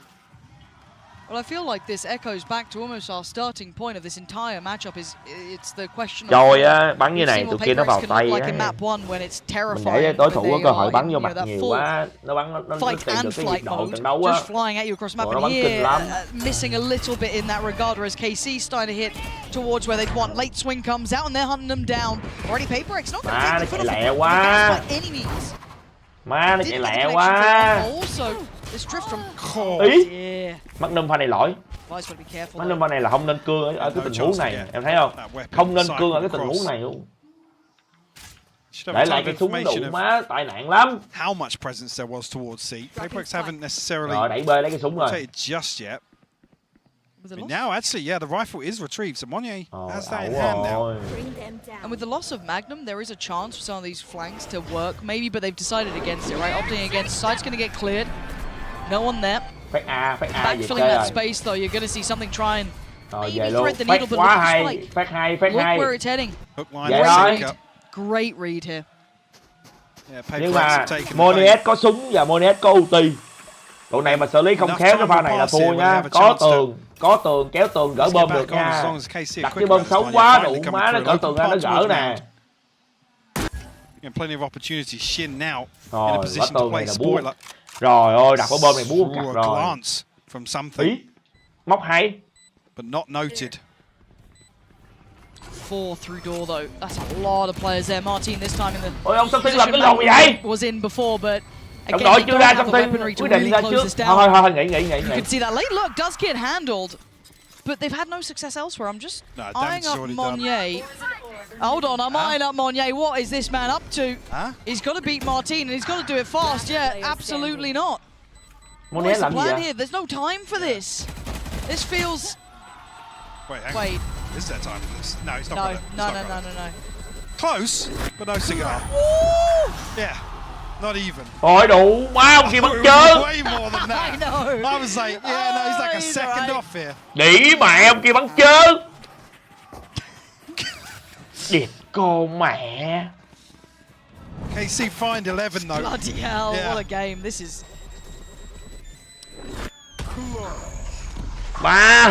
Well, I feel like this echoes back to almost our starting point of this entire matchup. It's the question. Rồi á, bắn như này tụi kia nó vào tay á. Mình để đối thủ có cơ hội bắn vô mặt nhiều quá, nó bắn nó tìm được cái nhiệt độ trận đấu á. Rồi nó bắn kinh lắm. Missing a little bit in that regard, whereas KC starting to hit towards where they'd want. Late swing comes out and they're hunting them down. Already PaperX not going to take the foot lẹ quá. Má nó chạy lẹ quá. This drift from Ý. Magnum pha này lỗi. Magnum pha này là không nên cương ở cái tình huống này, em thấy không? Không nên cương ở cái tình huống này luôn. Để lại cái súng đủ má, tai nạn lắm. How much presence there was towards C. PaperX haven't necessarily. Rồi đẩy B lấy cái súng rồi. Just yet. But now, actually, yeah, the rifle is retrieved. So Monnier has that in hand now. And with the loss of Magnum, there is a chance for some of these flanks to work, maybe, but they've decided against it, right? Opting against. Side's going to get cleared. No one there. Phát A Backfilling that space, though, you're going to see something try and maybe thread the needle, but quá hay. Phát hai. Look where it's heading. Great read here. Nhưng mà Moniet có súng và Moniet có ulti. Tụi này mà xử lý không khéo cái pha này là thua nha. Có tường kéo tường gỡ bom được nha. Đặt cái bom xấu quá đủ má nó gỡ tường ra nó gỡ nè. Plenty of opportunity. Shin now in a position to play spoiler. Rồi ơi, đặt quả bom này búa cặt rồi. Ý, móc hay. But not noted. 4 through door though. That's a lot of players there. Martin this time in the. Ôi ông Something làm cái gì vậy? Was in before, but Đồng đội chưa ra Something, quyết định ra trước. Thôi, nghỉ. You can see that late look does get handled, but they've had no success elsewhere. I'm just eyeing up Monnier. Hold on, I'm eyeing up Monnier. What is this man up to? He's got to beat Martin, and he's got to do it fast. Yeah, absolutely not. What is the plan here? There's no time for this. This feels. Wait. Is there time for this? No, it's not. No. Close, but no cigar. Yeah. Not even. Ôi đủ má, ông kia bắn trơn. Way more than that. I know. I was like, yeah, no, he's like a second off here. Đĩ mẹ ông kia bắn trơn. Điệp con mẹ. KC find 11 though. Bloody hell, what a game. This is. Má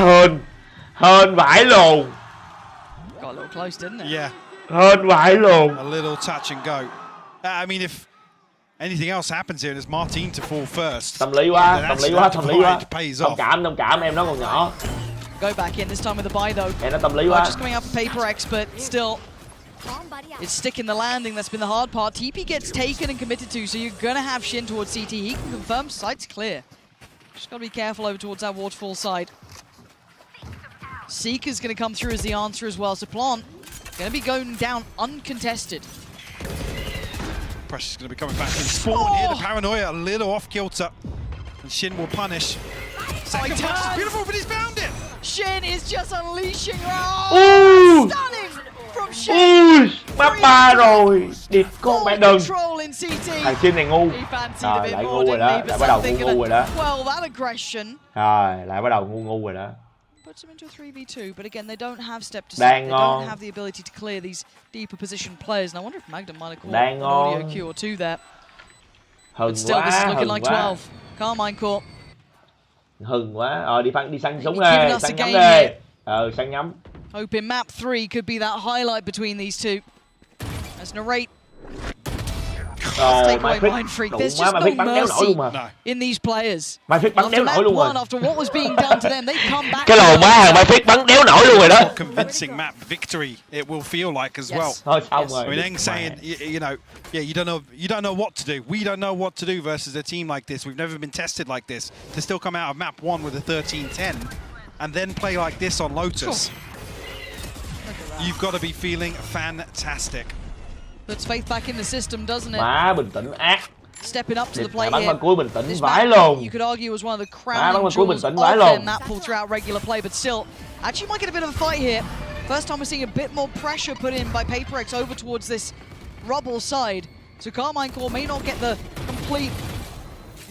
hên vãi luôn. Got a little close, didn't it? Yeah. Hên vãi luôn. A little touch and go. I mean, if anything else happens here, there's Martin to fall first. Tâm lý quá. Thông cảm, em nó còn nhỏ. Go back in this time with the buy though. Em nó tâm lý quá. Just coming up for PaperX, but still, it's sticking the landing. That's been the hard part. TP gets taken and committed to, so you're gonna have Shin towards CT. He can confirm site's clear. Just gotta be careful over towards that waterfall side. Seeker's gonna come through as the answer as well. So Plant gonna be going down uncontested. Pressure's going to be coming back in spawn here. The paranoia a little off kilter, and Shin will punish. Second punch is beautiful, but he's found it. Shin is just unleashing. Stunning from Shin. Map 3 rồi. Địt con mẹ đừng. Thằng Shin này ngu. Rồi lại ngu rồi đó. Lại bắt đầu ngu rồi đó. Well, that aggression. Rồi lại bắt đầu ngu rồi đó. Puts them into a 3v2, but again, they don't have step to step. They don't have the ability to clear these deeper position players. And I wonder if Magnum might have caught an audio cue or two there. But still, this is looking like 12. Carmine caught. Hừng quá. Đi săn súng đi. Săn nhắm đi. Săn nhắm. Hoping map 3 could be that highlight between these two. As Narrate. Take away Mind Freak. There's just no mercy in these players. After map 1, after what was being done to them, they come back. Cái lồ má hàng Mai bắn đéo nổi luôn rồi đó. Convincing map victory, it will feel like as well. Thôi xong rồi. I mean, Eng saying, you know, yeah, you don't know what to do. We don't know what to do versus a team like this. We've never been tested like this. To still come out of map 1 with a 13-10, and then play like this on Lotus. Look at you've got to be feeling fantastic. Puts faith back in the system, doesn't it? Má bình tĩnh ác. Stepping up to the plate bắn here. vào cuối bình tĩnh This vãi map, luôn. you could argue, was one of the bắn crowning vào cuối bình jewels tĩnh of vãi their luôn. map pool throughout regular play, but still, actually might get a bit of a fight here. First time we're seeing a bit more pressure put in by PaperX over towards this rubble side. So Carmine Core may not get the complete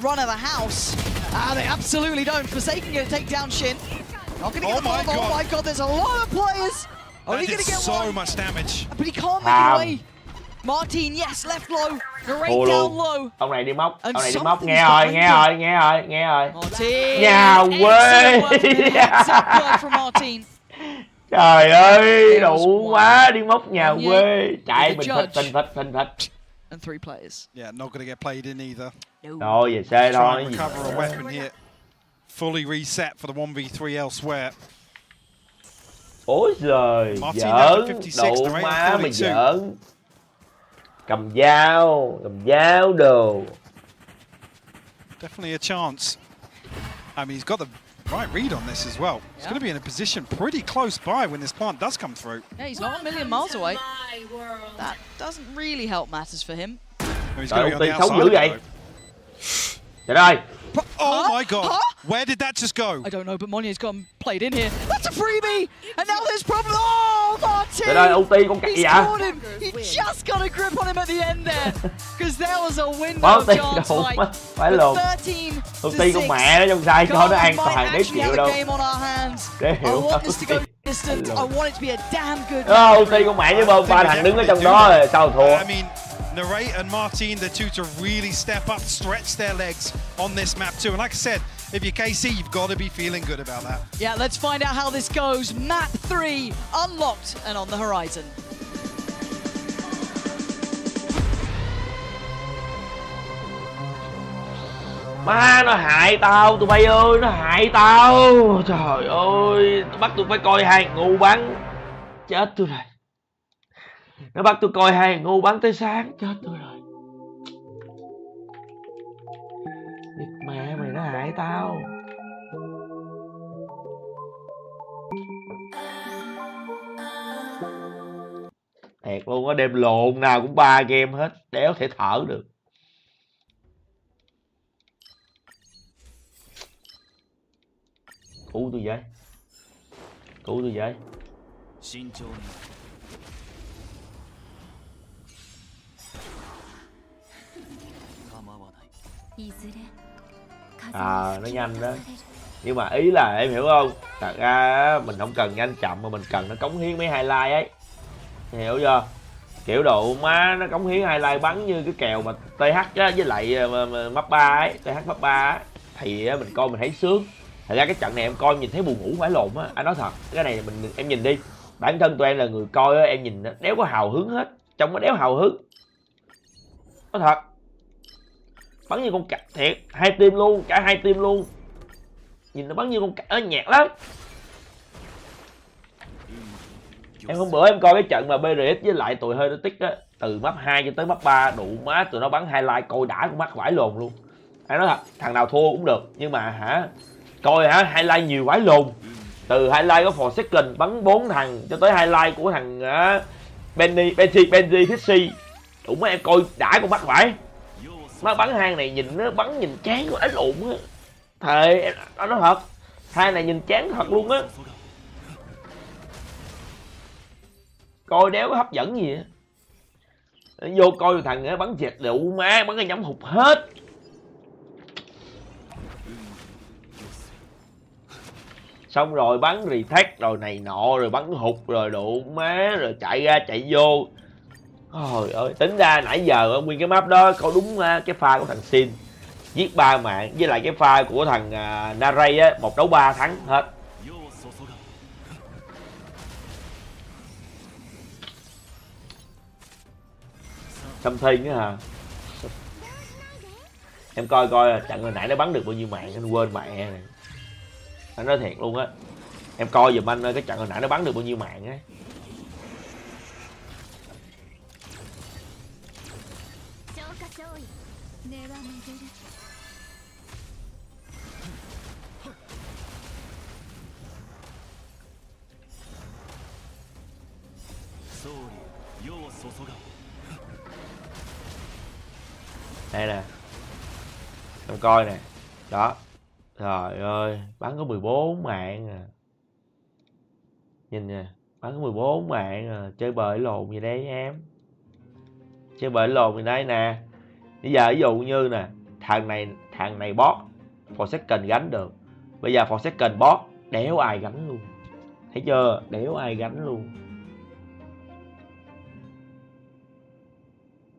run of the house. They absolutely don't. Forsaken going to take down Shin. Not going to get the bomb. Oh my god, there's a lot of players. Only going to get so one. much damage. But he can't make it away. Martin, yes, left low. Narrate down low. Ông này đi móc, And ông này đi something's móc. Nghe behind rồi. Martin. Nhà quê. Heads up work from Martin. Trời ơi, đủ quá, đi móc nhà quê. Chạy mình phịch. And 3 players. Yeah, not going to get played in either. Thôi về xe Try thôi. and recover a weapon here. Fully reset for the 1v3 elsewhere. Ôi giời, giỡn, đủ má mày giỡn. Cầm dao đồ. Definitely a chance. I mean, he's got the right read on this as well. He's going to be in a position pretty close by when this plant does come through. Yeah, he's not a million miles away. That doesn't really help matters for him. He's going to be on the xấu dữ vậy. outside. Trời ơi. Oh my god, where did that just go? I don't know, but Monier's got him played in here. That's a freebie! And now there's problem. Oh, Martin! Trời ơi, ulti con cặc He vậy? scored him. He just got a grip on him at the end there. Because there was a window of chance fight. Phải luôn. Ulti con mẹ nó trong sai cho nó an toàn để chịu đâu. Để hiểu. I want this to go distance. I want it to be a damn good. Ulti con mẹ với bơm 3 thằng đứng ở trong đó rồi sao thua. I mean, Narrate and Martin, the two to really step up, stretch their legs on this map too. And like I said, if you're KC, you've got to be feeling good about that. Yeah, let's find out how this goes. Map 3 unlocked and on the horizon. Má nó hại tao tụi bay ơi, nó hại tao. Trời ơi, nó bắt tôi phải coi hai ngu bắn. Chết tôi rồi. Nó bắt tôi coi hai ngu bắn tới sáng, chết tôi rồi. Mẹ mày nó hại tao. Thiệt luôn á, đêm lộn nào cũng 3 game hết, đéo thể thở được. Cứu tôi vậy. Cứu tôi vậy. Nó nhanh đó. Nhưng mà ý là em hiểu không? Thật ra mình không cần nhanh chậm mà mình cần nó cống hiến mấy highlight ấy. Hiểu chưa? Kiểu độ má nó cống hiến highlight bắn như cái kèo mà TH á, với lại map 3 ấy, TH map 3 á, thì mình coi mình thấy sướng. Thật ra cái trận này em coi nhìn thấy buồn ngủ phải lộn á, anh nói thật. Cái này em nhìn đi. Bản thân tụi em là người coi á, em nhìn đéo có hào hứng hết, trông nó đéo hào hứng. Nói thật. Bắn như con cặc thiệt, hai team luôn, cả hai team luôn. Nhìn nó bắn như con cặc, nó nhạt lắm. Em hôm bữa em coi cái trận mà BRX với lại tụi Heretic á, từ map 2 cho tới map 3, đủ má tụi nó bắn highlight coi đã con mắt vãi lồn luôn. Anh nói thật, thằng nào thua cũng được, nhưng mà coi highlight nhiều vãi lồn. Từ highlight của Forsaken bắn 4 thằng cho tới highlight của thằng Benji Fixie. Đủ má em coi đã con mắt vãi. Má bắn hang này nhìn nó bắn nhìn chán quá, lộn á. Thề, em nói thật, hang này nhìn chán thật luôn á. Coi đéo có hấp dẫn gì á. Vô coi thằng bắn dẹt đủ má, bắn cái nhắm hụt hết. Xong rồi bắn retake rồi này nọ rồi bắn hụt rồi đủ má rồi chạy ra chạy vô. Trời ơi, tính ra nãy giờ nguyên cái map đó có đúng cái pha của thằng Sin giết 3 mạng với lại cái pha của thằng Narray á, 1 đấu 3 thắng hết. Something á hả? Em coi trận hồi nãy nó bắn được bao nhiêu mạng anh quên mẹ này. Anh nói thiệt luôn á. Em coi giùm anh cái trận hồi nãy nó bắn được bao nhiêu mạng á. Đây nè, em coi nè, đó, trời ơi, bắn có 14 mạng à, nhìn nè, bắn có 14 mạng à, chơi bời lồn gì đây em, chơi bời lồn gì đây nè. Bây giờ ví dụ như nè, thằng này bot for second gánh được, bây giờ for second bot đéo ai gánh luôn, thấy chưa, đéo ai gánh luôn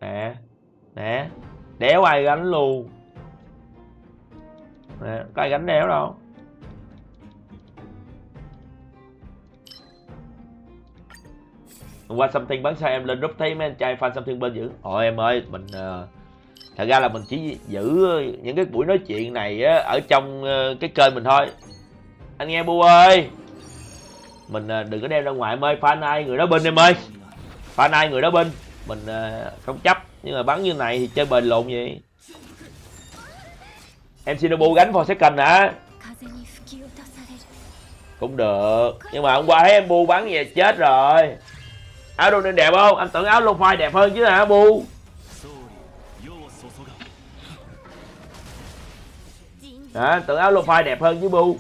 nè, nè, đéo ai gánh luôn nè, có ai gánh đéo đâu. Hôm qua Something bắn sao em lên group thấy mấy anh trai fan Something bên giữ. Ôi em ơi, mình thật ra là mình chỉ giữ những cái buổi nói chuyện này á, ở trong cái kênh mình thôi. Anh nghe Bu ơi, mình đừng có đem ra ngoài em ơi, fan ai người đó bên em ơi, fan ai người đó bên, mình không chấp, nhưng mà bắn như này thì chơi bền lộn vậy. Em xin Bu gánh for second hả? Cũng được, nhưng mà hôm qua thấy em Bu bắn về chết rồi. Áo đồ nên đẹp không? Anh tưởng áo lô phai đẹp hơn chứ hả Bu? Hả? Tưởng áo lô phai đẹp hơn chứ Bu?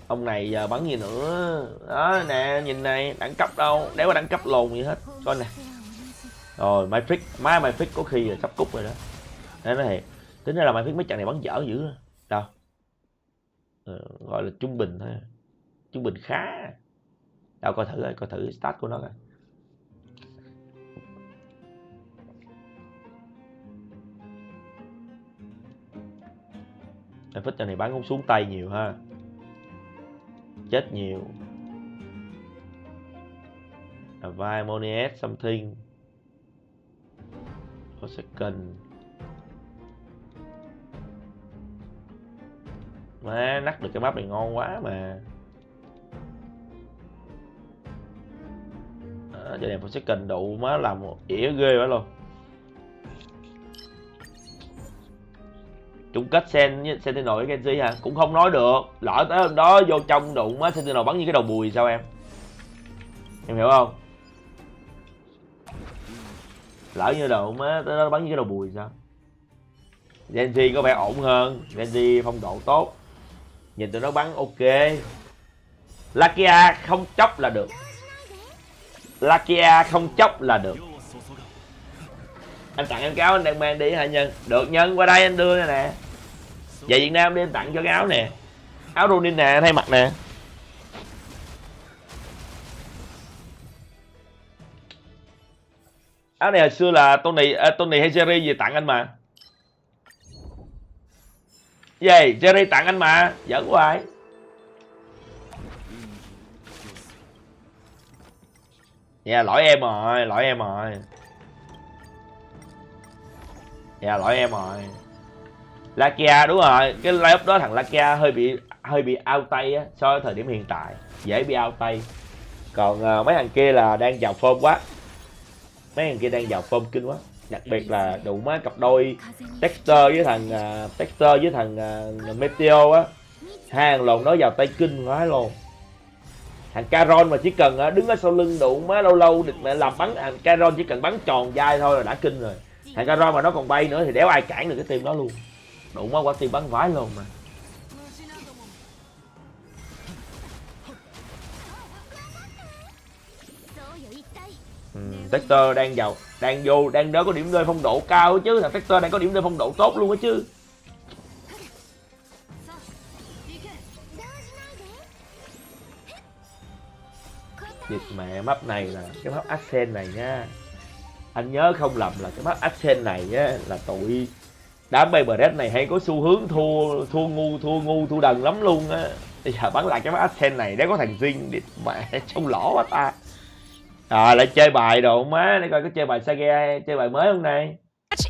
Ông này giờ bắn gì nữa? Đó nè, nhìn này, đẳng cấp đâu, đéo có đẳng cấp lồn gì hết. Coi nè. Rồi, Myfrick có khi là sắp cút rồi đó. Đấy nó thiệt. Tính ra là Myfrick mấy trận này bắn dở dữ. Đâu? Gọi là trung bình thôi. Trung bình khá. Đâu coi thử stat của nó coi. Myfrick trận này bắn cũng xuống tay nhiều ha. Chết nhiều. Vai Moniet something. For second. Má nắc được cái map này ngon quá mà. Cho đẹp for second đủ má làm một ỉa ghê quá luôn. Chung kết Sentinel với Genji hả? Cũng không nói được. Lỡ tới hôm đó vô trong đụng á Sentinel bắn như cái đầu bùi sao em? Em hiểu không? Lỡ như đụng á tới đó bắn như cái đầu bùi sao? Genji có vẻ ổn hơn. Genji phong độ tốt. Nhìn tụi nó bắn ok. Lakia không chốc là được. Lakia không chốc là được. Anh tặng em cái áo anh đang mang đi hả Nhân? Được Nhân, qua đây anh đưa nè. Về Việt Nam đi anh tặng cho cái áo nè. Áo Ronin nè, thay mặt nè. Áo này hồi xưa là Tony hay Jerry gì tặng anh mà. Gì? Jerry tặng anh mà. Giỡn hoài. Dạ lỗi em rồi, lỗi em rồi. Dạ lỗi em rồi. Lakia đúng rồi, cái layup đó thằng Lakia hơi bị out tay á, so với thời điểm hiện tại dễ bị out tay. Còn mấy thằng kia là đang vào form quá. Mấy thằng kia đang vào form kinh quá. Đặc biệt là đủ má cặp đôi Dexter với thằng Meteo á. Hai thằng lồn đó vào tay kinh quá luôn. Thằng Caron mà chỉ cần đứng ở sau lưng đủ má lâu lâu mẹ làm bắn, thằng Caron chỉ cần bắn tròn vai thôi là đã kinh rồi. Thằng Caron mà nó còn bay nữa thì đéo ai cản được cái team đó luôn. Đủ má quả team bắn vãi luôn mà. Dexter đang đó có điểm rơi phong độ cao chứ, thằng Dexter đang có điểm rơi phong độ tốt luôn á chứ. Dịch mẹ map này là cái map Accent này nha. Anh nhớ không lầm là cái map Accent này á là tụi đám Paper Red này hay có xu hướng thua đần lắm luôn á. Bây giờ bắn lại cái map Accent này để có thằng Jin đi mẹ trông lỗ quá ta. Lại chơi bài đồ má, để coi có chơi bài Sage, chơi bài mới hôm nay.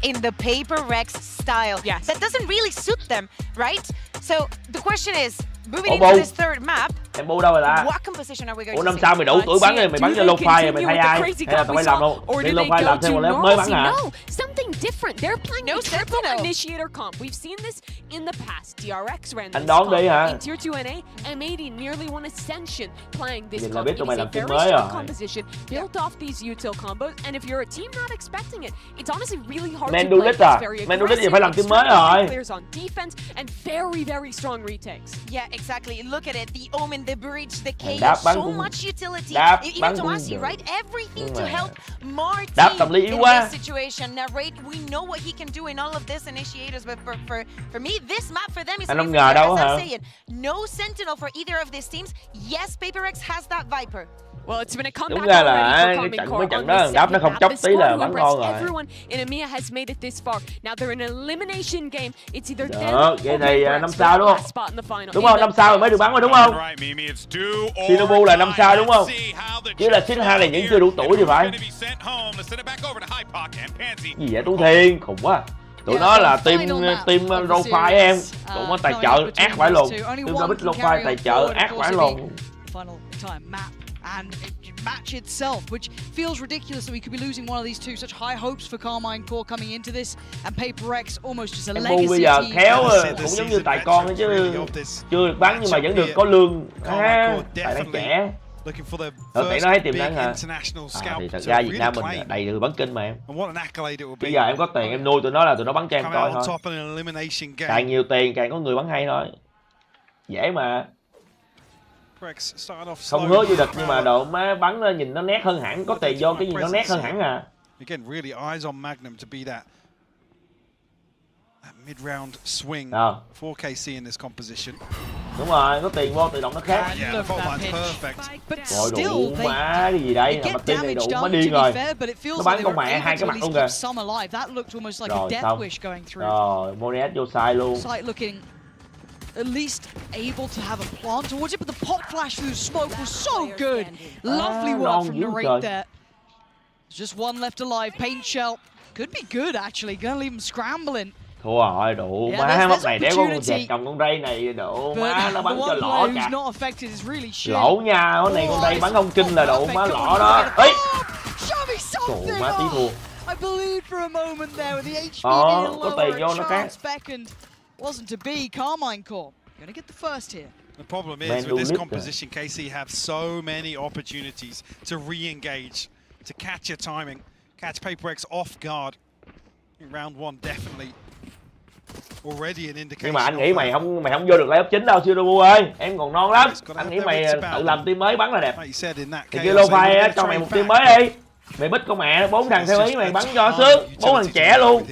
In the Paper Rex style. Yes. That doesn't really suit them, right? So the question is, Moving into this third map. Em bu đâu rồi ta? What composition are we going Ủa to năm see? sau mày đủ tuổi bắn rồi, mày bắn cho low fire mày thay ai? Hay là tao phải làm luôn? Đi low fire làm thêm một lớp mới bắn hả? No, something different. They're playing no triple initiator comp. We've seen this in the past. DRX ran this comp in Tier 2 NA. M80 nearly won Ascension playing this comp. It is a very strong composition built off these util combos. And if you're a team not expecting it, it's honestly really hard to play. It's very aggressive. Phải làm team mới rồi. Players on defense and very, very strong retakes. Yeah, exactly. Look at it. The Omen, the Breach, the Chaos, so much utility. Even Tomasi, right? Everything to help Mar team in this situation. Narrate, we know what he can do in all of this initiators, but for me, this map for them is as I'm saying. No Sentinel for either of these teams. Yes, PaperX has that Viper. Well, it's been a comeback đúng ra là already cái for trận đó đáp nó không chấp tí là bắn ngon rồi. Everyone in EMEA has made it this far. Now they're in an elimination game. It's either them vậy thì năm sau đúng không? Đúng không? Năm sau mới được bắn rồi đúng không? Shinobu là năm sau đúng không? Chứ là Sin 2 này vẫn chưa đủ tuổi thì phải. Gì vậy Tú Thiên? Khủng quá. Tụi nó là team Rofai em. Tụi nó tài trợ ác phải luôn. Team Robit Rofai tài trợ ác phải luôn. And match itself, which feels ridiculous that we could be losing one of these two. Such high hopes for Carmine Core coming into this, and PaperX almost just a legacy bây giờ team. khéo cũng giống như tài con chứ chưa được bắn nhưng mà vẫn được có lương. Tại đang trẻ. Tiện nó thấy tiềm năng hả? Thì thật ra Việt Nam mình đầy người bắn kinh mà em. Bây giờ em có tiền em nuôi tụi nó là tụi nó bắn cho em coi thôi. Càng nhiều tiền càng có người bắn hay thôi. Dễ mà. Không hứa vô địch nhưng mà độ má bắn nó nhìn nó nét hơn hẳn, có tiền vô cái gì nó nét hơn hẳn à. Again, really eyes on Magnum to be that mid-round swing for KC in this composition. Đúng rồi, có tiền vô tự động nó khác. Rồi đủ má cái gì đây, mà tiền này đủ má điên rồi. Nó bắn con mẹ hai cái mặt luôn kìa. Rồi xong. Rồi, Monet vô sai luôn. At least able to have a plant towards it, but the pop flash through smoke was so good. Lovely work from Narrate there. Just one left alive. Paint shell could be good actually. Gonna leave him scrambling. Thua rồi, đủ má mất này đéo có con dẹt cầm con ray này đủ má nó bắn cho lỏ cả. Lỗ nha, con này con ray bắn không kinh là đủ má lỏ đó. Ấy. Trời má tí thua. I believed for a moment there with the HP being lower, a chance beckoned. Wasn't to be. Carmine Core gonna get the first here. The problem is with this composition, KC have so many opportunities to re-engage, to catch your timing, catch PaperX off guard. In round 1 definitely already an indication. Nhưng mà anh nghĩ mày không vô được lay-up chính đâu Shinobu ơi, em còn non lắm. Anh nghĩ mày tự làm team mới bắn là đẹp. Thì kia Lo-Fi cho mày một team mới đi. Mày bích con mẹ 4 thằng theo ý mày bắn cho sướng, 4 thằng trẻ luôn.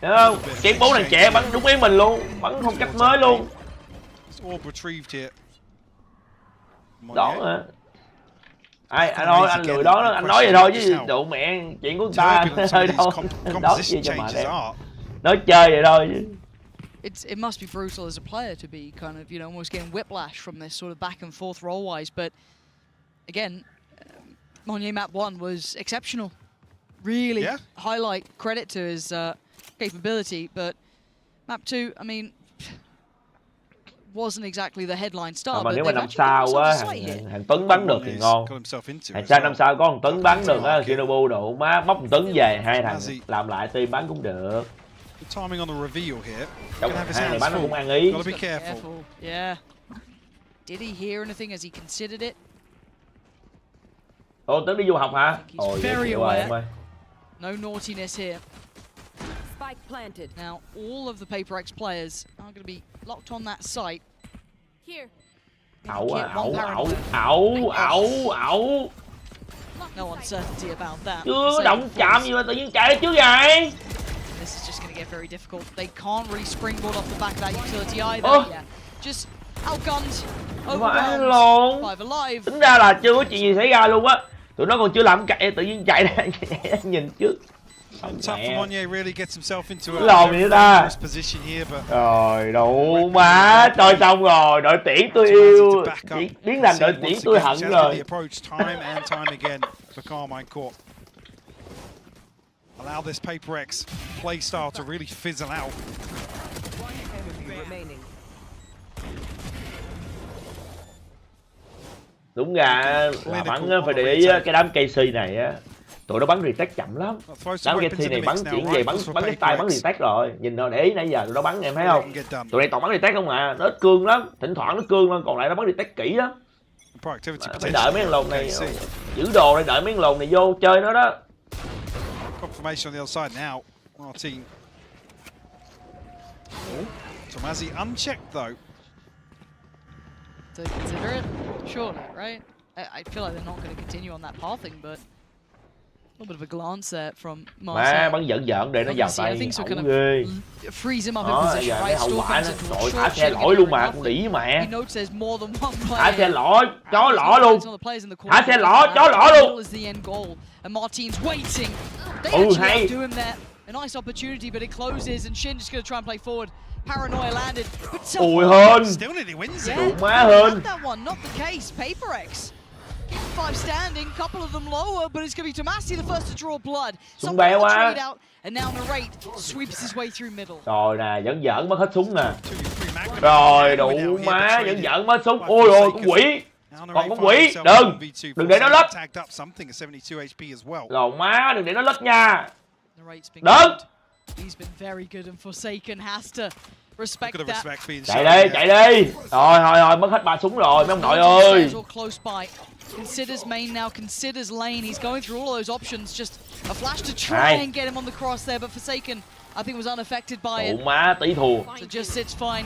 Thấy không? Kiếm 4 thằng trẻ bắn đúng ý mình luôn, bắn phong cách mới luôn. Đó hả? Anh nói anh lười đó, anh nói vậy thôi chứ độ mẹ chuyện của người ta hơi đâu. Đó gì cho mà đẹp. Nói chơi vậy thôi chứ. It must be brutal as a player to be kind of, you know, almost getting whiplash from this sort of back and forth roll-wise, but again, Monnier map 1 was exceptional. Really highlight credit to his capability, but map 2, I mean, wasn't exactly the headline star. Mà nếu mà năm sau á, thằng Tuấn bắn được thì ngon. Thằng sao năm sau có thằng Tuấn bắn được á, Shinobu đủ má bóc thằng Tuấn về, hai thằng làm lại team bắn cũng được. Trong hai này bắn nó cũng ăn ý. Yeah. Did he hear anything as he considered it? Ồ, Tuấn đi du học hả? Ồ, very aware. No naughtiness here. Spike planted. Now, all of the PaperX players are going to be locked on that site. Here. Ẩu. No uncertainty about that. Chưa động chạm gì mà tự nhiên chạy trước vậy? This is just going to get very difficult. They can't really springboard off the back of that utility either. Yeah. Just outgunned, overwhelmed, 5 alive. Tính ra là chưa có chuyện gì xảy ra luôn á. Tụi nó còn chưa làm chạy, tự nhiên chạy ra nhìn trước. Lồn vậy ta. Rồi đủ má, tôi xong rồi, đội tuyển tôi yêu, biến thành đội tuyển tôi hận rồi. Allow this PaperX play style to really fizzle out. Đúng ra là bắn phải để ý cái đám KC này á, tụi nó bắn retake chậm lắm. Đám KC này bắn chuyển về bắn cái style bắn retake rồi. Nhìn nó để ý nãy giờ tụi nó bắn em thấy không? Tụi này toàn bắn retake không à, nó ít cương lắm, thỉnh thoảng nó cương lên, còn lại nó bắn retake kỹ lắm. Phải đợi mấy thằng lồn này giữ đồ, đợi mấy thằng lồn này vô chơi nó đó. Confirmation on the other side now. Martin. Tomazi unchecked though. To consider it, surely, right? I feel like they're not going to continue on that pathing, but a little bit of a glance there from Martin. Má bắn giỡn để nó vào tay ẩu ghê. Freeze him up in position, right? Hậu quả nó rồi thả xe lỗi luôn mà, con đĩ mẹ. Thả xe lỗi, chó lỏ luôn. Thả xe lỏ, chó lỏ luôn. And Martin's waiting. They Oh, actually hey. outdo him there. A nice opportunity, but it closes, and Shin just going to try and play forward. Paranoia landed, but Ui hơn. Still nearly wins it. Đủ má hơn. That one, not the case. PaperX. Keep 5 standing, couple of them lower, but it's going to be Tomasi the first to draw blood. Súng bé quá. Trade out, and now Narrate sweeps his way through middle. Rồi nè, giỡn mất hết súng nè. Rồi đủ má, giỡn mất súng. Ôi ôi, con quỷ. Còn con quỷ, đừng để nó lất. Rồi má, đừng để nó lất nha. Đừng. He's been very good and Forsaken has to respect that. Chạy đi. Rồi, mất hết 3 súng rồi mấy ông nội ơi. Close by. Considers main now, considers lane. He's going through all those options. Just a flash to try and get him on the cross there, but Forsaken, I think, was unaffected by it. Đủ má, tí thua. So just sits fine,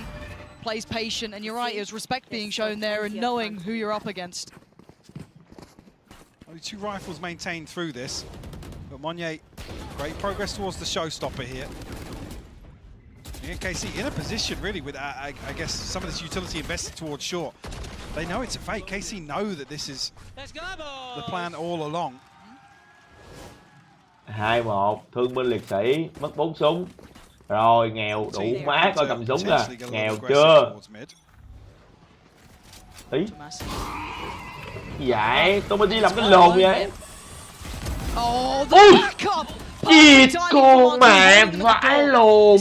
plays patient, and you're right, it was respect being shown there and knowing who you're up against. Only 2 rifles maintained through this, but Monye, great progress towards the showstopper here. KC in a position really with, I guess, some of this utility invested towards short. They know it's a fake. KC know that this is the plan all along. 2-1, thương binh liệt sĩ, mất 4 súng. Rồi, nghèo, đủ má, coi cầm súng à. Nghèo chưa? Ý. Gì vậy? Tôi mới đi làm cái lồn vậy. Ui! Chịt con mẹ vãi lồn.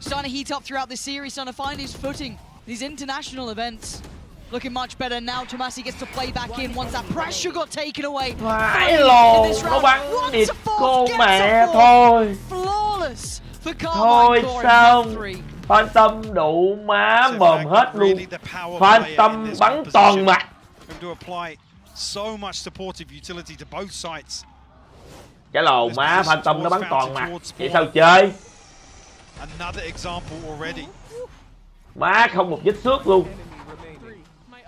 Starting to heat up throughout this series, starting to find his footing. These international events looking much better now. Tomasi gets to play back in once that pressure got taken away. Vãi lồn, nó bắn địt con mẹ thôi. Flawless for Thôi xong. Phantom đủ má mồm hết luôn. Phantom bắn toàn mặt. So much supportive utility to both sides. Cái lồ má Phantom nó bắn toàn mặt. Vậy sao chơi? Another example already. Má không một vết xước luôn.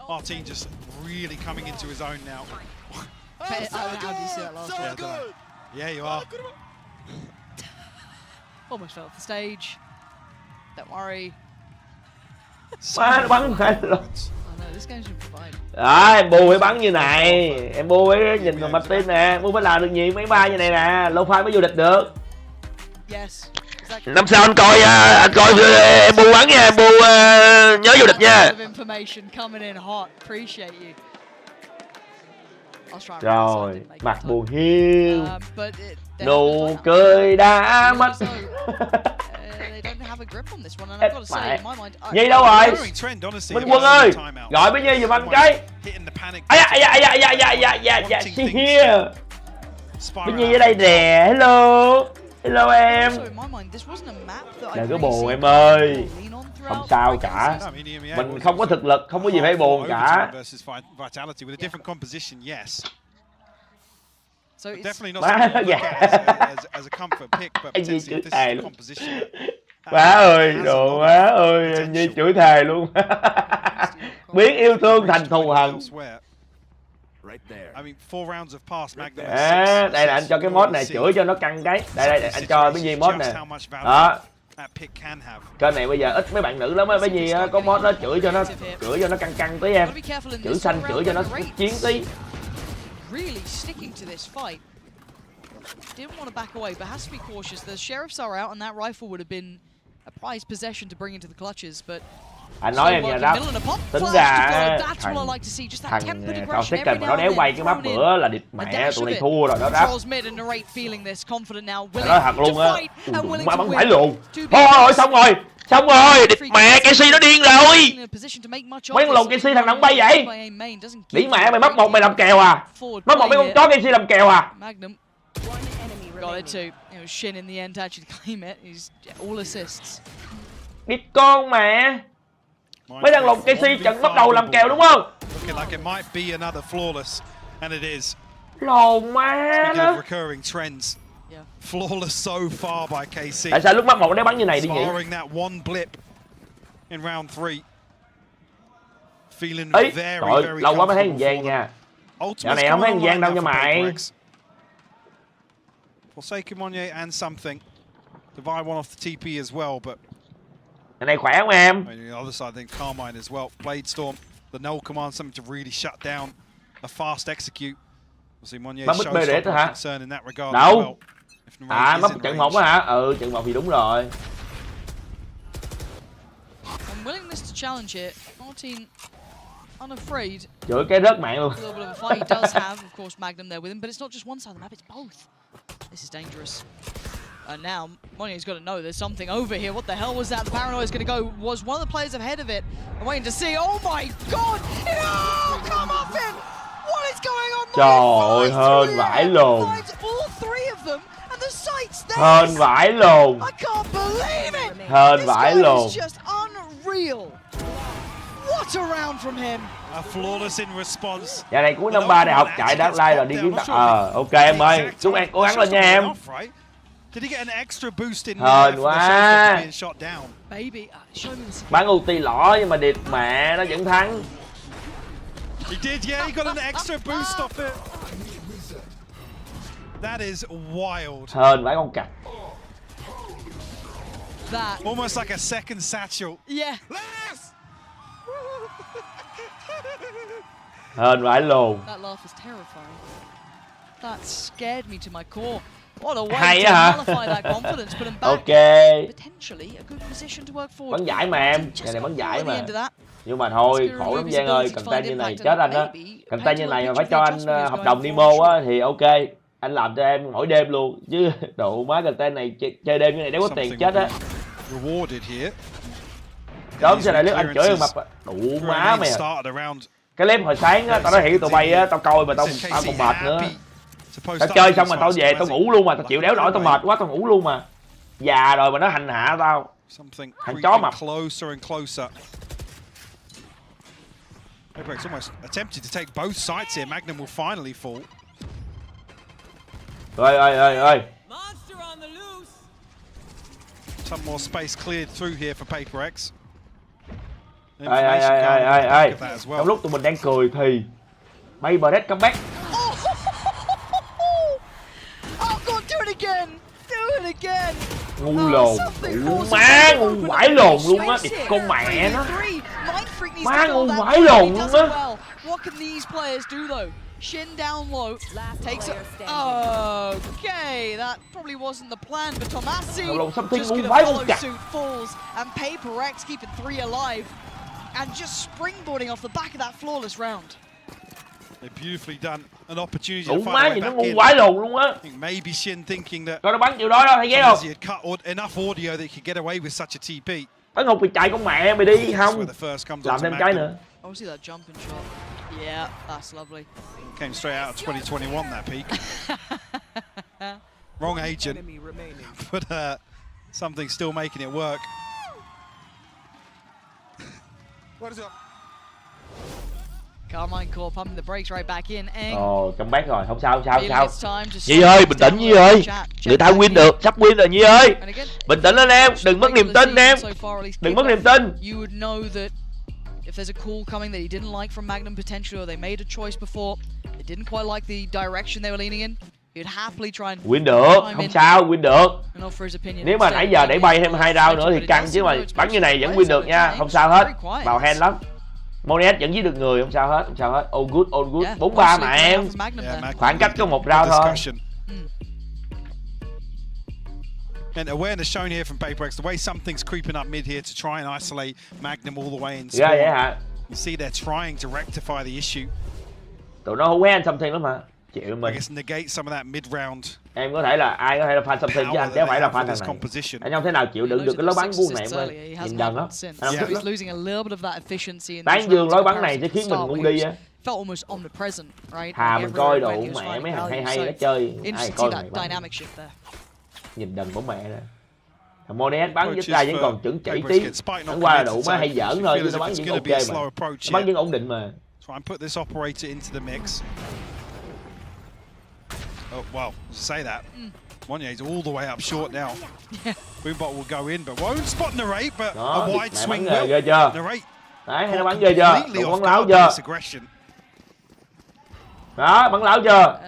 Martin just really coming into his own now. How do you see that last one? Yeah, you are. Almost fell off the stage. Don't worry. Má nó bắn phải lồn. This game should provide. Em bu phải bắn như này, em bu phải nhìn vào Martin nè, bu phải làm được nhiều mấy ba như này nè, lâu phai mới vô địch được. Yes. Năm sau anh coi em bu bắn nha, em bu nhớ vô địch nha. Rồi, mặt buồn hiu, nụ cười đã mất. Nhi đâu rồi? Minh Quân ơi, gọi với Nhi giùm anh cái. She here. Với Nhi ở đây nè, hello. Hello em. Đừng có buồn em ơi. Không sao cả. Mình không có thực lực, không có gì phải buồn cả. Má dạ. Anh Nhi chửi thề luôn. Má ơi, đồ má ơi, anh Nhi chửi thề luôn. Biến yêu thương thành thù hận. Đây là anh cho cái mod này chửi cho nó căng cái. Đây anh cho Bé Nhi mod nè. Đó. Kênh này bây giờ ít mấy bạn nữ lắm á, Bé Nhi có mod đó chửi cho nó căng tí em. Chửi xanh chửi cho nó chiến tí. Really sticking to this fight. Didn't want to back away, but has to be cautious. The sheriffs are out, and that rifle would have been a prized possession to bring into the clutches, but anh nói em nhà Rap, tính ra thằng tao xét kênh mà nó đéo quay cái map bữa là địt mẹ tụi này thua rồi đó Rap. Nói thật luôn á, má bắn phải luôn. Thôi xong rồi, Xong rồi, mẹ Casey nó điên rồi. Mấy con lùn Casey thằng nào bay vậy? Đĩ mẹ mày mất một mày làm kèo à? Mất một mấy con chó Casey làm kèo à? Got it too. Shin in the end actually claim it. He's all assists. Biết con mẹ. Mấy thằng lùn Casey trận bắt đầu làm kèo đúng không? Looking like it might be another flawless, and it is. Lồn má Speaking nó. of recurring trends, flawless so far by KC. Tại sao lúc mất một nó bắn như này đi nhỉ? Sparring that one blip in round 3. Feeling Ấy, very, trời, very lâu quá mới thấy comfortable thằng Giang for nha. them. Dạo này không thấy thằng Giang đâu nha for mày. PaperX. Forsaken Monye and something. Divide one off the TP as well, but Dạo này khỏe không em? on the other side, then Carmine as well. Blade Storm, the null command, something to really shut down a fast execute. We'll see Monye Bắn bích bê để show hả? concern in that regard as Đâu? well. If À, Narake mất is in trận range. 1 á hả? Ừ, trận 1 thì đúng rồi. Willingness to challenge it. Martin unafraid. Chửi cái rớt mạng luôn. A little bit of a fight. He does have, of course, Magnum there with him, but it's not just one side of the map, it's both. This is dangerous. And now, Monye's got to know there's something over here. What the hell was that? The Paranoia is going to go. Was one of the players ahead of it. I'm waiting to see. Oh my god! No! Come off him! What is going on? Trời ơi, hên vãi lồn. Finds all three of them, and the sight's there. Hên vãi lồn. I can't believe it! Hên vãi This guy lồn. is just unreal. What a round from him! A flawless in response. Dạo này cuối năm 3 đại học chạy Dark Light rồi đi kiếm bạn. Ok em ơi, chúc em cố gắng lên nha em. Did he get an extra boost in Hên for the quá. showstopper being shot down? Baby, show me the Bắn ulti lỏ nhưng mà điệp mẹ nó vẫn thắng. He did, yeah, he got an extra boost off it. That is wild. Hên vãi con cặc. That. Almost like a second satchel. Yeah. Hên vãi lồn. That laugh is terrifying. That scared me to my core. What a way Hay to á hả? nullify that confidence, put him back. Ok. Potentially a good position to work forward. Bắn giải mà em. Ngày này bắn giải mà. Into that. Nhưng mà thôi, khổ lắm Giang ơi, content như này chết anh á. Content như này mà phải cho anh hợp đồng demo á thì ok. Anh làm cho em mỗi đêm luôn. Chứ độ má content này chơi đêm như này đéo có tiền chết á. Rewarded here. Đó sao lại clip anh chửi mập đủ má mày à. Cái clip hồi sáng á, tao nói hiện tụi bay á, tao coi mà tao còn mệt nữa. Tao chơi xong mà tao về tao ngủ luôn mà, tao chịu đéo nổi, tao mệt quá tao ngủ luôn mà. Già rồi mà nó hành hạ tao. Thằng chó mập. Closer and closer. PaperX almost attempted to take both sides here. Magnum will finally fall. Ơi. Some more space cleared through here for PaperX. Ê. Trong lúc tụi mình đang cười thì PaperX comeback. Oh god, do it again! Do it again! Ngu lồn, đủ má, ngu vãi lồn luôn á, điệp con mẹ nó. Má ngu vãi lồn luôn á. What can these players do though? Shin down low, takes it. Okay, that probably wasn't the plan, but Tomasi just gonna follow suit, falls, and PaperX keeping 3 alive, and just springboarding off the back of that flawless round. They're beautifully done. An opportunity to Đủ find má a way gì nó back ngu in. vãi lồn luôn á. Maybe Shin thinking that Coi nó bắn chịu đó đó, thấy ghét không? he had cut enough audio that he could get away with such a TP. Tới ngục thì chạy con mẹ mày đi không? Làm thêm cái nữa. Obviously that jumping shot. Yeah, that's lovely. Came straight out of 2021, that peak. Wrong agent, but something still making it work. What is up? Carmine Core pumping the brakes right back in. Comeback rồi, không sao. Nhi ơi, bình tĩnh Nhi ơi. Người ta win được, sắp win rồi Nhi ơi. Bình tĩnh lên em, đừng mất niềm tin em. Đừng mất niềm tin. You would know that if there's a call coming that he didn't like from Magnum potentially, or they made a choice before, they didn't quite like the direction they were leaning in, he'd happily try and Win được, không sao, win được. and offer his opinion. Nếu mà nãy giờ để bay thêm 2 round nữa thì căng chứ mà bắn như này vẫn win được nha, không sao hết. Vào hand lắm. Monet vẫn giết được người, không sao hết. All good. 4-3 mà em. Khoảng cách có 1 round thôi. And awareness shown here from PaperX, the way something's creeping up mid here to try and isolate Magnum all the way in spawn. Vậy hả? You see they're trying to rectify the issue. Tụi nó hú hén something lắm mà. Chịu I mình. guess negate some of that mid-round Em có thể là ai có thể là fan something chứ anh chứ không phải là fan thằng này. Anh không thể nào chịu đựng được cái lối bắn của này em ơi. Nhìn đần lắm. Anh không thích lắm. Tán dương lối bắn này sẽ khiến mình ngu đi á. Thà mình coi độ mẹ mấy thằng hay nó chơi. Ai coi này bắn. Nhìn đần của mẹ nè. Thằng Monet bắn với tay vẫn còn chuẩn chỉ tí. Hôm qua là đủ má hay giỡn thôi chứ nó bắn vẫn ok mà. Nó bắn vẫn ổn định mà. Oh, well, say that. Monier's all the way up short now. Boombot will go in, but won't spot Narrate, but a wide swing will. Narrate. Đấy, hay nó bắn ghê chưa? Đụng bắn láo chưa? Đó, bắn láo chưa?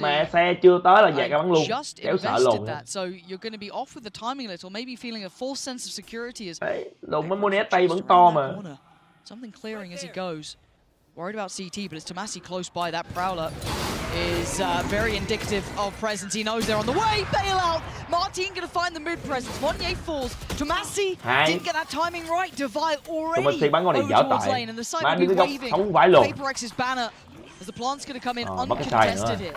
Mẹ xe chưa tới là dạt ra bắn luôn. Kéo sợ lùn. Đấy, lùn mấy Monet tay vẫn to mà. Worried about CT, but it's Tomasi close by. That Prowler is very indicative of presence. He knows they're on the way. Bailout. Martin gonna find the mid presence. Monye falls. Tomasi didn't get that timing right. Divide already over towards lane, and the side will be waving Paper X's banner as the plant's gonna come in uncontested here.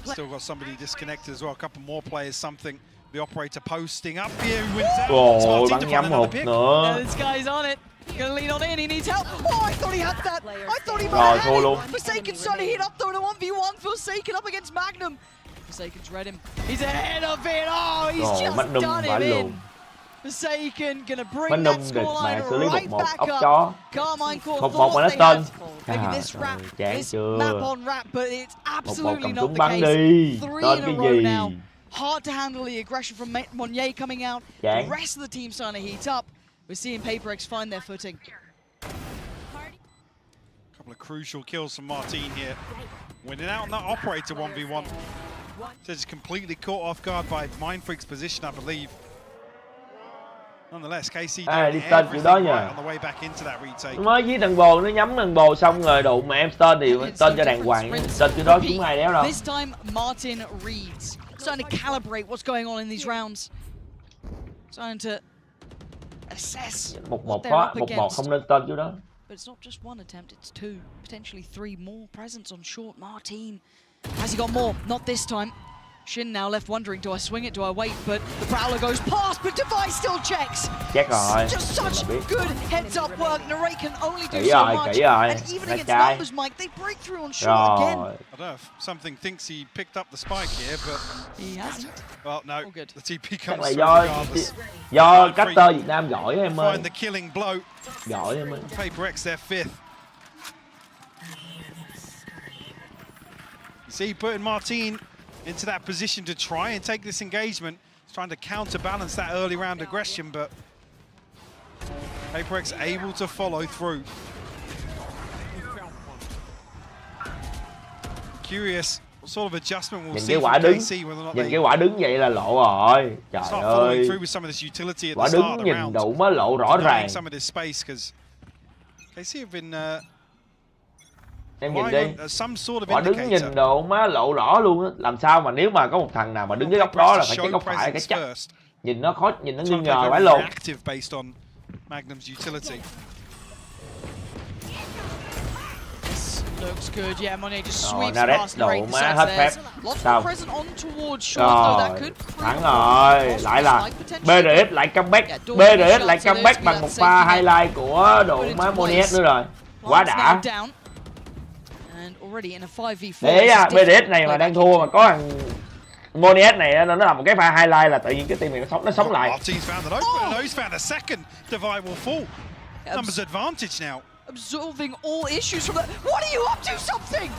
Still got somebody disconnected as well. A couple more players. Something. The operator posting up here. Wins out. Bắn nhắm một nữa. This guy's on it. Gonna lean on in, he needs help. Oh, I thought he had that. I thought he might have had it. Forsaken's trying to hit up though in a 1v1. Forsaken up against Magnum. Forsaken's read him. He's ahead of it. Oh, he's just done him in. Forsaken gonna bring that scoreline right back up. Carmine caught thought they had maybe this wrap, this map on wrap, but it's absolutely not the case. 3 in a row now. Hard to handle the aggression from Monnier coming out. The rest of the team starting to heat up. We're seeing Paper X find their footing. Couple of crucial kills from Martin here. Winning out on that operator 1v1. Just completely caught off guard by Mindfreak's position, I believe. Nonetheless, KC doing everything right on the way back into that retake. Mới với thằng bồ nó nhắm thằng bồ xong rồi đụng mà em stun thì stun cho đàng hoàng. Stun cho đó chúng ai đéo đâu. This time Martin reads, starting to calibrate what's going on in these rounds. Starting to assess what they're up against. Không nên stun chứ đó. But it's not just one attempt, it's 2, potentially 3 more presents on short. Martin, has he got more? Not this time. Shin now left wondering, do I swing it, do I wait? But the Prowler goes past, but Device still checks. Check rồi. Just such good heads-up work. Narrate can only do so much. And even against numbers, Mike, they break through on short again. I don't know if something thinks he picked up the spike here, but he hasn't. Well, no. The TP comes through regardless. Do Cutter Việt Nam giỏi em ơi. Find the killing blow. Giỏi em ơi. Paper X their 5th. You see, putting Martin into that position to try and take this engagement. He's trying to counterbalance that early round aggression, but Paper X able to follow through. Curious what sort of adjustment we'll see from KC whether or not nhìn cái quả đứng vậy là lộ rồi. Trời ơi. Quả đứng nhìn đủ mới lộ rõ ràng. KC have been em nhìn đi, quả đứng nhìn độ má lộ rõ luôn á. Làm sao mà nếu mà có một thằng nào mà đứng cái góc đó là phải cái góc phải cái chắc. Nhìn nó khó, nhìn nó nghi ngờ phải luôn. Looks good, yeah, Monet just sweeps past the break má hết phép. Sao? Rồi, thắng rồi, lại là BRX lại comeback, BRX lại comeback bằng một pha highlight của đội má Monet nữa rồi. Quá đã. Để BDS này mà đang thua mà có thằng Monet này nó làm một cái pha highlight là tự nhiên cái team này nó sống lại. Absorbing all issues from that. What are you up to? Something!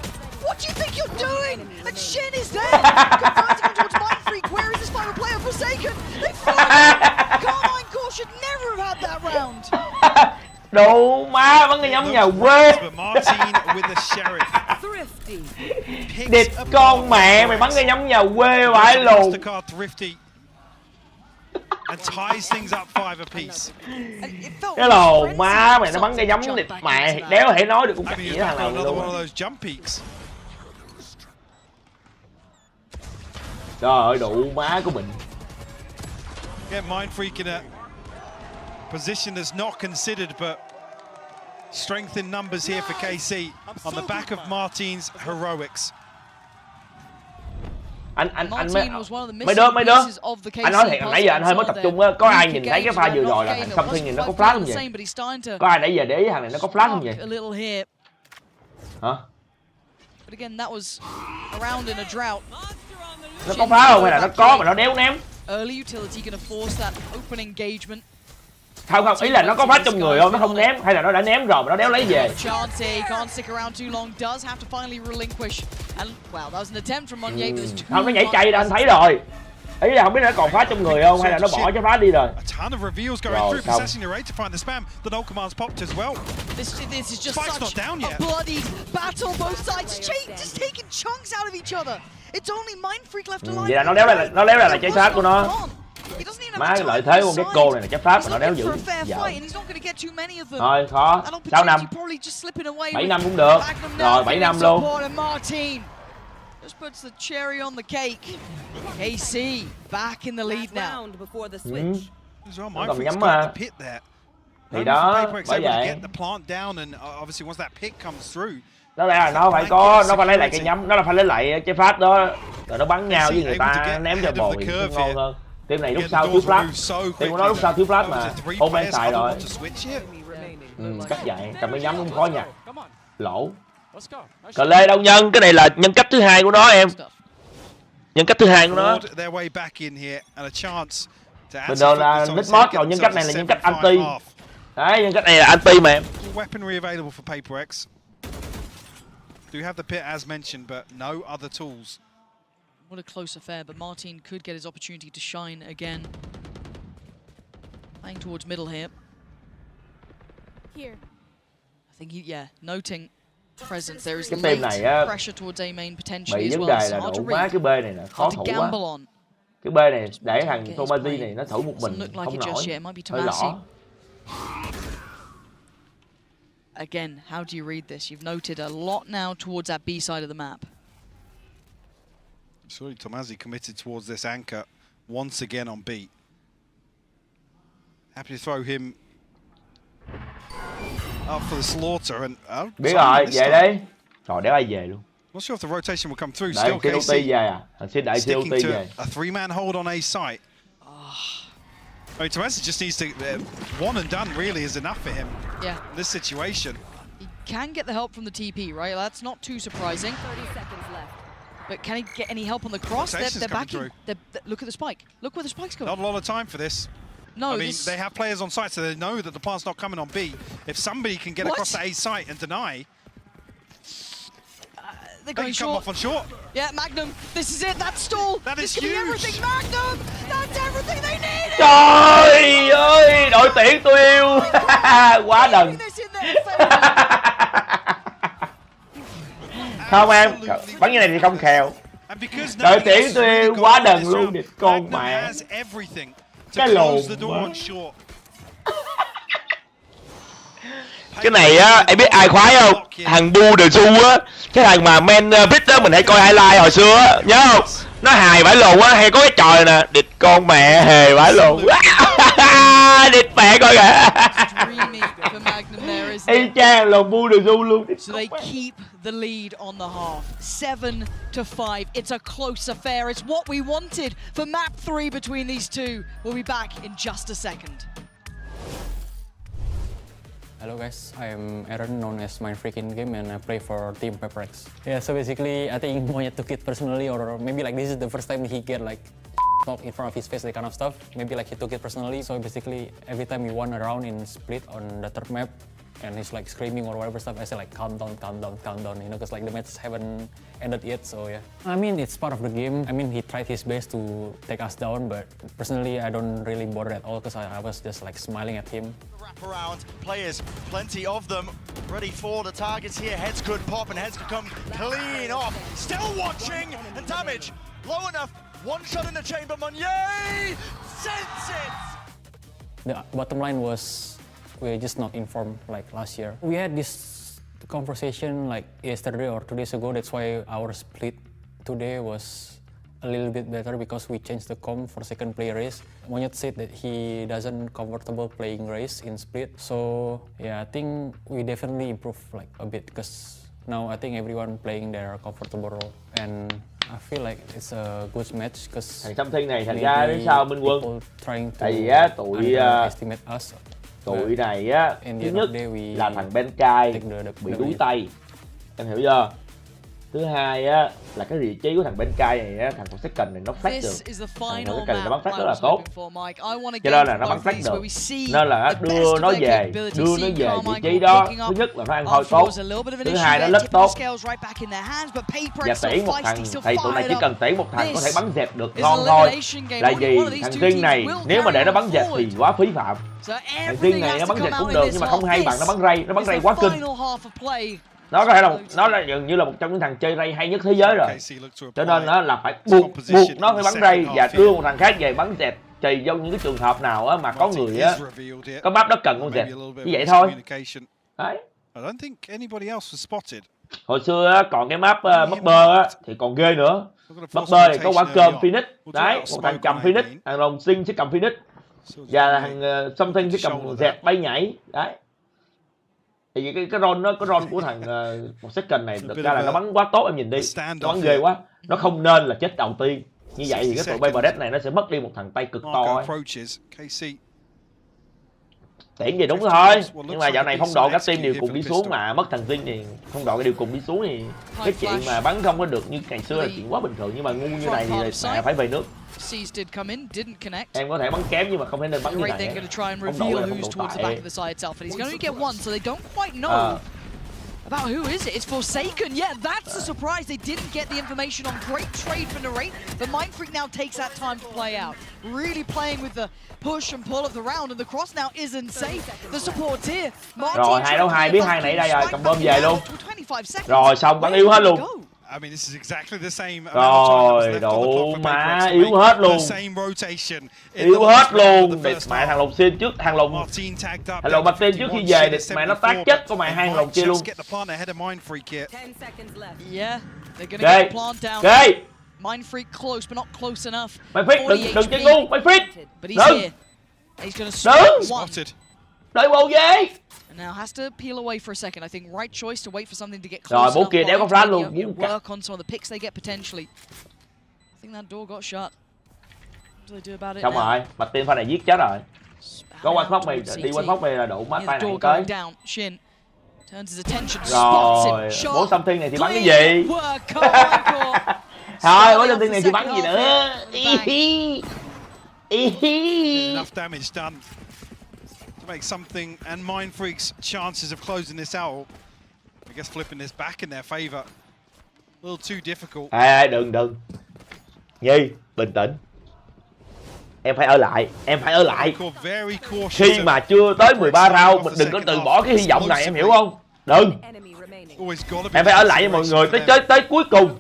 What do you think you're doing? And Shin is there! Converting towards Mindfreak. Where is this final player? Forsaken! They found him! Carmine Core should never have had that round! Đủ má bắn cái nhóm nhà quê. Địt con mẹ mày bắn cái nhóm nhà quê vãi lùn. Cái lồ má mày nó bắn cái giống địt mẹ đéo thể nói được cũng cắt gì thằng nào luôn. Trời ơi đủ má của mình. Position that's not considered, but strength in numbers here for KC on the back of Martin's heroics. anh mấy đứa anh nói thiệt nãy giờ anh hơi mất tập trung á. Có ai nhìn thấy cái pha vừa rồi là thằng Something nhìn nó có flash không vậy? Có ai nãy giờ để ý thằng này nó có flash không vậy? Hả? Nó có phá không hay là nó có mà nó đéo ném? Không, ý là nó có phá trong người không, nó không ném hay là nó đã ném rồi mà nó đéo lấy về. Không, nó nhảy chay ra anh thấy rồi. Ý là không biết nó còn phá trong người không hay là nó bỏ cái phá đi rồi. Rồi xong. This is just such a bloody battle. Both sides just taking chunks out of each other. It's only Mind Freak left alive. Vậy là nó léo ra là trái pháp của nó. Má cái lợi thế của cái cô này là trái pháp mà nó đéo giữ. Thôi khó. 6 năm. 7 năm cũng được. Rồi 7 năm luôn. Just puts the cherry on the cake. KC back in the lead now. Nó còn nhắm mà. Thì đó, bởi vậy. Đó là nó phải có, nó phải lấy lại cái nhắm, nó là phải lấy lại cái phát đó, rồi nó bắn nhau với người ta ném cho bồi cũng ngon hơn. Team này lúc sau thiếu flash, team của nó lúc sau thiếu flash mà, ôm em xài rồi. Chắc vậy, cầm cái nhắm cũng khó nhặt, lỗ. Cờ lê đâu nhân, cái này là nhân cách thứ hai của nó em. Nhân cách thứ hai của nó. Bình thường là nick mod rồi, nhân cách này là nhân cách anti. Đấy, nhân cách này là anti mà em. Do have the pit as mentioned, but no other tools. What a close affair, but Martin could get his opportunity to shine again. Playing towards middle here. Here. I think noting presence. There is cái này á, pressure towards A main potentially bị as vấn well. đề là đủ má cái B này là khó thủ quá. Cái B này để thằng Tomazi này nó thủ một mình không nổi. Hơi lỏ. Again, how do you read this? You've noted a lot now towards that B side of the map. Sorry, Tomazi committed towards this anchor once again on B. Happy to throw him up for the slaughter and biết rồi, về đi. Rồi đéo ai về luôn. Not sure if the rotation will come through. Still KC về à? Xin đợi COT về. A 3-man hold on A site. I mean, Tomazi just needs to one and done really is enough for him. Yeah. In this situation. He can get the help from the TP, right? That's not too surprising. 30 seconds left. But can he get any help on the cross? They're backing. Look at the spike. Look where the spike's going. Not a lot of time for this. No, I mean, they have players on site, so they know that the plant's not coming on B. If somebody can get across the A site and deny, they're going short. Come off on short. Yeah, Magnum. This is it. That stall. That is huge. Everything, Magnum. That's everything they needed. Trời ơi, đội tuyển tôi yêu. Quá đần. Không em, bắn như này thì không khèo. Đội tuyển tôi yêu quá đần luôn, địch con mẹ. Cái lồn. Cái này á, em biết ai khoái không? Thằng Playerduo á, cái thằng mà Man Brit á, mình hay coi highlight hồi xưa á, nhớ không? Nó hài vãi lồn á, hay có cái trò nè, địch con mẹ hề vãi lồn. Địch mẹ coi kìa. Y chang lồn Playerduo luôn. So they keep the lead on the half. 7-5. It's a close affair. It's what we wanted for map 3 between these two. We'll be back in just a second. Hello guys, I'm Aaron, known as Mind Freak in game, and I play for Team PaperX. Yeah, so basically, I think Monyet took it personally, or maybe like this is the first time he get like knocked in front of his face, that kind of stuff. Maybe like he took it personally. So basically, every time we won a round in split on the third map, and he's like screaming or whatever stuff, I say like calm down, you know, because like the match haven't ended yet, so yeah. I mean, it's part of the game. I mean, he tried his best to take us down, but personally, I don't really bother at all, because I was just like smiling at him. Wrap around, players, plenty of them, ready for the targets here. Heads could pop and heads could come clean off. Still watching, and damage low enough. One shot in the chamber, Monye sends it! The bottom line was, we're just not informed like last year. We had this conversation like yesterday or 2 days ago. That's why our split today was a little bit better, because we changed the comp for second play race. Monyet said that he doesn't comfortable playing race in split. So yeah, I think we definitely improved like a bit, because now I think everyone playing their comfortable role. And Thằng Something này thật ra đến sau Minh Quân. Tại vì á tụi này á, thứ nhất là thằng Benkai bị đuối tay, em hiểu chưa? Thứ hai á là cái vị trí của thằng Benkai này á, thằng Wescan này nó flash được, thằng Wescan nó bắn flash rất là tốt, cho nên là nó bắn flash được, nên là đưa nó về vị trí đó. Thứ nhất là nó ăn hôi tốt, thứ hai nó lất tốt, và tiễn một thằng thì tụi này chỉ cần tiễn một thằng có thể bắn dẹp được ngon thôi. Là vì thằng Jin này nếu mà để nó bắn dẹp thì quá phí phạm. Thằng Jin này nó bắn dẹp cũng được nhưng mà không hay bằng nó bắn ray quá kinh. Nó có thể là nó là gần như là một trong những thằng chơi ray hay nhất thế giới rồi, cho nên nó là phải buộc nó phải bắn ray và đưa một thằng khác về bắn dẹp, tùy vô những cái trường hợp nào á mà có người á có map đất cần con dẹp, như vậy thôi. Đấy. Hồi xưa á, còn cái map Mapper á thì còn ghê nữa. Mapper thì có quả cơm Phoenix đấy, một thằng cầm Phoenix, thằng Long Sinh sẽ cầm Phoenix và thằng Something sẽ cầm dẹp bay nhảy đấy. Thì cái ron của thằng Wescan này thực ra là nó bắn quá tốt, em nhìn đi, nó bắn ghê quá, nó không nên là chết đầu tiên. Như vậy thì cái tụi Playerduo này nó sẽ mất đi một thằng tay cực to ấy. Tiễn gì đúng thôi, nhưng mà dạo này phong độ cả team đều cùng đi xuống mà mất thằng Jin thì phong độ đều cùng đi xuống thì cái chuyện mà bắn không có được như ngày xưa là chuyện quá bình thường, nhưng mà ngu như này thì phải về nước. Em có thể bắn kém nhưng mà không thể nên bắn như này. Phong độ là phong độ tệ. About who is it? It's Forsaken. Yeah, that's a surprise. They didn't get the information on. Great trade for Narrate. But Mindfreak now takes that time to play out. Really playing with the push and pull of the round, and the cross now isn't safe. The support here. Rồi 2-2 biết hai nãy đây rồi, cầm bom về luôn. Rồi xong bắn yếu hết luôn. Rồi đủ má yếu hết luôn. Yếu hết luôn. Để mẹ thằng Lồng xin trước, thằng Lồng Martin trước khi về để mẹ nó tác chết của mày hai thằng Lồng kia luôn. Kê. Mindfreak close but not close enough. Mày Freak đừng chơi ngu, mày Freak. Đừng. Đợi bộ về. Now has to peel away for a second. I think right choice to wait for something to get close. Rồi bố kia đéo có flash luôn. Work on some of the picks they get potentially. I think that door got shut. What do they do about it? Xong rồi, mặt tiên pha này giết chết rồi. Có quanh phóc mày đi quanh phóc mày là đủ mắt tay này tới. Rồi, bố Something này thì bắn cái gì? Thôi, bố Something này thì bắn gì nữa? Enough damage done. Make something and Mindfreak's chances of closing this out, I guess flipping this back in their favor. A little too difficult. Đừng. Nhi, bình tĩnh. Em phải ở lại. Khi mà chưa tới 13 round mình đừng có từ bỏ cái hy vọng này, em hiểu không? Đừng. Em phải ở lại với mọi người tới cuối cùng.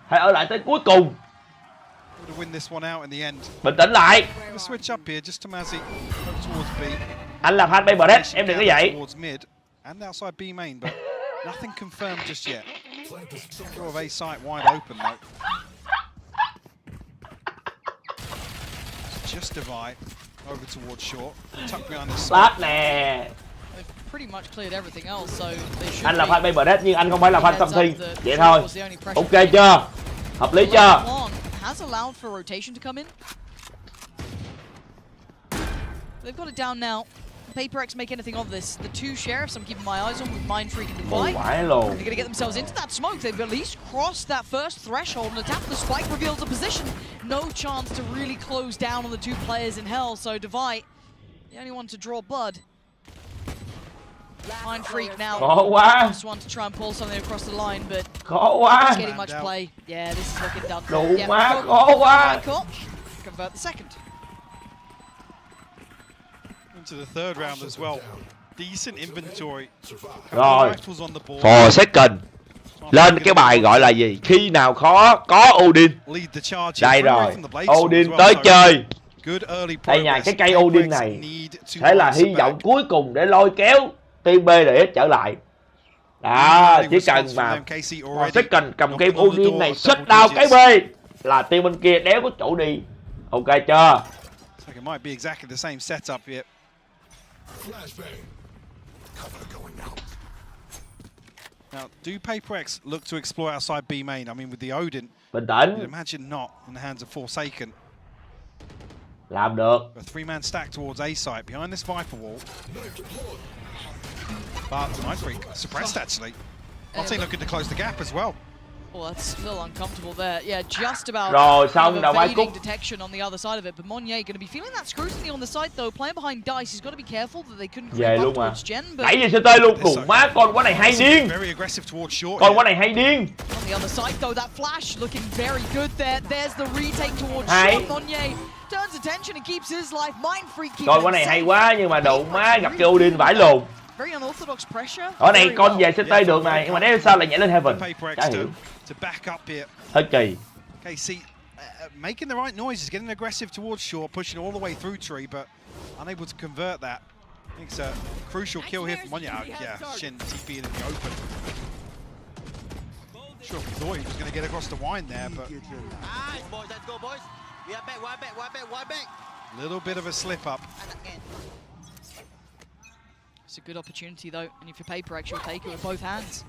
Hãy ở lại tới cuối cùng. Bình tĩnh lại. Anh là fan Playerduo, em đừng có vậy. Lát nè. Anh là fan Playerduo nhưng anh không phải là fan Something. Vậy thôi. Ok chưa? Hợp lý chưa? Has allowed for rotation to come in. They've got it down now. PaperX make anything of this. The two sheriffs I'm keeping my eyes on with Mindfreak and Divide. They're going to get themselves into that smoke. They've at least crossed that first threshold and attacked the spike reveals the position. No chance to really close down on the two players in hell. So Divide, the only one to draw blood. Mindfreak now. Khó quá. Just want to try and pull something across the line, but khó quá. Not getting much play. Yeah, this is looking done. Đủ má, khó quá. Convert the second. Into the third round as well. Decent inventory. Rồi. Forsaken. Lên cái bài gọi là gì? Khi nào khó có Odin. Đây rồi. Odin tới chơi. Đây nhà cái cây Odin này sẽ là hy vọng cuối cùng để lôi kéo team B để trở lại. Đó, chỉ cần mà Forsaken cầm game Odin này shut down cái B là team bên kia đéo có chỗ đi. Ok chưa? Now, do PaperX look to explore outside B main? I mean, with the Odin, bình tĩnh. you'd imagine not in the hands of Forsaken. Làm được. A 3-man stack towards A site behind this Viper wall. But Mindfreak suppressed actually. Martin looking to close the gap as well. Oh, that's still uncomfortable there. Yeah, just about Rồi xong đầu vai cút. detection on the other side of it, but Monye going to be feeling that scrutiny on the side though. Playing behind Dice, he's got to be careful that they couldn't creep up towards Jen. Đẩy về CT luôn, đủ má, con quá này hay điên. Con quá này hay điên. On the other side though, that flash looking very good there. There's the retake towards Short. Monye turns attention and keeps his life. Mindfreak keeps. Con quá này hay quá nhưng mà đủ má gặp cái Odin vãi lồn. Very unorthodox pressure. Ở này con về CT được này, nhưng mà nếu sao lại nhảy lên Heaven? Chả hiểu. To back up here. Hơi kỳ. Okay, see, making the right noises, getting aggressive towards short, pushing all the way through tree, but unable to convert that. I think it's a crucial kill here from Monye. Yeah, Shin TP in the open. Sure, we thought he was going to get across the wine there, but Boys, let's go, boys. We are back, one back. Little bit of a slip up. It's a good opportunity though, and if you're PaperX, you'll take it with both hands.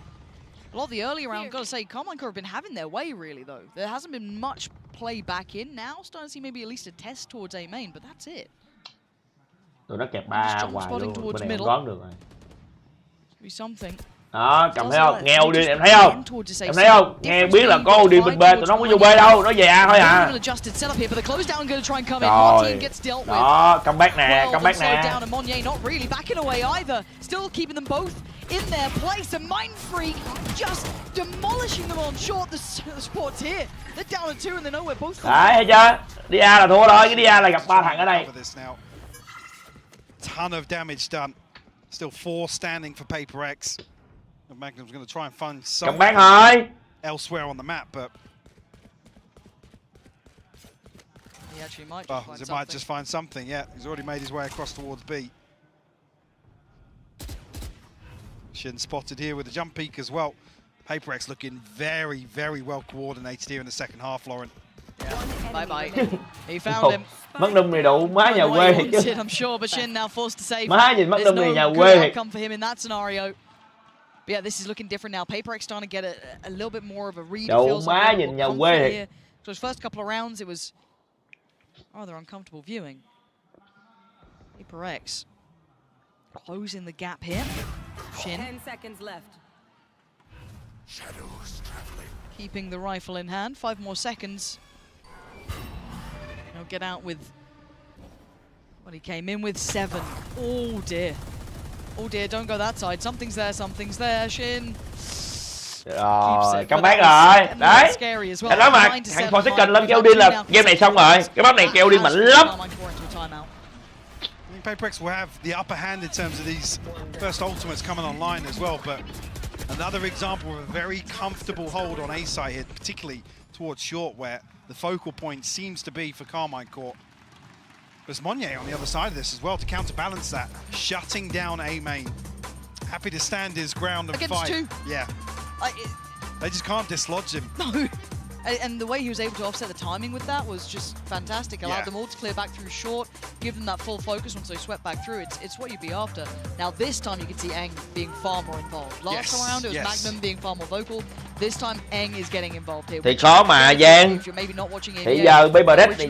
A lot of the early round, gotta say, Carmine have been having their way really though. There hasn't been much play back in. Now starting to see maybe at least a test towards A main, but that's it. Tụi nó kẹp 3 hoài luôn, bên này không đón được rồi. Be something. Đó, cầm thấy không? Nghe Odin em thấy không? Em thấy không? Nghe biết là có Odin bên B, tụi nó không có vô B đâu, nó về A thôi à. Rồi. Đó, comeback nè, comeback nè. In their place, and Mindfreak just demolishing them on short. The sports here. They're down to 2 and they know we're both. Đấy, thấy chưa? Đi A là thua rồi, cái đi A là gặp 3 thằng ở đây. Ton of damage done. Still 4 standing for PaperX. Magnum's going to try and find something elsewhere on the map, but he actually might. Might just find something. Yeah, he's already made his way across towards B. Shin spotted here with a jump peek as well. PaperX looking very, very well coordinated here in the second half, Lauren. Yeah. Bye. He found him. Magnum này đủ má nhà quê thiệt chứ. I'm sure, but Shin now forced to save. Má nhìn Magnum này nhà There's no quê good thiệt. outcome for him in that scenario. But yeah, this is looking different now. PaperX starting to get a little bit more of a read. Đủ má nhìn nhà quê thiệt. So his first couple of rounds, it was rather uncomfortable viewing. PaperX closing the gap here. Shin. 10 seconds left. Shadows traveling. Keeping the rifle in hand. 5 more seconds. He'll get out with what he came in with, 7. Oh dear. Oh dear, don't go that side. Something's there, Shin. Rồi, comeback rồi. Đấy. Em nói mà, thằng Forsaken lên kêu đi là game này xong rồi. Cái map này kêu đi mạnh lắm. PaperX will have the upper hand in terms of these first ultimates coming online as well, but another example of a very comfortable hold on A side here, particularly towards short, where the focal point seems to be for Carmine Court. There's Monye on the other side of this as well to counterbalance that, shutting down A main. Happy to stand his ground and fight. Against 2. Yeah. They just can't dislodge him. No. And the way he was able to offset the timing with that was just fantastic. Allowed them all to clear back through short, give them that full focus once they swept back through. It's what you'd be after. Now this time you can see Eng being far more involved. Last round it was Magnum being far more vocal. This time Eng is getting involved here. Thì khó mà Giang. Thì giờ Playerduo này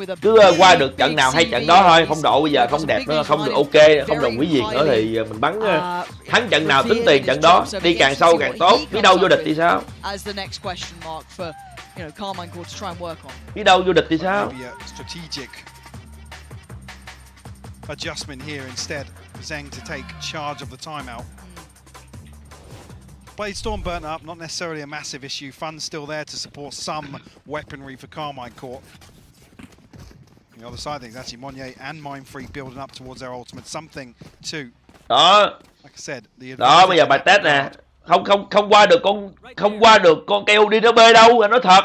giờ cứ qua được trận nào hay trận đó thôi. Phong độ bây giờ không đẹp nữa, không được ok, không đồng quý gì nữa thì mình bắn thắng trận nào tính tiền trận đó. Đi càng sâu càng tốt. Biết đâu vô địch thì sao? Question mark for Carmine Court to try and work on. Biết đâu vô địch thì sao? Maybe a strategic adjustment here instead. Zeng to take charge of the timeout. Blade Storm burnt up, not necessarily a massive issue. Fun's still there to support some weaponry for Carmine Court. On the other side, I think it's actually Monye and Mindfreak building up towards their ultimate. Something too. Đó. Like I said, đó bây giờ bài test nè. Không qua được con keo đi nó B đâu, anh nói thật.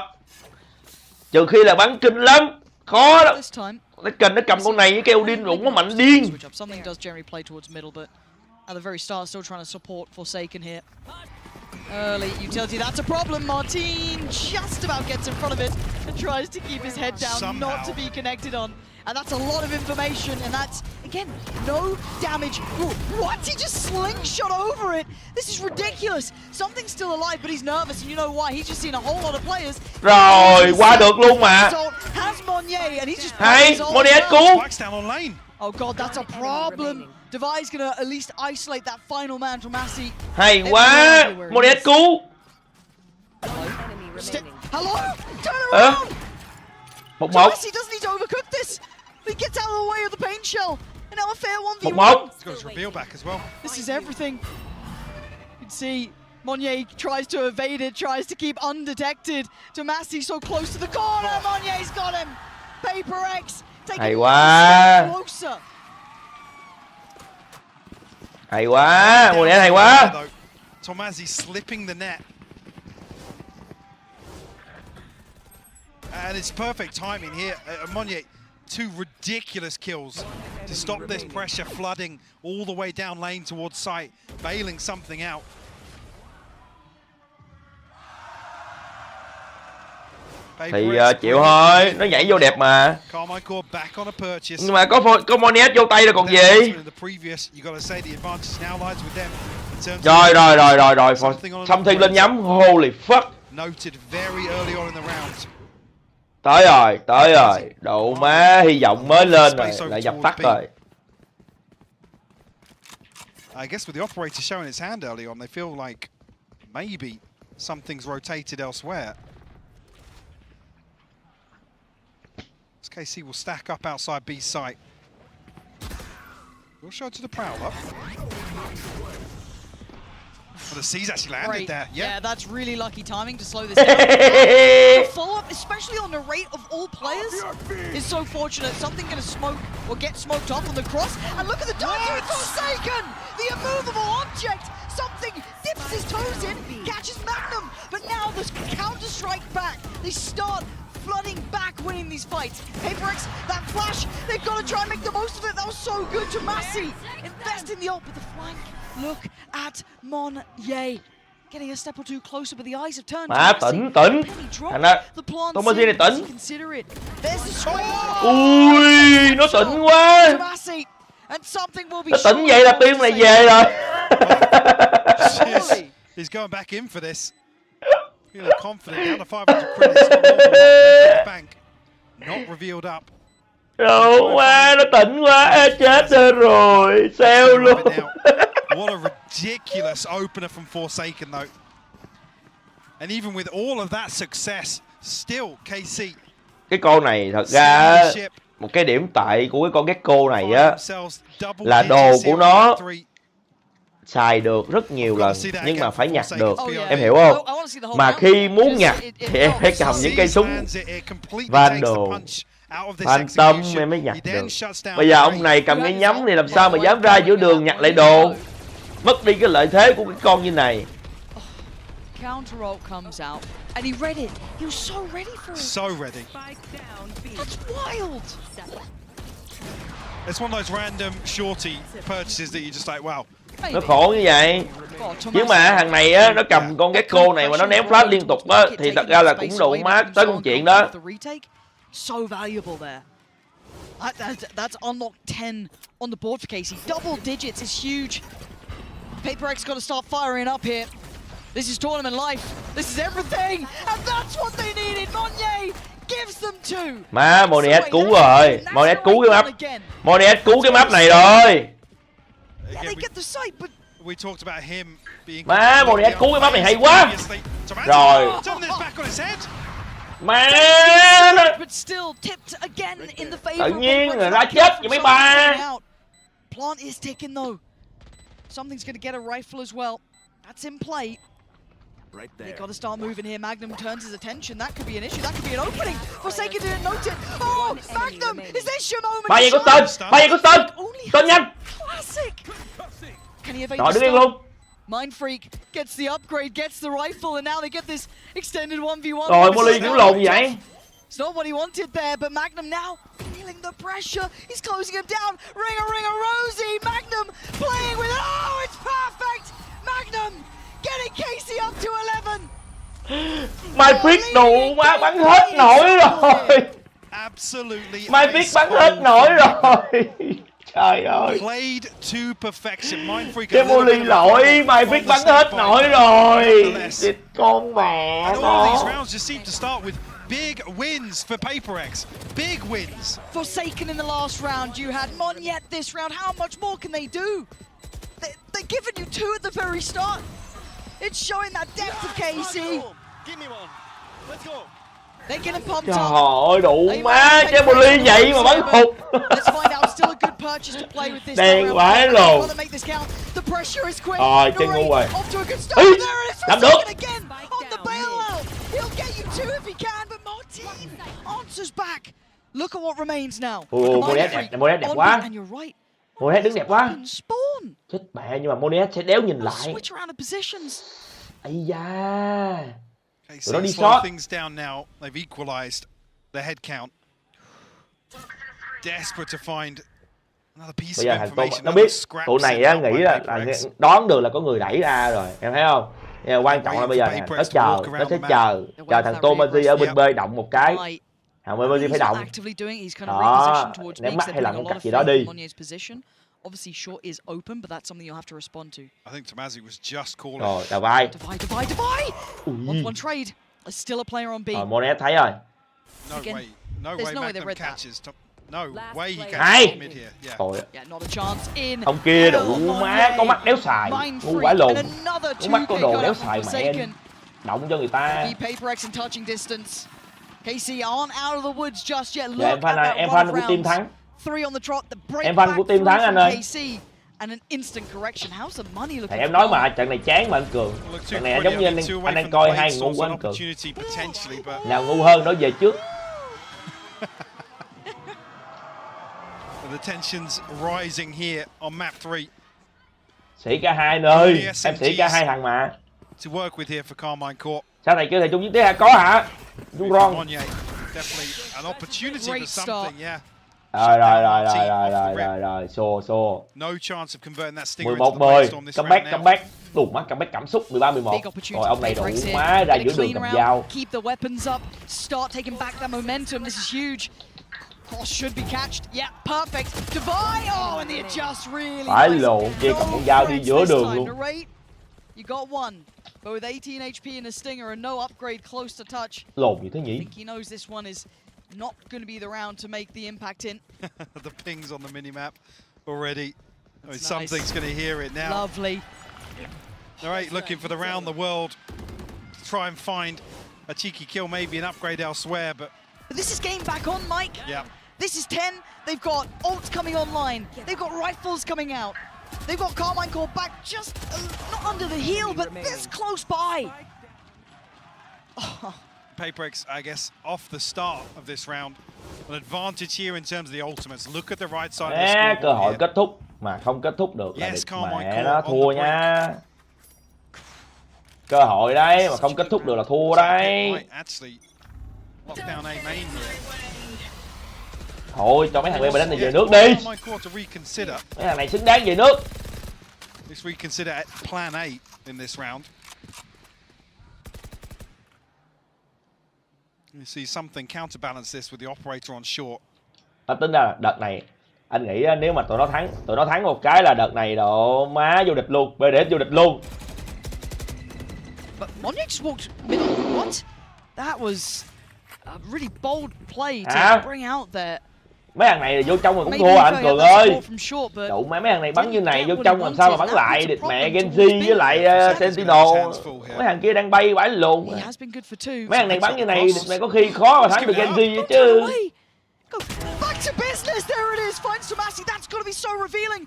Trừ khi là bắn kinh lắm, khó lắm. Nó cầm con này với keo đi cũng nó mạnh điên. Something does generally play towards middle, but at the very start still trying to support Forsaken here. Early utility, that's a problem. Martin just about gets in front of it and tries to keep his head down, not to be connected on. And that's a lot of information, and that's again, no damage. Ooh, what? He just slingshot over it. This is ridiculous. Something's still alive, but he's nervous, and you know why? He's just seen a whole lot of players. Rồi, qua được luôn mà. Has Monye, and he's just hay, Monye cứu. Oh god, that's a problem. Devi's gonna at least isolate that final man from Massey. Hay quá, Monye cứu. Hello? Turn around! 1-1. Massey doesn't need to overcook this. He gets out of the way of the paint shell. And now a fair 1v1. 1-1. He's got his reveal back as well. This is everything. You can see Monye tries to evade it, tries to keep undetected. To Massey so close to the corner. Monye's got him. Paper X taking one step closer. Hay quá, Monye hay quá. Tomazi slipping the net. And it's perfect timing here. Monye, 2 ridiculous kills to stop this pressure flooding all the way down lane towards site, bailing something out. Thì chịu thôi, nó nhảy vô đẹp mà. Nhưng mà có Monet vô tay rồi còn gì. Rồi, something lên nhắm, holy fuck. Tới rồi, độ má, hy vọng mới lên rồi, lại dập tắt rồi. I guess with the operator showing his hand early on, they feel like maybe something's rotated elsewhere. KC will stack up outside B site. We'll show it to the Prowler. Well, the C's actually landed there. Yeah, that's really lucky timing to slow this down. The follow-up, especially on the rate of all players, is so fortunate. Something going to smoke or get smoked off on the cross. And look at the dodge with Forsaken! The immovable object! Something dips his toes in, catches Magnum, but now there's counter-strike back. They start flooding back, winning these fights. Paper X, that flash, they've got to try and make the most of it. That was so good to Massey. Invest in the ult, but the flank. Look at Monye. Getting a step or two closer, but the eyes have turned. Tỉnh. Thằng đó, Tomazi này tỉnh. Ui, nó tỉnh quá. Nó tỉnh vậy là team này về rồi. He's going back in for this. Feeling confident, down to 500 credits, bank, not revealed up. Đâu quá, nó tỉnh quá, chết rồi, sao luôn. What a ridiculous opener from Forsaken though. And even with all of that success, still KC. Cái con này thật ra một cái điểm tệ của cái con Gecko này á là đồ của nó xài được rất nhiều lần nhưng mà phải nhặt được, em hiểu không? Mà khi muốn nhặt thì em phải cầm những cây súng Vandal, Phantom em mới nhặt được. Bây giờ ông này cầm cái nhắm thì làm sao mà dám ra giữa đường nhặt lại đồ, mất đi cái lợi thế của cái con như này. Counter ult comes out, and he read it. He was so ready for it. So ready. That's wild. It's one of those random shorty purchases that you just like, wow. Nó khổ như vậy. Nhưng mà thằng này á, nó cầm con Gecko này mà nó ném flash liên tục á, thì thật ra là cũng đủ mát tới con chuyện đó. So valuable there. That's unlocked 10 on the board for Casey. Double digits is huge. Paper X got to start firing up here. This is tournament life. This is everything, and that's what they needed. Monye gives them two. Má, Monet cứu rồi. Monet cứu cái map. Monet cứu cái map này rồi. Má, Monet cứu cái map này hay quá. Rồi. Má, tự nhiên rồi ra chết vậy mấy ba. Plant is ticking though. Something's going to get a rifle as well. That's in play. Right there. They got to start moving here. Magnum turns his attention. That could be an issue. That could be an opening. Forsaken didn't note it. Oh, Magnum! Is this your moment? Ba giây có tên. Tên nhanh. Classic. Can he evade Rồi, the đứng yên luôn. Mind Freak gets the upgrade, gets the rifle, and now they get this extended 1v1. Rồi, Molly kiểu lồn vậy. It's not what he wanted there, but Magnum now feeling the pressure. He's closing him down. Ring a Rosie. Magnum playing with it. Oh, it's perfect. Magnum getting Casey up to 11. Mai Pick đủ quá, bắn hết nổi rồi. Mai Pick bắn hết nổi rồi. Trời ơi. Played to perfection. Mindfreak. Cái Molly lỗi, mày biết bắn hết nổi rồi. Địt con mẹ And all these nó. rounds just seem to start with big wins for PaperX. Big wins. Forsaken in the last round, you had Monyet this round. How much more can they do? They're giving you 2 at the very start. It's showing that depth of KC. Give me one. Let's go. They're getting pumped Trời up. ơi đủ má, cái Molly vậy mà bắn hụt. Let's find out. Still a good purchase to play with this. Đen quá luôn. Gotta make this count. The pressure is quick. Rồi, chơi ngu rồi. Off to a good start. Ý, There it is. làm được. Forsaken again on the bailout. He'll get you 2 if he can, but Martin answers back. Look at what remains now. Monet đẹp quá. And you're right. Monet đứng đẹp quá. Spawn. Chết mẹ, nhưng mà Monet sẽ đéo nhìn lại. Switch around the positions. Ây da. Okay, Tụi nó đi slow short. things down now. They've equalized the head count. Desperate to find another piece Bây giờ of thằng Tôn information. nó biết tụi này á, nghĩ là đoán được là có người đẩy ra rồi, em thấy không? Nhưng mà quan trọng là bây giờ nè, nó sẽ chờ thằng Tomazi ở bên B động một cái. Thằng Tomazi phải động. Đó, ném mắt hay làm một cách gì đó đi. Obviously, short is open, but that's something you'll have to respond to. I think Tomazi was just calling. Rồi, đào vai. Divide! 1-1 trade. There's still a player on B. Rồi, Monet thấy rồi. No way. No way Magnum catches. No way he Hay. catches mid here. Yeah. Rồi. Yeah, not a chance in. Ông kia đủ má, có mắt đéo xài. Ngu quả lùn. Có mắt có đồ đéo xài mẹ em. Động cho người ta. PaperX in touching distance. KC aren't out of the woods just yet. Dạ, em fan của team thắng. 3 on the trot, the break Em fan của team thắng anh ơi. KC and an instant correction. How's the money looking? Thì em nói mà trận này chán mà anh Cường. Trận này giống như anh đang coi hai ngu của anh Cường. Nào ngu hơn nói về trước. The tensions rising here on map 3. Sĩ cả hai nơi. Em sĩ cả hai thằng mà. To work with here for Carmine Court. Sao thầy kêu thầy chung với thế hả? Có hả? Chung ron. Definitely an opportunity for something, yeah. Rồi, xô. No chance of converting that stinger 11-10. Comeback. Đủ mắt comeback cảm xúc 13-11. Rồi ông này đủ má ra giữa đường cầm dao. Keep the weapons up. Start taking back that momentum. This is huge. Oh, should be catched. Yeah, perfect. Divide. Oh, and the adjust really. Phải lộn, kia cầm con dao đi giữa đường luôn. You got one, but with 18 HP and a stinger and no upgrade close to touch. Lộn gì thế nhỉ? I think he knows this one is not going to be the round to make the impact in. The pings on the minimap already. Something's going to hear it now. Lovely. All right, looking for the round the world. Try and find a cheeky kill, maybe an upgrade elsewhere, but this is game back on, Mike. Yeah. This is 10. They've got ults coming online. They've got rifles coming out. They've got Carmine Core back just not under the heel, but this close by. Oh. PaperX, I guess, off the start of this round. An advantage here in terms of the ultimates. Look at the right side of the scoreboard. Cơ hội kết thúc mà không kết thúc được là mẹ nó thua nha. Cơ hội đấy mà không kết thúc được là thua đấy. Thôi cho mấy thằng bên đánh này về nước đi. Mấy thằng này xứng đáng về nước. Let's reconsider plan A in this round. You see something counterbalance this with the operator on short. Tính ra là đợt này anh nghĩ nếu mà tụi nó thắng một cái là đợt này độ má vô địch luôn, BDS vô địch luôn. But Monix walked middle. What? That was a really bold play to bring out there. Mấy thằng này vô trong mà cũng thua anh Cường ơi. Đủ mấy thằng này bắn như này vô trong làm sao mà bắn lại được mẹ Genji với lại Sentinel. Mấy thằng kia đang bay bãi lùn. Mấy thằng này bắn như này mẹ có khi khó mà thắng được Genji chứ. Back to business. There it is. Finds Tomasi. That's got to be so revealing.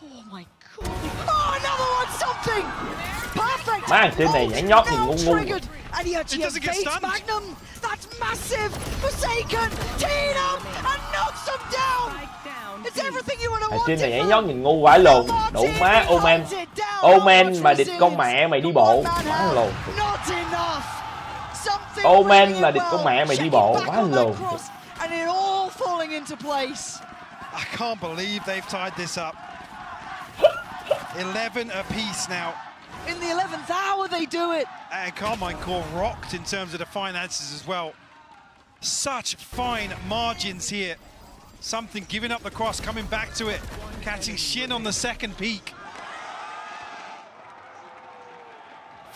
Oh my god. Oh, another one. Something. Perfect. Má thằng xin này nhảy nhót nhìn ngu. And he actually evades Magnum. That's massive. Forsaken. Teed up and knocks him down. It's everything you would have wanted. Thằng xin này nhảy nhót nhìn ngu vãi lùn. Đủ má Omen. Omen mà địch con mẹ mày đi bộ. Quá lùn. Omen là địch con mẹ mày đi bộ. Quá lùn. And it all falling into place. I can't believe they've tied this up. 11 apiece now. In the 11th hour they do it. And Carmine Core rocked in terms of the finances as well. Such fine margins here something, giving up the cross, coming back to it, catching Shin on the second peak.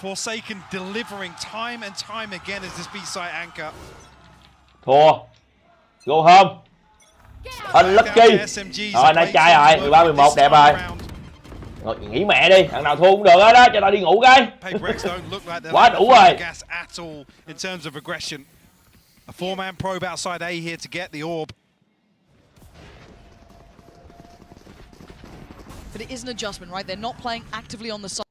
Forsaken delivering time and time again as this B-side anchor. Thua. Go home. Unlucky. Rồi nay trai rồi, 13-11 đẹp rồi. Rồi nghỉ mẹ đi, thằng nào thua cũng được hết đó, cho tao đi ngủ cái. Quá đủ rồi. In terms of aggression. A 4-man probe outside A here to get the orb. But it is an adjustment, right? They're not playing actively on the side.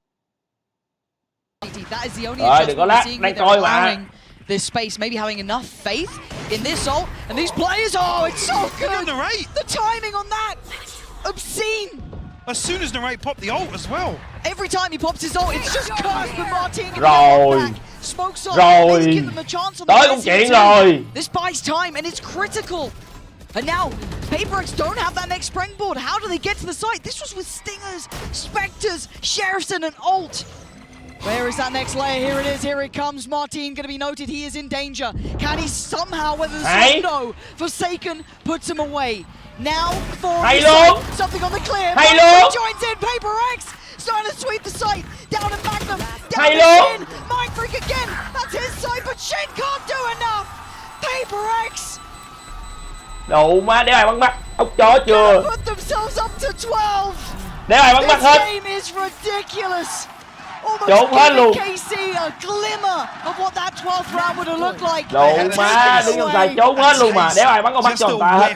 That is the only adjustment we're seeing. They're allowing this space, maybe having enough faith in this ult. And these players, oh, it's so good. The timing on that, obscene. As soon as Narrate popped the ult as well. Every time he pops his ult, it's just cursed with Martin. Rồi. Rồi. Give them a chance on the tới công chuyện rồi. This buys time and it's critical. And now, PaperX don't have that next springboard. How do they get to the site? This was with Stingers, Spectres, Sheriffs and an ult. Where is that next layer? Here it is, here it comes. Martin going to be noted, he is in danger. Can he somehow weather the storm? No. Forsaken puts him away. Now, for something on the clear. Joins in, PaperX starting to sweep the site. Down in Magnum, down in Shin. Mind Freak again, that's his side, but Shin can't do enough. PaperX. Đủ má, đéo ai bắn mắt. Ốc chó chưa? Put themselves up to 12. Đéo ai bắn mắt hết. This game is ridiculous. Trốn hết luôn. KC a glimmer of what that 12th round would have looked like. Đủ má, đứng trong tay trốn hết luôn mà. Đéo ai bắn con mắt cho người ta hết.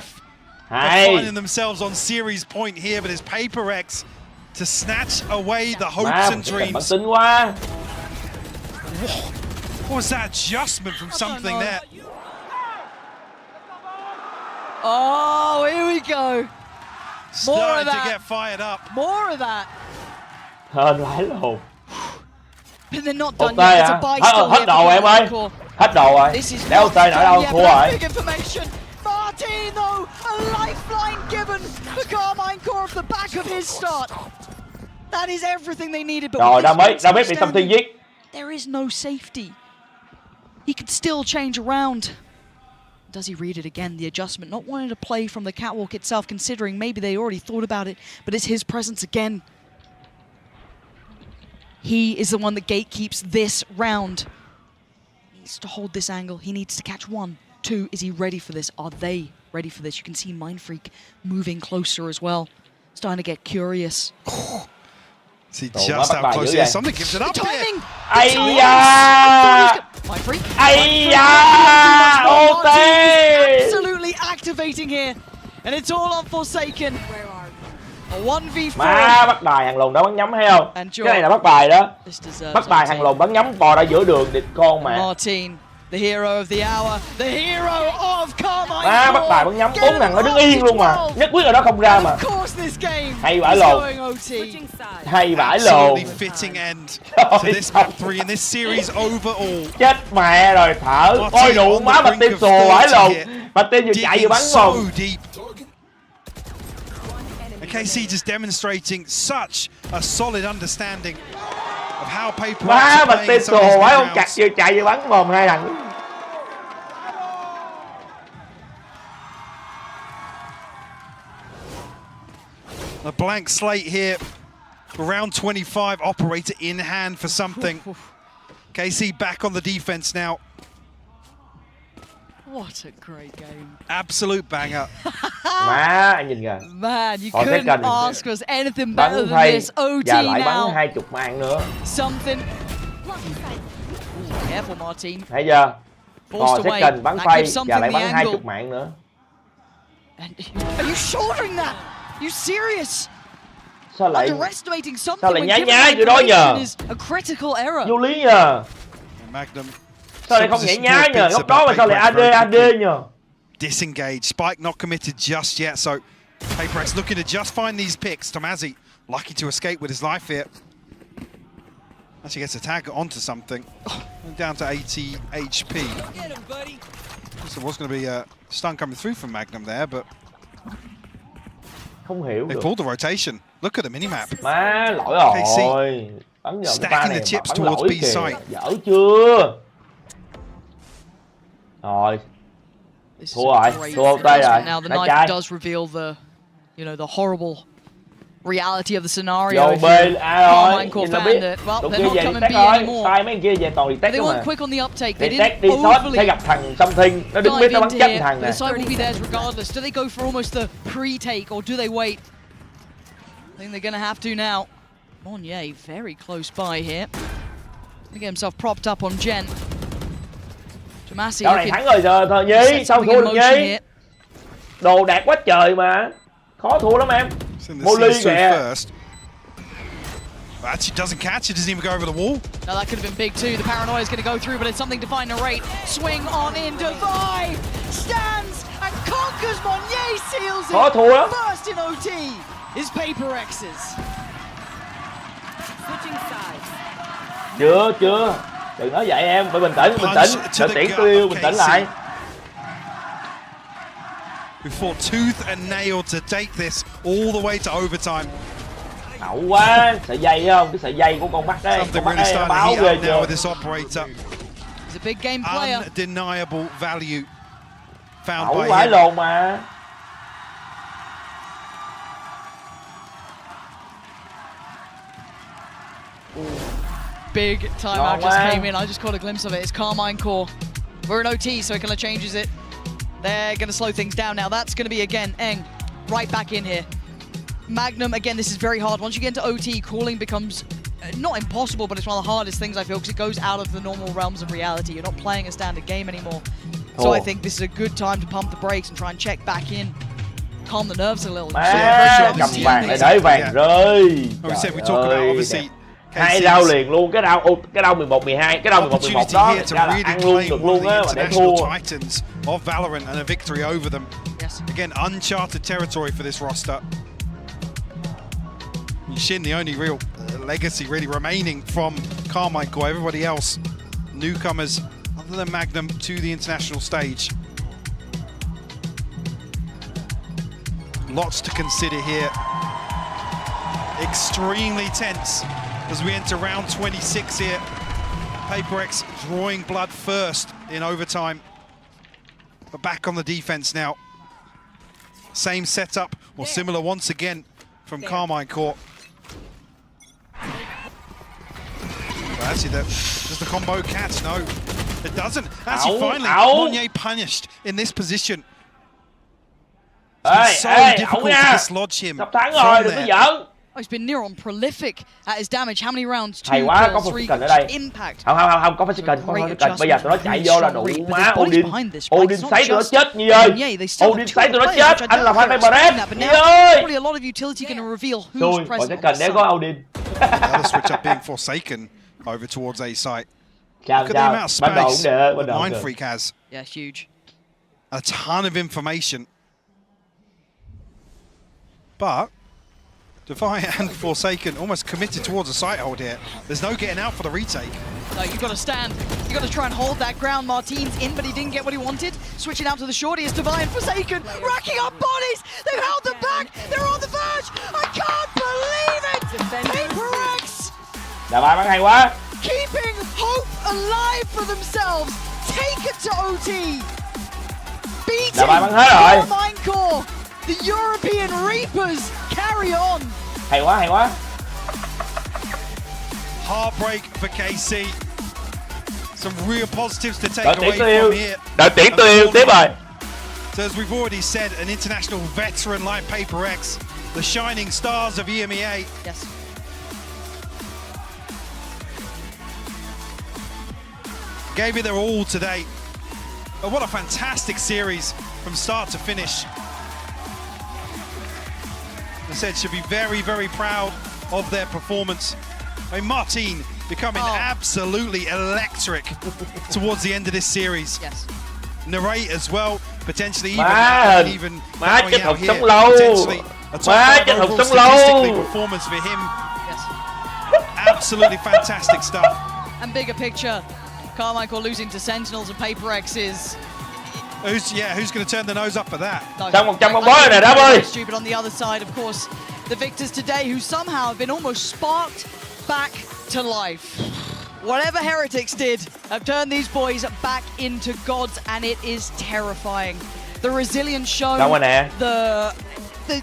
Hay. Finding themselves on series point here, but it's PaperX to snatch away the hopes and dreams. Bắn tính quá. What was that adjustment from something there? Oh, here we go. Starting to get fired up. More of that. Hên vãi lồn. But they're not done yet. It's a buy still hết đồ rồi em ơi. Hết đồ rồi. Đéo tay nữa đâu, thua rồi. Martin though, a lifeline given the Carmine Core off the back of his start. That is everything they needed. But rồi ra mấy bị Tâm Thiên giết. There is no safety. He could still change around. Does he read it again? The adjustment, not wanting to play from the catwalk itself, considering maybe they already thought about it, but it's his presence again. He is the one that gatekeeps this round. He needs to hold this angle. He needs to catch 1, 2. Is he ready for this? Are they ready for this? You can see Mind Freak moving closer as well. Starting to get curious. See just how close he is. Something gives it up here. Timing! Ây da! Mind Freak. Ây da! OT! Absolutely activating here. And it's all on Forsaken. A 1v4. Má bắt bài hàng lùn đó bắn nhắm thấy không? Cái này là bắt bài đó. Bắt bài hàng lùn bắn nhắm bò ra giữa đường địch con mà. Martin, the hero of the hour, the hero of Carmine. Má bắt bài bắn nhắm 4 thằng nó đứng yên luôn mà. Nhất quyết là nó không ra mà. Hay vãi lồn. Hay vãi lồn. Fitting end to this map 3 in this series overall. Chết mẹ rồi thở. Ôi đủ má bạch tim sùa vãi lồn. Bạch tim vừa chạy vừa bắn không. KC just demonstrating such a solid understanding of how PaperX má bạch tim sùa vãi không chặt vừa chạy vừa bắn mồm hai thằng. A blank slate here. Round 25, operator in hand for something. KC back on the defense now. What a great game. Absolute banger. Má anh nhìn kìa. Man, you couldn't ask us anything better than this. OT và lại bắn now. 20 mạng nữa. Something. Careful, Martin. Thấy chưa? Còn second bắn phay và lại bắn 20 mạng nữa. Are you shouldering that? You serious? Sao lại nhái kiểu đó nhờ? A critical error. Vô lý nhờ. Magnum. Sao lại không nhảy nhờ? Góc đó mà sao lại AD nhờ? Disengage. Spike not committed just yet, so PaperX looking to just find these picks. Tomazi lucky to escape with his life here. Actually gets a tag onto something. Down to 80 HP. So it was going to be a stun coming through from Magnum there, but không hiểu they được. pulled the rotation. Look at the minimap. Má lỗi rồi. Bắn vào stacking the chips towards B side. Dở chưa? Rồi. Thua rồi, thua tay rồi. Now the Nó knife trái. does reveal the, the horrible reality of the scenario. Vô B A rồi, Carmine nhìn là fan biết. that, well, Tụi they're kia not về coming test B thôi, anymore. sai mấy kia về toàn đi test They không weren't à. quick on the uptake. Đi They test đi didn't shot sẽ overly gặp thằng Something, nó đứng dive biết nó bắn into chết here. thằng The nè. side will be theirs regardless. Do they go for almost the pre-take or do they wait? I think they're going to have to now. Monye very close by here. Get himself propped up on Jen. Jamasi Đâu này thắng rồi giờ thôi Nhi, sao thua được Nhi? Đồ đạc quá trời mà. Khó thua lắm em. Molly kìa. Actually doesn't catch it, doesn't even go over the wall. Now that could have been big too. The paranoia is going to go through, but it's something to find Narrate. Swing on in, Divide stands and conquers. Monye seals it. Khó thua lắm. First in OT is Paper X's. Switching sides. Chưa. Đừng nói vậy em, phải bình tĩnh. Đợi tiễn tiêu, bình tĩnh lại. We fought tooth and nail to take this all the way to overtime. Hậu quá, sợi dây không? Cái sợi dây của con mắt đấy. Something Con mắt really đấy starting to báo heat ghê up now with chưa? this operator. He's a big game player. Undeniable value found Hậu by vãi him. lồn mà. Big timeout just came in. I just caught a glimpse of it. It's Carmine Core. We're in OT, so it kind of changes it. They're going to slow things down now. That's going to be, again, Eng right back in here. Magnum, again, this is very hard. Once you get into OT, calling becomes not impossible, but it's one of the hardest things, I feel, because it goes out of the normal realms of reality. You're not playing a standard game anymore. So I think this is a good time to pump the brakes and try and check back in. Calm the nerves a little. Má, cầm vàng lại để vàng rơi. We said we talk about obviously hai rau liền luôn, cái rau 11 12, cái rau 11 11 đó ra là ăn luôn được luôn á mà để thua. Titans of Valorant and a victory over them. Yes. Again, uncharted territory for this roster. Shin, the only real legacy really remaining from Carmine Core. Everybody else, newcomers other than Magnum to the international stage. Lots to consider here. Extremely tense as we enter round 26 here. PaperX drawing blood first in overtime. But back on the defense now. Same setup, or similar once again from Carmine Core. Well, actually, does the combo catch? No, it doesn't. Actually, finally, Monye punished in this position. It's so difficult to dislodge him from there. Oh, he's been near on prolific at his damage. How many rounds? 2 Hay quá, có kills, 3 Wescan ở đây. impact. Không, có Wescan. Bây giờ tụi nó chạy vô là đủ má. Odin sấy tụi nó chết Nhi ơi. Odin sấy tụi nó chết. Anh là fan PaperX. Nhi ơi. Probably a lot of utility going to reveal who's present. Wescan để có Odin. Another switch up being forsaken over towards A site. Look at the amount of space Mind Freak has. Yeah, huge. A ton of information. But Defiant and Forsaken almost committed towards a site hold here. There's no getting out for the retake. No, you've got to stand. You've got to try and hold that ground. Martin's in, but he didn't get what he wanted. Switching out to the shorty is Defiant Forsaken, racking up bodies. They've held them back. They're on the verge. I can't believe it. PaperX. Đá bài bắn hay quá. Keeping hope alive for themselves. Take it to OT. Beating Carmine Core. The European Reapers carry on. Hay quá. Heartbreak for KC. Some real positives to take away from here. Đợi tiễn tiêu tiếp rồi. So as we've already said, an international veteran like PaperX, the shining stars of EMEA. Yes. Gave it their all today. But what a fantastic series from start to finish. I said, should be very, very proud of their performance. I mean, Martin becoming absolutely electric towards the end of this series. Yes. Narrate as well, potentially even chết out hụt here, sống lâu. potentially a top 5 overall statistically performance for him. Yes. Absolutely fantastic stuff. And bigger picture, Carmine Core losing to Sentinels and PaperX is... Who's going to turn the nose up at that? Stupid on the other side, of course. The victors today, who somehow have been almost sparked back to life. Whatever Heretics did have turned these boys back into gods, and it is terrifying. the resilience shown, Đâu rồi nè.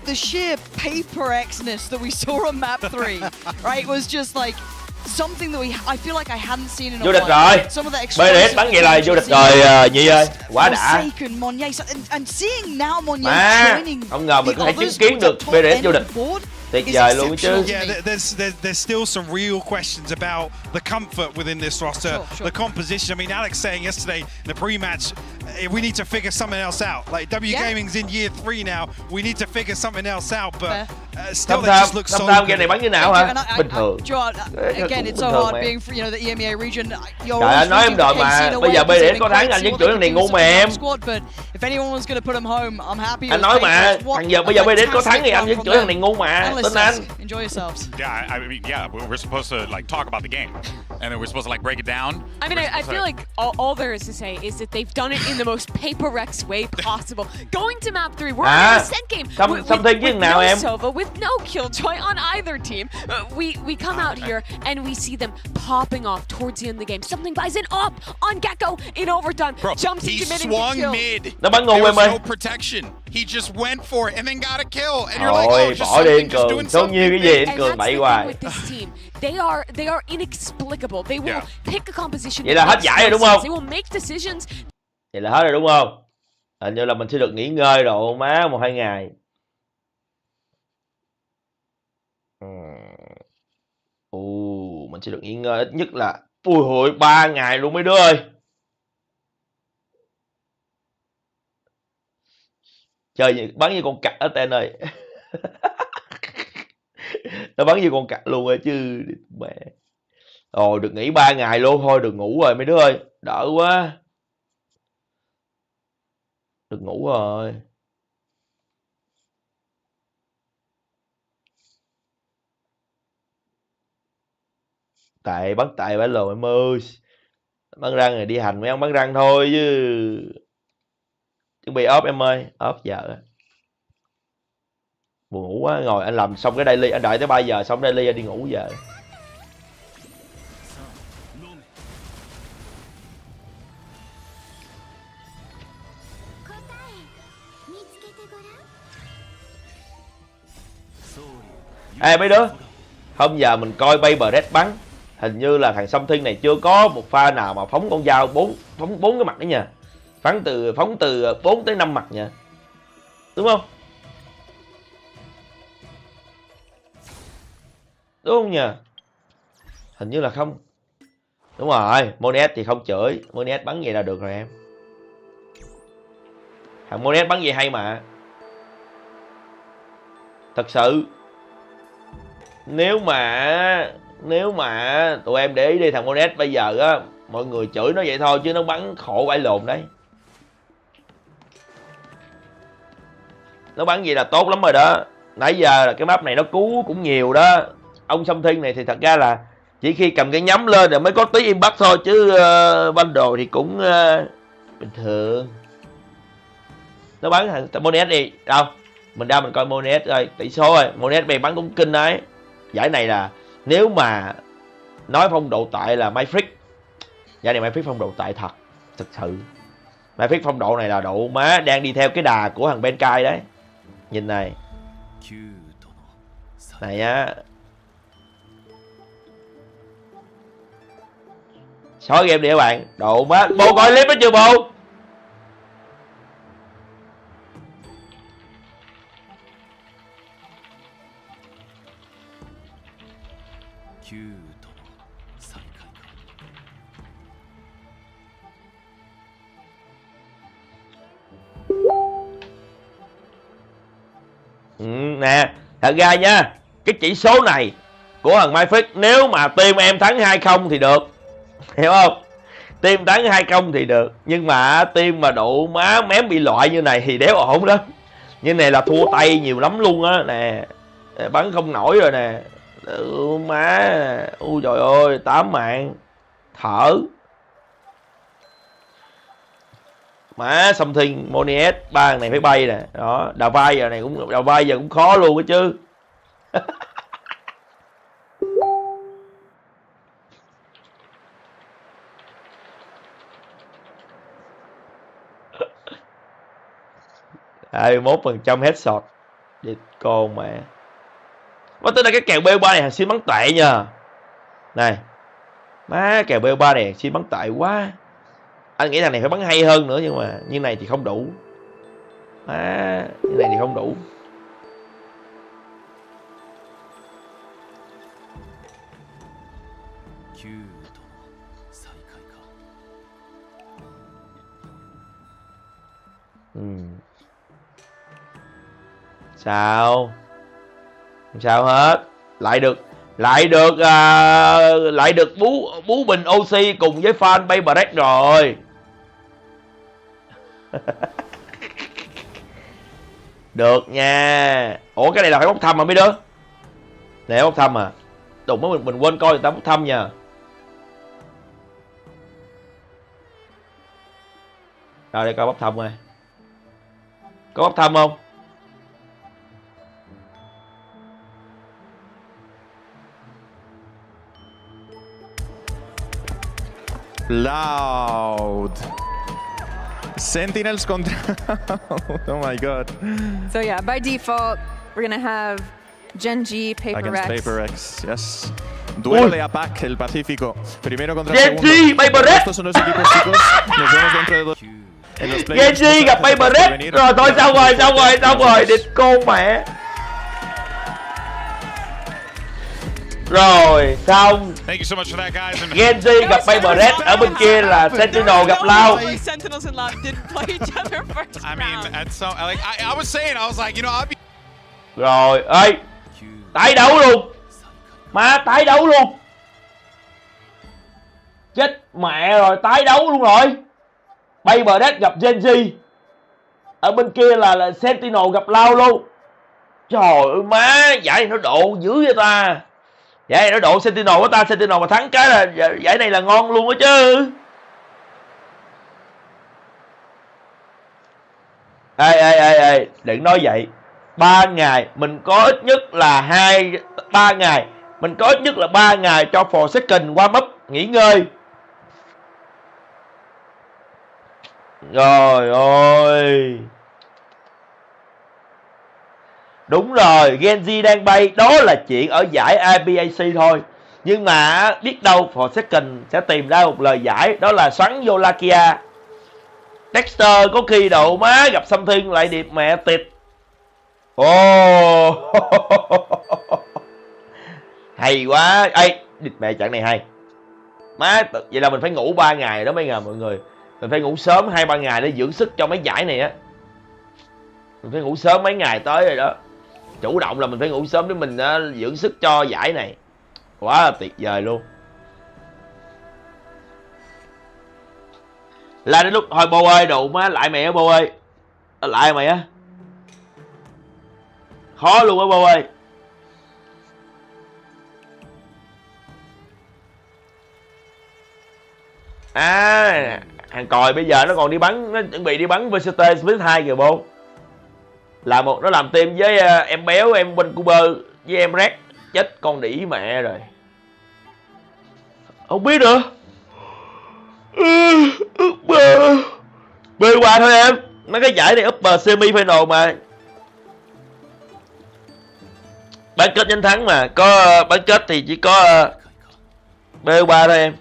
the sheer paper X-ness that we saw on map 3, right, was just like something that I feel like I hadn't seen in a Vô địch while. rồi. Some of the BDS bắn vậy là vô địch rồi Nhi ơi. Quá đã. Forsaken, Monye, and seeing now Monye Mà joining không ngờ mình the có thể chứng others kiến towards được the top BDS end vô of địch. the board Tuyệt is vời luôn chứ. exceptional. Yeah, there's still some real questions about the comfort within this roster, the composition. I mean, Alex saying yesterday in the pre-match, we need to figure something else out. Like W Gaming's in year 3 now, we need to figure something else out. But still, they just look so good. Game này good. bắn như nào hả? Bình thường. Again, it's so hard being, you know, the EMEA region. Trời ơi, nói em đợi mà. Bây giờ BDS có thắng anh vẫn chửi thằng này ngu mà em. Anh nói mà, thằng giờ bây giờ BDS có thắng thì anh vẫn chửi thằng này ngu mà. Tin anh. Enjoy yourselves. Yeah, I mean, yeah, we're supposed to like talk about the game, and then we're supposed to like break it down. I mean, I feel like all there is to say is that they've done it in the most paper Rex way possible. Going to map 3, we're in a descent game with no Sova, with no Killjoy on either team. We come out here and we see them popping off towards the end of the game. Something Bison up on Gecko in overtime. Bro, jumps he into mid and swung kill. mid. Nó bắn ngu em ơi. No protection. He just went for it and then got a kill. And you're like, Ôi, oh, just bỏ đi something, anh just Cường. doing Sống như something. cái gì anh And Cường that's bậy the hoài. thing with this team. They are inexplicable. They will pick a composition. Vậy là hết giải rồi đúng không? They will make decisions. Vậy là hết rồi đúng không? Hình như là mình sẽ được nghỉ ngơi độ má 1-2 ngày. Mình sẽ được nghỉ ngơi ít nhất là ui hội 3 ngày luôn mấy đứa ơi. Chơi bắn như con cặc ở tên ơi. Nó bắn như con cặc luôn rồi chứ mẹ. Rồi được nghỉ 3 ngày luôn thôi, được ngủ rồi mấy đứa ơi, đỡ quá. Được ngủ rồi. Bắn tệ bắn lồ em ơi. Bắn răng này đi hành mấy ông bắn răng thôi chứ. Chuẩn bị off em ơi, off giờ. Buồn ngủ quá, ngồi anh làm xong cái daily, anh đợi tới 3 giờ xong daily anh đi ngủ giờ. Ê mấy đứa, hôm giờ mình coi Paper Red bắn, hình như là thằng Something này chưa có một pha nào mà phóng con dao phóng 4 cái mặt đấy nha. Phóng từ 4 tới 5 mặt nha. Đúng không? Đúng không nhỉ? Hình như là không. Đúng rồi, Monet thì không chửi, Monet bắn vậy là được rồi em. Thằng Monet bắn vậy hay mà. Thật sự. Nếu mà tụi em để ý đi, thằng Monet bây giờ á, mọi người chửi nó vậy thôi chứ nó bắn khổ vãi lồn đấy. Nó bắn gì là tốt lắm rồi đó. Nãy giờ là cái map này nó cứu cũng nhiều đó. Ông Something này thì thật ra là chỉ khi cầm cái nhắm lên rồi mới có tí impact thôi chứ bundle thì cũng bình thường. Nó bắn thằng Monet đi đâu? Mình ra mình coi Monet rồi, tỷ số rồi. Monet mày bắn cũng kinh đấy. Giải này là nếu mà nói phong độ tệ là Myfrick. Giải này Myfrick phong độ tệ thật. Thật sự Myfrick phong độ này là độ má đang đi theo cái đà của thằng Benkai đấy. Nhìn này. Này á. Xóa game đi các bạn. Độ má. Bộ coi clip đó chưa bộ? Nè, thật ra nha, cái chỉ số này của thằng Myfrick nếu mà team em thắng 2-0 thì được. Hiểu không? Team thắng 2-0 thì được. Nhưng mà team mà độ má mém bị loại như này thì đéo ổn lắm. Như này là thua tay nhiều lắm luôn á. Nè, bắn không nổi rồi nè. Má, ui trời ơi, 8 mạng. Thở. Má Something, Monet, ba thằng này phải bay nè. Đó, đào vai giờ cũng khó luôn á chứ. 21% headshot. Địt con mẹ. Má tính là cái kèo BO3 này hàng xin bắn tệ nha. Này. Má kèo BO3 này xin bắn tệ quá. Anh nghĩ thằng này phải bắn hay hơn nữa nhưng mà như này thì không đủ. Má, như này thì không đủ. Sao? Không sao hết. Lại được bú bình oxy cùng với fan Playerduo rồi. Được nha. Ủa cái này là phải bốc thăm mà mấy đứa. Nè bốc thăm à. Đụng mới mình quên coi người ta bốc thăm nha. Rồi để coi bốc thăm coi. Có bốc thăm không? Loud. Sentinels contra. Oh my god. So yeah, by default, we're gonna have Genji, Against Paper Paper-X, yes. Duelo de APAC, el Pacífico. Primero contra el segundo. Genji, Paper-X. Estos son los equipos, chicos. Nos vemos dentro de 2. Genji gặp Playerduo. Rồi thôi xong rồi. Địt con mẹ. Rồi xong. Thank you so much for that, guys. Genji gặp Playerduo, ở bên kia là Sentinel gặp Lao. Sentinels and Lao didn't play each other first I mean, at some like I was saying, I was like, you know, I'll be. Rồi, ơi. Tái đấu luôn. Má tái đấu luôn. Chết mẹ rồi, tái đấu luôn rồi. Playerduo gặp Genji. Ở bên kia là Sentinel gặp Lao luôn. Trời ơi má, giải này nó độ dữ vậy ta. Giải này nó độ Sentinel của ta, Sentinel mà thắng cái là giải này là ngon luôn á chứ. Ê, đừng nói vậy. 3 ngày, mình có ít nhất là 3 ngày. Mình có ít nhất là 3 ngày cho for second warm up, nghỉ ngơi. Rồi ôi. Đúng rồi, Genji đang bay. Đó là chuyện ở giải IBAC thôi. Nhưng mà biết đâu for second sẽ tìm ra một lời giải. Đó là xoắn vô Lakia. Dexter có khi đậu má gặp something lại điệp mẹ tịt. Ồ. Hay quá. Ê, địt mẹ trận này hay. Má, vậy là mình phải ngủ 3 ngày đó mấy ngày mọi người. Mình phải ngủ sớm 2-3 ngày để dưỡng sức cho mấy giải này á. Mình phải ngủ sớm mấy ngày tới rồi đó. Chủ động là mình phải ngủ sớm để mình dưỡng sức cho giải này. Quá là tuyệt vời luôn. Là đến lúc thôi Bô ơi, đủ má, lại mẹ Bô ơi. Lại mày á. Khó luôn á Bô ơi. À, thằng còi bây giờ nó còn đi bắn, nó chuẩn bị đi bắn VCT Split 2 kìa Bô. Là một nó làm team với em béo, em Vancouver với em Red. Chết con đĩ mẹ rồi. Không biết nữa. Bê qua thôi em. Mấy cái giải này upper semi final mà. Bán kết nhanh thắng mà. Có bán kết thì chỉ có bê qua thôi em.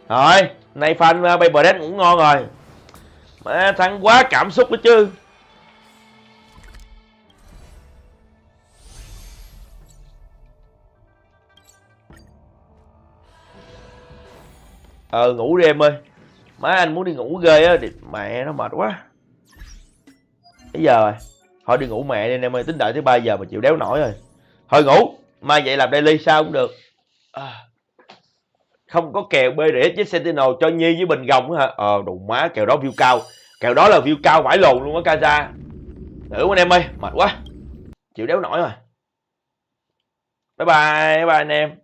Rồi, nay fan Playerduo cũng ngon rồi. Mà thắng quá cảm xúc đó chứ. Ngủ đi em ơi. Má anh muốn đi ngủ ghê á, mẹ nó mệt quá. Bây giờ rồi. Thôi đi ngủ mẹ đi em ơi, tính đợi tới 3 giờ mà chịu đéo nổi rồi. Thôi ngủ, mai vậy làm daily sao cũng được. Không có kèo BDS với Sentinel cho Nhi với Bình Gồng hả? Đụng má, kèo đó view cao. Kèo đó là view cao vãi lồn luôn á Kaza. Thử anh em ơi, mệt quá. Chịu đéo nổi rồi. Bye bye anh em.